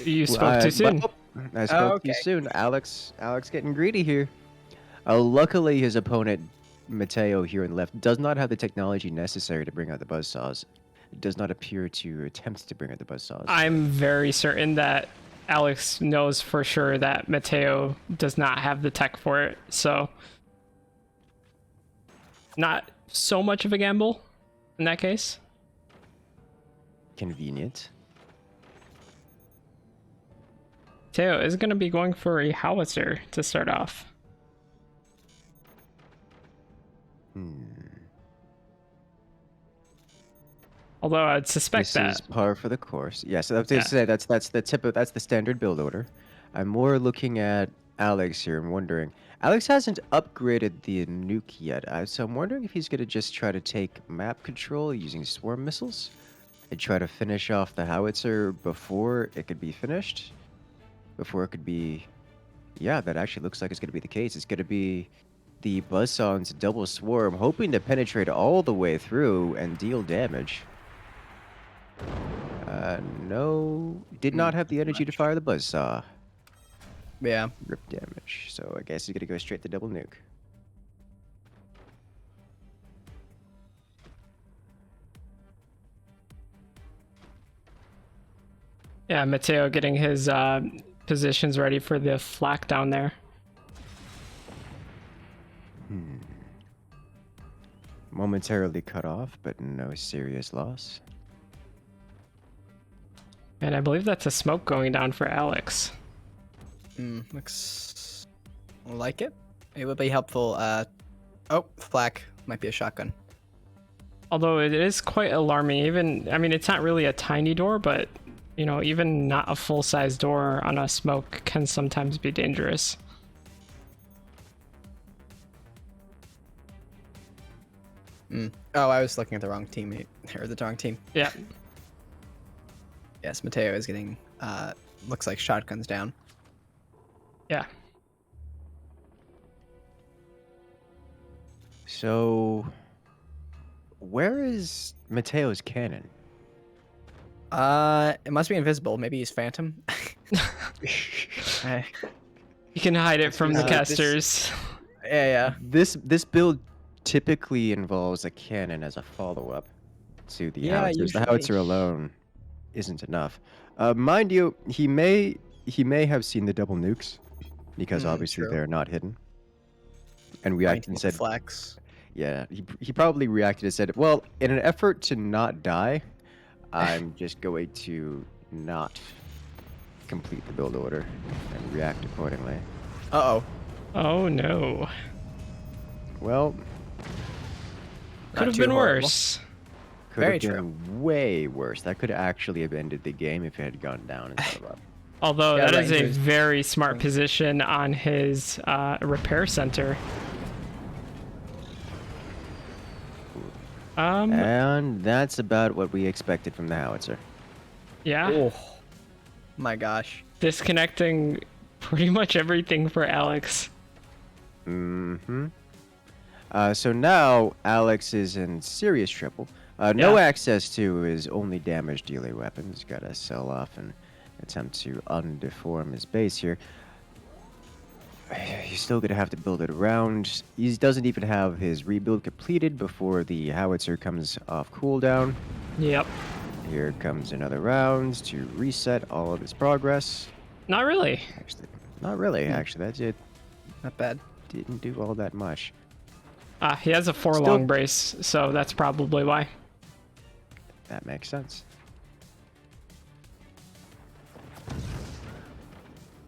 You spoke too soon. well, I spoke too okay. soon. Alex getting greedy here. Luckily, his opponent Mateo here on the left does not have the technology necessary to bring out the buzzsaws. It does not appear to attempt to bring out the buzzsaws. I'm very certain that Alex knows for sure that Mateo does not have the tech for it, so not so much of a gamble in that case. Convenient. Mateo is going to be going for a howitzer to start off. Although I'd suspect This is that. par for the course. Yeah, so that's Yeah. to say that's the standard build order. I'm more looking at Alex here. I'm wondering. Alex hasn't upgraded the nuke yet, so I'm wondering if he's gonna just try to take map control using swarm missiles and try to finish off the howitzer before it could be finished. Before it could be, yeah, that actually looks like it's gonna be the case. It's gonna be the Buzzsaw's double swarm, hoping to penetrate all the way through and deal damage. No, did not have the energy to much. fire the buzzsaw. Yeah. Rip damage. So I guess he's gonna go straight to double nuke. Yeah, Mateo getting his positions ready for the flak down there. Momentarily cut off, but no serious loss. And I believe that's a smoke going down for Alex. Looks like it. It would be helpful. Oh, flak might be a shotgun. Although it is quite alarming. Even, I mean, it's not really a tiny door, but you know, even not a full-size door on a smoke can sometimes be dangerous. Oh, I was looking at the wrong teammate or the wrong team. Yeah. Yes, Mateo is getting looks like shotguns down. Yeah. So, where is Mateo's cannon? It must be invisible. Maybe he's phantom. Uh, You can hide it from the this- casters. yeah. This build typically involves a cannon as a follow-up to the Yeah, howitzers. The usually. howitzer alone isn't enough. Mind you, he may have seen the double nukes because obviously true. they're not hidden. And reacted and said, flex. yeah, he probably reacted and said, well, in an effort to not die, I'm just going to not complete the build order and react accordingly. Uh-oh. Oh no. Well, Could have too been horrible. worse. could Very have true. been way worse. That could actually have ended the game if it had gone down instead of up. Although Yeah, that right is into a his- very smart position on his repair center. And that's about what we expected from the howitzer. Yeah. Oh my gosh. Disconnecting pretty much everything for Alex. Mm-hmm. So now Alex is in serious trouble. No Yeah. access to his only damage dealer weapons. Gotta sell off and attempt to undeform his base here. He's still gonna have to build it around. He doesn't even have his rebuild completed before the howitzer comes off cooldown. Yep. Here comes another round to reset all of his progress. Not really. Actually, not really. Actually, that Not bad. didn't do all that much. He has a 4 Still- long brace, so that's probably why. That makes sense.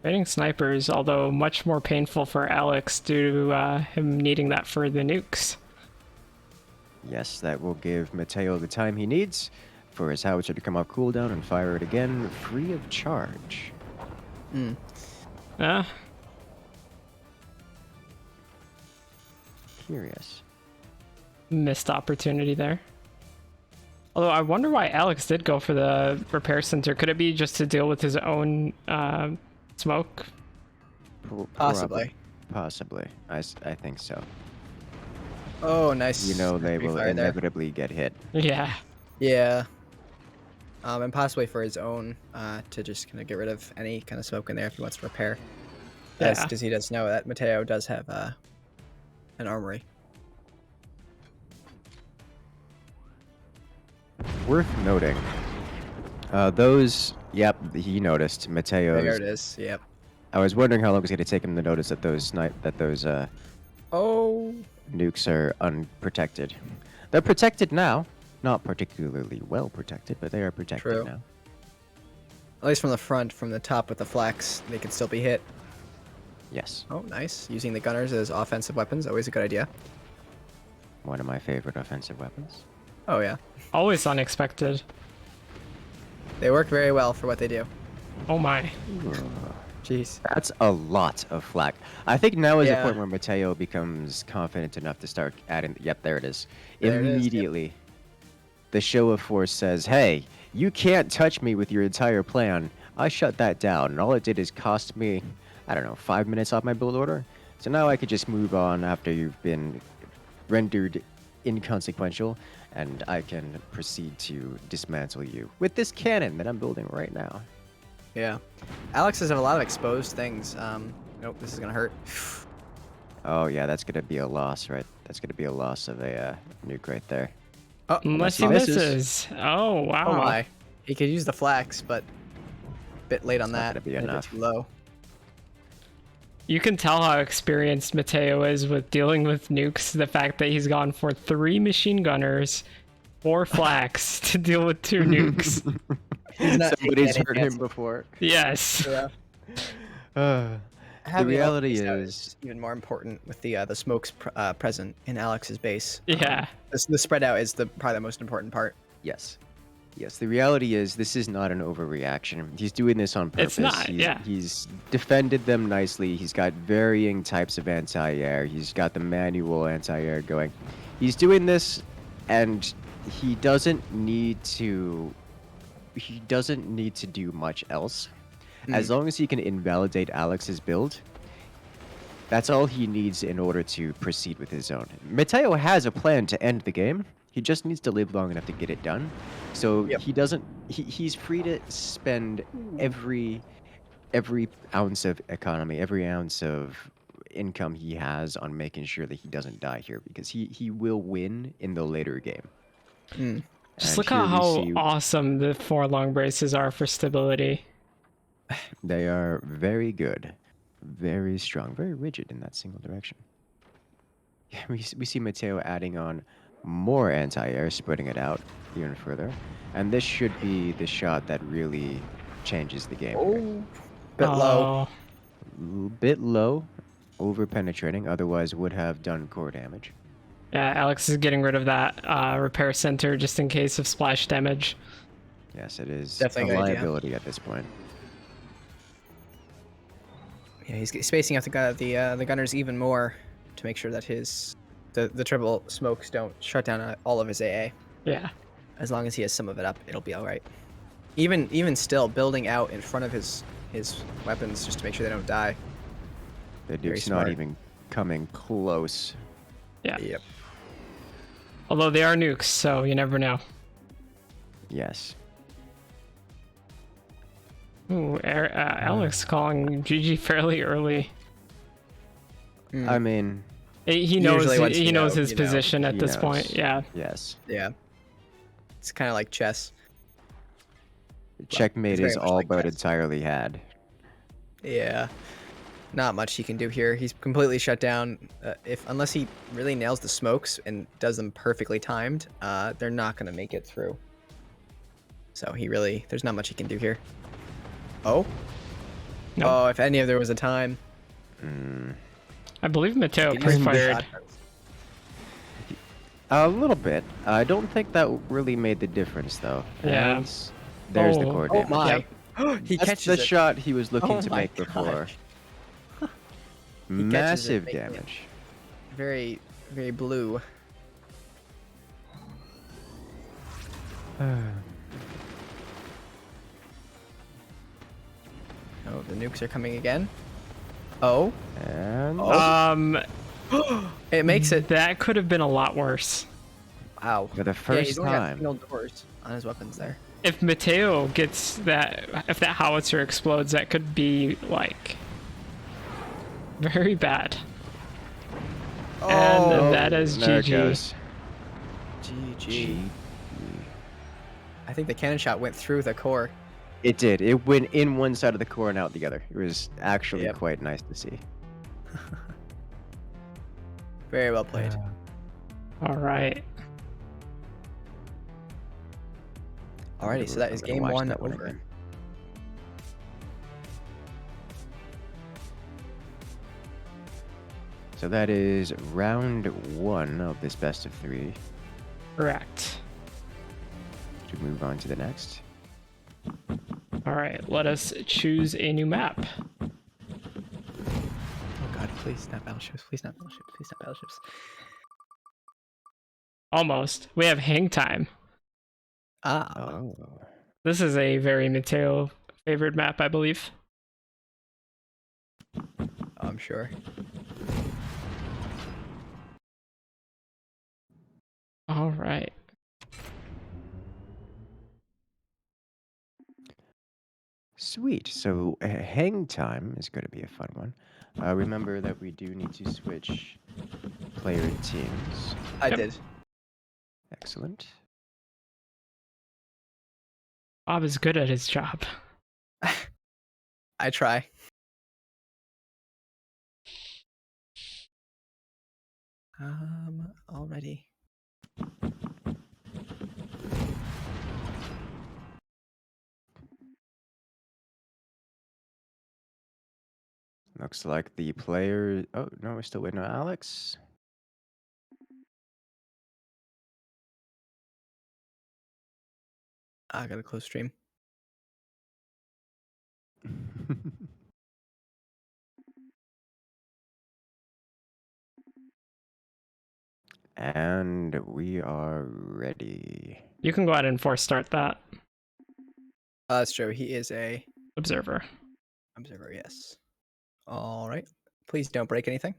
Raiding snipers, although much more painful for Alex due to him needing that for the nukes. Yes, that will give Mateo the time he needs for his howitzer to come off cooldown and fire it again free of charge. Curious. Missed opportunity there. Although I wonder why Alex did go for the repair center. Could it be just to deal with his own smoke? Possibly. Possibly. I think so. Oh, nice. You know they will refire there. inevitably get hit. Yeah. Yeah. And possibly for his own, to just kind of get rid of any kind of smoke in there if he wants to repair. Yeah. Because he does know that Mateo does have an armory. Worth noting. Yep, he noticed Mateo's. There it is. Yep. I was wondering how long it was going to take him to notice that those Oh. nukes are unprotected. They're protected now. Not particularly well protected, but they are protected True. now. At least from the front, from the top with the flax, they can still be hit. Yes. Oh, nice. Using the gunners as offensive weapons, always a good idea. One of my favorite offensive weapons. Oh yeah, Always unexpected. they work very well for what they do. Oh my. Jeez. That's a lot of flak. I think now is the Yeah. point where Mateo becomes confident enough to start adding. Yep, there it is. There it is, yep. Immediately, the show of force says, "Hey, you can't touch me with your entire plan." I shut that down, and all it did is cost me, I don't know, 5 minutes off my build order. So now I could just move on after you've been rendered inconsequential, and I can proceed to dismantle you with this cannon that I'm building right now. Yeah. Alex has a lot of exposed things. Nope, this is gonna hurt. Oh yeah, that's gonna be a loss, right? That's gonna be a loss of a nuke right there. Oh, Unless he misses. misses. Oh wow. oh my. He could use the flax, but a bit late on It's not that. gonna be and a bit enough. too low. You can tell how experienced Mateo is with dealing with nukes. The fact that he's gone for 3 machine gunners, 4 flax to deal with 2 nukes. He's not taking Somebody's any hurt him chances. before. Yes. Yeah. The Having all reality these out is, even more important with the smokes present in Alex's base. Yeah. The spread out is probably the most important part. yes. Yes, the reality is this is not an overreaction. He's doing this on purpose. It's not, he's, yeah. He's defended them nicely. He's got varying types of anti-air. He's got the manual anti-air going. He's doing this, and he doesn't need to. He doesn't need to do much else. As long as he can invalidate Alex's build, that's all he needs in order to proceed with his own. Mateo has a plan to end the game. He just needs to live long enough to get it done. So Yep. he doesn't. He's free to spend every ounce of economy, every ounce of income he has on making sure that he doesn't die here, because he will win in the later game. Just And look here at we how see awesome the 4 long braces are for stability. they are very good, very strong, very rigid in that single direction. Yeah, we see Mateo adding on more anti-air, spreading it out even further, and this should be the shot that really changes the game. Here. Oh, bit low. Oh, A bit low, over penetrating, otherwise would have done core damage. yeah, Alex is getting rid of that repair center just in case of splash damage. Yes, it is Definitely a a good idea. liability at this point. Yeah, he's spacing out the gunners even more to make sure that the triple smokes don't shut down all of his AA. Yeah. As long as he has some of it up, it'll be all right. Even still, building out in front of his weapons just to make sure they don't die. The Very Duke's not smart. even coming close. Yeah. Yep. Although they are nukes, so you never know. Yes. Ooh, Alex calling GG fairly early. I mean, He knows Usually once he you knows know, his you know. position at He this point. knows. Yeah. yes. Yeah. It's kind of like chess. Checkmate very is much all like but chess. entirely had. Yeah. Not much he can do here. He's completely shut down. Unless he really nails the smokes and does them perfectly timed, they're not gonna make it through. So there's not much he can do here. Oh. Nope. Oh, if there was a time. I believe Mateo He used some pre-fired. shotguns. A little bit. I don't think that really made the difference, though. Yeah. And there's the Oh. core Oh damage. my. He That's catches the it. shot he was looking Oh to my make before. gosh. He catches it, Massive making it- damage. Very, very blue. Oh, the nukes are coming again. Oh, And it makes it. That could have been a lot worse. Wow. for the Yeah, first he's only got time, single doors on his weapons there. If Mateo gets that, if that howitzer explodes, that could be like very bad. And that is there it GG. goes. GG. I think the cannon shot went through the core. It did. It went in one side of the core and out the other. It was actually Yep. quite nice to see. Very well played. All right. Alrighty, so that is I'm gonna game watch one that one over. again. So that is round one of this best of three. Correct. to move on to the next. All right, let us choose a new map. Oh god, please not battleships. Please not battleships. Please not battleships. Almost. We have hang time. Ah, Oh. This is a very Mateo favorite map, I believe. I'm sure. All right. Sweet. So hang time is going to be a fun one. Remember that we do need to switch player teams. I Yep. did. Excellent. Bob is good at his job. I try. Already. Looks like the player. Oh, no, we're still waiting on Alex. I got a close stream. And we are ready. You can go ahead and force start that That's true. He is a observer. observer, yes. All right. Please don't break anything.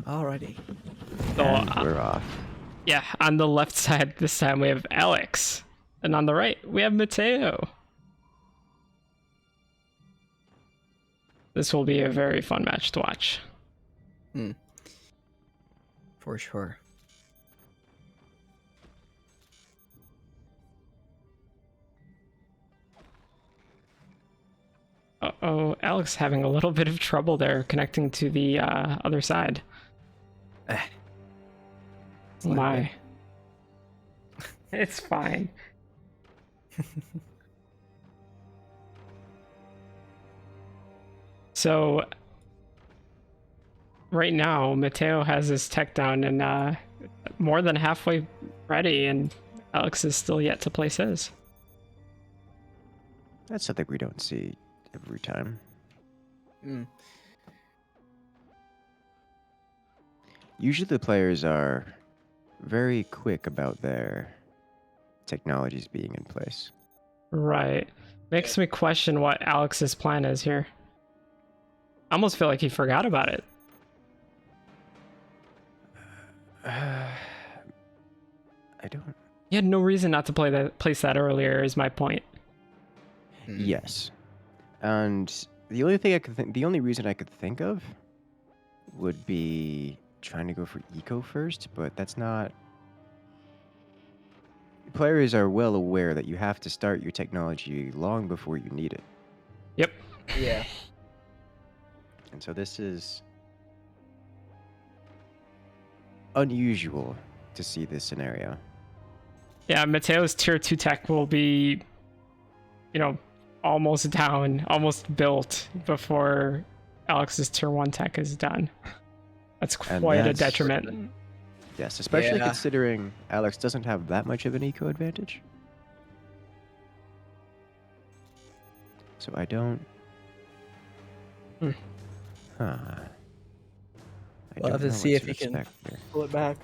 Alrighty. So, And we're off. yeah, on the left side this time we have Alex, and on the right we have Mateo. This will be a very fun match to watch. For sure. Uh-oh, Alex having a little bit of trouble there connecting to the other side. It's not My. It's fine. So, right now, Mateo has his tech down and more than halfway ready, and Alex is still yet to place his. That's something we don't see every time. Mm. Usually the players are very quick about their technologies being in place. Right. Makes me question what Alex's plan is here. I almost feel like he forgot about it. I don't. He had no reason not to place that earlier, is my point. Yes, and the only thing the only reason I could think of would be trying to go for eco first, but that's not. Players are well aware that you have to start your technology long before you need it, Yep. Yeah. and so this is unusual to see this scenario. Yeah, Mateo's tier 2 tech will be, almost down, almost built before Alex's tier 1 tech is done. That's quite a detriment. Yes, especially Yeah. considering Alex doesn't have that much of an eco advantage. So I don't. Hmm. Huh. We'll have to see if he can pull it back.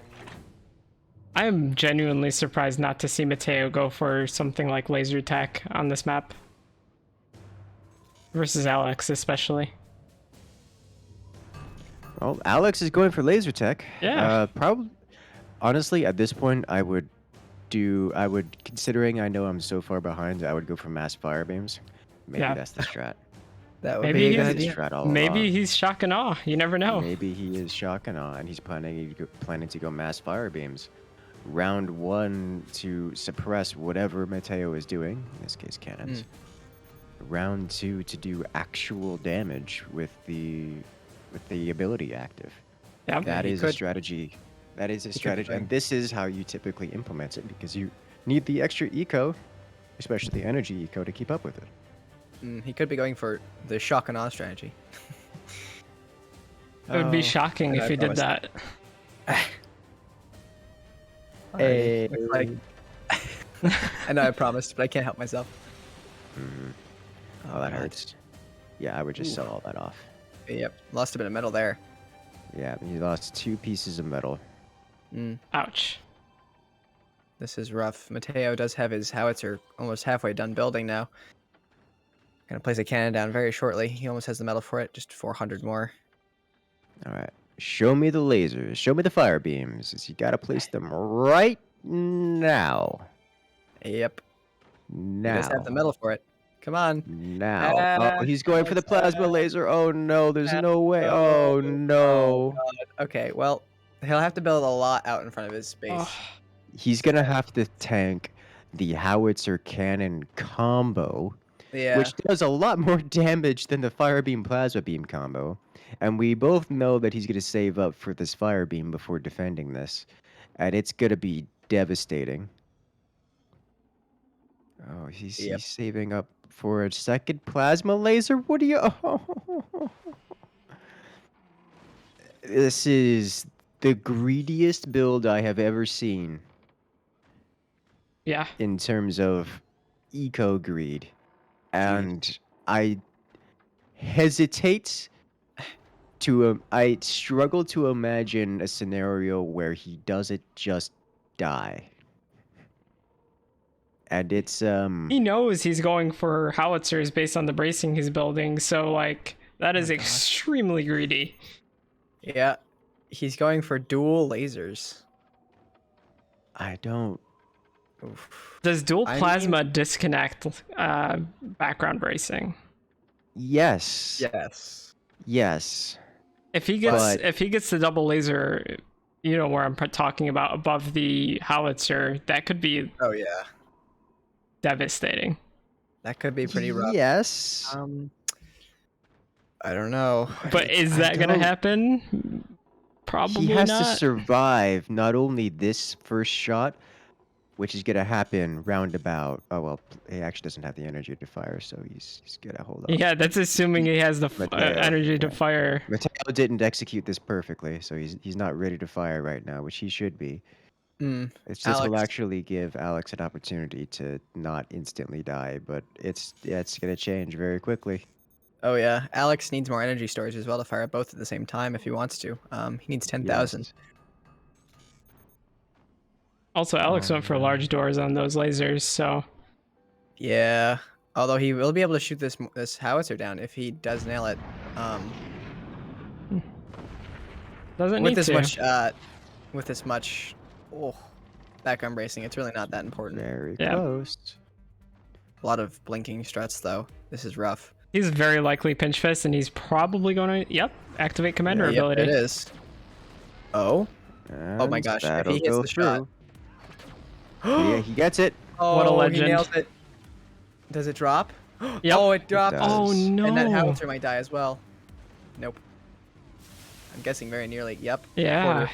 I am genuinely surprised not to see Mateo go for something like laser tech on this map. Versus Alex, especially. Well, Alex is going for laser tech. Yeah. Probably. Honestly, at this point, considering I know I'm so far behind, I would go for mass fire beams. Maybe Yeah. that's the strat. That would Maybe be a he's- good The idea. strat all Maybe along. he's shock and awe. You never know. Maybe he is shock and awe, and he's planning to go mass fire beams. Round 1 to suppress whatever Mateo is doing, in this case cannons. Round 2 to do actual damage with the ability active. Yeah. That he is a could- strategy. That is a could strategy, plan. and this is how you typically implement it because you need the extra eco, especially the energy eco, to keep up with it. He could be going for the shock and awe strategy. It would be Oh, shocking and if I he did promised. that. Alrighty. Hey. Looks like I know I promised, but I can't help myself. Mhm. Oh, Oh, that God. hurts. Yeah, I would just Ooh. sell all that off. Yep, lost a bit of metal there. Yeah, he lost 2 pieces of metal. Mm, Ouch. this is rough. Mateo does have his howitzer almost halfway done building now. Gonna place a cannon down very shortly. He almost has the metal for it, just 400 more. All right. Show me the lasers. Show me the fire beams. You got to place them right now. Yep, he does have the Now. metal for it. Come on. Now. Oh, he's going for the plasma laser. Oh, no. There's no way. Oh, Oh, no. God. Okay, well, he'll have to build a lot out in front of his space. Oh, He's going to have to tank the howitzer cannon combo, Yeah. which does a lot more damage than the fire beam plasma beam combo. And we both know that he's going to save up for this fire beam before defending this. And it's going to be devastating. Oh, he's Yep. saving up for a second plasma laser? What do you... This is the greediest build I have ever seen yeah. in terms of eco greed. And I hesitate to... I struggle to imagine a scenario where he doesn't just die. And it's... He knows he's going for howitzers based on the bracing he's building, so like that is my gosh. extremely greedy. Yeah, he's going for dual lasers. I don't... Oof. Does dual I plasma disconnect background bracing? Yes. Yes. Yes. If he But- gets the double laser, you know where I'm talking about, above the howitzer, that could be Oh yeah, devastating. that could be pretty rough. Yes. I don't know. But is I that gonna don't- happen? Probably He has not. to survive not only this first shot, which is gonna happen roundabout. Oh well, he actually doesn't have the energy to fire, so he's gonna hold on. Yeah, that's assuming he has the Mateo, energy to yeah. fire. Mateo didn't execute this perfectly, so he's not ready to fire right now, which he should be. Mm, This will Alex. actually give Alex an opportunity to not instantly die, but it's gonna change very quickly. Oh yeah, Alex needs more energy storage as well to fire both at the same time if he wants to. He needs 10,000. Yes. Also, Alex went for large doors on those lasers, so Yeah. Although he will be able to shoot this howitzer down if he does nail it. doesn't With need this to. much background bracing, it's really not that important. Very Yeah. close. A lot of blinking struts though. This is rough. He's very likely pinch fist, and he's probably going to activate commander Yep, ability. it is. Oh. Oh my And gosh, if that'll he hits go the shot. through. Yeah, he gets it. Oh, What a legend. he nails it. Does it drop? Yep. Oh, it dropped. does. Oh no! And that howitzer might die as well. Nope. I'm guessing very nearly. Yep. Yeah.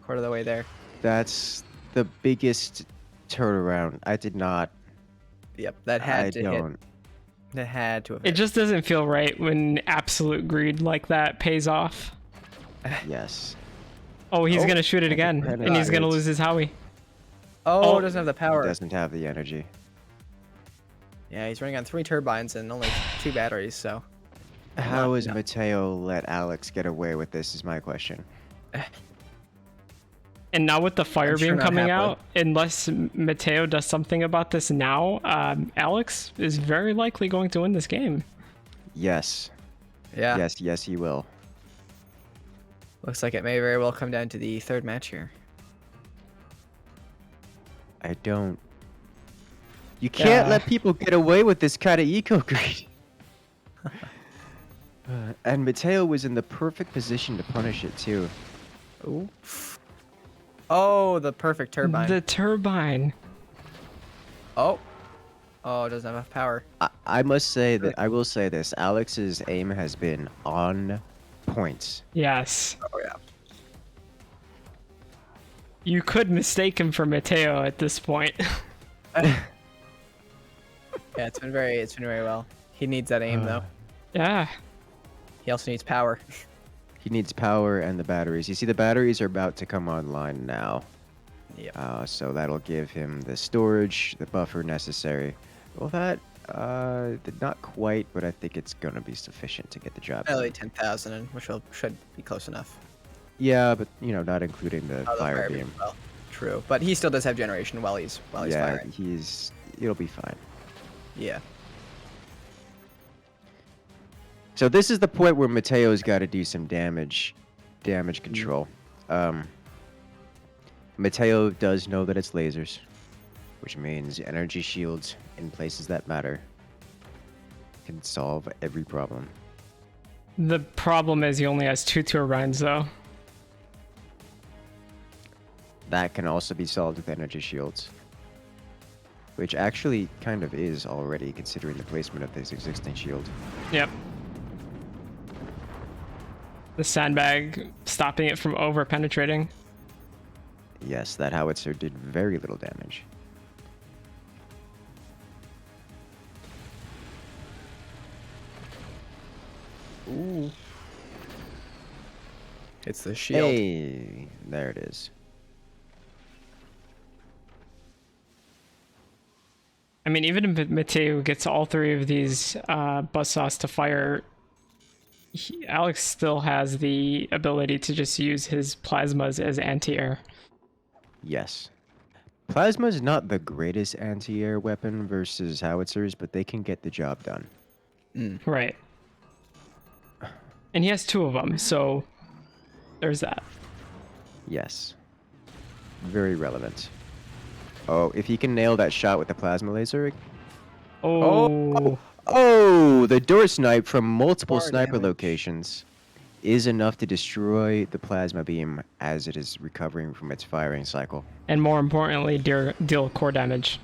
Quarter of the way there. That's the biggest turnaround. I did not. Yep. That I had to hit. don't. That had to have It hit. just doesn't feel right when absolute greed like that pays off. Yes. Oh, he's Oh, gonna shoot it again, credit and he's gonna hits. lose his Howie. Oh, oh. doesn't have the He power. doesn't have the energy. Yeah, he's running on 3 turbines and only 2 batteries, so. How is no. Mateo let Alex get away with this? Is my question. And now with the fire I'm sure beam not coming happily. out, unless Mateo does something about this now, Alex is very likely going to win this game. Yes. Yeah. Yes. Yes, he will. Looks like it may very well come down to the 3rd match here. I don't. You can't let people get away with this kind of eco greed. And Mateo was in the perfect position to punish it too. Ooh. Oh, the perfect turbine. The turbine. Oh. Oh, it doesn't have enough power. I must say that I will say this: Alex's aim has been on point. Yes. Oh yeah. You could mistake him for Mateo at this point. Yeah, it's been very well. He needs that aim though. Yeah. He also needs power. He needs power and the batteries. You see, the batteries are about to come online now. Yep. So that'll give him the storage, the buffer necessary. Well, that, not quite, but I think it's going to be sufficient to get the job Probably done. 10,000, which should be close enough. Yeah, but, not including the Oh, the fire fire beam. beam. Well, true, but he still does have generation while he's Yeah, firing. it'll be fine. Yeah. So this is the point where Mateo's got to do some damage control. Mateo does know that it's lasers, which means energy shields in places that matter can solve every problem. The problem is he only has 2 turbines, though. That can also be solved with energy shields, which actually kind of is already, considering the placement of this existing shield. Yep. The sandbag stopping it from over penetrating. Yes, that howitzer did very little damage. Ooh. It's the shield. Hey, there it is. I mean, even if Mateo gets all 3 of these buzzsaws to fire, Alex still has the ability to just use his plasmas as anti-air. Yes. Plasma is not the greatest anti-air weapon versus howitzers, but they can get the job done. Right. And he has 2 of them, so there's that. Yes. Very relevant. Oh, if he can nail that shot with the plasma laser. Oh. Oh, the door snipe from multiple More sniper damage. locations is enough to destroy the plasma beam as it is recovering from its firing cycle. And more importantly, deal core damage.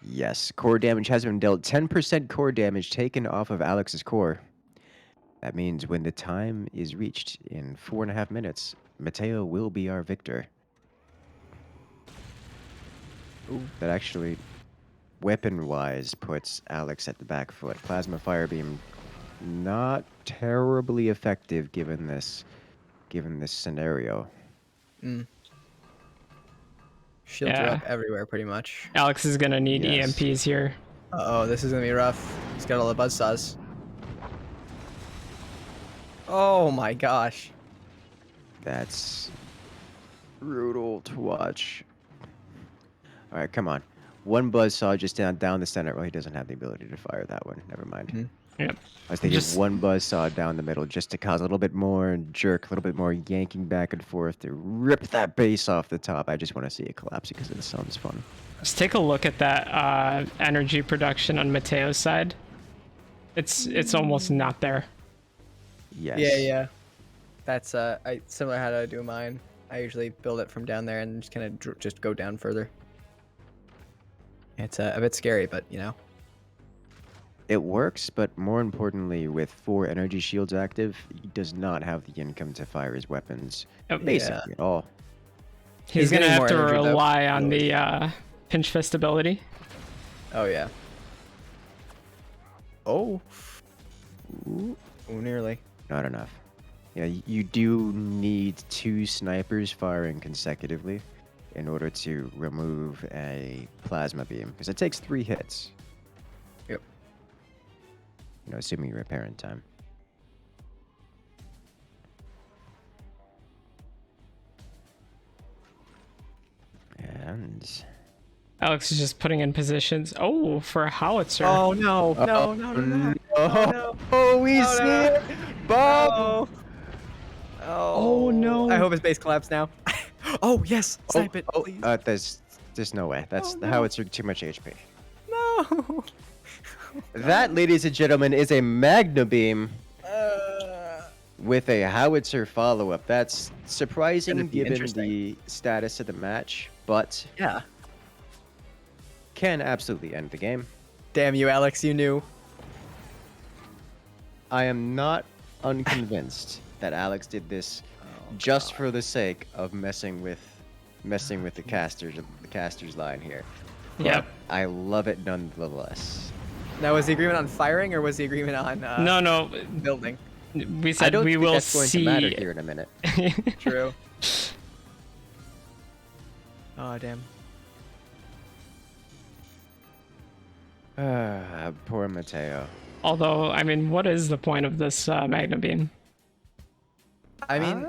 Yes, core damage has been dealt. 10% core damage taken off of Alex's core. That means when the time is reached in 4.5 minutes, Mateo will be our victor. Ooh. That actually, weapon-wise, puts Alex at the back foot. Plasma fire beam, not terribly effective given this scenario. Shields are Yeah. up everywhere, pretty much. Alex is gonna need Yes. EMPs here. Uh-oh, this is gonna be rough. He's got all the buzzsaws. Oh my gosh. That's brutal to watch. All right, come on. One buzzsaw just down the center. Well, he doesn't have the ability to fire that one. Never mind. Yep. I was thinking Just- one buzzsaw down the middle just to cause a little bit more jerk, a little bit more yanking back and forth to rip that base off the top. I just want to see it collapse because it sounds fun. Let's take a look at that energy production on Mateo's side. It's almost not there. Yes. Yeah. That's similar how I do mine. I usually build it from down there and just kind of just go down further. It's a bit scary, but It works, but more importantly, with 4 energy shields active, he does not have the income to fire his weapons Yep. basically at all. He's He's gonna getting have more to energy, though. rely on the pinch fist ability. Oh yeah. Oh. Ooh, nearly. Not enough. Yeah, you do need 2 snipers firing consecutively in order to remove a plasma beam, because it takes 3 hits. Yep. Assuming you repair in time. And Alex is just putting in positions. Oh, for a howitzer. Oh no! No! Oh, we Oh, see no. it, Bob. Oh. Oh no. I hope his base collapsed now. Oh yes! Snipe it, please. There's no way. That's Oh, the no. howitzer too much HP. No. That, ladies and gentlemen, is a Magna beam with a howitzer follow-up. That's surprising Gonna be given interesting. the status of the match, but Yeah. can absolutely end the game. Damn you, Alex! You knew. I am not unconvinced that Alex did this just for the sake of messing with the caster's line here. Yep. I love it nonetheless. Now, was the agreement on firing or was the agreement on No. building? We I said don't we think will that's going to matter see. here in a minute. True. Oh damn. Poor Mateo. Although, I mean, what is the point of this Magna Beam? I mean,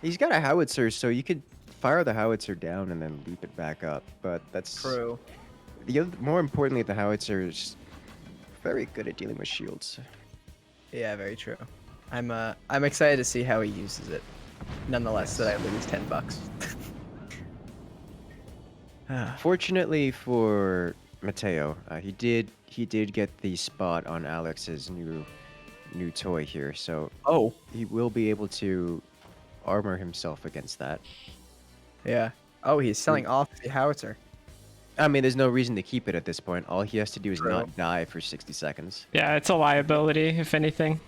He's got a howitzer, so you could fire the howitzer down and then leap it back up. But that's true. more importantly, the howitzer is very good at dealing with shields. Yeah, very true. I'm excited to see how he uses it. Nonetheless, that I lose $10. Fortunately for Mateo, he did get the spot on Alex's new toy here, so Oh. he will be able to armor himself against that. Yeah. Oh, he's selling off the howitzer. I mean, there's no reason to keep it at this point. All he has to do is True. not die for 60 seconds. Yeah, it's a liability, if anything.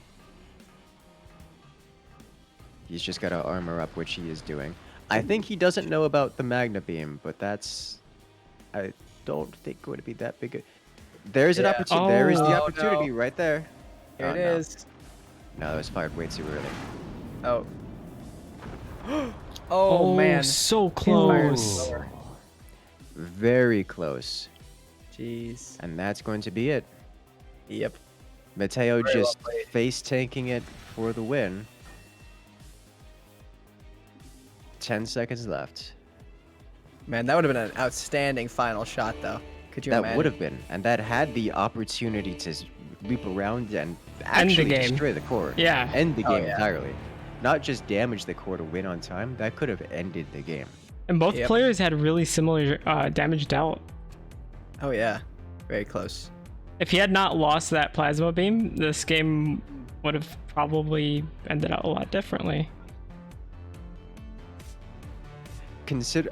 He's just got to armor up, which he is doing. I think he doesn't know about the Magna Beam, but I don't think going to be that big. There's an Yeah. opportunity. There is the Oh, opportunity no. right there. Here it no. is. No, that was fired way too early. Oh. Oh man. So Fired close. slower. Very close. Jeez. And that's going to be it. Yep. Mateo Very well just played. face tanking it for the win. 10 seconds left. Man, that would have been an outstanding final shot, though. Could you That imagine? would have been, and that had the opportunity to loop around and actually game. destroy the core. Yeah. End the Oh, game yeah. entirely. Not just damage the core to win on time. That could have ended the game. And both Yep. players had really similar damage dealt. Oh yeah. Very close. If he had not lost that plasma beam, this game would have probably ended up a lot differently.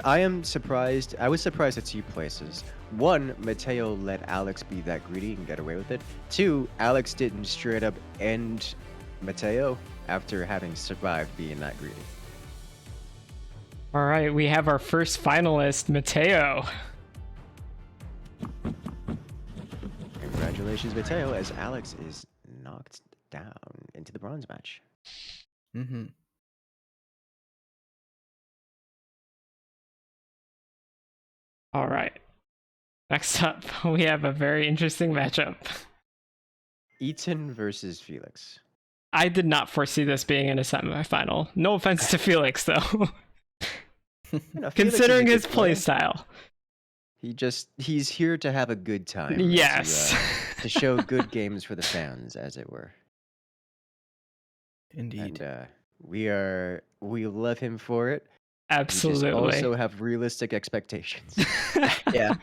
I am surprised. I was surprised at 2 places. 1, Mateo let Alex be that greedy and get away with it. 2, Alex didn't straight up end Mateo after having survived being that greedy. All right, we have our first finalist, Mateo. Congratulations, Mateo, as Alex is knocked down into the bronze match. Mm-hmm. All right. Next up, we have a very interesting matchup. Eaton versus Felix. I did not foresee this being in a semifinal. No offense to Felix, though. You know, Felix is a Considering good his player. playstyle. He's here to have a good time. Yes. To show good games for the fans, as it were. Indeed. And we love him for it. Absolutely. We just also have realistic expectations. Yeah.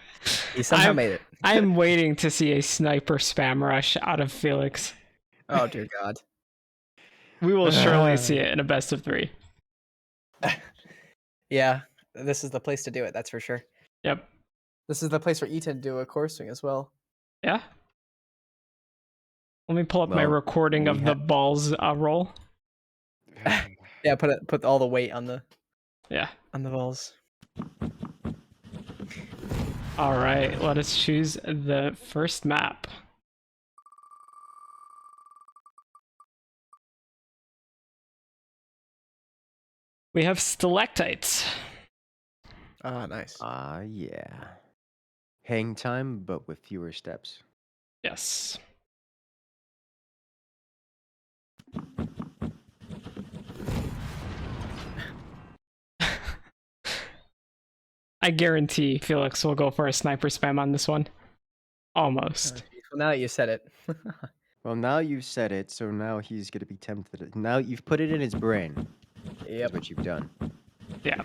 He somehow made it. I'm waiting to see a sniper spam rush out of Felix. Oh dear God. We will surely see it in a best of 3. Yeah. This is the place to do it. That's for sure. Yep. This is the place for Eaton to do a core swing as well. Yeah. Let me pull up my Well, recording we of the balls roll. Yeah. Put all the weight on the Yeah. balls. All right. Let us choose the first map. We have stalactites. Ah, nice. Yeah. Hang time, but with fewer steps. Yes. I guarantee Felix will go for a sniper spam on this one. Almost. Well, now that you said it. Well, now you've said it, so now he's gonna be tempted. Now you've put it in his brain. Yep. Is what you've done. Yeah.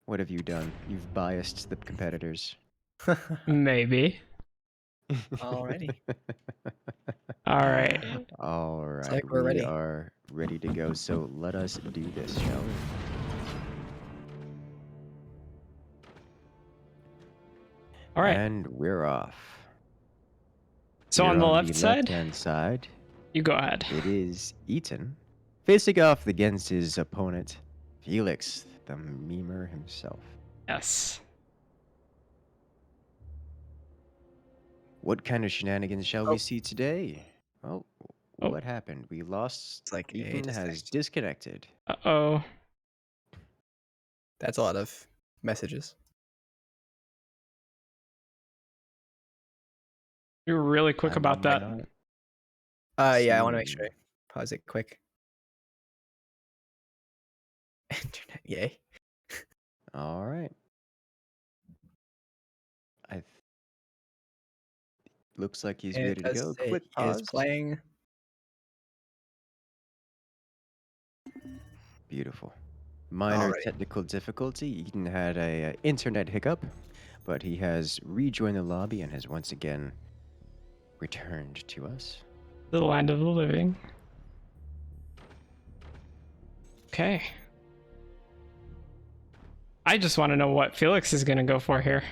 What have you done? You've biased the competitors. Maybe. Alrighty. All right. All right. like we're ready. We are ready to go. So let us do this, shall we? All right. And we're off. So Here on the left side, left-hand side, you go ahead. it is Eaton facing off against his opponent, Felix, the memer himself. Yes. What kind of shenanigans shall we see today? Well, Oh. What happened? We lost. It's like a Ethan has disconnect. disconnected. Uh-oh. That's a lot of messages. You were really quick I'm about that. not Yeah, I want to make seeing- sure I pause it quick. Internet, yay. All right. Looks like he's And ready it to does go. say Quick he is pause. playing. Beautiful. Minor Alright. technical difficulty. Eden had a internet hiccup, but he has rejoined the lobby and has once again returned to us. The land of the living. Okay. I just want to know what Felix is going to go for here.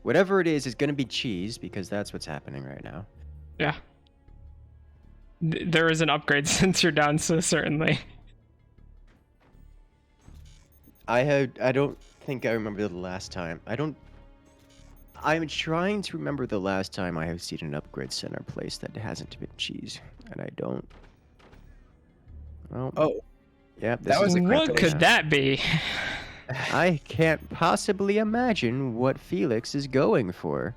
Whatever it is going to be cheese because that's what's happening right now. Yeah. There is an upgrade since you're down, so certainly. I don't think I remember the last time. I'm trying to remember the last time I have seen an upgrade center place that hasn't been cheese, and I don't. Well, Oh, yeah, that was a quick What could that be? I can't possibly imagine what Felix is going for.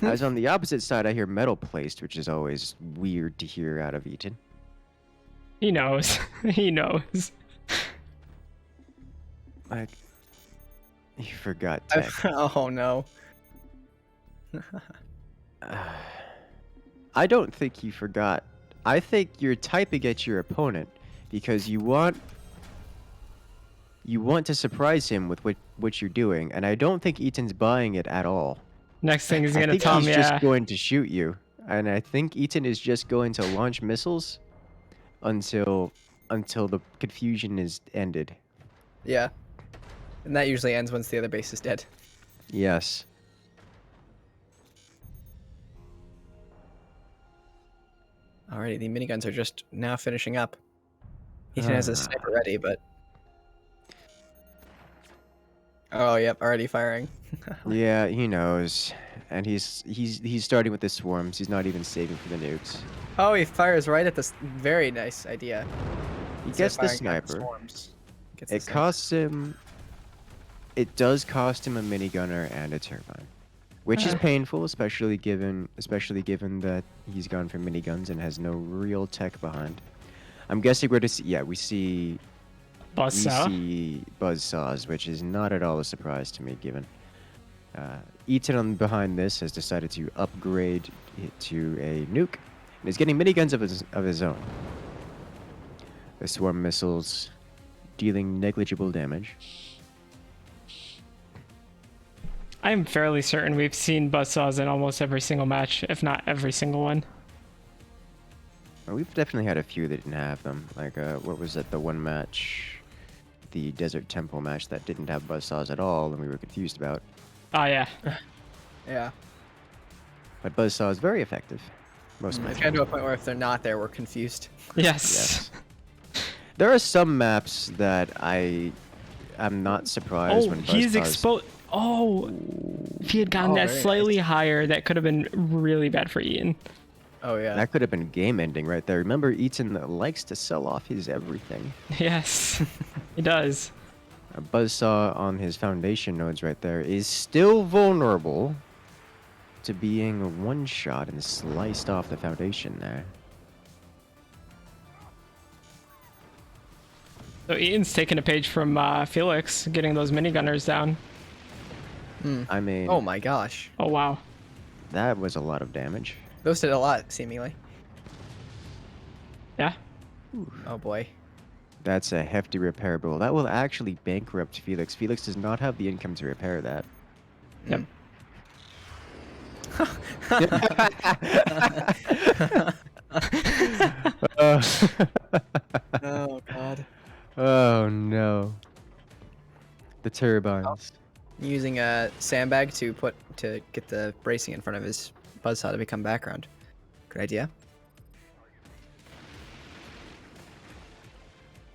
As on the opposite side, I hear metal placed, which is always weird to hear out of Eaton. He knows. He knows. You forgot tech. oh no. I don't think you forgot. I think you're typing at your opponent because you want to surprise him with what you're doing, and I don't think Eaton's buying it at all. Next thing he's I going to think tell he's me, just going to shoot you, and I think Eaton is just going to launch missiles until the confusion is ended. Yeah. And that usually ends once the other base is dead. Yes. Alrighty, the miniguns are just now finishing up. Ethan has a sniper ready, but... Oh, yep, already firing. Yeah, he knows, and he's starting with the swarms. He's not even saving for the nukes. Oh, he fires right at this very nice idea. He Instead of gets the firing at sniper. swarms, gets the It sniper. costs him. It does cost him a minigunner and a turbine, which is painful, especially given that he's gone for miniguns and has no real tech behind. I'm guessing we're to see. Yeah, we see buzzsaws, which is not at all a surprise to me, given Eaton behind this has decided to upgrade it to a nuke and is getting miniguns of his own. The swarm missiles dealing negligible damage. I'm fairly certain we've seen buzzsaws in almost every single match, if not every single one. Well, we've definitely had a few that didn't have them. Like, what was it? The one match, the Desert Temple match that didn't have buzzsaws at all, and we were confused about. Oh, yeah. Yeah. But buzzsaw is very effective. Most It's matches. gotten to a point where if they're not there, we're confused. Yes. Yes. There are some maps that I'm not surprised Oh, when he's buzzsaws. exposed. Oh, if he had gotten that very slightly nice. higher, that could have been really bad for Ian. Oh, yeah. That could have been game ending right there. Remember, Eaton likes to sell off his everything. Yes, he does. A buzzsaw on his foundation nodes right there is still vulnerable to being one shot and sliced off the foundation there. So Ian's taking a page from Felix, getting those minigunners down. I mean, Oh my gosh. Oh, wow. that was a lot of damage. Those did a lot, seemingly. Yeah. Oh boy. That's a hefty repair bill. That will actually bankrupt Felix. Felix does not have the income to repair that. Yep. Oh god. Oh no. The turbines. Using a sandbag to get the bracing in front of his buzzsaw to become background. Good idea.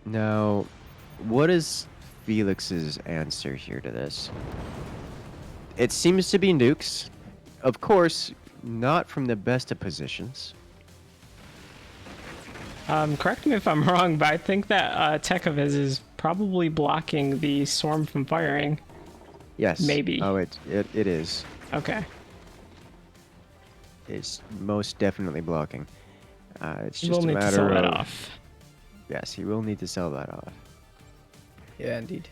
Now, what is Felix's answer here to this? It seems to be nukes. Of course, not from the best of positions. Correct me if I'm wrong, but I think that tech of his is probably blocking the storm from firing. Yes. Maybe. Oh, it is. Okay. It's most definitely blocking. It's We'll just a need to sell matter that of. off. Yes, he will need to sell that off. Yeah, indeed.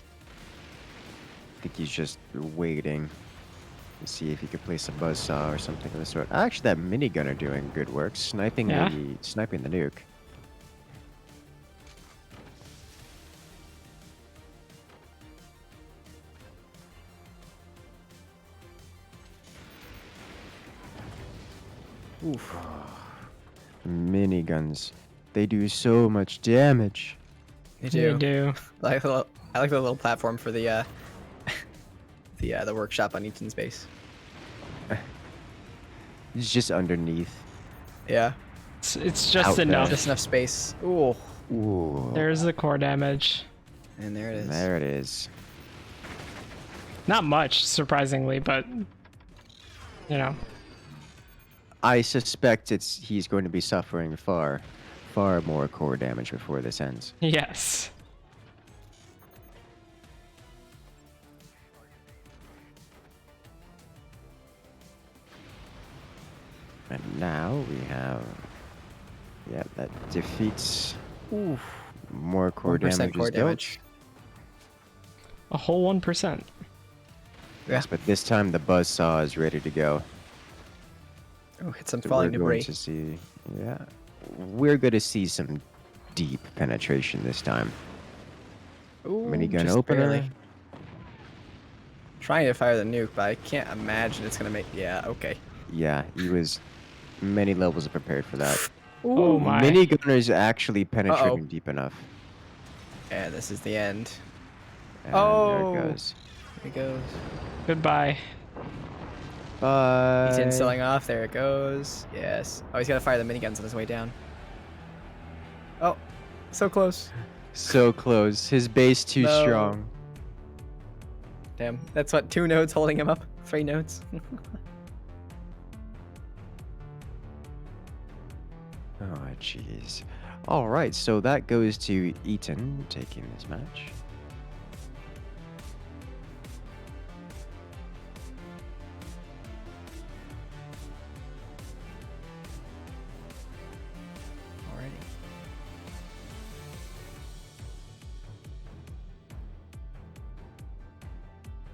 I think he's just waiting to see if he could place a buzzsaw or something of the sort. Actually, that minigunner doing good work, sniping the nuke. Oof. Miniguns, they do so much damage. They They do. do. I like the little platform for the the workshop on Eaton's base. It's just underneath. Yeah. It's just Out there. enough. Just enough space. Ooh. Ooh. There's the core damage. And there it is. There it is. Not much, surprisingly, but you know. I suspect he's going to be suffering far more core damage before this ends. Yes. And now we have, yeah, that defeats Oof. more core 1% damage. core is dealt. damage. A whole 1%. Yes, but this time the buzzsaw is ready to go. Oh, hit some So falling we're going debris. to see, yeah, we're going to see some deep penetration this time. Ooh, Minigun just opener. barely. Trying to fire the nuke, but I can't imagine it's gonna make. Yeah, okay. Yeah, he was many levels prepared for that. Oh Ooh. my. Minigunner's actually penetrating deep enough. Yeah, this is the end. And Oh. there it goes. Here it goes. Goodbye. Bye. Eaton's selling off. There it goes. Yes. Oh, he's gotta fire the miniguns on his way down. Oh, so close. So close. His base too No. strong. Damn. That's what, 2 nodes holding him up? 3 nodes? Oh, jeez. All right, so that goes to Eaton taking this match. Alrighty.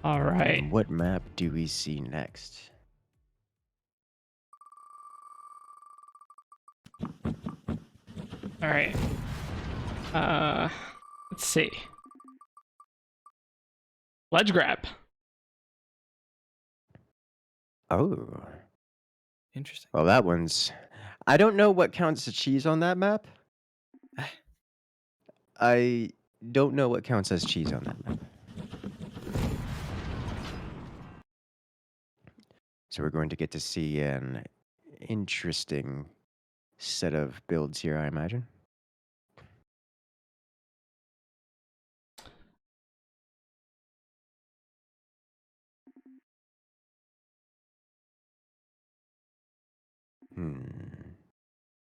All right. And what map do we see next? All right. Let's see. Ledge grab. Oh. Interesting. Well, that one's... I don't know what counts as cheese on that map. I don't know what counts as cheese on that map. So we're going to get to see an interesting set of builds here, I imagine.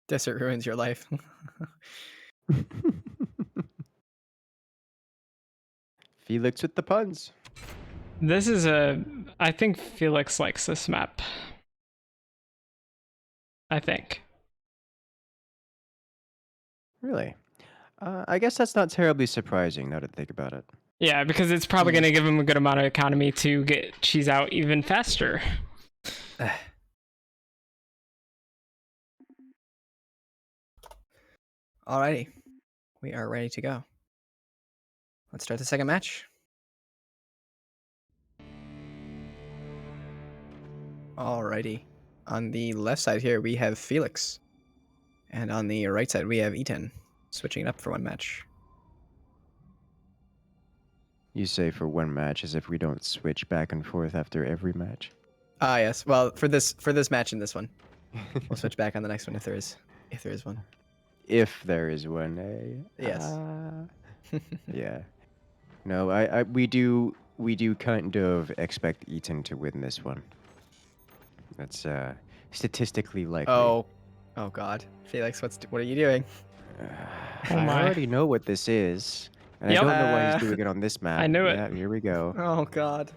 Desert ruins your life. Felix with the puns. This is I think Felix likes this map. I think. Really? I guess that's not terribly surprising now to think about it. Yeah, because it's probably going to give him a good amount of economy to get cheese out even faster. Alrighty. We are ready to go. Let's start the second match. Alrighty. On the left side here, we have Felix. And on the right side, we have Eaton. Switching it up for one match. You say for one match as if we don't switch back and forth after every match. Ah, yes. Well, for this match and this one. We'll switch back on the next one if there is one. If there is one, eh? Yes. Yeah. No, we do kind of expect Eaton to win this one. That's statistically likely. Oh God, Felix, what are you doing? Oh I my. already know what this is, and I Yep. don't know why he's Uh, doing it on this map. I knew it. Yeah, here we go. Oh God.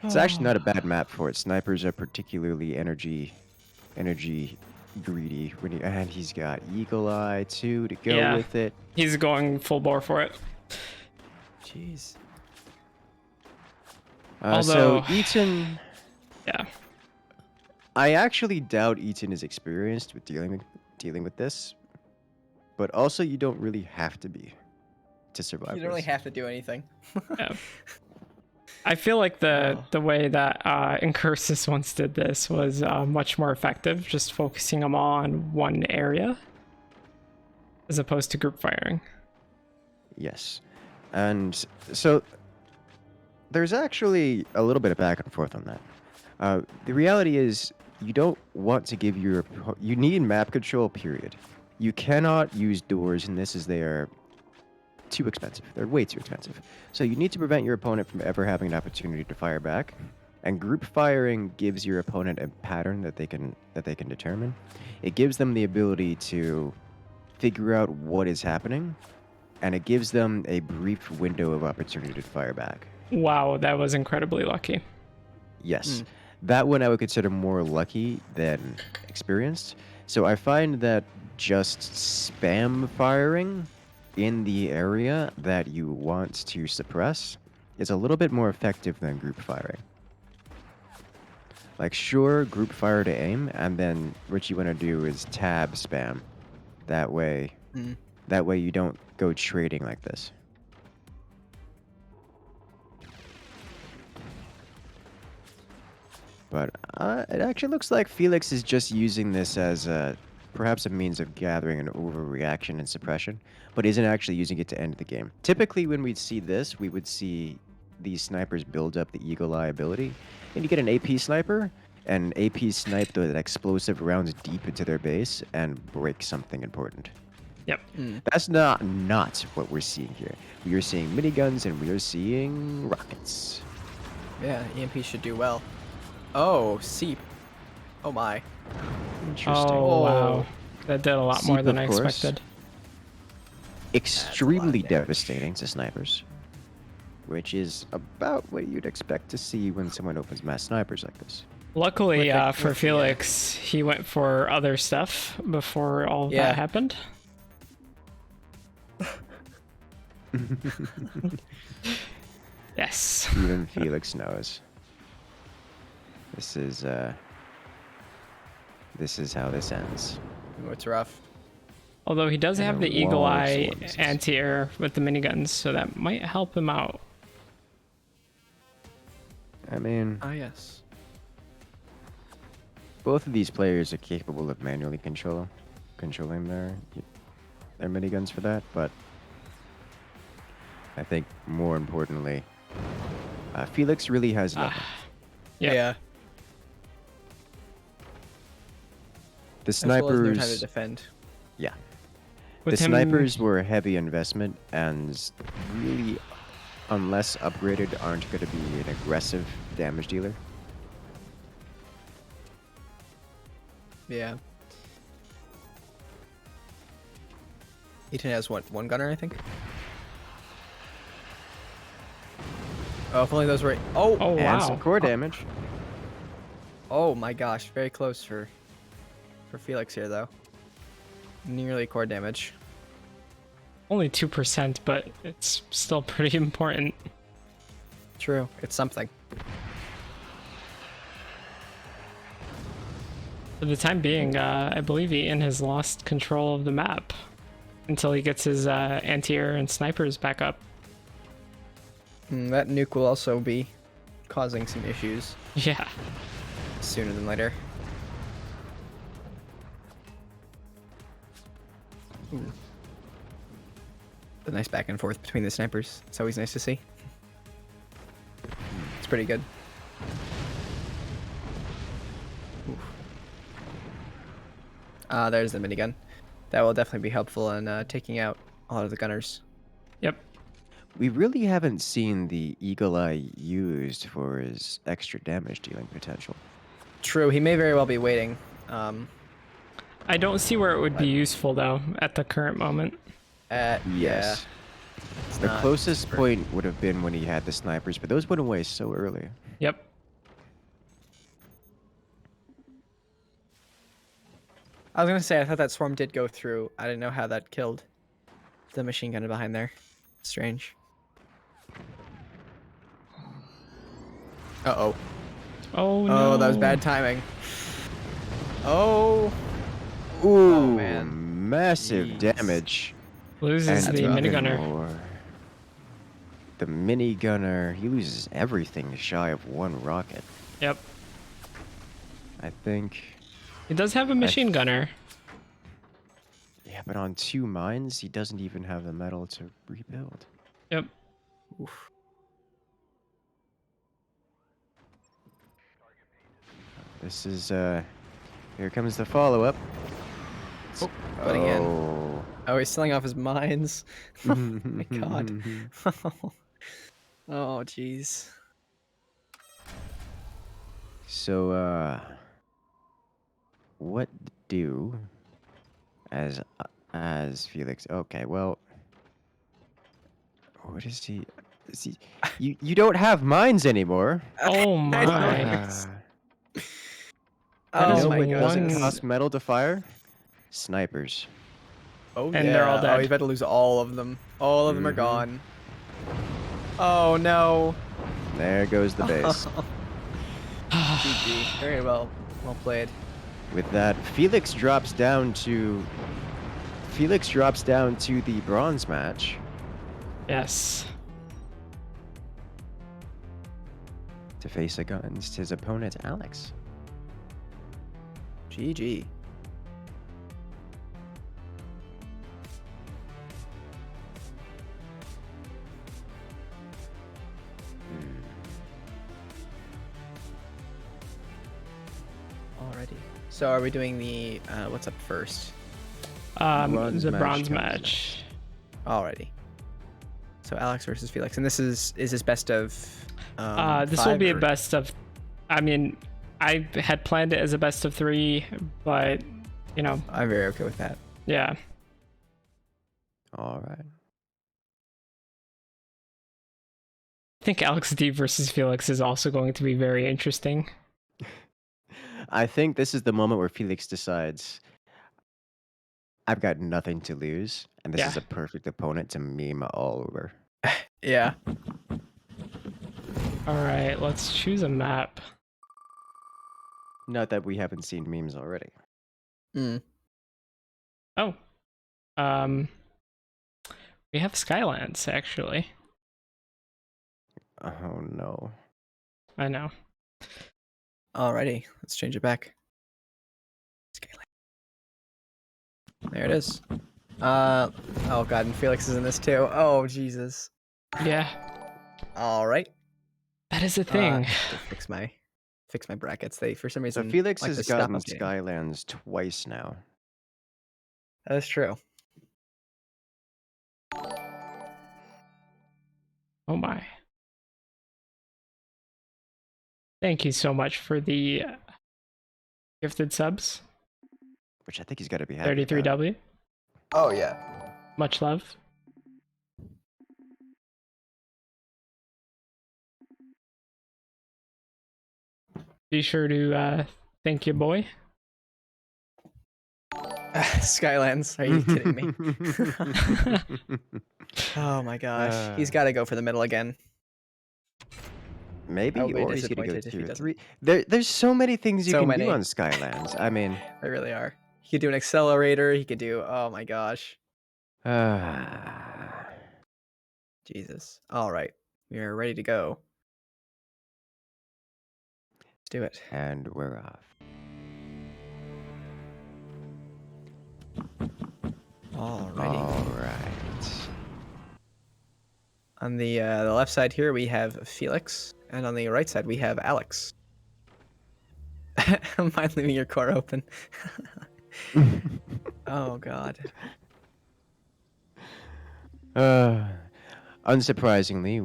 It's actually not a bad map for it. Snipers are particularly energy greedy. And he's got Eagle Eye too to go Yeah. with it. He's going full bore for it. Jeez. So Although- Eaton, Yeah. I actually doubt Eaton is experienced with dealing with this, but also you don't really have to be to survive. You don't really this. have to do anything. Yeah. I feel like the way that Incursus once did this was much more effective, just focusing them all on one area, as opposed to group firing. Yes, and so there's actually a little bit of back and forth on that. The reality is you don't want to give you need map control, period. You cannot use doors in this as they are too expensive. They're way too expensive. So you need to prevent your opponent from ever having an opportunity to fire back. And group firing gives your opponent a pattern that they can determine. It gives them the ability to figure out what is happening, and it gives them a brief window of opportunity to fire back. Wow, that was incredibly lucky. Yes. That one I would consider more lucky than experienced. So I find that just spam firing in the area that you want to suppress is a little bit more effective than group firing. Like, sure, group fire to aim, and then what you want to do is tab spam. That way you don't go trading like this. But it actually looks like Felix is just using this as perhaps a means of gathering an overreaction and suppression, but isn't actually using it to end the game. Typically, when we'd see this, we would see these snipers build up the Eagle Eye ability, and you get an AP sniper, and AP snipe the explosive rounds deep into their base and break something important. Yep. That's not what we're seeing here. We are seeing miniguns, and we are seeing rockets. Yeah, EMP should do well. Oh, Seep. Oh my. Interesting. Oh, wow. That did a lot more Seep, than of I course. expected. Extremely damage. devastating to snipers, which is about what you'd expect to see when someone opens mass snipers like this. Luckily With for the, Felix, he went for other stuff before all of Yeah. that happened. Yes. Even Felix knows. This is how this ends. Ooh, it's rough. Although he does And have a the Eagle wall of Eye sword misses. anti-air with the miniguns, so that might help him out. I mean, Ah, yes. both of these players are capable of manually controlling their miniguns for that, but I think more importantly, Felix really has nothing. Yep. Yeah. The As well as no time to snipers, defend. yeah. With The him- snipers were a heavy investment, and really, unless upgraded, aren't going to be an aggressive damage dealer. Yeah. Eaton has what, one gunner, I think? Oh, if only those were. Oh! Oh, And wow. some core damage. Oh my gosh, very close for Felix here, though. Nearly core damage. Only 2%, but it's still pretty important. True. It's something. For the time being, I believe Ian has lost control of the map until he gets his anti-air and snipers back up. That nuke will also be causing some issues Yeah. sooner than later. Ooh. The nice back and forth between the snipers. It's always nice to see. It's pretty good. There's the minigun. That will definitely be helpful in taking out a lot of the gunners. Yep. We really haven't seen the Eagle Eye used for his extra damage dealing potential. True, he may very well be waiting. I don't see where it would be useful though at the current moment. Yeah. Yes. It's The not closest super- point would have been when he had the snipers, but those went away so early. Yep. I was gonna say I thought that swarm did go through. I didn't know how that killed the machine gunner behind there. Strange. Uh-oh. Oh no. Oh, that was bad timing. Oh. Ooh, man. massive Jeez. damage. Loses And the rough. even minigunner. more. The minigunner, he loses everything shy of one rocket. Yep. I think. He does have a machine gunner. Yeah, but on 2 mines, he doesn't even have the metal to rebuild. Yep. Oof. This is, here comes the follow-up. Oh, putting in. Oh. Oh, he's selling off his mines. Oh my god. Oh, jeez. So, what do as Felix? Okay, well, what is he? Is he? You don't have mines anymore. Oh I know. my. Ah. That Oh is You know my what god. doesn't one- cost metal to fire? Snipers. Oh, And yeah. they're all Oh, dead. he's about to lose all of them. All of them are Mhm. gone. Oh, no. There goes the base. GG. Very well. Well played. With that, Felix drops down to the bronze match. Yes. To face against his opponent, Alex. GG. Alrighty. So are we doing the what's up first? Bronze The match bronze comes match. Alrighty. So Alex versus Felix, and this is this best of. This will 5 be a or- best of. I mean, I had planned it as a best of 3, but you know, I'm very okay with that. yeah. All right. I think Alex D versus Felix is also going to be very interesting. I think this is the moment where Felix decides, I've got nothing to lose, and this Yeah. is a perfect opponent to meme all over. Yeah. All right, let's choose a map. Not that we haven't seen memes already. Mm. Oh, um, we have Skylands actually. Oh no. I know. Alrighty. Let's change it back. Skyline. There it is. Oh god, and Felix is in this too. Oh Jesus. Yeah, All right. that is a thing. To fix my brackets. They for some So reason Felix like to has stop gotten updating. Skylands twice now. That is true. Oh my. Thank you so much for the gifted subs. Which I think he's got to be happy about. 33W. Oh yeah. Much love. Be sure to thank your boy. Skylands. Are you kidding me? Oh my gosh. He's got to go for the middle again. Maybe, I would be or he's gonna go disappointed if he 2 or doesn't. 3. There's so many things you So can many. do on Skylands. I mean, They really are. He could do an accelerator. He could do. Oh my gosh. Jesus. All right. We are ready to go. Let's do it. and we're off. Alrighty. All right. On the left side here, we have Felix, and on the right side, we have Alex. Mind leaving your core open. Oh God. Unsurprisingly,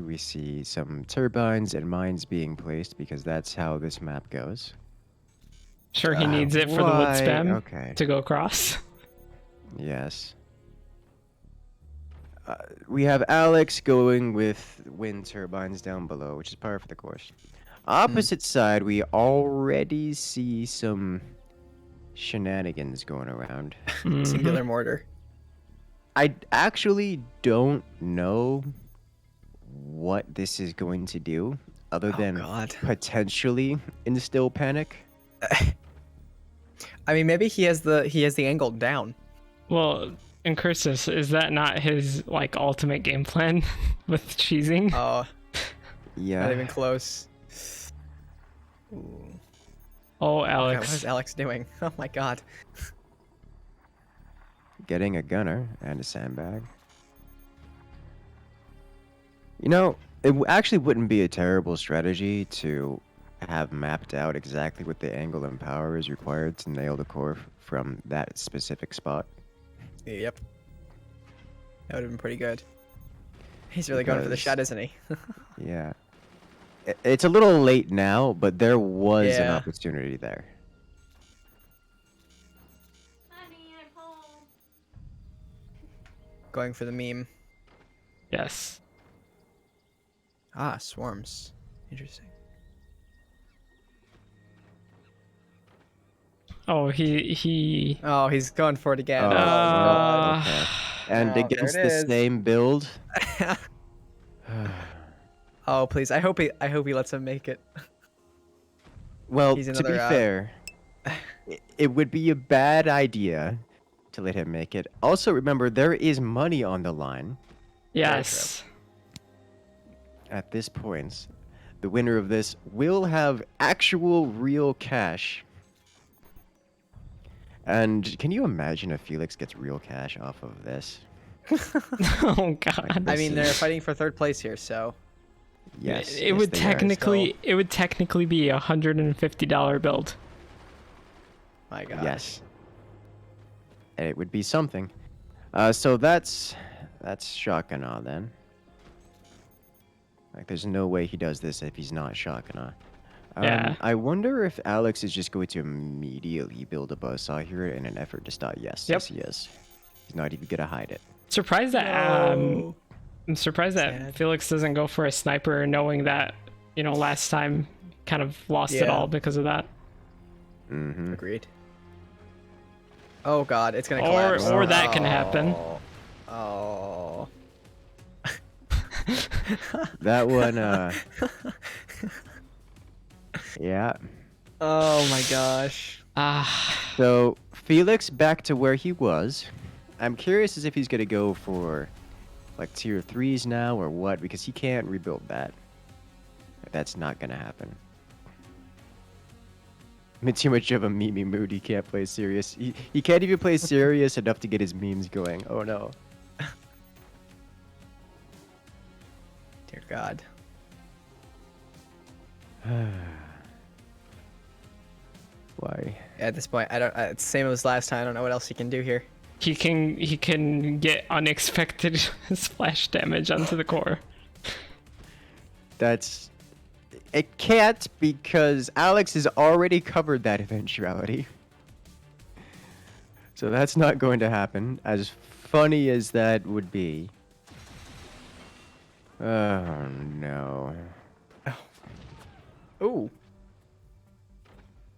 we see some turbines and mines being placed because that's how this map goes. Sure, he needs it for the wood Why? spam Okay. to go across. Yes. We have Alex going with wind turbines down below, which is par for the course. Opposite side, we already see some shenanigans going around. Mhm. Singular mortar. I actually don't know what this is going to do, other Oh, than God. potentially instill panic. I mean, maybe he has the angle down. Well, Incursus, is that not his like ultimate game plan with cheesing? Oh, Yeah. not even close. Ooh. Oh, God, what is Alex. Alex doing? Oh my God. Getting a gunner and a sandbag. You know, it actually wouldn't be a terrible strategy to have mapped out exactly what the angle and power is required to nail the core from that specific spot. Yep. That would have been pretty good. He's really going for the Because- shot, isn't he? Yeah. It's a little late now, but there was an Yeah. opportunity there. Honey, I'm home. Going for the meme. Yes. Ah, swarms. Interesting. Oh, he. Oh, he's going for it again. Oh, Oh, God. okay. And Oh, there against it the is. same build. Oh, please. I hope he lets him make it. Well, He's to another, be fair, it would be a bad idea to let him make it. Also, remember, there is money on the line. Yes. At this point, the winner of this will have actual real cash. And can you imagine if Felix gets real cash off of this? Oh God. I This mean, they're is- fighting for third place here, so Yes. It yes, would they are. technically be a $150 build. my God. Yes. And it would be something. So that's Shakana then. Like, there's no way he does this if he's not Shakana. Yeah. I wonder if Alex is just going to immediately build a buzzsaw here in an effort to stop. Yes, Yep. yes, he is. He's not even gonna hide it. Surprised that No. I'm surprised that Sad. Felix doesn't go for a sniper, knowing that last time kind of lost it Yeah. all because of that. Mm-hmm. Agreed. Oh God, it's gonna Or- collapse. or that can happen. Oh. That one, yeah. Oh my gosh. Ah, So Felix back to where he was. I'm curious as if he's gonna go for like tier 3s now or what, because he can't rebuild that. That's not gonna happen. I'm in too much of a meme mood. He can't play serious. He can't even play serious enough to get his memes going. Oh no. Dear God. Why? At this point, I don't. It's the same as last time. I don't know what else he can do here. he can get unexpected splash damage onto the core. That's... It can't, because Alex has already covered that eventuality. So that's not going to happen, as funny as that would be. Oh no. Ooh.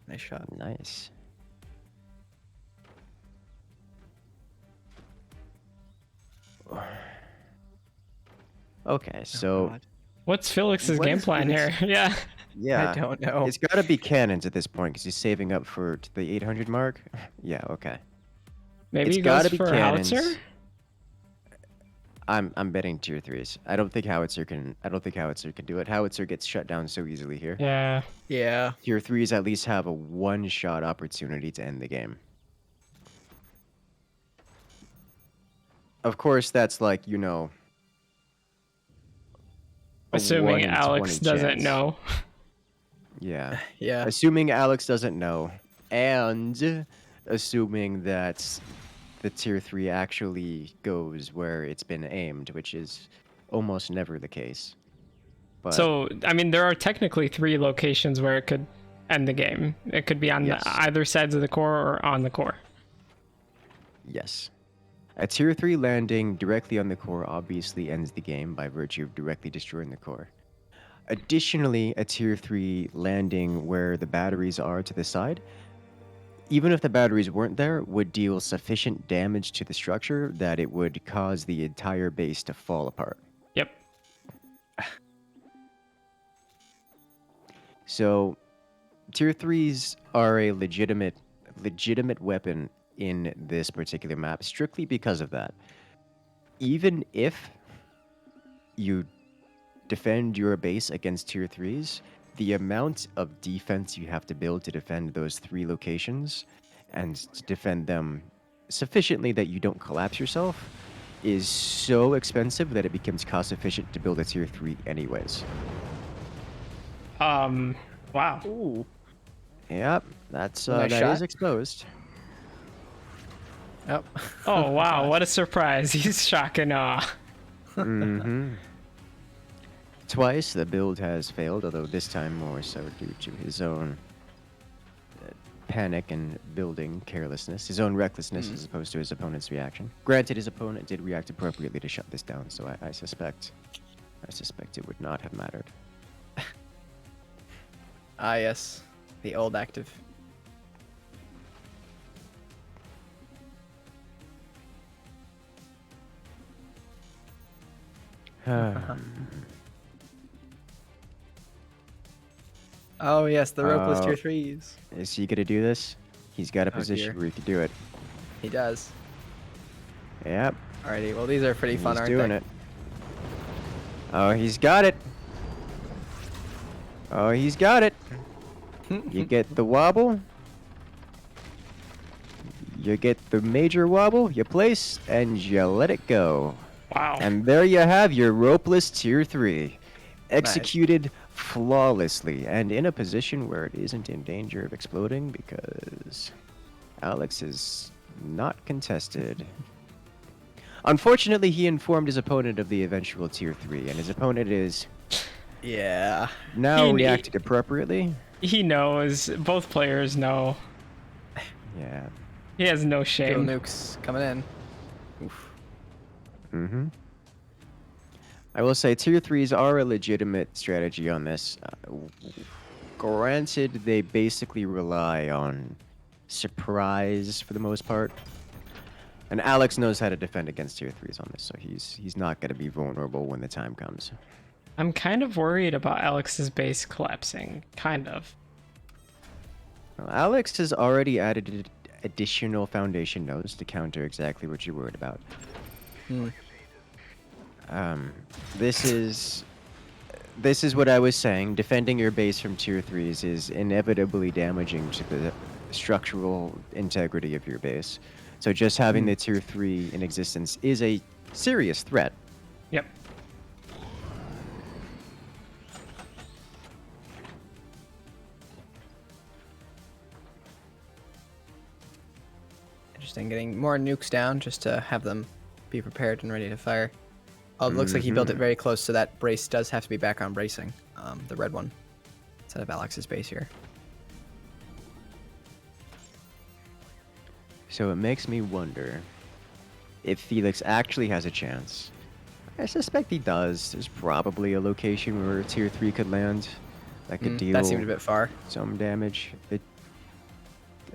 Nice shot. Nice. Okay, so... God. What's Felix's What game is plan here? Felix- Yeah. Yeah. I don't know. It's got to be cannons at this point, because he's saving up for the 800 mark. Yeah, okay. Maybe It's he goes gotta be for a cannons. howitzer? I'm betting tier 3s. I don't think Howitzer can do it. Howitzer gets shut down so easily here. Yeah. Yeah. Tier 3s at least have a one-shot opportunity to end the game. Of course, that's like, a Assuming 1 in Alex 20 doesn't chance. know. Yeah. Yeah. Assuming Alex doesn't know, and assuming that the tier 3 actually goes where it's been aimed, which is almost never the case. But So, I mean, there are technically 3 locations where it could end the game. It could be on Yes. either sides of the core or on the core. Yes. A tier 3 landing directly on the core obviously ends the game by virtue of directly destroying the core. Additionally, a tier 3 landing where the batteries are to the side, even if the batteries weren't there, would deal sufficient damage to the structure that it would cause the entire base to fall apart. Yep. So, tier 3s are a legitimate weapon in this particular map strictly because of that. Even if you defend your base against tier 3s, the amount of defense you have to build to defend those 3 locations and to defend them sufficiently that you don't collapse yourself is so expensive that it becomes cost efficient to build a tier 3 anyways. Wow. Ooh. Yep, that's Nice that shot. is exposed. Oh. Oh wow, gosh. what a surprise. He's shocking. Twice the build has failed, although this time more so due to his own panic and building carelessness, his own recklessness as opposed to his opponent's reaction. Granted, his opponent did react appropriately to shut this down, so I suspect it would not have mattered. Ah, yes. The old active. Oh, yes, the ropeless tier 3s. Is he gonna do this? He's got a Oh, position dear. where he could do it. He does. Yep, Alrighty, well, these are pretty fun, he's aren't doing they? it. Oh, he's got it. Oh, he's got it. You get the wobble. You get the major wobble, you place, and you let it go. Wow. And there you have your ropeless tier 3. Executed flawlessly and in a position where it isn't in danger of exploding because Alex is not contested. Unfortunately, he informed his opponent of the eventual tier 3, and his opponent is Yeah. now He- reacting appropriately. He knows. Both players know. Yeah. He has no Dual shame. nukes coming in. Oof. Mm-hmm. I will say tier 3s are a legitimate strategy on this. Granted, they basically rely on surprise for the most part. And Alex knows how to defend against tier 3s on this, so he's not going to be vulnerable when the time comes. I'm kind of worried about Alex's base collapsing. Kind of. Well, Alex has already added additional foundation nodes to counter exactly what you're worried about. This is what I was saying. Defending your base from tier 3s is inevitably damaging to the structural integrity of your base. So just having the tier 3 in existence is a serious threat. Yep. Interesting. Getting more nukes down just to have them be prepared and ready to fire. Oh, it looks like he built it very close, so that brace does have to be back on bracing. The red one. Instead of Alex's base here. So it makes me wonder if Felix actually has a chance. I suspect he does. There's probably a location where tier 3 could land that could deal That seemed a bit far. some damage. He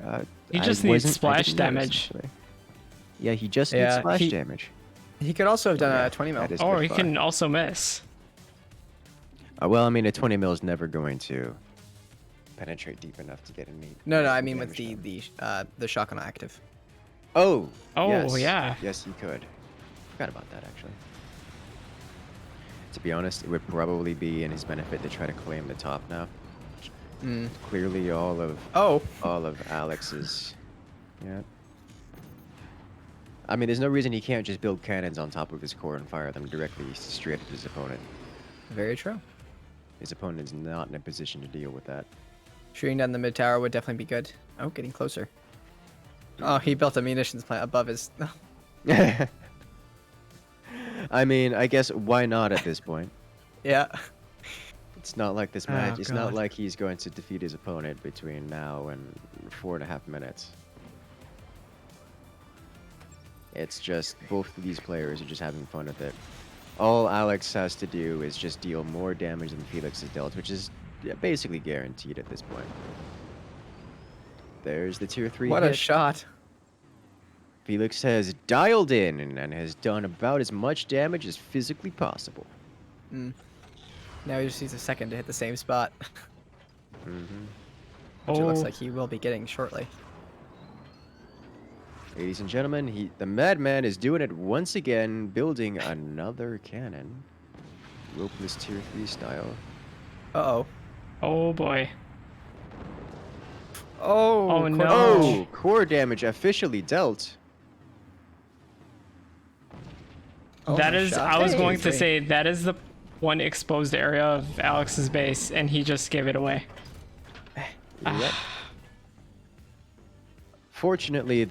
I just needs wasn't- I splash didn't notice, damage. actually. Yeah, he just needs Yeah, splash he- damage. He could also have done Yeah, a 20 mil. that is- Or good he far. can also miss. Well, I mean, a 20 mil is never going to penetrate deep enough to get any. No, I meaningful mean with damage done. the shotgun active. Oh. Oh, yes. yeah. Yes, he could. Forgot about that actually. To be honest, it would probably be in his benefit to try to claim the top now. Clearly, all of Oh. Alex's. Yeah. I mean, there's no reason he can't just build cannons on top of his core and fire them directly straight at his opponent. Very true. His opponent is not in a position to deal with that. Shooting down the mid tower would definitely be good. Oh, getting closer. Oh, he built a munitions plant above his. I mean, I guess why not at this point? Yeah. It's not like this Oh, match. It's not God. like he's going to defeat his opponent between now and 4.5 minutes. It's just both of these players are just having fun with it. All Alex has to do is just deal more damage than Felix has dealt, which is basically guaranteed at this point. There's the tier 3 What hit. a shot. Felix has dialed in and has done about as much damage as physically possible. Now he just needs a second to hit the same spot, Mm-hmm. which it looks Oh. like he will be getting shortly. Ladies and gentlemen, the madman is doing it once again, building another cannon. Ropeless tier 3 style. Uh-oh. Oh boy. Oh, Oh, core no. damage. Oh, core damage officially dealt. Oh, That nice is, shot. I was Hey, going to three. say, that is the one exposed area of Alex's base, and he just gave it away. Yep. Fortunately,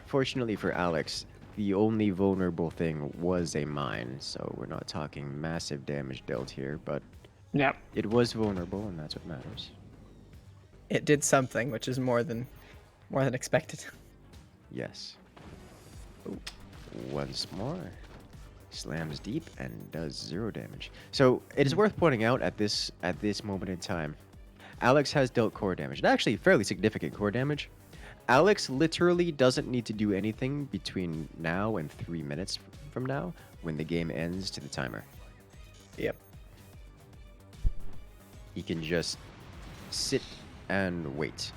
fortunately for Alex, the only vulnerable thing was a mine, so we're not talking massive damage dealt here, but Yep. it was vulnerable, and that's what matters. It did something, which is more than expected. Yes. Once more. Slams deep and does 0 damage. So it is worth pointing out at this moment in time, Alex has dealt core damage, and actually fairly significant core damage. Alex literally doesn't need to do anything between now and 3 minutes from now when the game ends to the timer. Yep. He can just sit and wait.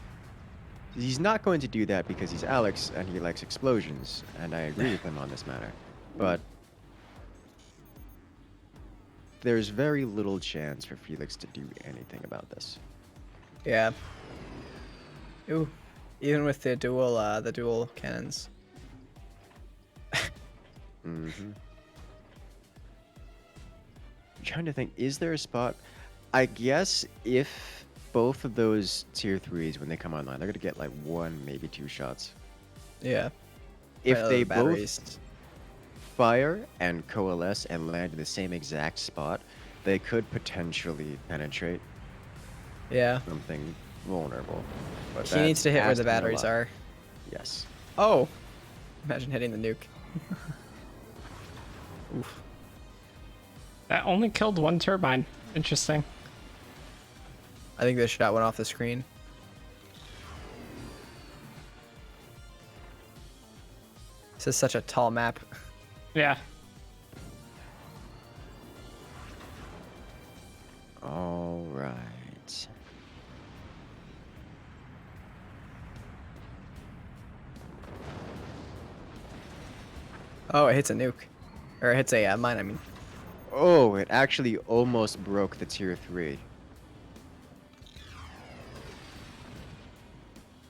He's not going to do that because he's Alex and he likes explosions, and I agree with him on this matter. But there's very little chance for Felix to do anything about this. Yeah. Ooh. Even with the dual cannons. I'm trying to think, is there a spot? I guess if both of those tier 3s, when they come online, they're going to get like 1, maybe 2 shots. Yeah. If Right, they the batteries. both fire and coalesce and land in the same exact spot, they could potentially penetrate Yeah. something vulnerable. But He needs to hit where the asking a batteries lot. are. Yes. Oh. Imagine hitting the nuke. Oof. That only killed one turbine. Interesting. I think this shot went off the screen. This is such a tall map. Yeah. All right. Oh, it hits a nuke. Or it hits a mine, I mean. Oh, it actually almost broke the tier 3.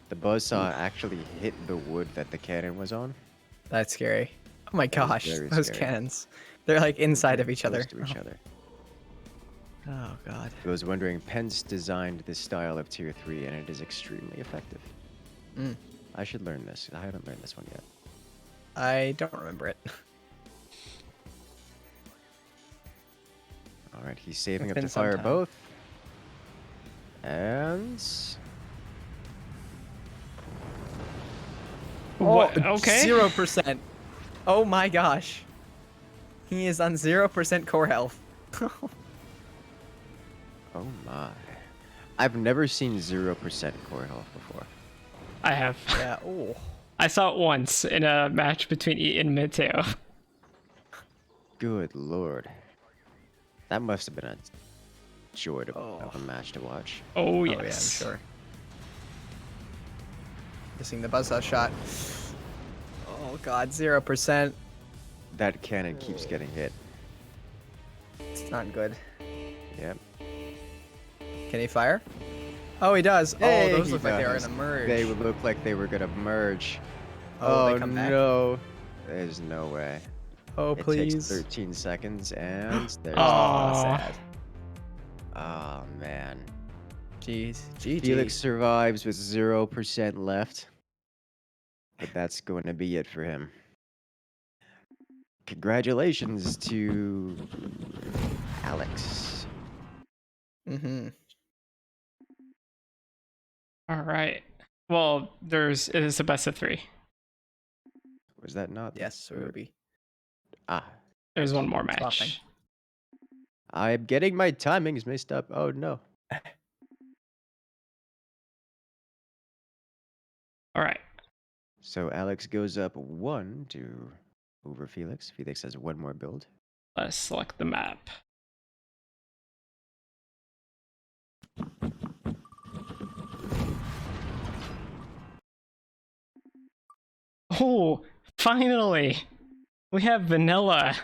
The buzzsaw actually hit the wood that the cannon was on. That's scary. Oh my That is gosh, very those scary. cannons. They're like inside of Very each other. close to each other. Oh god. I was wondering, Pence designed this style of tier 3 and it is extremely effective. Mm. I should learn this. I haven't learned this one yet. I don't remember it. All right, he's saving It's up been to some fire time. both. And What? Okay. 0%. Oh my gosh. He is on 0% core health. oh my. I've never seen 0% core health before. I have. Yeah. Oh. I saw it once in a match between Eat and Mateo. Good lord. That must have been a joy of a match to watch. Oh, Oh yeah, yes. I'm sure. Missing the buzzsaw shot. Oh god, 0%. That cannon keeps getting hit. It's not good. Yep. Can he fire? Oh, he does. Hey, oh, those he look like they were does. gonna merge. They would look like they were gonna merge. Oh, Oh, they come back? no. There's no way. Oh, It please. takes 13 seconds and there's Oh, Aw. sad. Oh man. Jeez. GG. Felix survives with 0% left. But that's going to be it for him. Congratulations to Alex. Mm-hmm. All right. Well, it is a best of 3. Was that not? Yes, it would be. Ah, There's one more Swapping. match. I'm getting my timings mixed up. Oh no. All right. So Alex goes up 1 to over Felix. Felix has 1 more build. Let's select the map. Oh, finally! We have vanilla.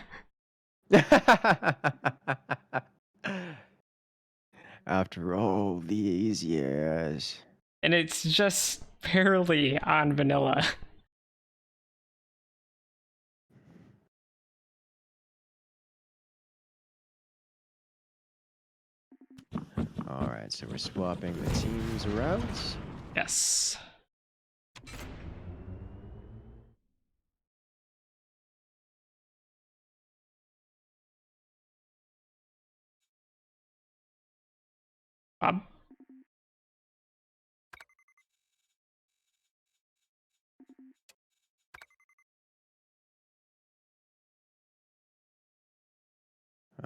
After all these years. And it's just barely on vanilla. Alright, so we're swapping the teams around. Yes. Bob?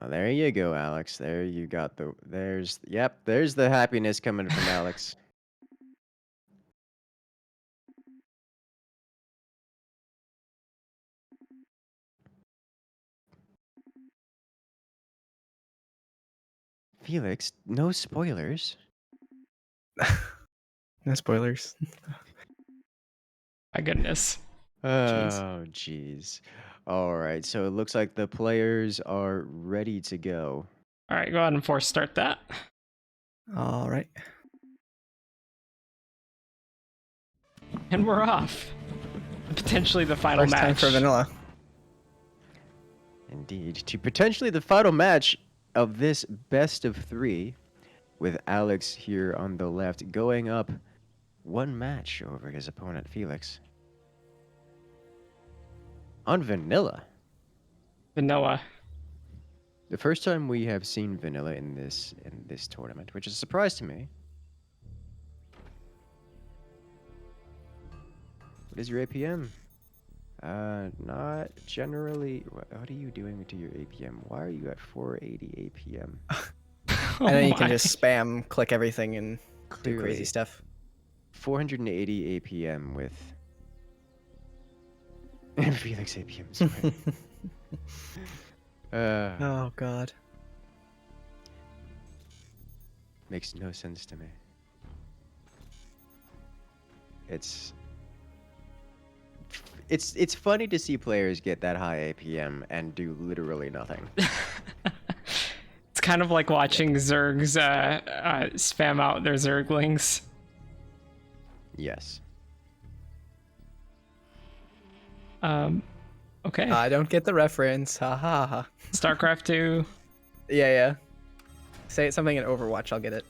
Oh, there you go, Alex. There you got there's the happiness coming from Alex. Felix, no spoilers. No spoilers. My goodness. Oh, jeez. All right, so it looks like the players are ready to go. All right, go ahead and force start that. All right. And we're off. Potentially the final First time match. for vanilla. Indeed, to potentially the final match of this best of 3, with Alex here on the left going up 1 match over his opponent Felix. On vanilla. Vanilla. The first time we have seen vanilla in this tournament, which is a surprise to me. What is your APM? Not generally. What are you doing to your APM? Why are you at 480 APM? Oh And then you can my. just spam click everything and do Clearly. crazy stuff. 480 APM with Felix APM. Sorry. Oh god. Makes no sense to me. It's funny to see players get that high APM and do literally nothing. It's kind of like watching Zergs spam out their Zerglings. Yes. Okay. I don't get the reference. Ha ha ha. StarCraft 2. Yeah. Say something in Overwatch, I'll get it.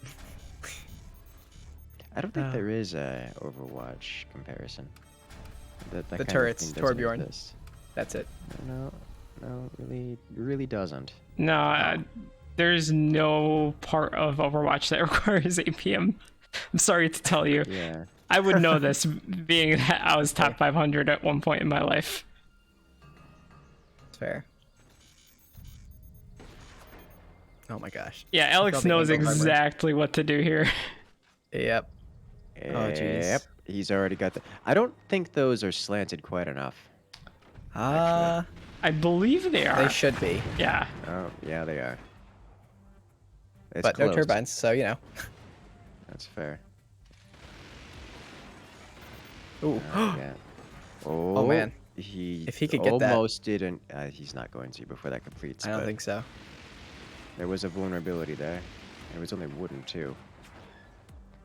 I don't think there is a Overwatch comparison. That The kind of turrets, thing doesn't Torbjorn. exist. That's it. No, really doesn't. No, there's no part of Overwatch that requires APM. I'm sorry to tell you. Yeah. I would know this, being that I was top 500 at one point in my life. It's fair. Oh my gosh. Yeah, Alex Probably knows gonna go hard mode. exactly what to do here. Yep. Oh, jeez. Yep. He's already got the. I don't think those are slanted quite enough. Ah, I believe they are. they should be, Yeah. Oh, yeah, they are. It's but no close. turbines, so you know. That's fair. Ooh. Yeah. Oh, man. If he could get that. almost didn't. He's not going to before that completes. I don't but think so. there was a vulnerability there. It was only wooden too.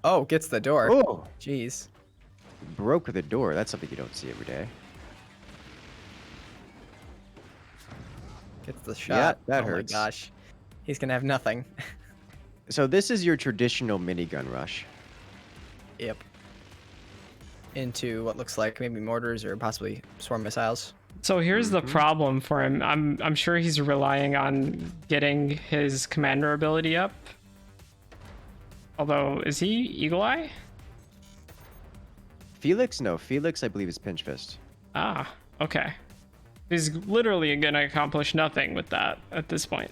Oh, gets the door. Oh, Jeez. broke the door. That's something you don't see every day. Gets the shot. that oh hurts. my gosh. He's gonna have nothing. So this is your traditional minigun rush. Yep. Into what looks like maybe mortars or possibly swarm missiles. So here's the problem for him. I'm sure he's relying on getting his commander ability up. Although, is he Eagle Eye? Felix? No, Felix I believe is Pinch Fist. Ah, okay. He's literally gonna accomplish nothing with that at this point.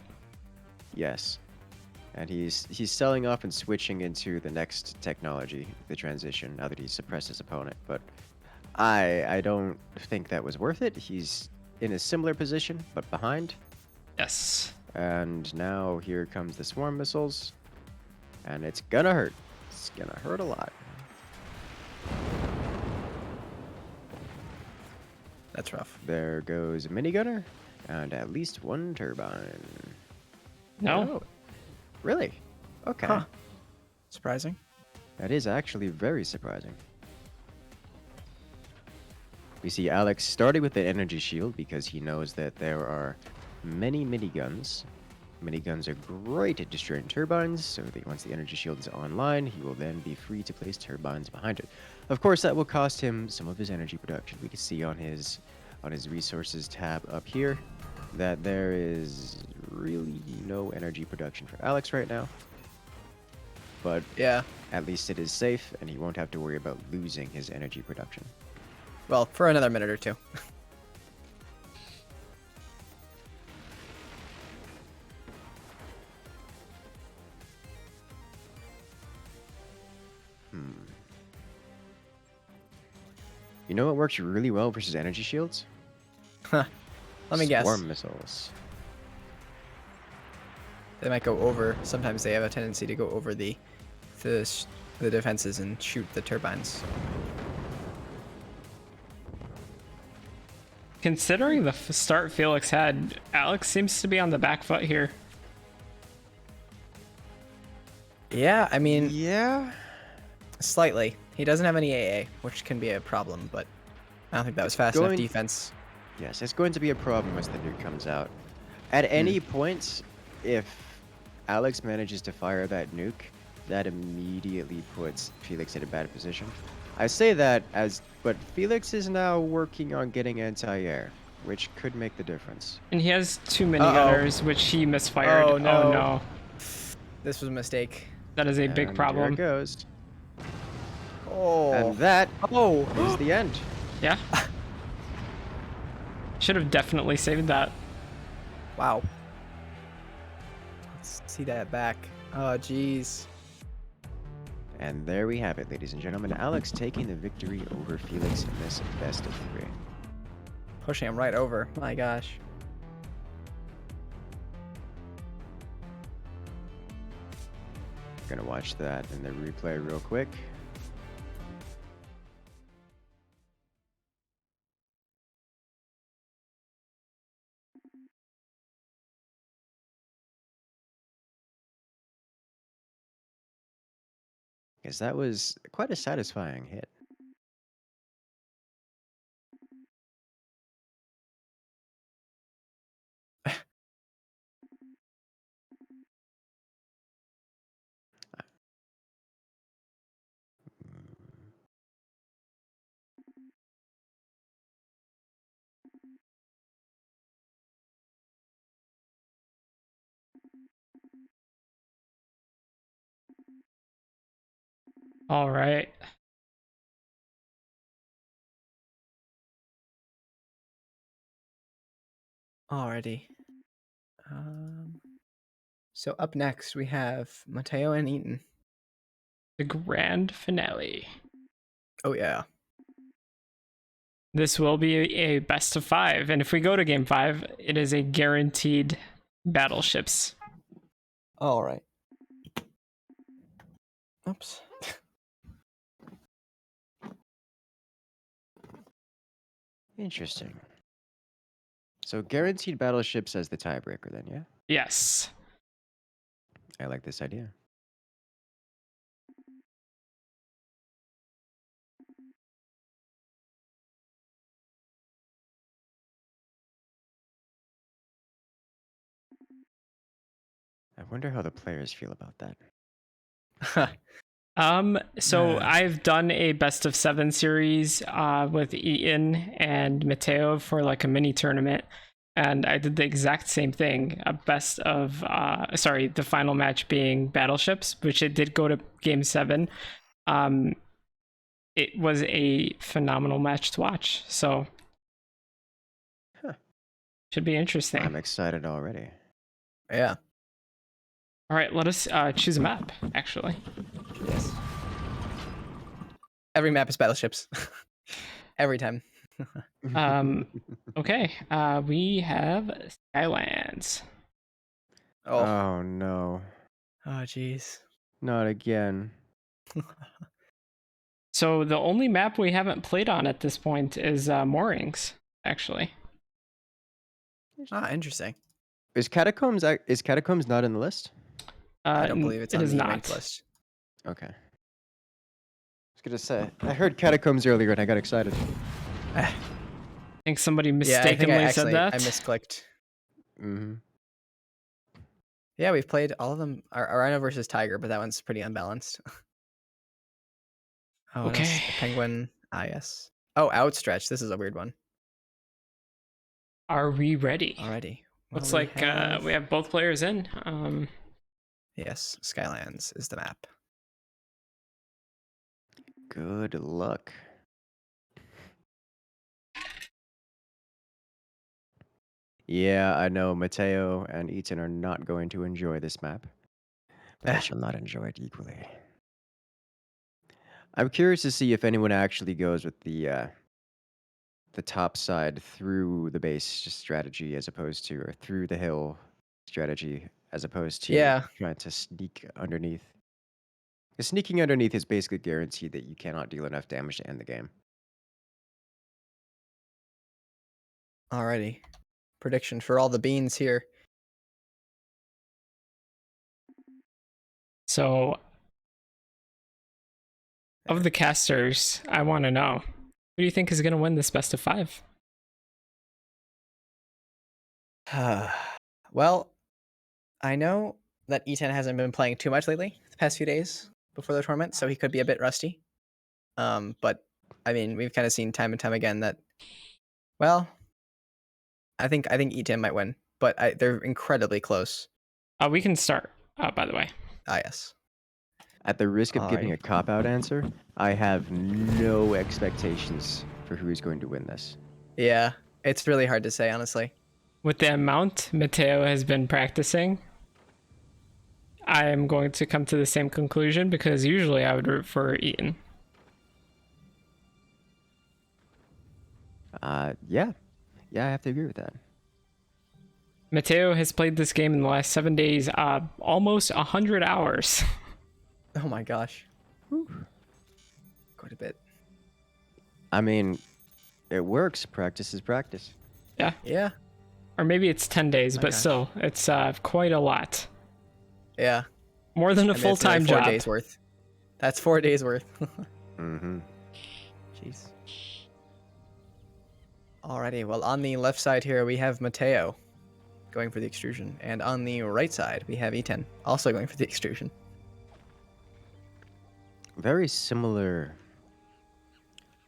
Yes. And he's selling off and switching into the next technology, the transition, now that he's suppressed his opponent. But I don't think that was worth it. He's in a similar position, but behind. Yes. And now here comes the swarm missiles. And it's gonna hurt. It's gonna hurt a lot. That's rough. There goes a minigunner and at least one turbine. No. Oh, really? Okay. Huh. Surprising. That is actually very surprising. We see Alex starting with the energy shield because he knows that there are many miniguns. Miniguns are great at destroying turbines, so that once the energy shield is online, he will then be free to place turbines behind it. Of course, that will cost him some of his energy production. We can see on his resources tab up here that there is really no energy production for Alex right now. But Yeah. at least it is safe, and he won't have to worry about losing his energy production. Well, for another minute or two. You know what works really well versus energy shields? Huh. Let me guess. Swarm missiles. They might go over. Sometimes they have a tendency to go over the defenses and shoot the turbines. Considering the start Felix had, Alex seems to be on the back foot here. Yeah, I mean, Yeah. slightly. He doesn't have any AA, which can be a problem, but I don't think that was fast enough Going- defense. Yes, it's going to be a problem once the nuke comes out. At any point, if Alex manages to fire that nuke, that immediately puts Felix in a bad position. I say that but Felix is now working on getting anti-air, which could make the difference. And he has two minigunners, which he misfired. Oh, no. Oh no. This was a mistake. That is a big And problem. There it goes. Oh. And that is the end. Yeah. Should have definitely saved that. Wow. Let's see that back. Oh, jeez. And there we have it, ladies and gentlemen. Alex taking the victory over Felix in this best of 3. Pushing him right over. My gosh. Gonna watch that in the replay real quick. Because that was quite a satisfying hit. All right. Alrighty. So up next we have Mateo and Eaton. The grand finale. Oh yeah. This will be a best of 5, and if we go to game 5, it is a guaranteed battleships. All right. Oops. Interesting. So guaranteed battleships as the tiebreaker then, yeah? Yes. I like this idea. I wonder how the players feel about that. So Yeah. I've done a best of 7 series with Eaton and Mateo for like a mini tournament. and I did the exact same thing. The final match being battleships, which it did go to game 7. It was a phenomenal match to watch. So Huh. should be interesting. I'm excited already. Yeah. All right, let us choose a map. Actually, Yes. Every map is battleships. Every time. okay. We have Skylands. Oh. Oh no. Oh, jeez. Not again. So the only map we haven't played on at this point is Moorings. Actually, Ah, interesting. Is Catacombs not in the list? I don't believe it's it on is the not. ranked list. Okay. I was gonna say I heard Catacombs earlier and I got excited. I think somebody Yeah, I mistakenly think said that. I misclicked. Mm-hmm. Yeah, we've played all of them. Rhino versus Tiger, but that one's pretty unbalanced. Oh, what else? Okay. The Penguin. Ah, yes. Oh, Outstretch. This is a weird one. Are we ready? Alrighty. Well, Looks like we have both players in. Yes, Skylands is the map. Good luck. Yeah, I know Mateo and Eaton are not going to enjoy this map, but I shall not enjoy it equally. I'm curious to see if anyone actually goes with the top side through the base strategy as opposed to, or through the hill strategy as opposed to Yeah. trying to sneak underneath. 'Cause sneaking underneath is basically guaranteed that you cannot deal enough damage to end the game. Alrighty. Prediction for all the beans here. So, of the casters, I want to know, who do you think is going to win this best of 5? Well, I know that E10 hasn't been playing too much lately, the past few days before the tournament, so he could be a bit rusty. But I mean, we've kind of seen time and time again that, well, I think E10 might win, but they're incredibly close. We can start, by the way. Ah, yes. At the risk of giving Alrighty. a cop-out answer, I have no expectations for who is going to win this. Yeah, it's really hard to say, honestly. With the amount Mateo has been practicing, I am going to come to the same conclusion because usually I would root for Eaton. Yeah, I have to agree with that. Mateo has played this game in the last 7 days, almost 100 hours. Oh my gosh. Quite a bit. I mean, it works. Practice is practice. Yeah. Yeah. Or maybe it's 10 days, My but gosh. still, it's quite a lot. Yeah. More than a I mean, it's another full-time 4 job. days worth. That's 4 days worth. Mm-hmm. Jeez. Alrighty, well, on the left side here, we have Mateo going for the extrusion. And on the right side, we have E10 also going for the extrusion. Very similar.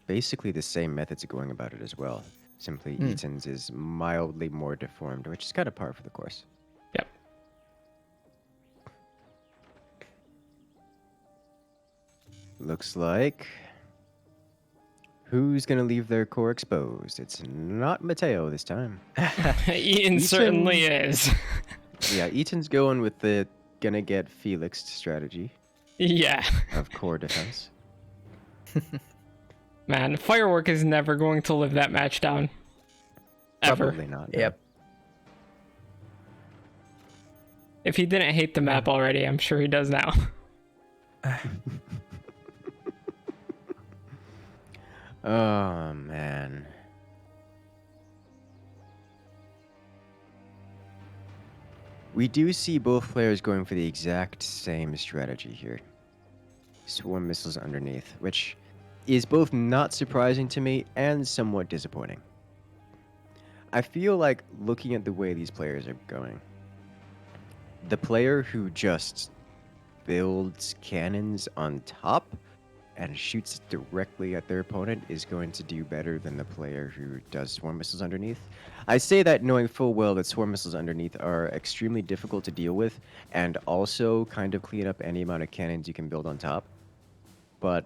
Basically the same methods of going about it as well. Simply Eaton's is mildly more deformed, which is kind of par for the course. Yep. Looks like... Who's going to leave their core exposed? It's not Mateo this time. Eaton certainly is. Yeah, Eaton's going with the gonna get Felixed strategy Yeah. of core defense. Man, Firework is never going to live that match down. Ever. Probably not. no. Yep. If he didn't hate the map already, I'm sure he does now. Oh, man. We do see both players going for the exact same strategy here. Swarm missiles underneath, which is both not surprising to me and somewhat disappointing. I feel like looking at the way these players are going, the player who just builds cannons on top and shoots directly at their opponent is going to do better than the player who does swarm missiles underneath. I say that knowing full well that swarm missiles underneath are extremely difficult to deal with and also kind of clean up any amount of cannons you can build on top. But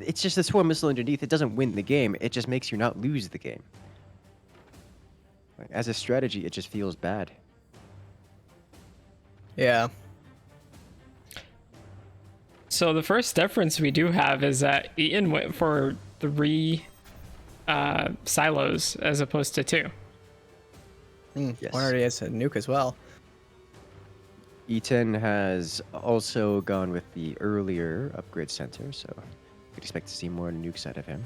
it's just a swarm missile underneath. It doesn't win the game. It just makes you not lose the game. Like, as a strategy, it just feels bad. Yeah. So the first difference we do have is that Eaton went for 3 silos as opposed to 2. Yes. One already has a nuke as well. E10 has also gone with the earlier upgrade center, so we'd expect to see more nukes out of him.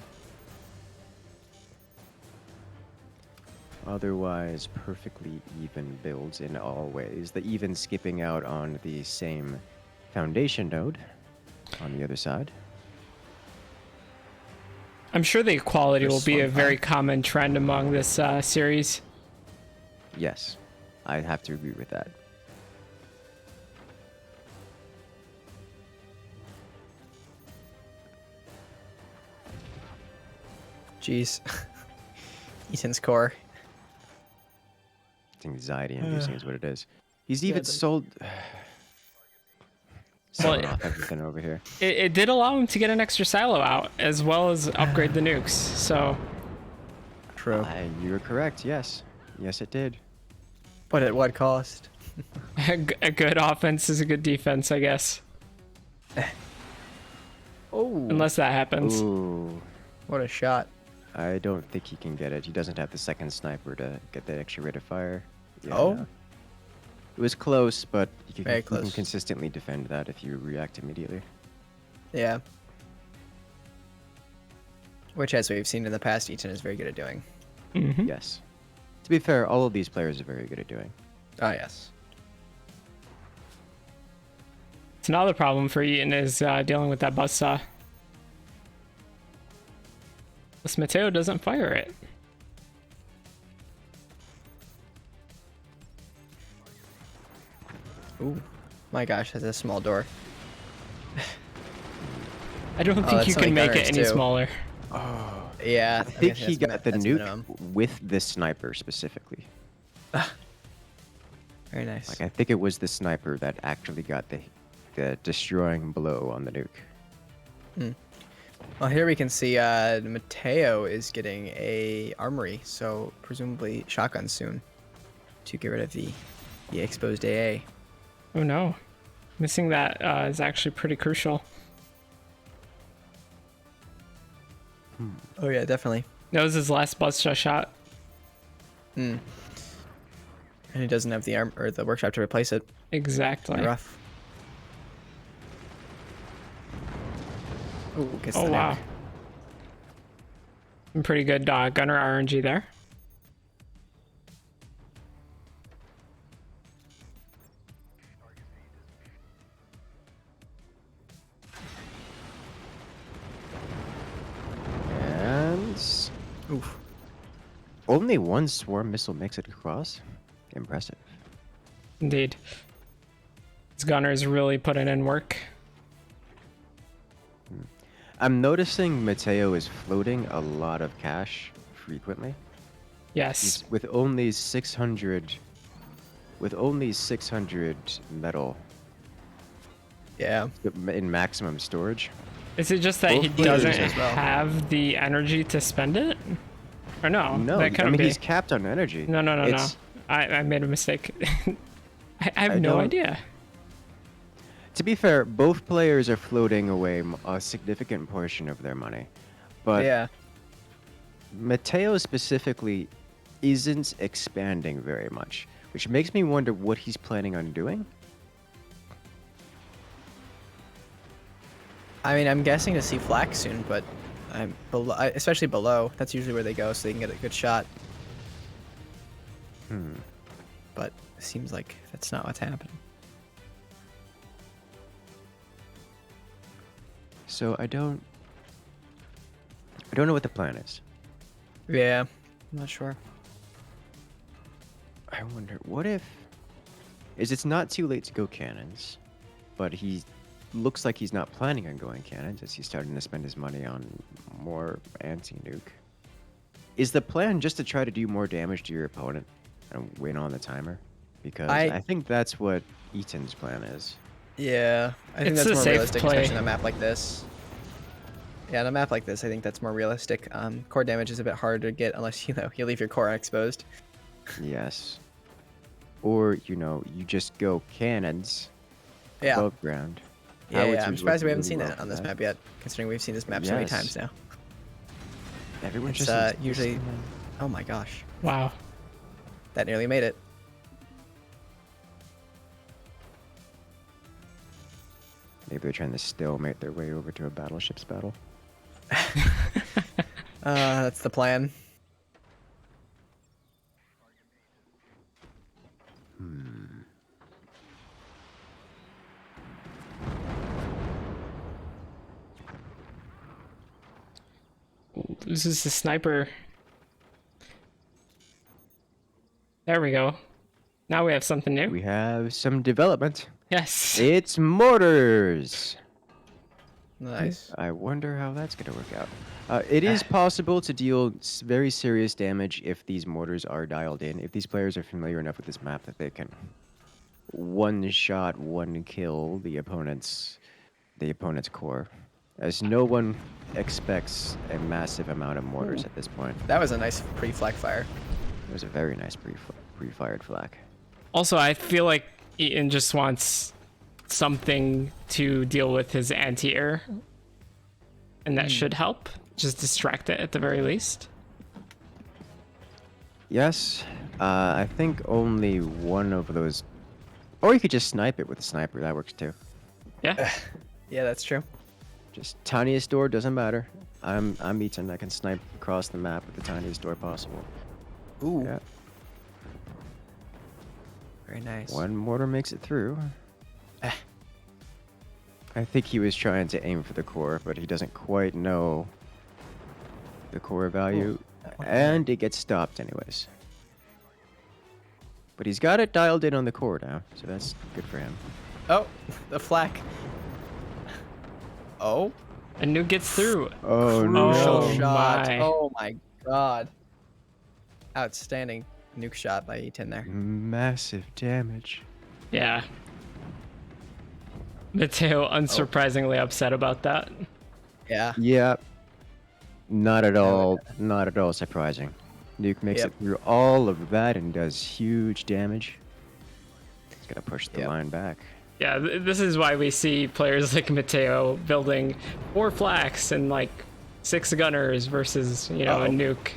Otherwise, perfectly even builds in all ways. The even skipping out on the same foundation node on the other side. I'm sure the equality will There's be a one very back. common trend among this series. Yes, I have to agree with that. Jeez. Ethan's core. It's anxiety inducing is what it is. He's Yeah, even it does. sold... Well, selling off everything over here. It did allow him to get an extra silo out as well as upgrade the nukes. So True. You're correct, yes. Yes, it did. But at what cost? a good offense is a good defense, I guess. Oh. Unless that happens. Ooh. What a shot. I don't think he can get it. He doesn't have the second sniper to get that extra rate of fire. Yeah. Oh. It was close, but Very you can close. consistently defend that if you react immediately. Yeah. Which, as we've seen in the past, Eaton is very good at doing. Mhm. Yes. To be fair, all of these players are very good at doing. Oh, yes. It's another problem for Eaton is dealing with that buzzsaw. This Mateo doesn't fire it. Ooh. My gosh, that's a small door. I don't think that's you so can many make it gunners, any too. smaller. Yeah. I think he got the that's nuke minimum. with this sniper specifically. Very nice. Like, I think it was the sniper that actually got the destroying blow on the nuke. Well, here we can see Mateo is getting a armory, so presumably shotgun soon to get rid of the exposed AA. Oh no. Missing that is actually pretty crucial. Oh yeah, definitely. That was his last buzzsaw shot. And he doesn't have the arm or the workshop to replace it. Exactly. Rough. Ooh, gets Oh the wow. nuke. Some pretty good gunner RNG there. And Oof. only one swarm missile makes it across. Impressive. Indeed. His gunners really putting in work. I'm noticing Mateo is floating a lot of cash frequently. Yes. He's with only 600 metal Yeah. in maximum storage. Is it just that he Both players doesn't as well. have the energy to spend it? Or no? No, that I couldn't mean be. he's capped on energy. No. It's- I made a mistake. I have I no don't- idea. To be fair, both players are floating away a significant portion of their money, but Yeah. Mateo specifically isn't expanding very much, which makes me wonder what he's planning on doing. I mean, I'm guessing to see flak soon, but I'm below, especially below. That's usually where they go, so they can get a good shot. But it seems like that's not what's happening. So I don't know what the plan is. Yeah, I'm not sure. I wonder, what if... it's not too late to go cannons, but he looks like he's not planning on going cannons as he's starting to spend his money on more anti-nuke. Is the plan just to try to do more damage to your opponent and win on the timer? Because I think that's what Eaton's plan is. Yeah, I think It's that's a more safe realistic, play. especially on a map like this. Yeah, on a map like this, I think that's more realistic. Core damage is a bit harder to get unless you leave your core exposed. Yes. Or, you just go cannons Yeah. above ground. Yeah, I'm Howitzers surprised we work haven't really seen well that for on this that. map yet, considering we've seen this map so many Yes. times now. Everyone It's just usually. Oh my gosh, Wow. that nearly made it. Maybe they're trying to stalemate their way over to a battleships battle. That's the plan. This is the sniper. There we go. Now we have something new. We have some development. Yes. It's mortars. Nice. I wonder how that's going to work out. It is possible to deal very serious damage if these mortars are dialed in. If these players are familiar enough with this map that they can one shot, one kill the opponent's core, as no one expects a massive amount of mortars at this point. That was a nice pre-flag fire. It was a very nice pre-fired flak. Also, I feel like Eaton just wants something to deal with his anti-air, and that should help. Just distract it at the very least. Yes, I think only one of those, or you could just snipe it with a sniper. That works too. Yeah. Yeah, that's true. Just tiniest door doesn't matter. I'm Eaton. I can snipe across the map with the tiniest door possible. Ooh, Yeah. very nice. One mortar makes it through. I think he was trying to aim for the core, but he doesn't quite know the core value, and it gets stopped anyways. But he's got it dialed in on the core now, so that's good for him. Oh, the flak. Oh, A nuke gets through. Oh crucial Oh, shot. my. Oh my god. Outstanding nuke shot by E10 there. Massive damage. Yeah. Mateo unsurprisingly upset about that. Yeah. Yeah. Not at all surprising. Nuke makes Yep. it through all of that and does huge damage. He's gonna push the Yep. line back. Yeah, this is why we see players like Mateo building 4 flaks and like 6 gunners versus, a Uh-oh. nuke.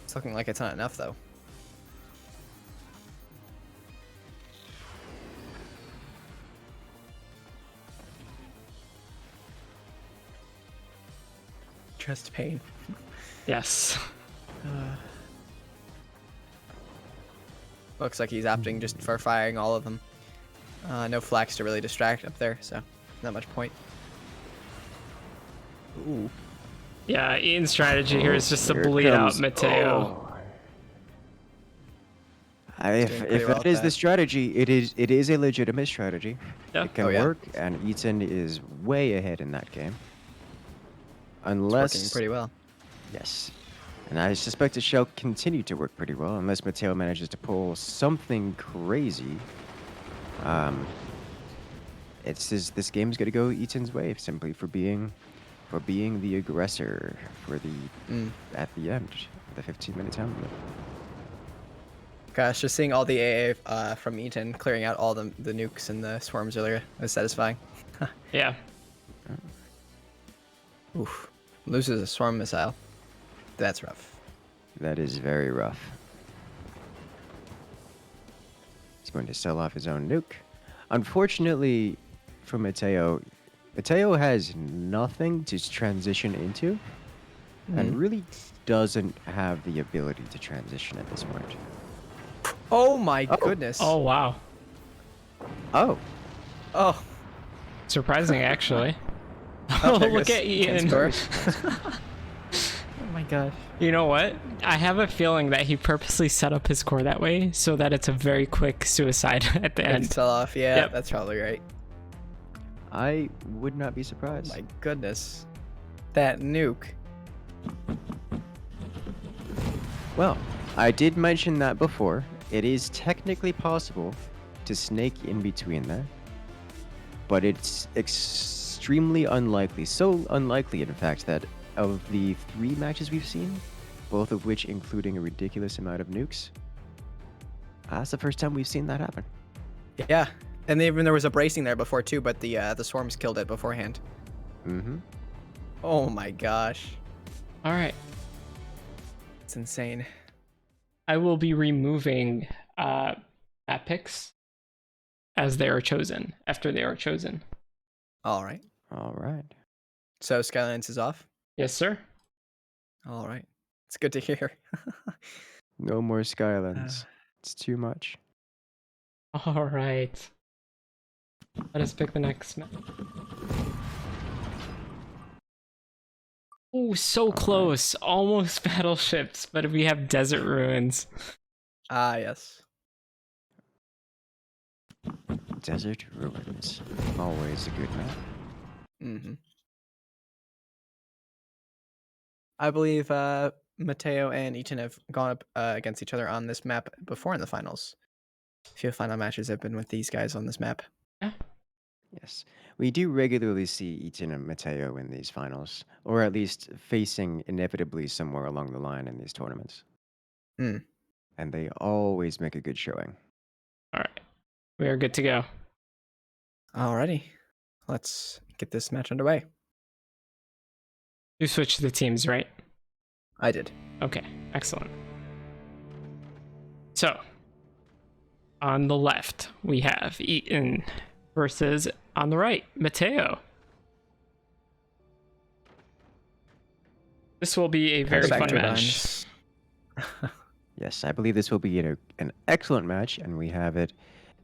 It's looking like it's not enough though. Chest pain. Yes. Looks like he's opting just for firing all of them. No flags to really distract up there, so not much point. Ooh. Yeah, Ian's strategy here is just to Here bleed out comes- Mateo. If doing pretty well that at is that. the strategy, it is a legitimate strategy. Yeah. It can Oh, yeah. work, and Eaton is way ahead in that game. It's Unless working pretty well. yes, and I suspect it shall continue to work pretty well unless Mateo manages to pull something crazy. This game's gonna go Eaton's way simply for being the aggressor at the end of the 15-minute time limit. Gosh, just seeing all the AA from Eaton clearing out all the nukes and the swarms earlier was satisfying. Yeah. Oof. Loses a swarm missile. That's rough. That is very rough. He's going to sell off his own nuke. Unfortunately for Mateo has nothing to transition into and really doesn't have the ability to transition at this point. Oh my goodness. Oh, wow. Oh, Oh. Surprising, actually. Oh, Oh, there look goes at Eaton's Ian. score. Oh my god. You know what? I have a feeling that he purposely set up his core that way so that it's a very quick suicide at the And end. sell off. Yeah, Yep. that's probably right. I would not be Oh surprised. my goodness. That nuke. Well, I did mention that before. It is technically possible to snake in between there, but it's extremely unlikely. So unlikely, in fact, that of the 3 matches we've seen, both of which including a ridiculous amount of nukes, that's the first time we've seen that happen. Yeah. And even there was a bracing there before too, but the swarms killed it beforehand. Mm-hmm. Oh my gosh. All right. It's insane. I will be removing map picks as they are chosen, after they are chosen. All right. All right. So Skylines is off. Yes, sir. All right. It's good to hear. No more Skylands. It's too much. All right. Let us pick the next map. Oh, so close. Almost battleships, but we have desert ruins. Ah, yes. Desert Ruins. Always a good map. Mm-hmm. I believe Mateo and Eaton have gone up against each other on this map before in the finals. A few final matches have been with these guys on this map. Yeah. Yes. We do regularly see Eaton and Mateo in these finals, or at least facing inevitably somewhere along the line in these tournaments. Mm. And they always make a good showing. All right. We are good to go. Alrighty. Let's get this match underway. You switched the teams, right? I did. Okay, excellent. So, on the left, we have Eaton versus, on the right, Mateo. This will be a very Back fun to match. Vines. Yes, I believe this will be an excellent match, and we have it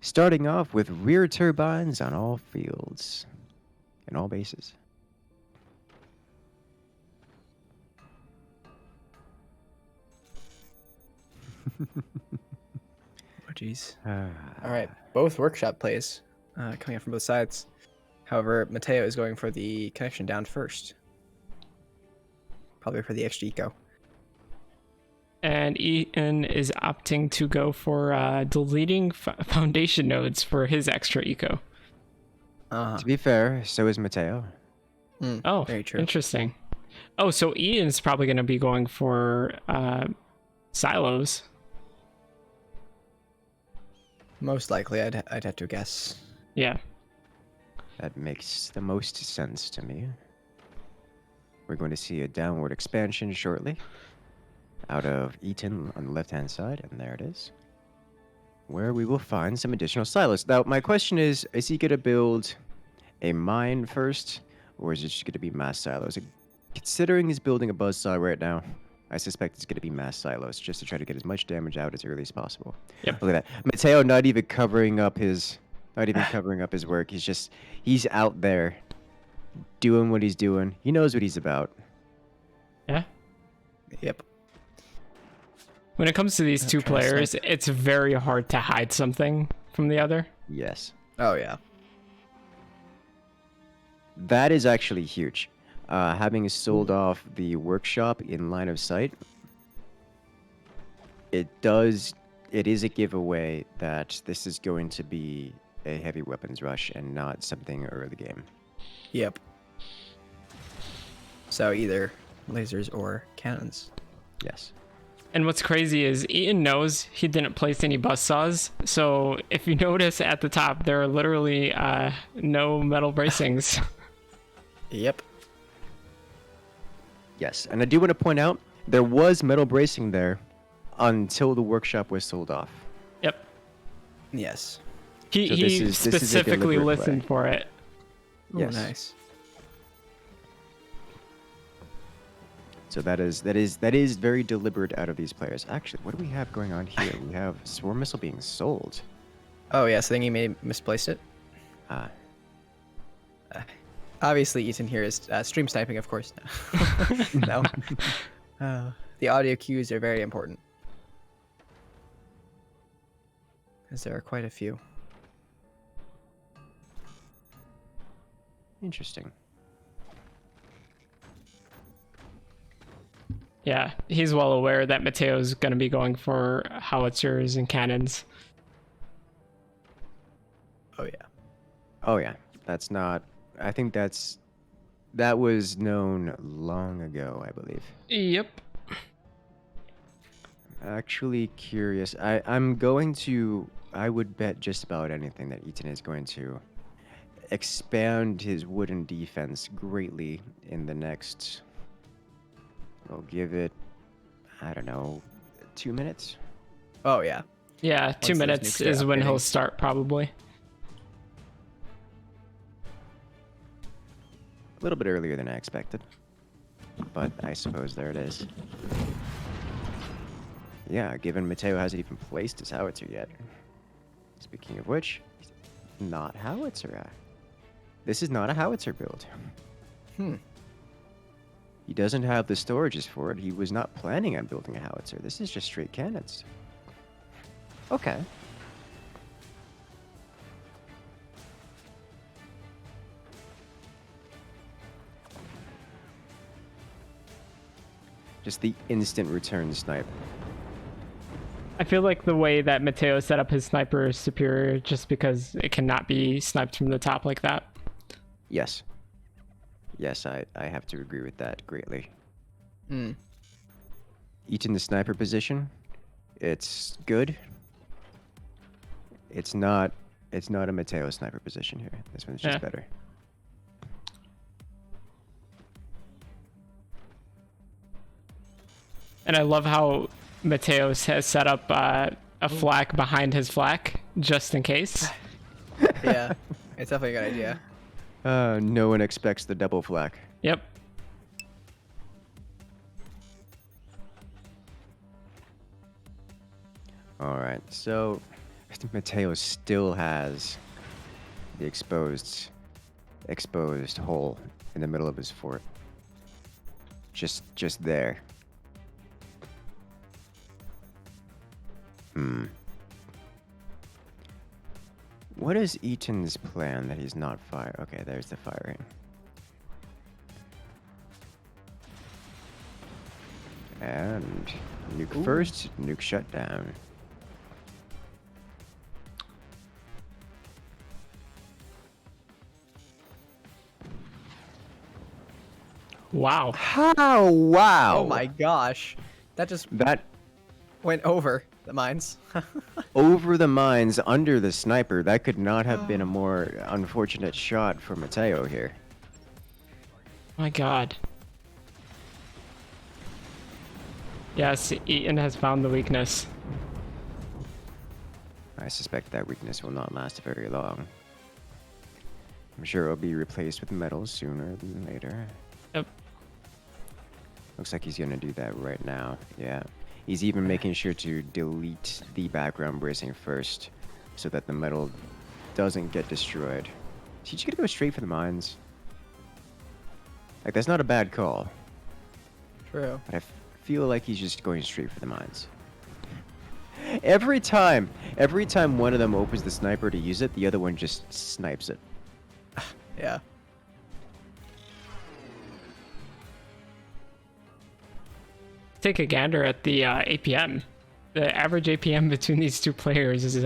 starting off with rear turbines on all fields, in all bases. Oh, jeez. Ah, All right. Both workshop plays coming up from both sides. However, Mateo is going for the connection down first. Probably for the extra eco. And Eaton is opting to go for deleting foundation nodes for his extra eco. Uh-huh. To be fair, so is Mateo. Oh, very true. interesting. Oh, so Eaton's probably going to be going for silos. Most likely, I'd have to guess. Yeah. That makes the most sense to me. We're going to see a downward expansion shortly out of Eaton on the left-hand side, and there it is, where we will find some additional silos. Now, my question is he going to build a mine first, or is it just going to be mass silos? Considering he's building a buzzsaw right now, I suspect it's going to be mass silos, just to try to get as much damage out as early as possible. Yep. Look at that. Mateo not even covering up his work. He's out there doing what he's doing. He knows what he's about. Yeah. Yep. When it comes to these two trying to players, it's very hard to hide something from the other. Yes. Oh, yeah. That is actually huge. Having sold off the workshop in line of sight, it is a giveaway that this is going to be a heavy weapons rush and not something early game. Yep. So either lasers or cannons. Yes. And what's crazy is Eaton knows he didn't place any buzzsaws. So if you notice at the top, there are literally no metal bracings. Yep. Yes, and I do want to point out there was metal bracing there until the workshop was sold off. Yep. Yes. He, So he this is a specifically deliberate listened play. for it. Oh, Yes. nice. So that is very deliberate out of these players. Actually, what do we have going on here? We have swarm missile being sold. Oh, yes. I think he may have misplaced it. Ah, Obviously, Ethan here is stream sniping, of course. No. The audio cues are very important. Because there are quite a few. Interesting. Yeah, he's well aware that Mateo's going to be going for howitzers and cannons. Oh yeah. Oh yeah, that's not. I think that was known long ago, I believe. Yep. Actually curious. I'm going to. I would bet just about anything that Eaton is going to expand his wooden defense greatly in the next. I'll give it. I don't know, 2 minutes. Oh yeah. Yeah, 2 those minutes nukes start is when he'll upgrading. start probably. A little bit earlier than I expected, but I suppose there it is. Yeah, given Mateo hasn't even placed his howitzer yet. Speaking of which, not howitzer. This is not a howitzer build. Hmm. He doesn't have the storages for it. He was not planning on building a howitzer. This is just straight cannons. Okay. Just the instant return snipe. I feel like the way that Mateo set up his sniper is superior just because it cannot be sniped from the top like that. Yes. Yes, I have to agree with that greatly. Hmm. Each in the sniper position, it's good. It's not a Mateo sniper position here. This one's just Yeah. better. And I love how Mateos has set up a flak behind his flak just in case. Yeah. It's definitely a good idea. No one expects the double flak. Yep. All right, so I think Mateo still has the exposed hole in the middle of his fort. Just there. What is Eaton's plan that he's not fire? Okay, there's the firing. And nuke first, nuke shut down. Wow. Oh wow! Oh my gosh. That just That went over the mines. over the mines under the sniper. That could not have been a more unfortunate shot for Mateo here. My god. Yes, Eaton has found the weakness. I suspect that weakness will not last very long. I'm sure it'll be replaced with metal sooner than later. Yep. Looks like he's gonna do that right now. Yeah. He's even making sure to delete the background bracing first so that the metal doesn't get destroyed. Is he just gonna go straight for the mines? Like, that's not a bad call. True. But I feel like he's just going straight for the mines. Every time one of them opens the sniper to use it, the other one just snipes it. Yeah. Take a gander at the APM. The average APM between these two players is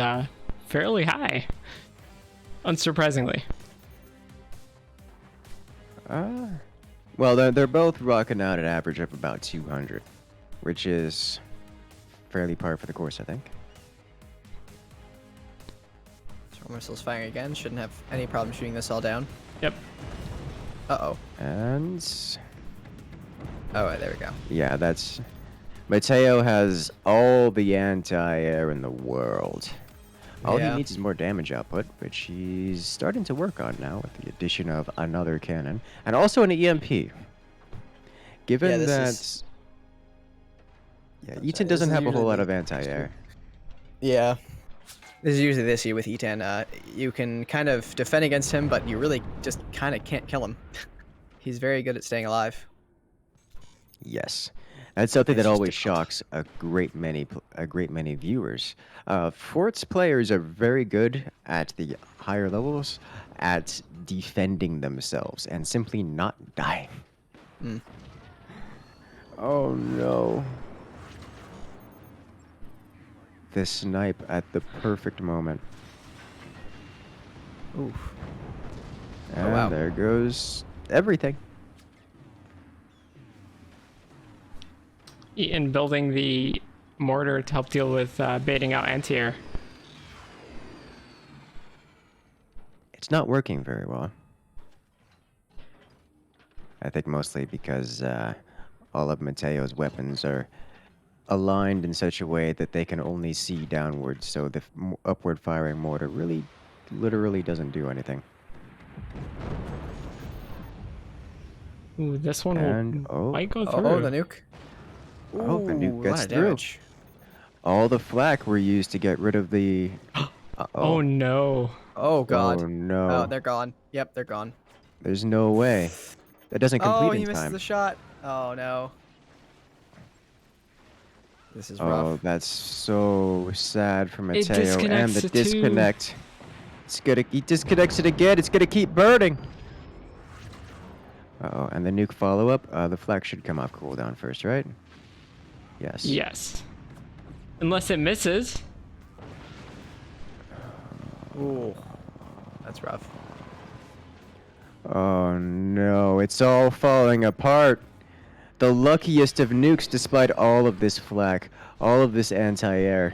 fairly high. Unsurprisingly. Well, they're both rocking out an average of about 200, which is fairly par for the course, I think. Storm missiles firing again. Shouldn't have any problem shooting this all down. Yep. Uh-oh. And Oh, there we go. yeah, that's Mateo has all the anti-air in the world. All Yeah. he needs is more damage output, which he's starting to work on now with the addition of another cannon and also an EMP. Given Yeah, this that, is- yeah, This Eaton doesn't is have a whole usually lot the- of anti-air. Yeah. This is usually the issue with E10. You can kind of defend against him, but you really just kind of can't kill him. He's very good at staying alive. Yes, that's something It's that just always difficult. shocks a great many viewers. Fort's players are very good at the higher levels at defending themselves and simply not dying. Mm. Oh no. The snipe at the perfect moment. Oof. And wow. there goes everything. In building the mortar to help deal with baiting out anti-air. It's not working very well. I think mostly because all of Mateo's weapons are aligned in such a way that they can only see downwards, so the upward firing mortar really, literally doesn't do anything. Ooh, this one And, might go through. Oh, the nuke. Oh, the nuke Ooh, a gets lot of through. damage. All the flak were used to get rid of the... Oh no. Oh god. Oh no. Oh, they're gone. Yep, they're gone. There's no way. That doesn't Oh, complete he in missed time. the shot. Oh no. This is Oh, rough. that's so sad for Mateo. And disconnects the the two. disconnect. He disconnects it again. It's gonna keep burning. Uh-oh, and the nuke follow-up. The flak should come off cooldown first, right? Yes. Yes. Unless it misses. Ooh. That's rough. Oh no, it's all falling apart. The luckiest of nukes, despite all of this flak, all of this anti-air,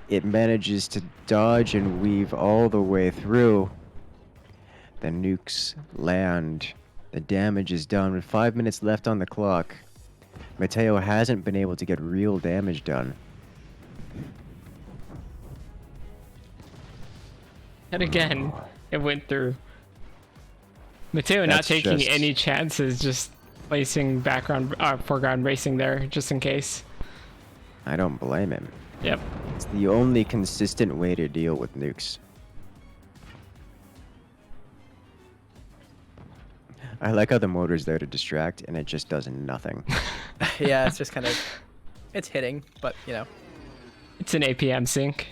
it manages to dodge and weave all the way through. The nukes land. The damage is done with 5 minutes left on the clock. Mateo hasn't been able to get real damage done. And again, it went through. Mateo not That's taking just- any chances, just placing foreground racing there, just in case. I don't blame him. Yep. It's the only consistent way to deal with nukes. I like how the motor's there to distract, and it just does nothing. Yeah, it's just kind of... It's hitting, but, you know. It's an APM sync.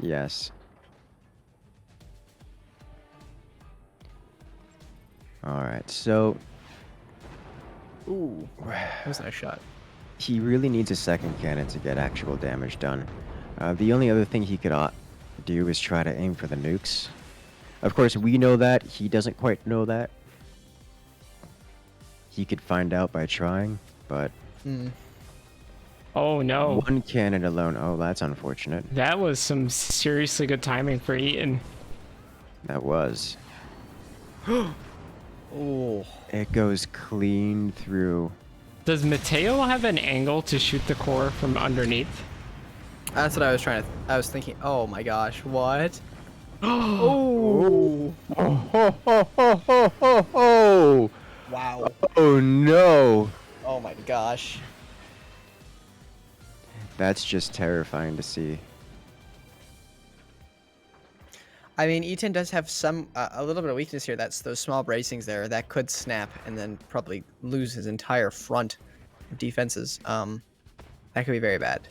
Yes. Alright, so Ooh. That was a nice shot. he really needs a second cannon to get actual damage done. The only other thing he could do is try to aim for the nukes. Of course, we know that. He doesn't quite know that. He could find out by trying, but Mm. Oh no. one cannon alone, oh, that's unfortunate. That was some seriously good timing for Eaton. That was. Ooh. It goes clean through. Does Mateo have an angle to shoot the core from underneath? That's what I was trying to... I was thinking, oh my gosh, what? Oh. Oh, ho, ho, ho, ho, ho, ho. Wow. Oh no. Oh my gosh. That's just terrifying to see. I mean, Eaton does have a little bit of weakness here. That's those small bracings there that could snap and then probably lose his entire front of defenses. That could be very bad.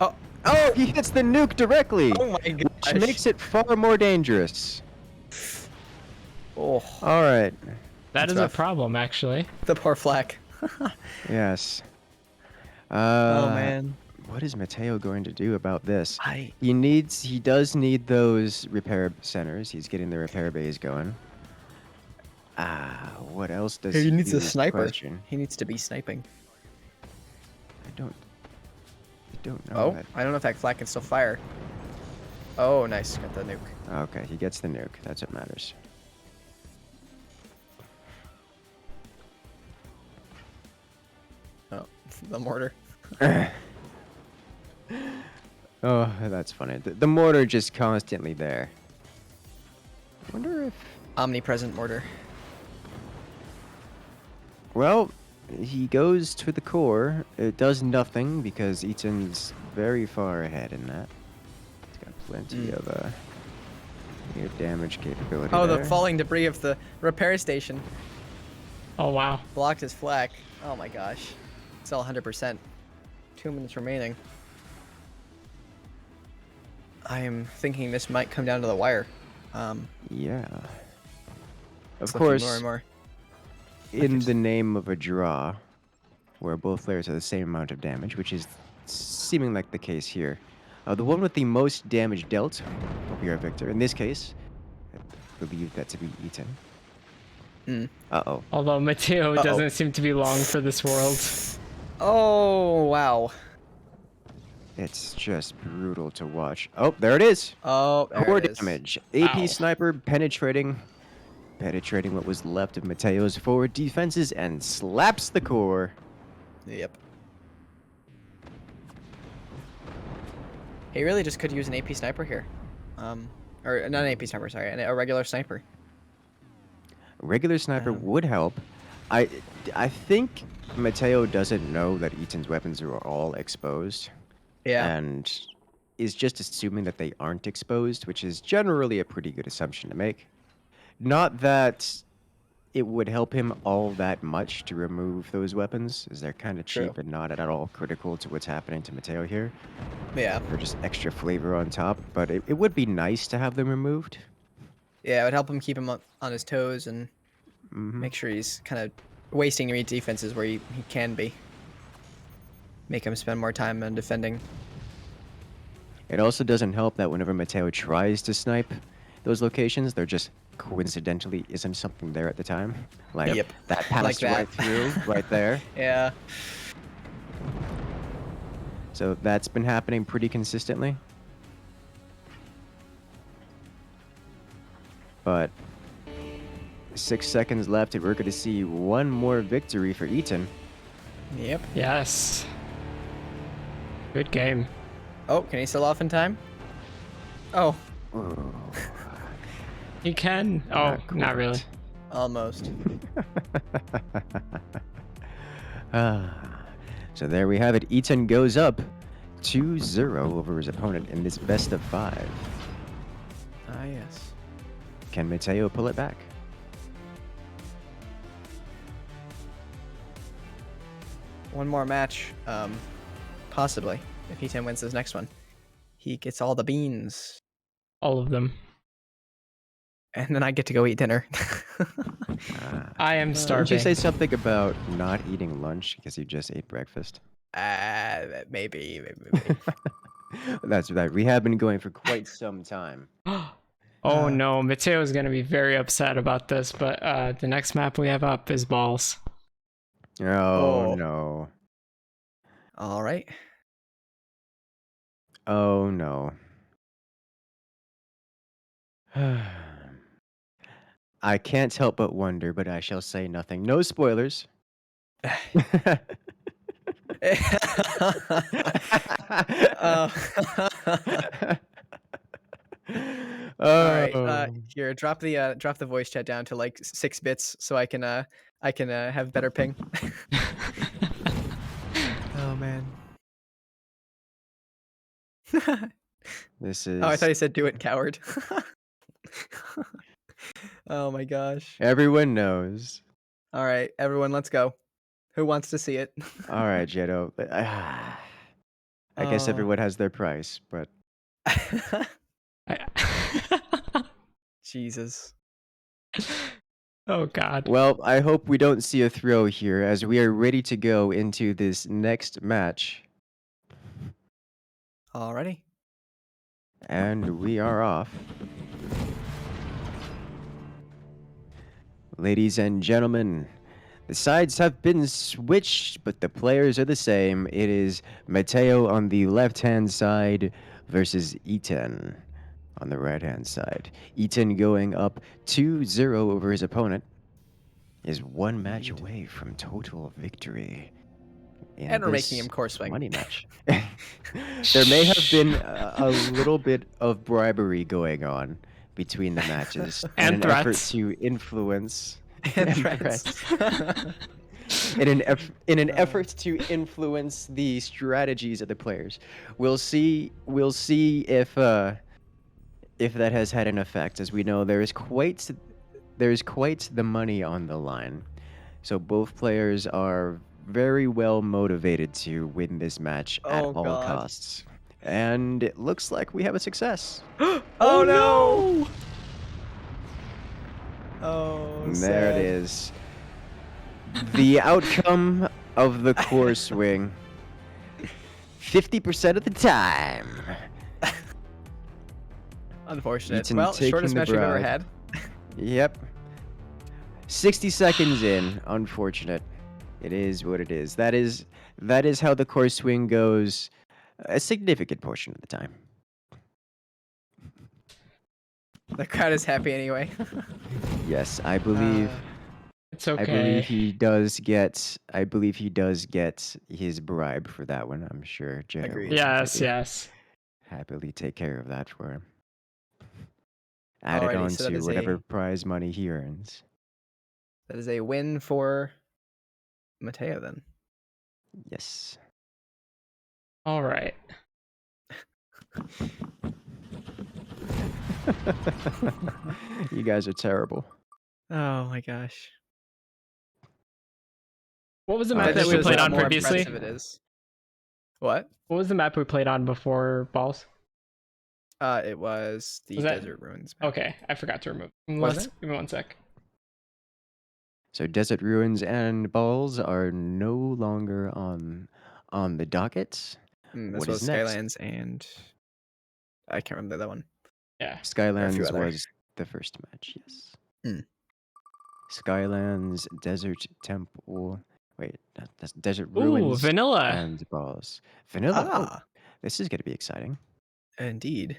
Oh, Oh, he hits the nuke directly, oh my which gosh. makes it far more dangerous. Oh, All right. That That's is rough. a problem, actually. the poor flak. Yes. Oh man. What is Mateo going to do about this? I He does need those repair centers. He's getting the repair bays going. What else does he needs do a is the sniper. question. He needs to be sniping. I don't know. Oh, that- I don't know if that flak can still fire. Oh, nice. Got the nuke. Okay, he gets the nuke. That's what matters. Oh, the mortar. Oh, that's funny. The mortar just constantly there. I wonder if... Omnipresent mortar. Well, he goes to the core. It does nothing because Eaton's very far ahead in that. He's got plenty of damage capability Oh, there. the falling debris of the repair station Oh wow. blocked his flak. Oh my gosh. It's all 100%. 2 minutes remaining. I am thinking this might come down to the wire. Yeah. Of It's looking more and course, more. in there's- the name of a draw, where both players have the same amount of damage, which is seeming like the case here. The one with the most damage dealt will be our victor. In this case, I believe that to be Ethan. Mm. Uh-oh. Although Mateo Uh-oh. doesn't seem to be long for this world. Oh, wow. It's just brutal to watch. Oh, there it is. Oh, there Core it is. damage. AP Ow. sniper penetrating what was left of Mateo's forward defenses and slaps the core. Yep. He really just could use an AP sniper here. Or not an AP sniper, sorry, a regular sniper. A regular sniper would help. I think Mateo doesn't know that Eaton's weapons are all exposed. Yeah. And is just assuming that they aren't exposed, which is generally a pretty good assumption to make. Not that it would help him all that much to remove those weapons, as they're kind of cheap True. and not at all critical to what's happening to Mateo here. Yeah. They're just extra flavor on top, but it would be nice to have them removed. Yeah, it would help him keep him on his toes and Mhm. make sure he's kind of wasting your defenses where he can be. Make him spend more time on defending. It also doesn't help that whenever Mateo tries to snipe those locations, there just coincidentally isn't something there at the time. Like, Yep. that passed that. right through, right there. Yeah. So that's been happening pretty consistently. But 6 seconds left, and we're going to see one more victory for Eaton. Yep. Yes. Good game. Oh, can he still off in time? Oh, Ooh. He can. Oh, not really. almost. So there we have it. Eaton goes up 2-0 over his opponent in this best of 5. Ah, yes. Can Mateo pull it back? One more match, possibly, if He-10 wins this next one. He gets all the beans, All of them. and then I get to go eat dinner. I am Did starving. you say something about not eating lunch because you just ate breakfast? Maybe. That's right. We have been going for quite some time. Oh no, Mateo is going to be very upset about this, but the next map we have up is balls. Oh, no. All right. Oh, no. I can't help but wonder, but I shall say nothing. No spoilers. All right. Oh. Here, drop the voice chat down to like 6 bits so I can have better ping. Oh man. This is Oh, I thought he said do it, coward. Oh my gosh. everyone knows. All right, everyone, let's go. Who wants to see it? All right, Jetto. I guess Oh. everyone has their price, but Jesus. Oh god. well, I hope we don't see a throw here as we are ready to go into this next match. Alrighty. And we are off. Ladies and gentlemen, the sides have been switched, but the players are the same. It is Mateo on the left-hand side versus Eaton on the right-hand side. Eaton going up 2-0 over his opponent is one match Indeed. away from total victory. In And we're making this him course swing. money match. There may have been a little bit of bribery going on between the matches And in an effort threats. to influence And threats. in an effort to influence the strategies of the players. We'll see if that has had an effect. As we know, there's quite the money on the line. So both players are very well motivated to win this match at Oh, all God. costs. And it looks like we have a success. Oh, no! Oh, And there it sad. is. The outcome of the core swing. 50% of the time. Unfortunate. Eaton Well, taking shortest the match we've ever bride. had. Yep. 60 seconds in. Unfortunate. It is what it is. That is how the core swing goes a significant portion of the time. The crowd is happy anyway. Yes, I believe It's I believe okay. he does get his bribe for that one. I'm sure Jenna Agreed. will Yes. happily take care of that for him. Add it Alrighty, on so that to is whatever prize money he earns. a win for Mateo then. Yes. All right. You guys are terrible. Oh my gosh. What was the That map that just we shows played how on more previously? impressive it is. What? What was the map we played on before balls? It was the Was that- Desert Ruins map. Okay, I forgot to remove. Was it? Give me 1 sec. So Desert Ruins and Balls are no longer on the docket. This What was is next? Skylands and I can't remember that one. Yeah. Skylands other. was the first match, yes. Hmm. Skylands, Desert Temple. Wait, that's Desert Ooh, Ruins vanilla. and Balls. Vanilla. Oh, Ah, this is going to be exciting. indeed.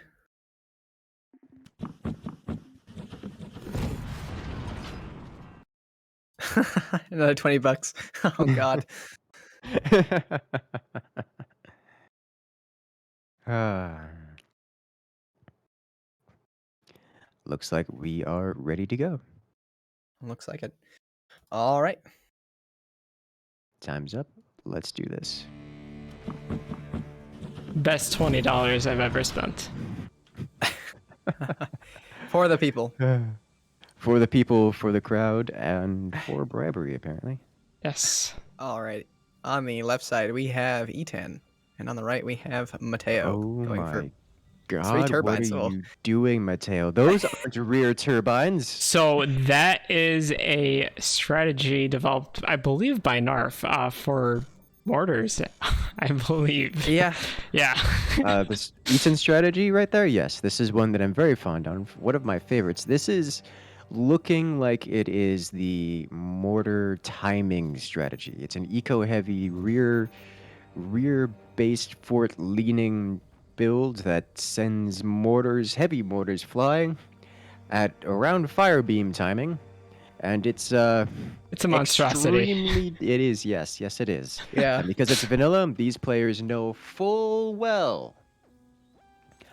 Another $20. Oh god. Ah. Looks like we are ready to go. Looks like it. All right. Time's up. Let's do this. Best $20 I've ever spent. For the people. For the people, for the crowd, and for bribery, apparently. Yes. All right. On the left side, we have E10. And on the right, we have Mateo Oh going for my God, what are turbines, so- you doing, Mateo? Those aren't rear turbines. So that is a strategy developed, I believe, by Narf for mortars. I believe. Yeah. Yeah. This Eaton strategy right there, yes. This is one that I'm very fond of. One of my favorites. This is looking like it is the mortar timing strategy. It's an eco-heavy rear-based fort-leaning build that sends heavy mortars flying at around fire beam timing. And it's It's a monstrosity. It is, yes, it is. Yeah. And because it's vanilla, these players know full well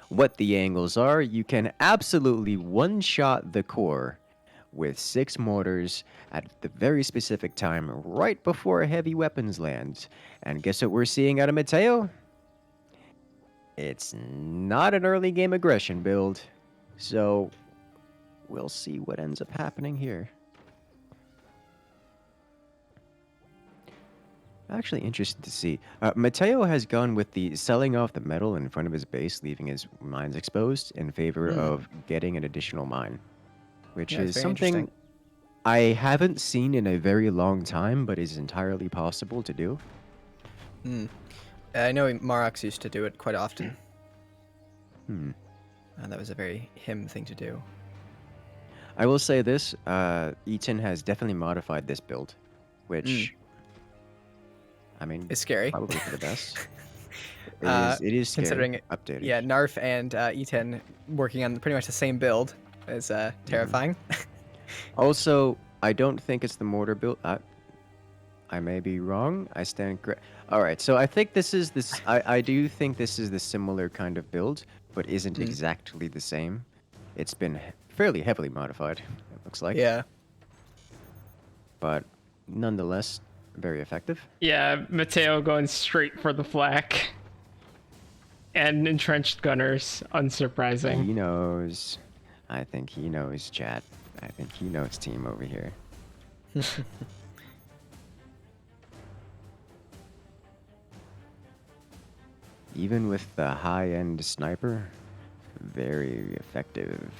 what the angles are. You can absolutely one-shot the core with 6 mortars at the very specific time right before heavy weapons lands. And guess what we're seeing out of Mateo? It's not an early game aggression build. So we'll see what ends up happening here. Actually interested to see. Mateo has gone with the selling off the metal in front of his base, leaving his mines exposed in favor of getting an additional mine, which Yeah, it's is very something interesting. I haven't seen in a very long time, but is entirely possible to do. I know Marox used to do it quite often. Hmm. That was a very him thing to do. I will say this, Eaton has definitely modified this build, which, I mean, It's scary. probably for the best. It is scary, Considering it, updated. yeah, Narf and E10 working on pretty much the same build is terrifying. Also, I don't think it's the mortar build. I may be wrong. I stand correct. All right, so I think this is this. I do think this is the similar kind of build, but isn't exactly the same. It's been fairly heavily modified. It looks like. Yeah. But nonetheless, very effective. Yeah, Mateo going straight for the flak. And entrenched gunners, unsurprising. He knows. I think he knows, chat. I think he knows team over here. Even with the high-end sniper, very effective.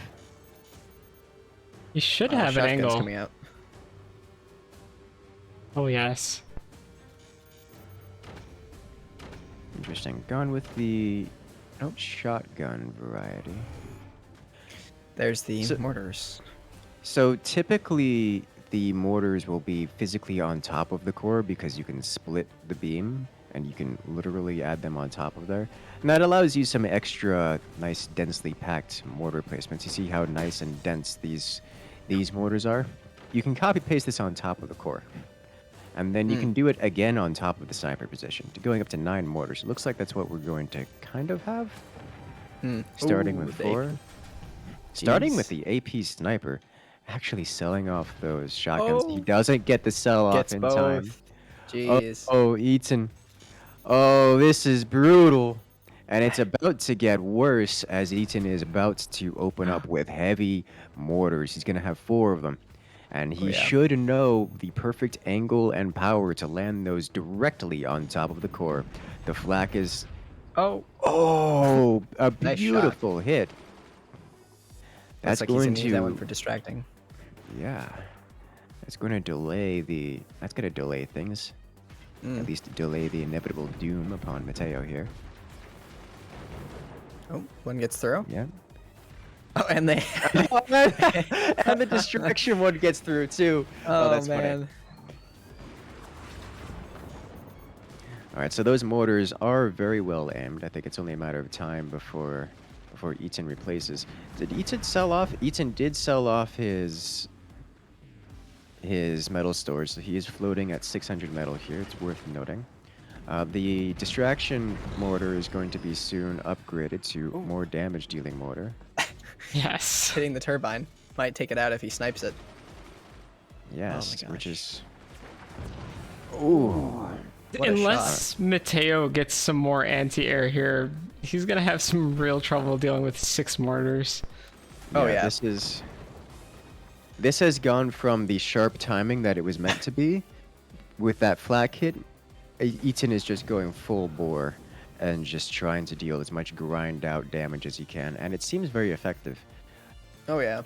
You should Oh, have an shotgun's angle. coming out. Oh yes. Interesting. Gone with the shotgun variety. There's the So- mortars. So typically the mortars will be physically on top of the core because you can split the beam and you can literally add them on top of there. And that allows you some extra nice densely packed mortar placements. You see how nice and dense these mortars are? You can copy paste this on top of the core. And then you can do it again on top of the sniper position, going up to 9 mortars. It looks like that's what we're going to kind of have. Starting Ooh, with the 4. AP. Starting Jeez. with the AP sniper, actually selling off those shotguns. He Oh. doesn't get the sell off Gets in both. time. Jeez. Oh, Eaton. Oh, this is brutal. And it's about to get worse as Eaton is about to open up with heavy mortars. He's going to have 4 of them. And he yeah. should know the perfect angle and power to land those directly on top of the core. The flak is... Oh. Oh, a Nice shot. beautiful hit. Looks That's like he's going gonna use that one to... for distracting. Yeah. That's going to delay the... That's going to delay things. At least delay the inevitable doom upon Mateo here. Oh, one gets through. Yeah. Oh, and they. And the distraction one gets through too. Oh, that's man. funny. All right, so those mortars are very well aimed. I think it's only a matter of time before Eaton replaces. Did Eaton sell off? Eaton did sell off his metal stores, so he is floating at 600 metal here. It's worth noting. The distraction mortar is going to be soon upgraded to more damage dealing mortar. Yes. Hitting the turbine might take it out if he snipes it. Yes, gosh. which is What a Unless Mateo gets some more anti-air here, he's gonna have some real trouble dealing with 6 mortars. Oh, yeah. This has gone from the sharp timing that it was meant to be. With that flak hit, Eaton is just going full bore and just trying to deal as much grind out damage as he can, and it seems very effective. Oh yeah.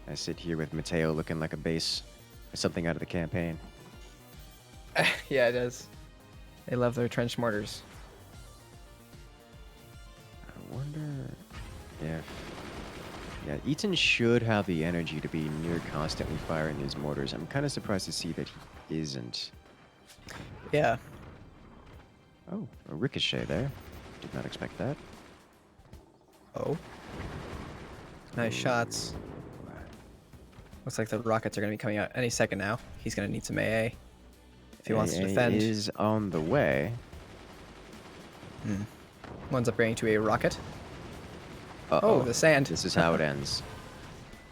I sit here with Mateo looking like a base, something out of the campaign. Yeah, it does. They love their trench mortars. I wonder if... Yeah, Eaton should have the energy to be near constantly firing these mortars. I'm kind of surprised to see that he isn't. Yeah. Oh, a ricochet there. Did not expect that. Oh. Nice shots. Looks like the rockets are going to be coming out any second now. He's going to need some AA if he wants to AA defend. is on the way. One's upgrading to a rocket. Uh-oh. Oh, the sand. This is how it ends.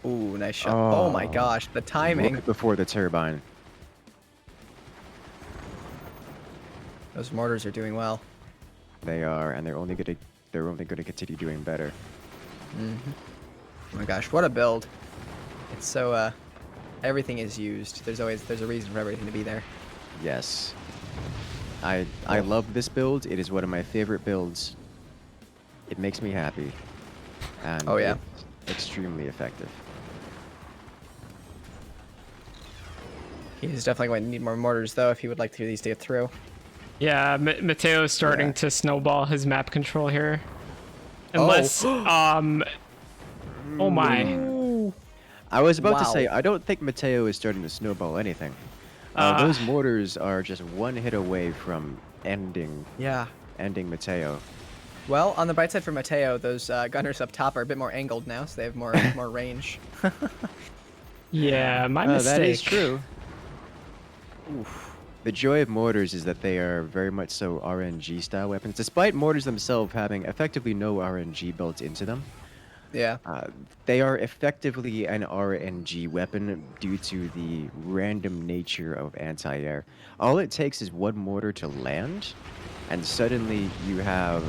Ooh, nice shot. Oh, my gosh, the timing. Look before the turbine. Those mortars are doing well. They are, and they're only going to continue doing better. Oh my gosh, what a build. It's so everything is used. There's a reason for everything to be there. Yes. I love this build. It is one of my favorite builds. It makes me happy. And Oh, yeah. it's extremely effective. He's definitely going to need more mortars though if he would like these to get through. Yeah, Mateo's starting Yeah. to snowball his map control here. Unless, oh my. I was about to Wow. say, I don't think Mateo is starting to snowball anything. Those mortars are just one hit away from ending Yeah. Mateo. Well, on the bright side for Mateo, those gunners up top are a bit more angled now, so they have more more range. Yeah, my mistake. That is true. The joy of mortars is that they are very much so RNG style weapons, despite mortars themselves having effectively no RNG built into them. Yeah. They are effectively an RNG weapon due to the random nature of anti-air. All it takes is one mortar to land, and suddenly you have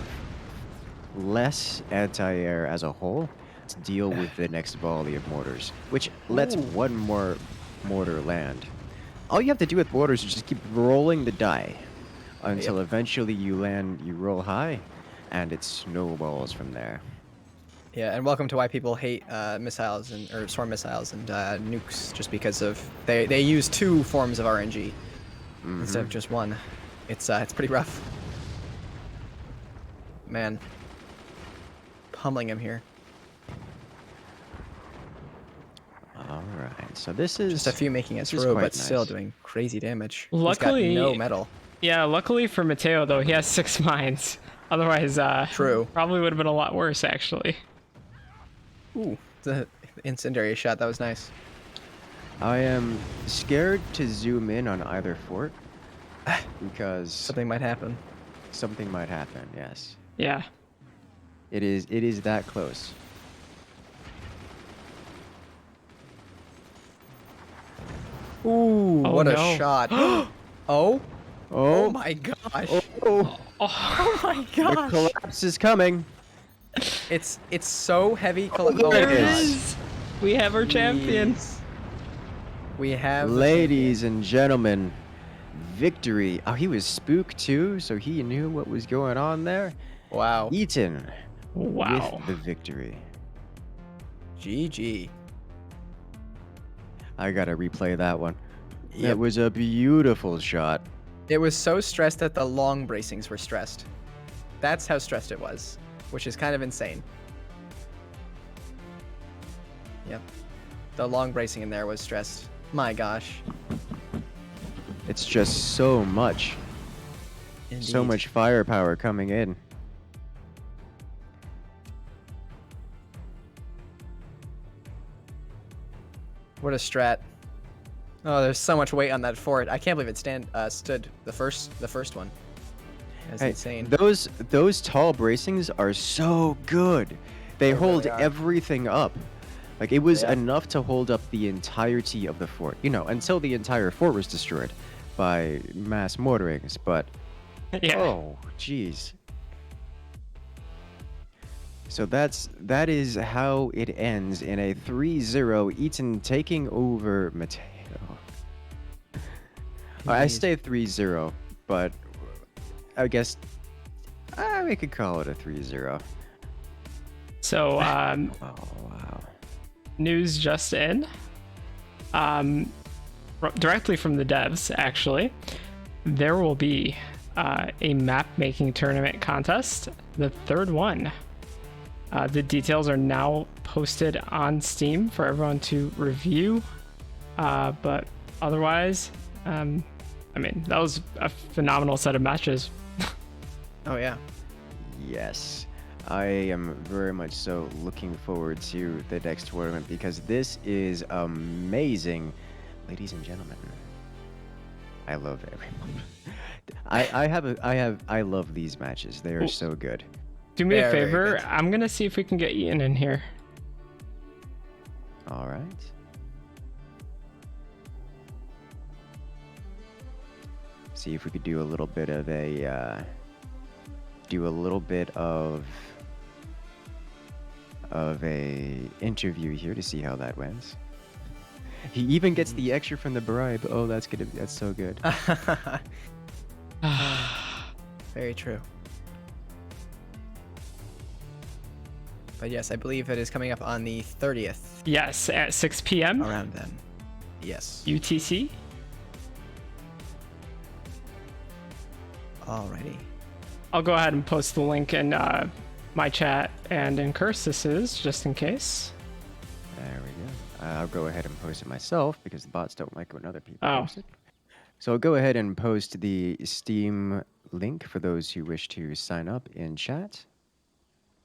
less anti-air as a whole to deal with the next volley of mortars, which lets one more mortar land. All you have to do with mortars is just keep rolling the die until eventually you roll high, and it snowballs from there. Yeah, and welcome to why people hate missiles or swarm missiles and nukes, just because of they use 2 forms of RNG instead of just one. It's pretty rough. Man, pummeling him here. All right, so this is Just a few making it this is through, quite but still nice. doing crazy damage. Luckily, He's got no metal. Yeah, luckily for Mateo though, he has 6 mines. Otherwise, True. probably would have been a lot worse actually. Ooh, the incendiary shot, that was nice. I am scared to zoom in on either fort because Something might happen. something might happen. Yes, Yeah. it is that close. Ooh, Oh, what a no. shot. Oh? Oh Oh, my gosh. oh, Oh my the gosh. collapse is coming. It's so heavy. there Oh it my There it is. is. We have our champion. Jeez. We have the Ladies and gentlemen, victory. Oh, he was spooked too, so he knew what was going on there. champion. Wow. Eaton Wow. with the victory. GG. I gotta replay that one. Yep. That was a beautiful shot. It was so stressed that the long bracings were stressed. That's how stressed it was, which is kind of insane. Yep. The long bracing in there was stressed. My gosh. It's just so much. So Indeed. much firepower coming in. What a strat. Oh, there's so much weight on that fort. I can't believe it stood the first one. That's Hey, insane. those tall bracings are so good. They They hold really are. everything up. Like it was Yeah. enough to hold up the entirety of the fort. You know, until the entire fort was destroyed by mass mortarings. But Yeah. oh, jeez. So that is how it ends in a 3-0. Eaton taking over Mateo. I Jeez. stay 3-0, but I guess we could call it a 3-0. So, Oh, wow. news just in. Directly from the devs, actually. There will be a map making tournament contest, the 3rd one. The details are now posted on Steam for everyone to review. But otherwise, I mean, that was a phenomenal set of matches. Oh yeah. Yes. I am very much so looking forward to the next tournament because this is amazing. Ladies and gentlemen, I love everyone. I love these matches. They are so good. Do me a Very favor. good. I'm gonna see if we can get Ian in here. All right. See if we could do a little bit of a interview here to see how that went. He even gets the extra from the bribe. Oh, that's so good. Very true. But yes, I believe it is coming up on the 30th, Yes, at 6 p.m. around then. Yes. UTC. Alrighty. I'll go ahead and post the link in my chat and Incursus's just in case. There we go. I'll go ahead and post it myself because the bots don't like when other people Oh. post it. So I'll go ahead and post the Steam link for those who wish to sign up in chat.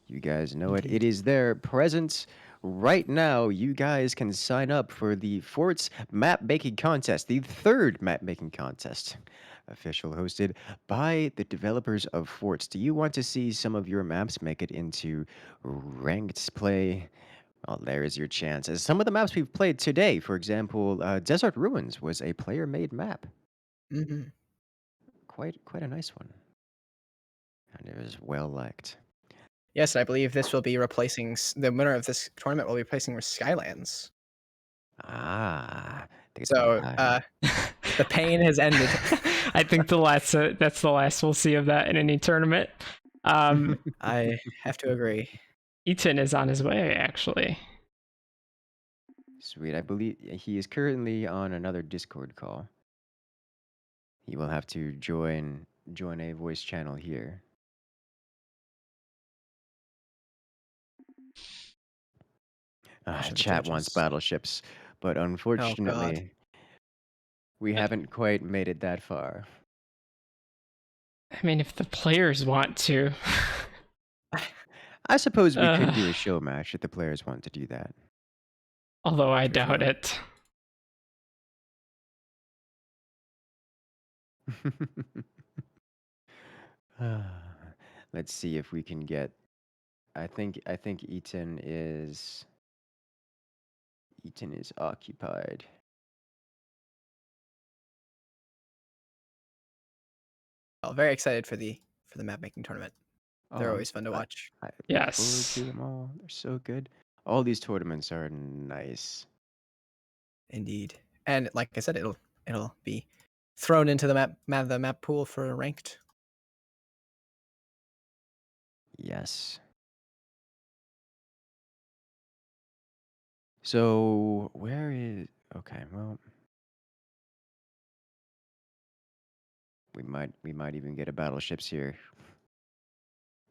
You guys know it. It is there present right now. You guys can sign up for the Forts Map Making Contest, the 3rd map making contest, official hosted by the developers of Forts. Do you want to see some of your maps make it into ranked play? Well, there is your chance. As some of the maps we've played today, for example, Desert Ruins was a player-made map. Mm-hmm. Quite a nice one. And it was well liked. Yes, I believe this will be replacing the winner of this tournament will be replacing Skylands. Ah, think it's So about time. the pain has ended. I think that's the last we'll see of that in any tournament. I have to agree. Eaton is on his way, actually. Sweet. I believe he is currently on another Discord call. He will have to join a voice channel here. Clash of the Chat wants Judges. battleships, but Oh God. unfortunately, we haven't quite made it that far. I mean, if the players want to. I suppose we could Uh, do a show match if the players want to do that. Although I For doubt sure. it. Let's see if we can get. I think Eaton is occupied. Well, very excited for the map making tournament. They're Oh, always fun to watch. I look forward Yes. to them all. They're so good. All these tournaments are nice. Indeed. And like I said, it'll be thrown into the map pool for ranked. Yes. So where is? Okay, well, we might even get a battleships here.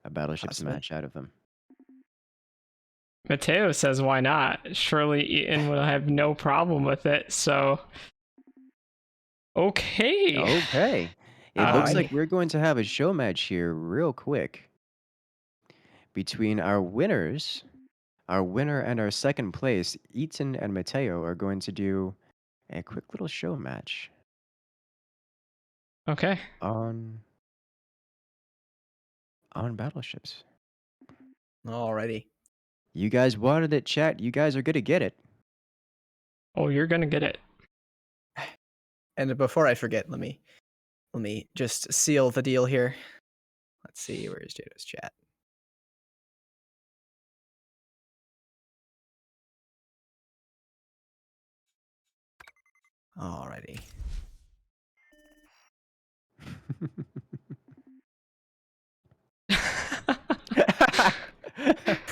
A battleships Possibly. match out of them. Mateo says, why not? Surely Eaton will have no problem with it. So, okay. Okay. It looks like Alrighty. we're going to have a show match here real quick between our winners. Our winner and our second place, Eaton and Mateo, are going to do a quick little show match Okay. on battleships. Alrighty. You guys wanted it, chat. You guys are gonna get it. Oh, you're going to get it. And before I forget, let me just seal the deal here. Let's see, where's Jado's chat? Alrighty.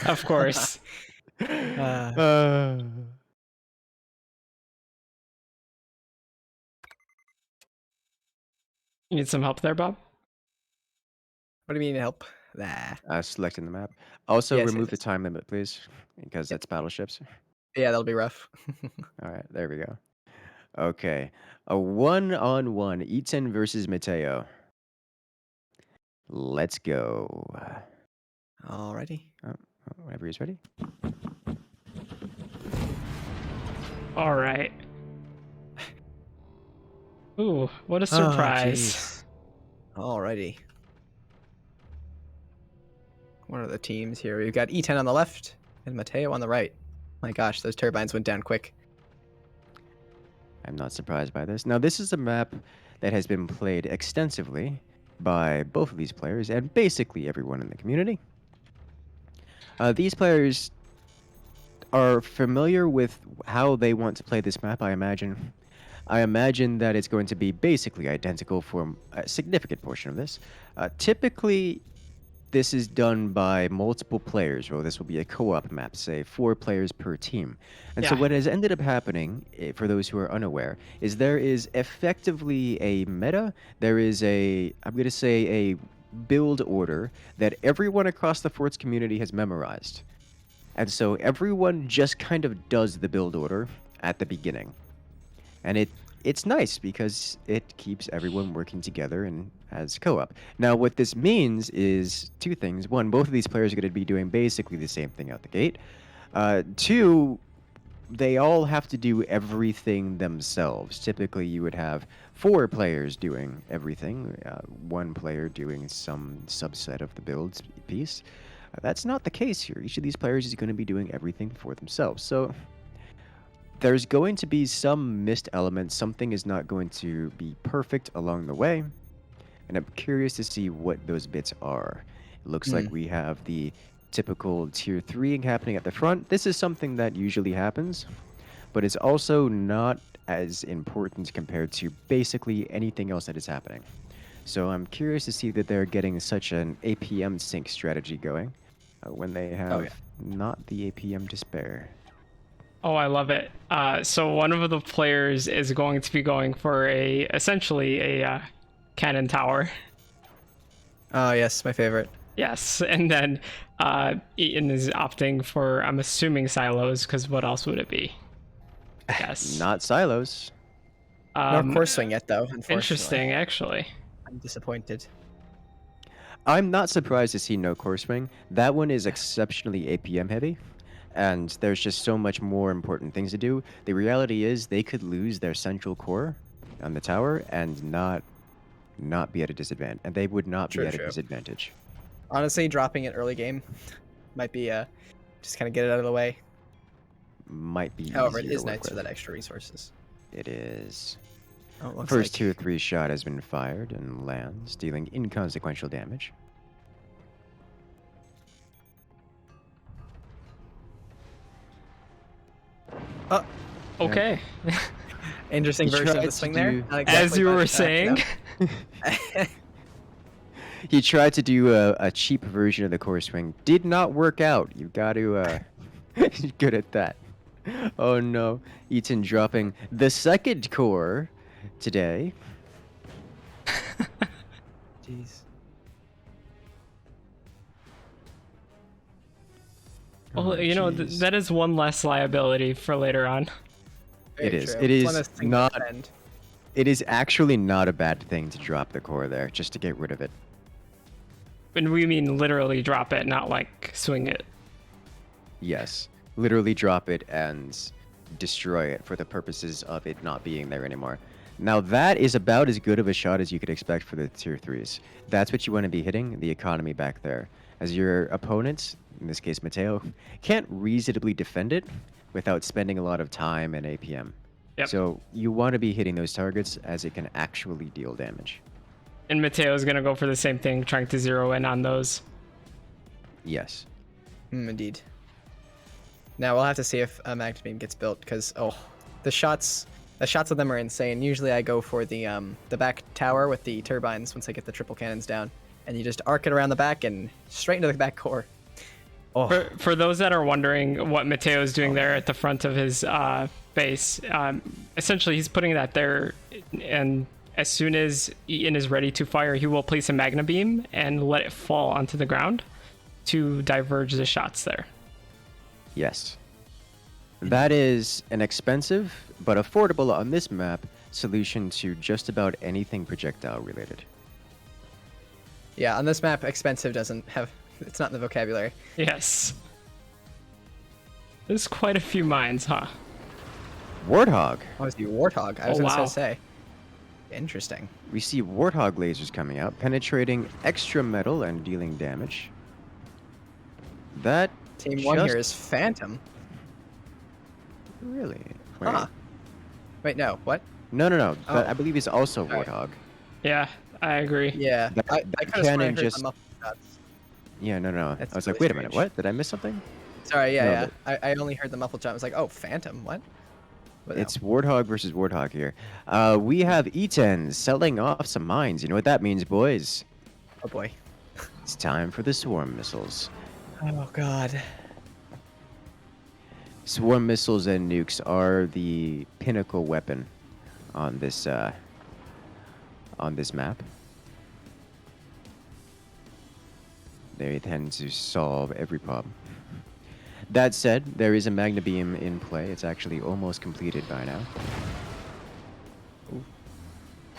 Of course. Uh, You need some help there, Bob? What do you mean help? Ah. selecting the map. Also, Yes, remove the yes. time limit, please, because Yep. that's battleships. Yeah, that'll be rough. All right, there we go. Okay, a one-on-one, Eaton versus Mateo. Let's go. Alrighty. Whenever he's ready. All right. Ooh, what a Oh, surprise. jeez. Alrighty. What are the teams here? We've got E10 on the left and Mateo on the right. My gosh, those turbines went down quick. I'm not surprised by this. Now, this is a map that has been played extensively by both of these players and basically everyone in the community. These players are familiar with how they want to play this map, I imagine. I imagine that it's going to be basically identical for a significant portion of this. Typically, this is done by multiple players, or this will be a co-op map, say 4 players per team. And so Yeah. what has ended up happening, for those who are unaware, is there is effectively a meta, there is I'm going to say a build order that everyone across the Forts community has memorized. And so everyone just kind of does the build order at the beginning. And it's nice because it keeps everyone working together and as co-op. Now, what this means is 2 things. 1, both of these players are going to be doing basically the same thing out the gate. 2, they all have to do everything themselves. Typically, you would have 4 players doing everything, 1 player doing some subset of the build piece. That's not the case here. Each of these players is going to be doing everything for themselves. So there's going to be some missed elements. Something is not going to be perfect along the way. And I'm curious to see what those bits are. It looks like we have the typical tier 3 happening at the front. This is something that usually happens, but it's also not as important compared to basically anything else that is happening. So I'm curious to see that they're getting such an APM sync strategy going when they have yeah. not the APM to spare. Oh, I love it. So one of the players is going to be going for essentially a cannon tower. Oh yes, my favorite. Yes, and then Eaton is opting for, I'm assuming, silos, because what else would it be? Yes. Not silos. No core swing yet, though. Unfortunately, Interesting, actually. I'm disappointed. I'm not surprised to see no core swing. That one is exceptionally APM heavy, and there's just so much more important things to do. The reality is they could lose their central core on the tower and not be at a disadvantage, and they would not be True, at a true. disadvantage. Honestly, dropping it early game might be just kind of get it out of the way. Might be However, it easier is to work nice for with. that extra resources. It is. Oh, it looks First like... tier 3 shot has been fired and lands, dealing inconsequential damage. Okay. Interesting He version of tried the to swing there. do- Not As exactly, you but, were saying. He tried to do a cheap version of the core swing. Did not work out. You got to good at that. Oh no, Eaton dropping the second core today. Jeez. Well, Oh, you know, jeez. that is one less liability for later on. Very It is. true. It It's is one of those things not- at the end. It is actually not a bad thing to drop the core there, just to get rid of it. And we mean literally drop it, not like swing it. Yes, literally drop it and destroy it for the purposes of it not being there anymore. Now that is about as good of a shot as you could expect for the tier 3s. That's what you want to be hitting, the economy back there. As your opponent, in this case Mateo, can't reasonably defend it without spending a lot of time and APM. Yep. So you want to be hitting those targets as it can actually deal damage. And Mateo's going to go for the same thing, trying to zero in on those. Yes. Indeed. Now we'll have to see if a magnet beam gets built, because the shots of them are insane. Usually I go for the back tower with the turbines once I get the triple cannons down, and you just arc it around the back and straight into the back core. Oh, For those that are wondering what Mateo's doing there at the front of his base, essentially he's putting that there, and as soon as Eaton is ready to fire, he will place a magna beam and let it fall onto the ground to diverge the shots there. Yes. That is an expensive, but affordable on this map, solution to just about anything projectile related. yeah. On this map, expensive doesn't have. It's not in the vocabulary. Yes. There's quite a few mines, huh? Warthog. Oh, it's the Warthog. I was Oh, gonna wow. say. Interesting. We see Warthog lasers coming out, penetrating extra metal and dealing damage. That Team 1 just- here is Phantom. Really? Wait. Huh. Wait, no. What? No. Oh. That I believe is also Alright. Warthog. Yeah, I agree. Yeah. That- I that could have sworn I cannon heard just- the muffled shots. Yeah, no. That's I was like, really wait a minute, strange. what? Did I miss something? Sorry, No, yeah. I only heard the muffled shot. I was like, oh, Phantom. What? But no. It's Warthog versus Warthog here. We have E10 selling off some mines. You know what that means, boys? Oh boy. It's time for the swarm missiles. Oh god. Swarm missiles and nukes are the pinnacle weapon on this map. They tend to solve every problem. That said, there is a Magna Beam in play. It's actually almost completed by now.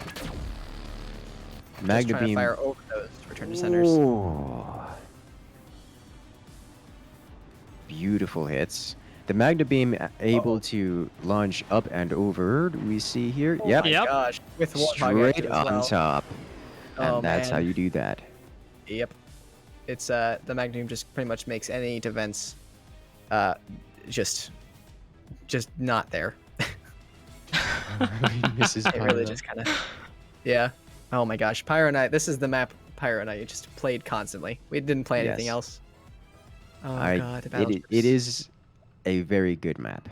Just Magna trying to Beam. fire over those return to centers. Ooh. Beautiful hits. The Magna Beam able to launch up and over. We see here. Oh Yep. my Yep. gosh. With Warthog Straight active as on well. top. And Oh, that's how man. you do that. Yep. It's the Magnum just pretty much makes any defense just not there. This is It really just kind of yeah. Oh my gosh, Pyro Knight. This is the map Pyro Knight just played constantly. We didn't play anything Yes. else. Oh god, the it battleships. is a very good map.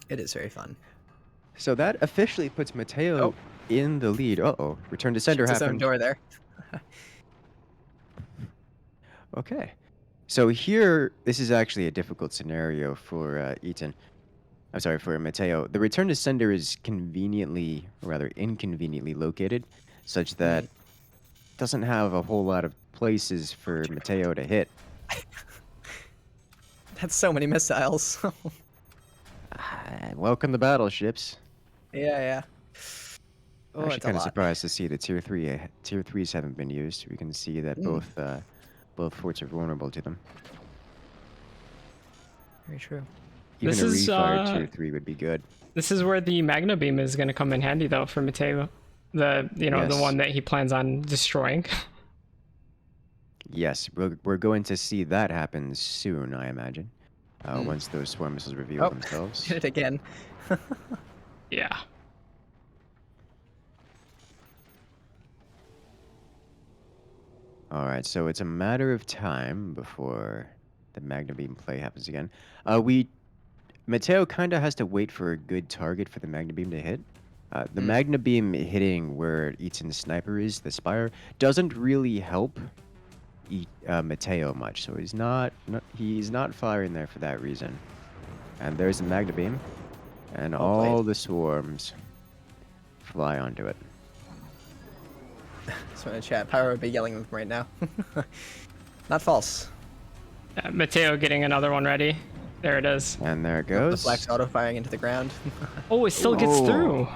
It is very fun. So that officially puts Mateo Oh. in the lead. Uh-oh. Return to sender Shuts his own happened. door there. Okay. So here, this is actually a difficult scenario for Ethan. I'm sorry, for Mateo. The return to sender is conveniently, or rather inconveniently located, such that Mm. doesn't have a whole lot of places for Mateo to hit. That's so many missiles. Welcome to battleships. yeah. Oh, Actually, it's a kind of lot. surprised to see the tier threes haven't been used. We can see that Mm. both forts are vulnerable to them. Very true. Even This a is, refired tier 3 would be good. This is where the Magna Beam is going to come in handy, though, for Mateo. The Yes. one that he plans on destroying. Yes, we're going to see that happen soon, I imagine. Once those swarm missiles reveal Oh, themselves. did it again. Yeah. All right, so it's a matter of time before the Magna Beam play happens again. Mateo kind of has to wait for a good target for the Magna Beam to hit. The Magna Beam hitting where Eaton's sniper is, the Spire, doesn't really help Mateo much. So he's not firing there for that reason. And there's the Magna Beam, and Well all played. the swarms fly onto it. So in the chat, Pyro would be yelling at them right now. Not false. Mateo getting another one ready. There it is. And there it The goes. flak's auto firing into the ground. Oh, it still gets Whoa. through.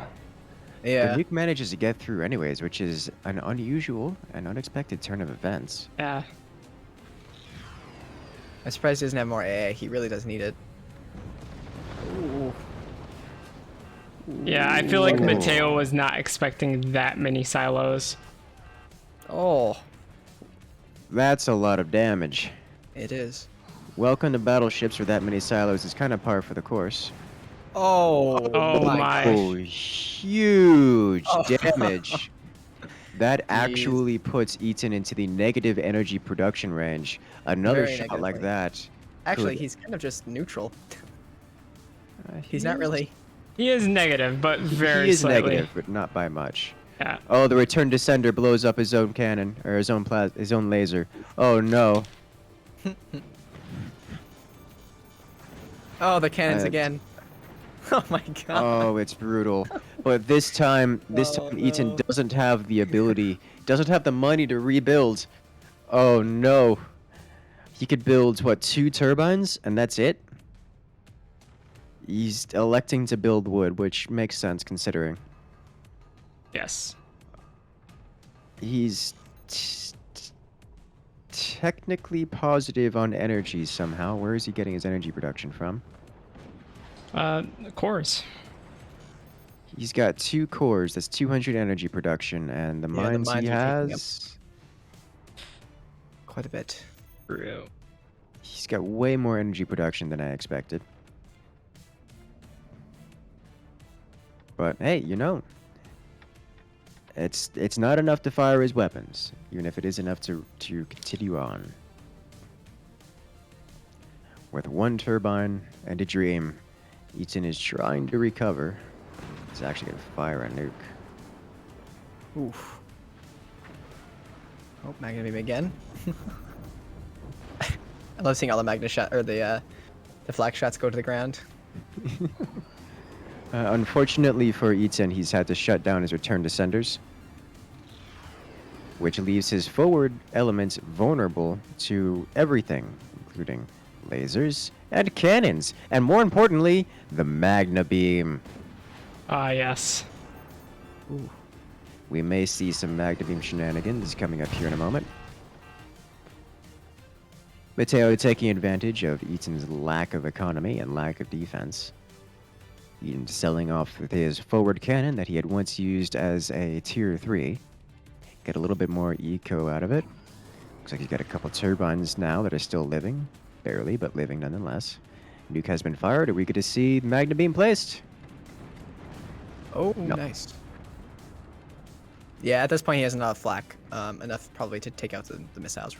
Yeah. The nuke manages to get through anyways, which is an unusual and unexpected turn of events. Yeah. I'm surprised he doesn't have more AA. He really does need it. Ooh. Yeah, I feel like Ooh. Mateo was not expecting that many silos. Oh, That's a lot of damage. it is. Welcome to battleships where that many silos is kind of par for the course. Oh, Oh my. Oh, huge Oh. damage. That Jeez. actually puts Eaton into the negative energy production range. Another Very shot like negatively. that. Actually, could- he's kind of just neutral. he He's not is- really. He is negative, but very He is slightly. negative, but not by much. Yeah. Oh, the return descender blows up his own cannon or his own laser. Oh no. Oh, the cannons Uh, again. Oh my god. Oh, it's brutal. But this time Oh, Eaton no. doesn't have the ability, doesn't have the money to rebuild. Oh no. He could build, what, 2 turbines, and that's it? He's electing to build wood, which makes sense considering. Yes. He's technically positive on energy somehow. Where is he getting his energy production from? Cores. He's got 2 cores. That's 200 energy production, and the Yeah, the mines he mines are taking up- has. Quite a bit. True. He's got way more energy production than I expected. But hey, you know, it's not enough to fire his weapons, even if it is enough to continue on. With 1 turbine and a dream, Eaton is trying to recover. He's actually gonna fire a nuke. Oof. Oh, Magna Beam again. I love seeing all the Magna shot or the flak shots go to the ground. Unfortunately for Eaton, he's had to shut down his return descenders, which leaves his forward elements vulnerable to everything, including lasers and cannons, and more importantly, the Magna Beam. Ah, yes. We may see some Magna Beam shenanigans coming up here in a moment. Mateo taking advantage of Eaton's lack of economy and lack of defense. Eaton selling off with his forward cannon that he had once used as a tier 3. Get a little bit more eco out of it. Looks like he's got a couple turbines now that are still living. Barely, but living nonetheless. Nuke has been fired. Are we going to see Magna Beam placed? Oh, No. nice. Yeah, at this point he has enough flak, enough probably to take out the missiles,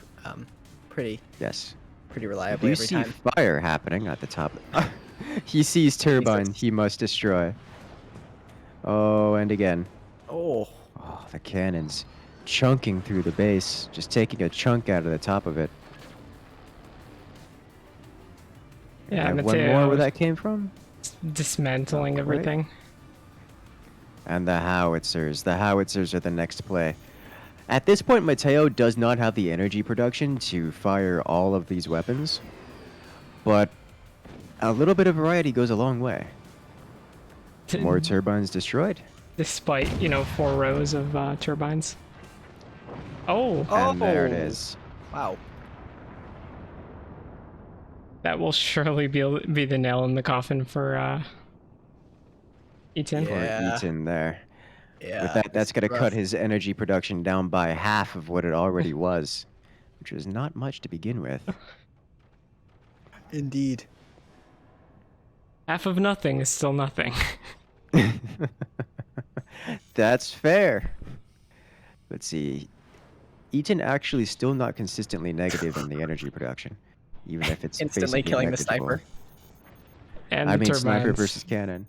pretty Yes. reliably You every see time. fire happening at the top. He sees turbine Jesus. he must destroy. Oh, and again. Oh. Oh, the cannon's chunking through the base, just taking a chunk out of the top of it. And Yeah, I have one more Mateo where that came from. dismantling Not quite. everything. And the howitzers. The howitzers are the next play. At this point, Mateo does not have the energy production to fire all of these weapons, but a little bit of variety goes a long way. More turbines destroyed. Despite, 4 rows of turbines. Oh, And there it Oh. is. Wow. that will surely be the nail in the coffin for Eaton. For Yeah. Eaton there. Yeah. With that, this that's is going to cut rough. his energy production down by half of what it already was, which was not much to begin with. Indeed. Half of nothing is still nothing. That's fair. Let's see. Eaton actually still not consistently negative in the energy production, even if it's Instantly basically killing the negligible. sniper. And I the mean, turbines. sniper versus cannon.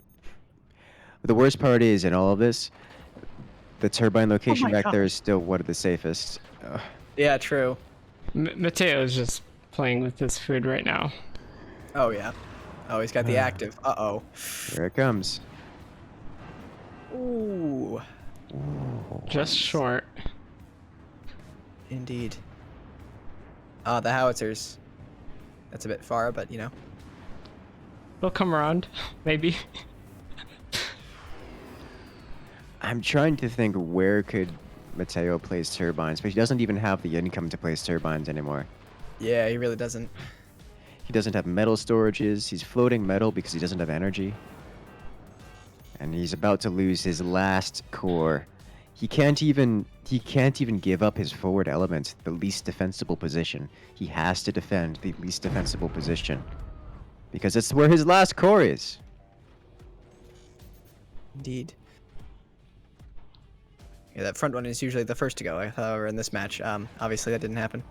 The worst part is, in all of this, the turbine location my back there God. is still one of the safest. Yeah, true. Mateo's just playing with this food right now. Oh, yeah. Oh, he's got the active. Uh-oh. Here it comes. Ooh. Just short. Indeed. The howitzers. That's a bit far, but, They'll come around, maybe. I'm trying to think where could Mateo place turbines, but he doesn't even have the income to place turbines anymore. Yeah, he really doesn't. He doesn't have metal storages. He's floating metal because he doesn't have energy. And he's about to lose his last core. He can't even give up his forward element, the least defensible position. He has to defend the least defensible position. Because it's where his last core is. Indeed. Yeah, that front one is usually the first to go. However, in this match, obviously that didn't happen.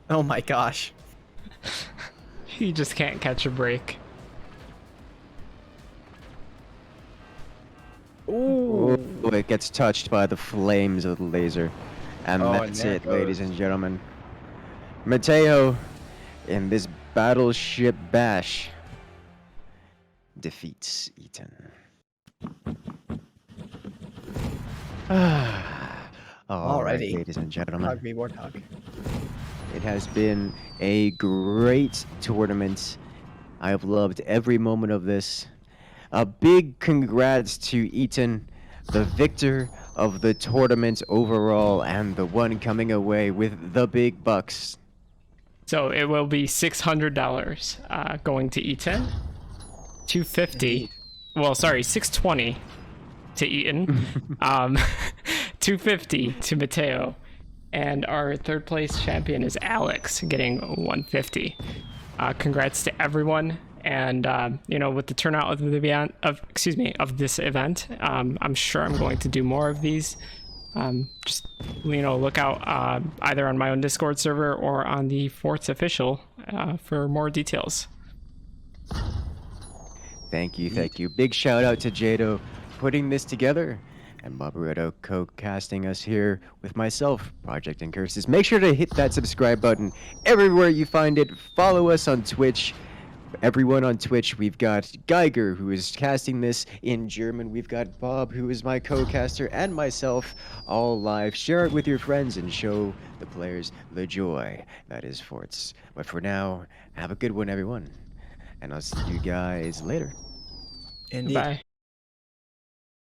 Oh my gosh. He just can't catch a break. Ooh. Oh, it gets touched by the flames of the laser. And Oh, that's and there it, it ladies goes. and gentlemen. Mateo, in this battleship bash, defeats Eaton. All right, Alrighty. ladies and gentlemen. Warthog v. Warthog. It has been a great tournament. I have loved every moment of this. A big congrats to Eaton, the victor of the tournament overall and the one coming away with the big bucks. So it will be $600 going to Eaton. 250. Indeed. Well, sorry, 620 to Eaton. 250 to Mateo. And our third place champion is Alex, getting 150. Congrats to everyone. And with the turnout of this event, I'm sure I'm going to do more of these. Just look out either on my own Discord server or on the Forts official for more details. Thank you. Big shout out to Jado putting this together, and Barbaretto co-casting us here with myself, Project Incursus. Make sure to hit that subscribe button everywhere you find it. Follow us on Twitch. Everyone on Twitch, we've got Geiger, who is casting this in German. We've got Bob, who is my co-caster, and myself, all live. Share it with your friends and show the players the joy that is Forts. But for now, have a good one, everyone. And I'll see you guys later. Indeed. Bye.